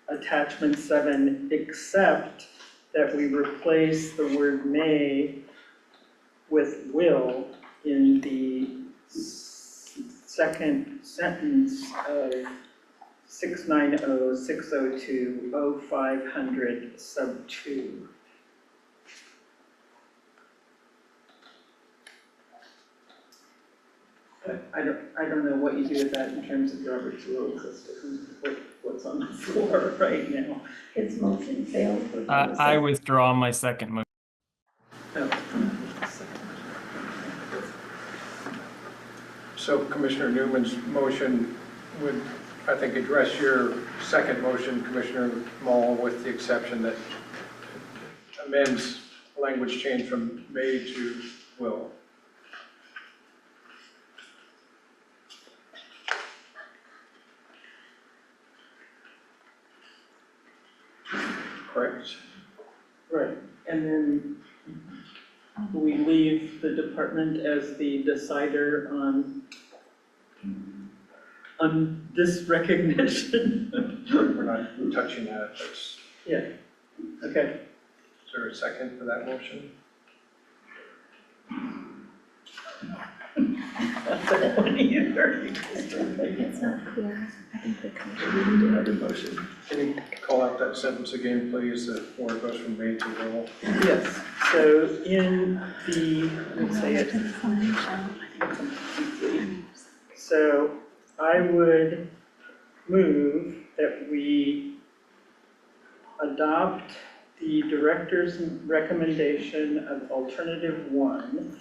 attachment 7, except that we replace the word may with will in the second sentence of 690-602-0500 sub 2. I don't know what you do with that in terms of Robert's rules as to what's on the floor right now. Its motion failed. I withdraw my second motion. So Commissioner Newman's motion would, I think, address your second motion, Commissioner Mall, with the exception that amends language change from may to will. Correct. Right, and then we leave the department as the decider on this recognition. We're not touching that. That's, Yeah, okay. is there a second for that motion? That's a one either. It's not clear. I think the commission Do another motion. Can you call out that sentence again, please, where it goes from may to will? Yes, so in the, let me say it. So I would move that we adopt the director's recommendation of alternative 1,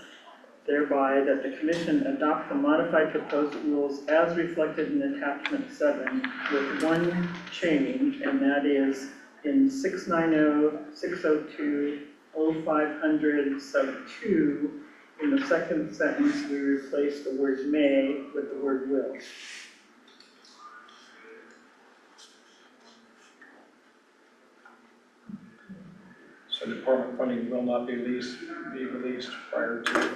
thereby that the commission adopt the modified proposed rules as reflected in attachment 7 with one change, and that is in 690-602-0500 sub 2, in the second sentence, we replace the word may with the word will. So department funding will not be released prior to.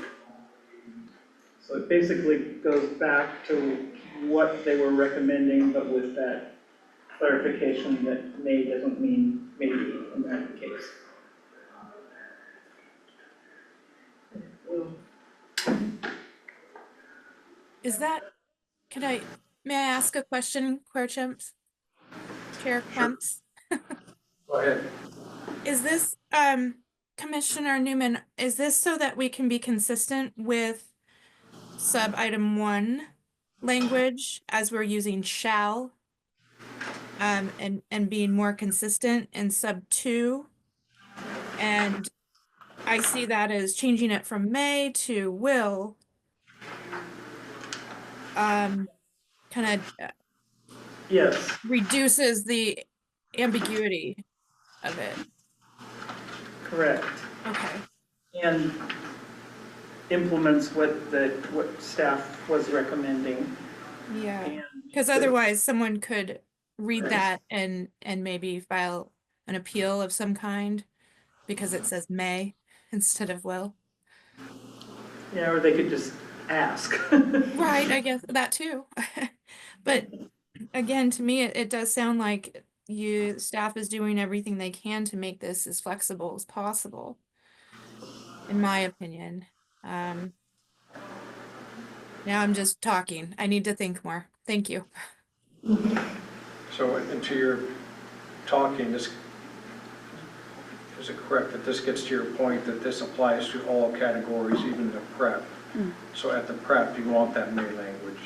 So it basically goes back to what they were recommending, but with that clarification that may doesn't mean maybe in that case. Is that, may I ask a question, Chair Kemps? Go ahead. Is this, Commissioner Newman, is this so that we can be consistent with sub item 1 language as we're using shall? And being more consistent in sub 2? And I see that as changing it from may to will. Kind of Yes, reduces the ambiguity of it. correct. Okay. And implements what staff was recommending. Yeah, And because otherwise someone could read that and maybe file an appeal of some kind because it says may instead of will. Yeah, or they could just ask. Right, I guess that too. But again, to me, it does sound like staff is doing everything they can to make this as flexible as possible, in my opinion. Now I'm just talking. I need to think more. Thank you. So into your talking, is it correct that this gets to your point that this applies to all categories, even the prep? So at the prep, you want that May language?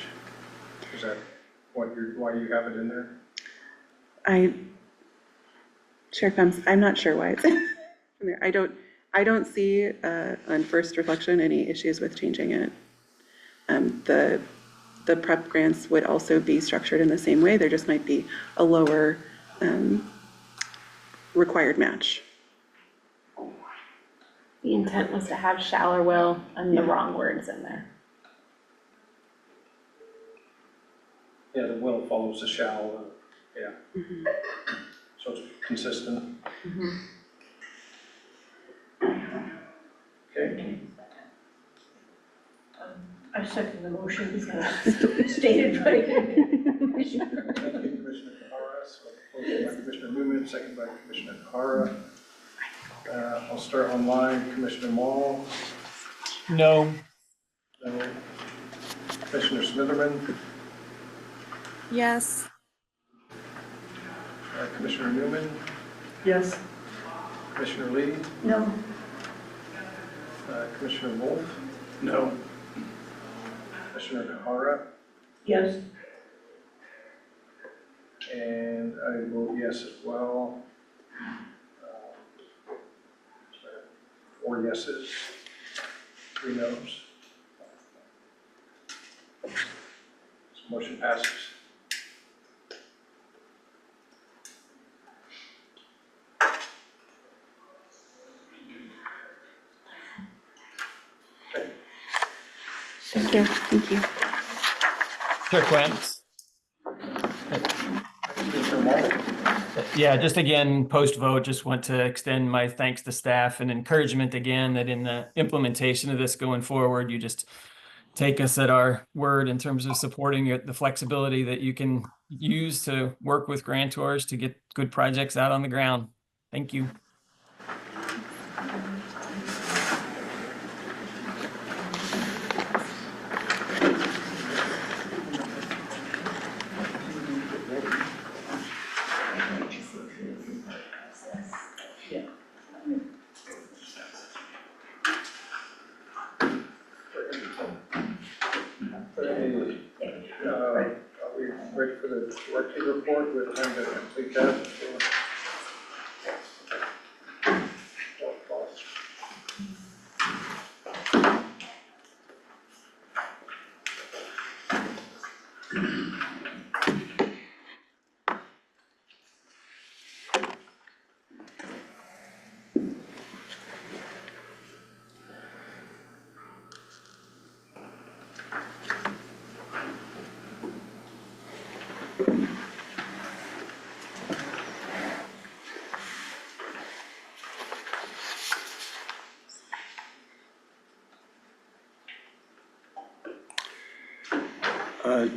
Is that why you have it in there? Chair Combs, I'm not sure why it's in there. I don't see on first reflection any issues with changing it. The prep grants would also be structured in the same way. There just might be a lower required match. The intent was to have shall or will and the wrong words in there. Yeah, the will follows the shall, yeah. So it's consistent. Okay. I second the motion because stated by Commissioner. Thank you, Commissioner Kahara. So proposed by Commissioner Newman, second by Commissioner Kahara. I'll start online. Commissioner Mall. No. No. Commissioner Smitherman. Yes. Commissioner Newman. Yes. Commissioner Lee. No. Commissioner Wolf. No. Commissioner Kahara. Yes. And I vote yes as well. 4 yeses, 3 noes. So motion passes. Thank you. Thank you. Chair Quint. Yeah, just again, post-vote, just want to extend my thanks to staff and encouragement again that in the implementation of this going forward, you just take us at our word in terms of supporting the flexibility that you can use to work with grantors to get good projects out on the ground. Thank you. Are we ready for the director's report? We have time to complete that.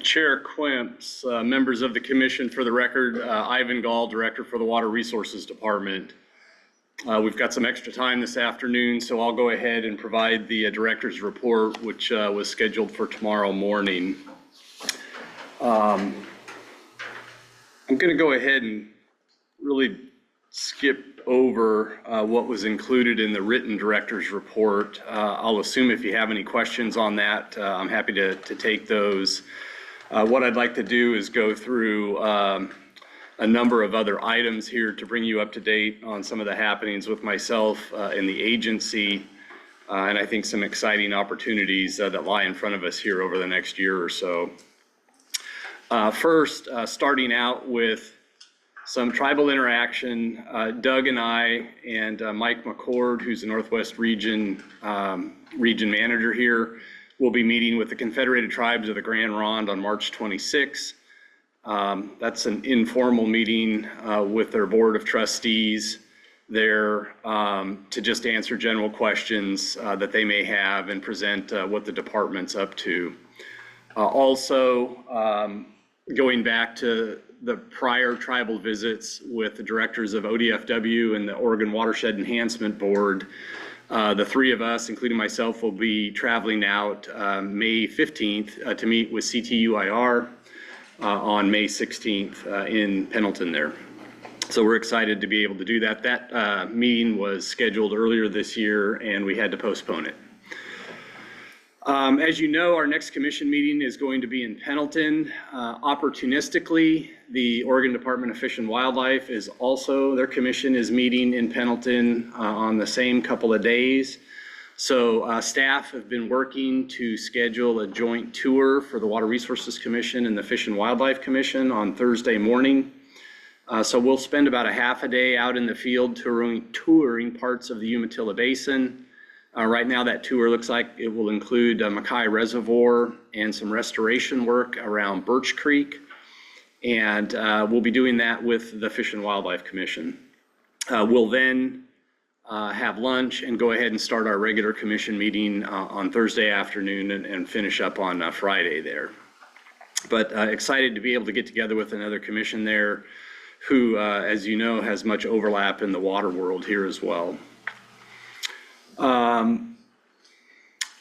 Chair Quimps, members of the commission, for the record, Ivan Gall, Director for the Water Resources Department. We've got some extra time this afternoon, so I'll go ahead and provide the director's report, which was scheduled for tomorrow morning. I'm going to go ahead and really skip over what was included in the written director's report. I'll assume if you have any questions on that, I'm happy to take those. What I'd like to do is go through a number of other items here to bring you up to date on some of the happenings with myself and the agency, and I think some exciting opportunities that lie in front of us here over the next year or so. First, starting out with some tribal interaction. Doug and I and Mike McCord, who's the Northwest Region Manager here, will be meeting with the Confederated Tribes of the Grand Ronde on March 26. That's an informal meeting with their Board of Trustees there to just answer general questions that they may have and present what the department's up to. Also, going back to the prior tribal visits with the directors of ODFW and the Oregon Watershed Enhancement Board, the three of us, including myself, will be traveling out May 15th to meet with CTUIR on May 16th in Pendleton there. So we're excited to be able to do that. That meeting was scheduled earlier this year and we had to postpone it. As you know, our next commission meeting is going to be in Pendleton. Opportunistically, the Oregon Department of Fish and Wildlife is also, their commission is meeting in Pendleton on the same couple of days. So staff have been working to schedule a joint tour for the Water Resources Commission and the Fish and Wildlife Commission on Thursday morning. So we'll spend about a half a day out in the field touring parts of the Umatilla Basin. Right now that tour looks like it will include Mackay Reservoir and some restoration work around Birch Creek. And we'll be doing that with the Fish and Wildlife Commission. We'll then have lunch and go ahead and start our regular commission meeting on Thursday afternoon and finish up on Friday there. But excited to be able to get together with another commission there who, as you know, has much overlap in the water world here as well.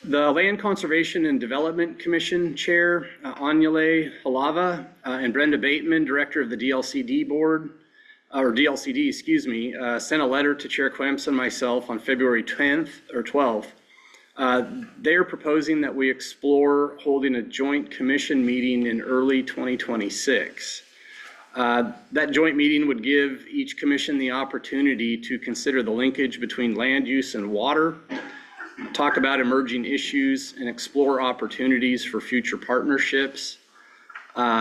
The Land Conservation and Development Commission Chair, Anyale Halava, and Brenda Bateman, Director of the DLCD Board, or DLCD, excuse me, sent a letter to Chair Quemps and myself on February 10th or 12th. They are proposing that we explore holding a joint commission meeting in early 2026. That joint meeting would give each commission the opportunity to consider the linkage between land use and water, talk about emerging issues, and explore opportunities for future partnerships.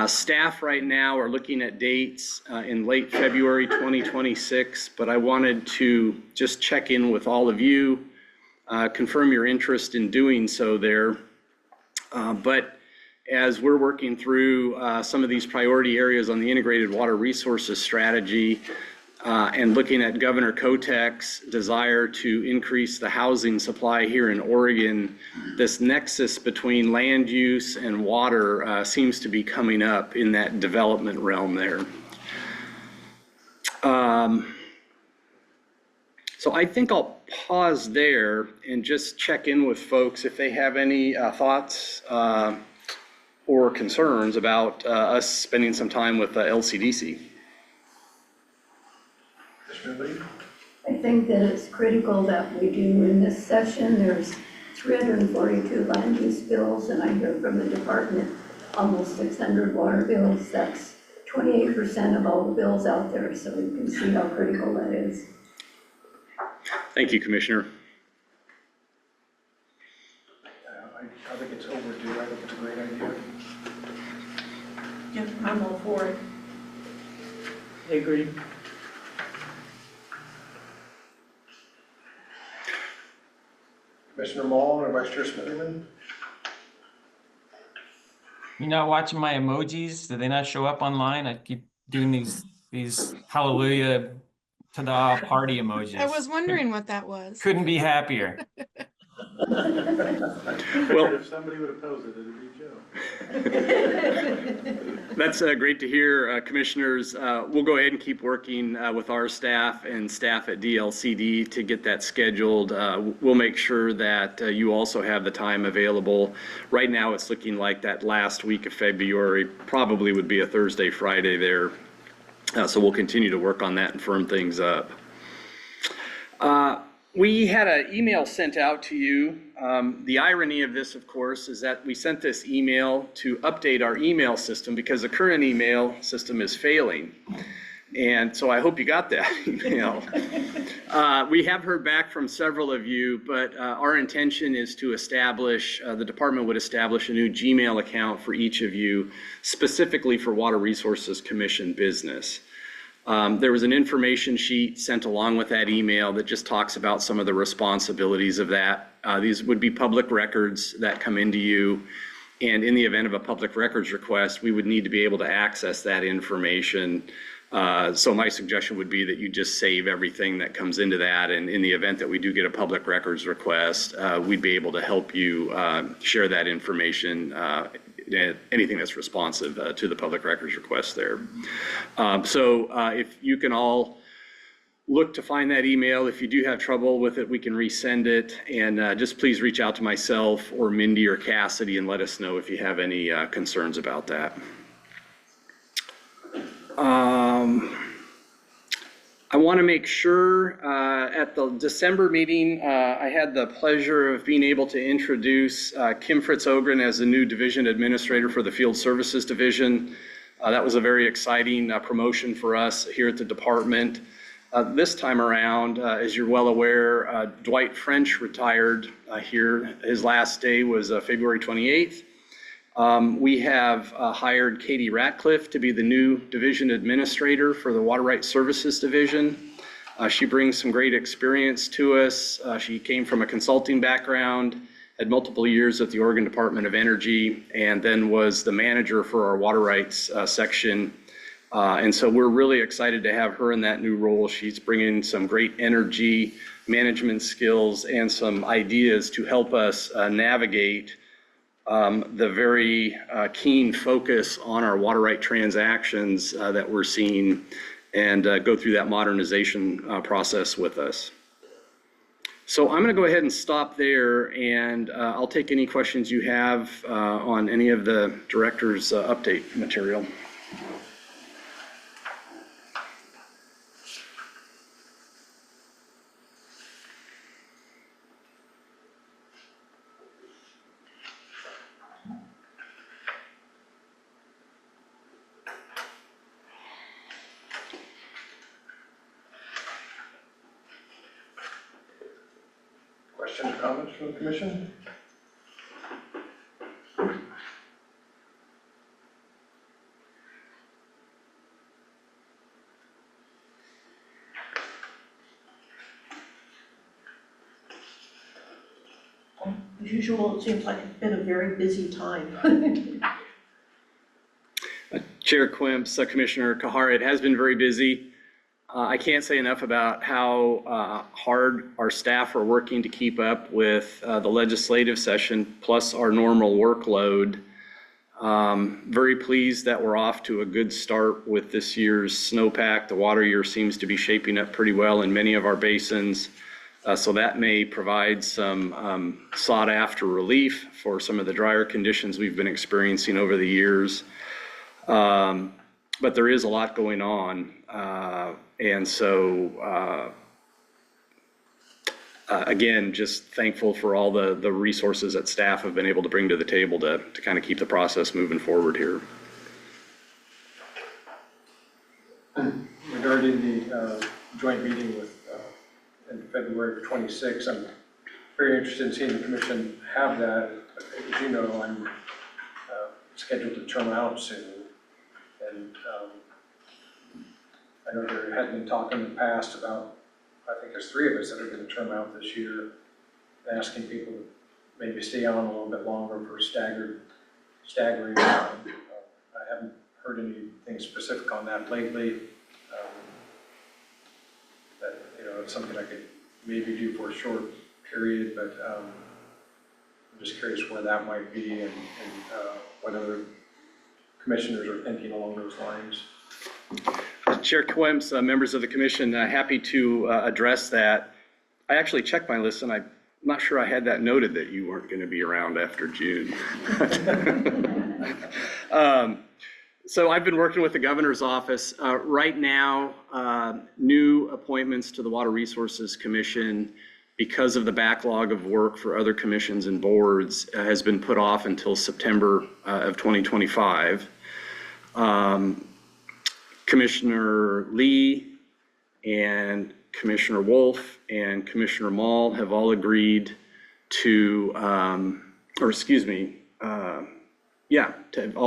Staff right now are looking at dates in late February 2026, but I wanted to just check in with all of you, confirm your interest in doing so there. But as we're working through some of these priority areas on the integrated water resources strategy and looking at Governor Kotek's desire to increase the housing supply here in Oregon, this nexus between land use and water seems to be coming up in that development realm there. So I think I'll pause there and just check in with folks if they have any thoughts or concerns about us spending some time with LCDC. I think that it's critical that we do in this session. There's 342 land use bills, and I hear from the department almost 600 water bills. That's 28% of all the bills out there, so you can see how critical that is. Thank you, Commissioner. I think it's overdue. I think it's a great idea. Yeah, I'm all for it. I agree. Commissioner Mall or Vice Chair Smitherman? You not watching my emojis? Did they not show up online? I keep doing these hallelujah, ta-da party emojis. I was wondering what that was. Couldn't be happier. Well, if somebody would oppose it, it'd be Joe. That's great to hear, Commissioners. We'll go ahead and keep working with our staff and staff at DLCD to get that scheduled. We'll make sure that you also have the time available. Right now, it's looking like that last week of February probably would be a Thursday, Friday there. So we'll continue to work on that and firm things up. We had an email sent out to you. The irony of this, of course, is that we sent this email to update our email system because the current email system is failing. And so I hope you got that email. We have heard back from several of you, but our intention is to establish, the department would establish a new Gmail account for each of you, specifically for Water Resources Commission business. There was an information sheet sent along with that email that just talks about some of the responsibilities of that. These would be public records that come into you. And in the event of a public records request, we would need to be able to access that information. So my suggestion would be that you just save everything that comes into that. And in the event that we do get a public records request, we'd be able to help you share that information anything that's responsive to the public records request there. So if you can all look to find that email. If you do have trouble with it, we can resend it. And just please reach out to myself or Mindy or Cassidy and let us know if you have any concerns about that. I want to make sure at the December meeting, I had the pleasure of being able to introduce Kim Fritz Ogren as the new division administrator for the Field Services Division. That was a very exciting promotion for us here at the department. This time around, as you're well aware, Dwight French retired here. His last day was February 28th. We have hired Katie Ratcliffe to be the new division administrator for the Water Rights Services Division. She brings some great experience to us. She came from a consulting background, had multiple years at the Oregon Department of Energy, and then was the manager for our water rights section. And so we're really excited to have her in that new role. She's bringing some great energy, management skills, and some ideas to help us navigate the very keen focus on our water right transactions that we're seeing and go through that modernization process with us. So I'm going to go ahead and stop there, and I'll take any questions you have on any of the director's update material. Questions or comments from the commission? As usual, it seems like it's been a very busy time. Chair Quimps, Commissioner Kahara, it has been very busy. I can't say enough about how hard our staff are working to keep up with the legislative session plus our normal workload. Very pleased that we're off to a good start with this year's snowpack. The water year seems to be shaping up pretty well in many of our basins. So that may provide some sought after relief for some of the drier conditions we've been experiencing over the years. But there is a lot going on. And so, again, just thankful for all the resources that staff have been able to bring to the table to kind of keep the process moving forward here. Regarding the joint meeting with in February 26th, I'm very interested in seeing the commission have that. As you know, I'm scheduled to term out soon. And I know there had been talk in the past about, I think there's 3 of us that are going to term out this year, asking people to maybe stay on a little bit longer for staggering. I haven't heard anything specific on that lately. That, you know, it's something I could maybe do for a short period, but I'm just curious where that might be and what other commissioners are thinking along those lines. Chair Quimps, members of the commission, happy to address that. I actually checked my list and I'm not sure I had that noted that you weren't going to be around after June. So I've been working with the governor's office. Right now, new appointments to the Water Resources Commission, because of the backlog of work for other commissions and boards, has been put off until September of 2025. Commissioner Lee and Commissioner Wolf and Commissioner Mall have all agreed to, all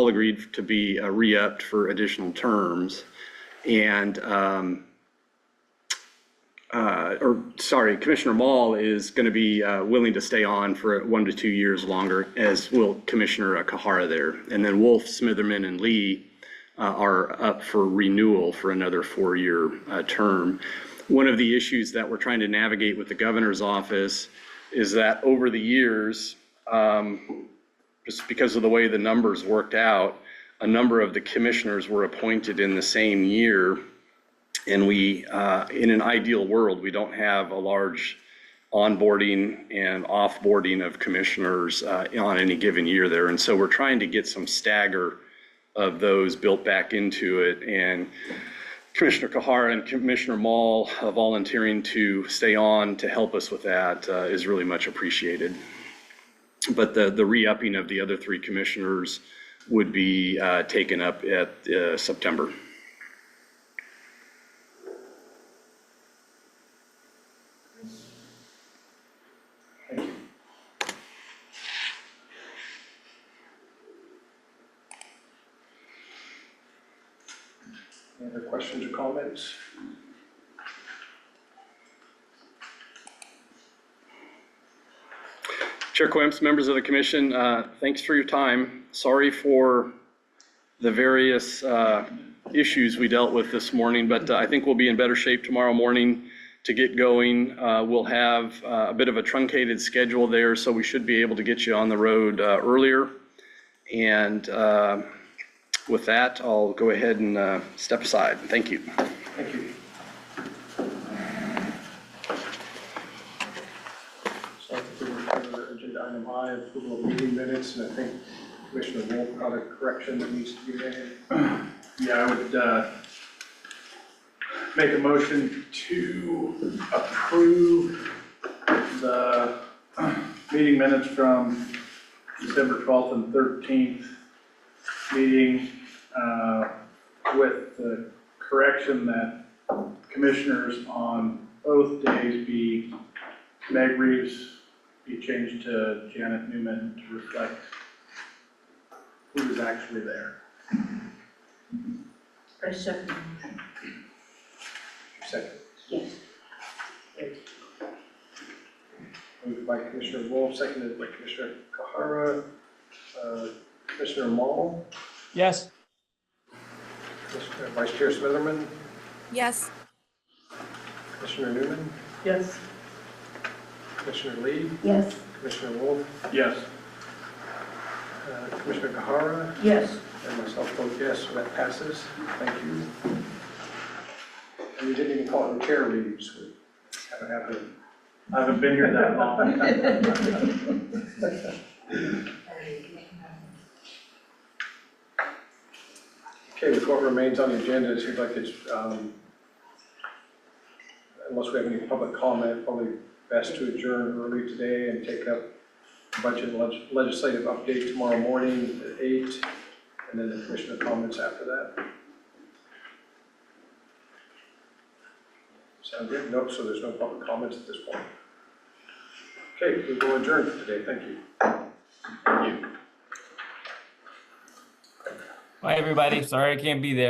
agreed to be re-upped for additional terms. And, Commissioner Mall is going to be willing to stay on for 1 to 2 years longer, as will Commissioner Kahara there. And then Wolf, Smitherman, and Lee are up for renewal for another 4-year term. One of the issues that we're trying to navigate with the governor's office is that over the years, just because of the way the numbers worked out, a number of the commissioners were appointed in the same year. And we, in an ideal world, we don't have a large onboarding and offboarding of commissioners on any given year there. And so we're trying to get some stagger of those built back into it. And Commissioner Kahara and Commissioner Mall volunteering to stay on to help us with that is really much appreciated. But the re-upping of the other 3 commissioners would be taken up at September. Any other questions or comments? Chair Quimps, members of the commission, thanks for your time. Sorry for the various issues we dealt with this morning, but I think we'll be in better shape tomorrow morning to get going. We'll have a bit of a truncated schedule there, so we should be able to get you on the road earlier. And with that, I'll go ahead and step aside. Thank you. Thank you. So I think we're to agenda item I, approval of meeting minutes, and I think Commissioner Wolf got a correction that needs to be made. Yeah, I would make a motion to approve the meeting minutes from December 12th and 13th meeting with the correction that commissioners on both days be Meg Reeves be changed to Janet Newman to reflect who is actually there. I second. Second. Yes. Moved by Commissioner Wolf, seconded by Commissioner Kahara. Commissioner Mall, Yes. Vice Chair Smitherman, Yes. Commissioner Newman, Yes. Commissioner Lee, Yes. Commissioner Wolf, Yes. Commissioner Kahara, Yes. and myself vote yes, so that passes. Thank you. And we didn't even call it the chair leaves. We haven't had it. I haven't been here that long. Okay, with what remains on the agenda, it seems like it's, unless we have any public comment, probably best to adjourn early today and take up budget and legislative update tomorrow morning at 8, and then the commissioner comments after that. Sound good? Nope, so there's no public comments at this point. Okay, we will adjourn for today. Thank you. Thank you. Bye, everybody. Sorry I can't be there.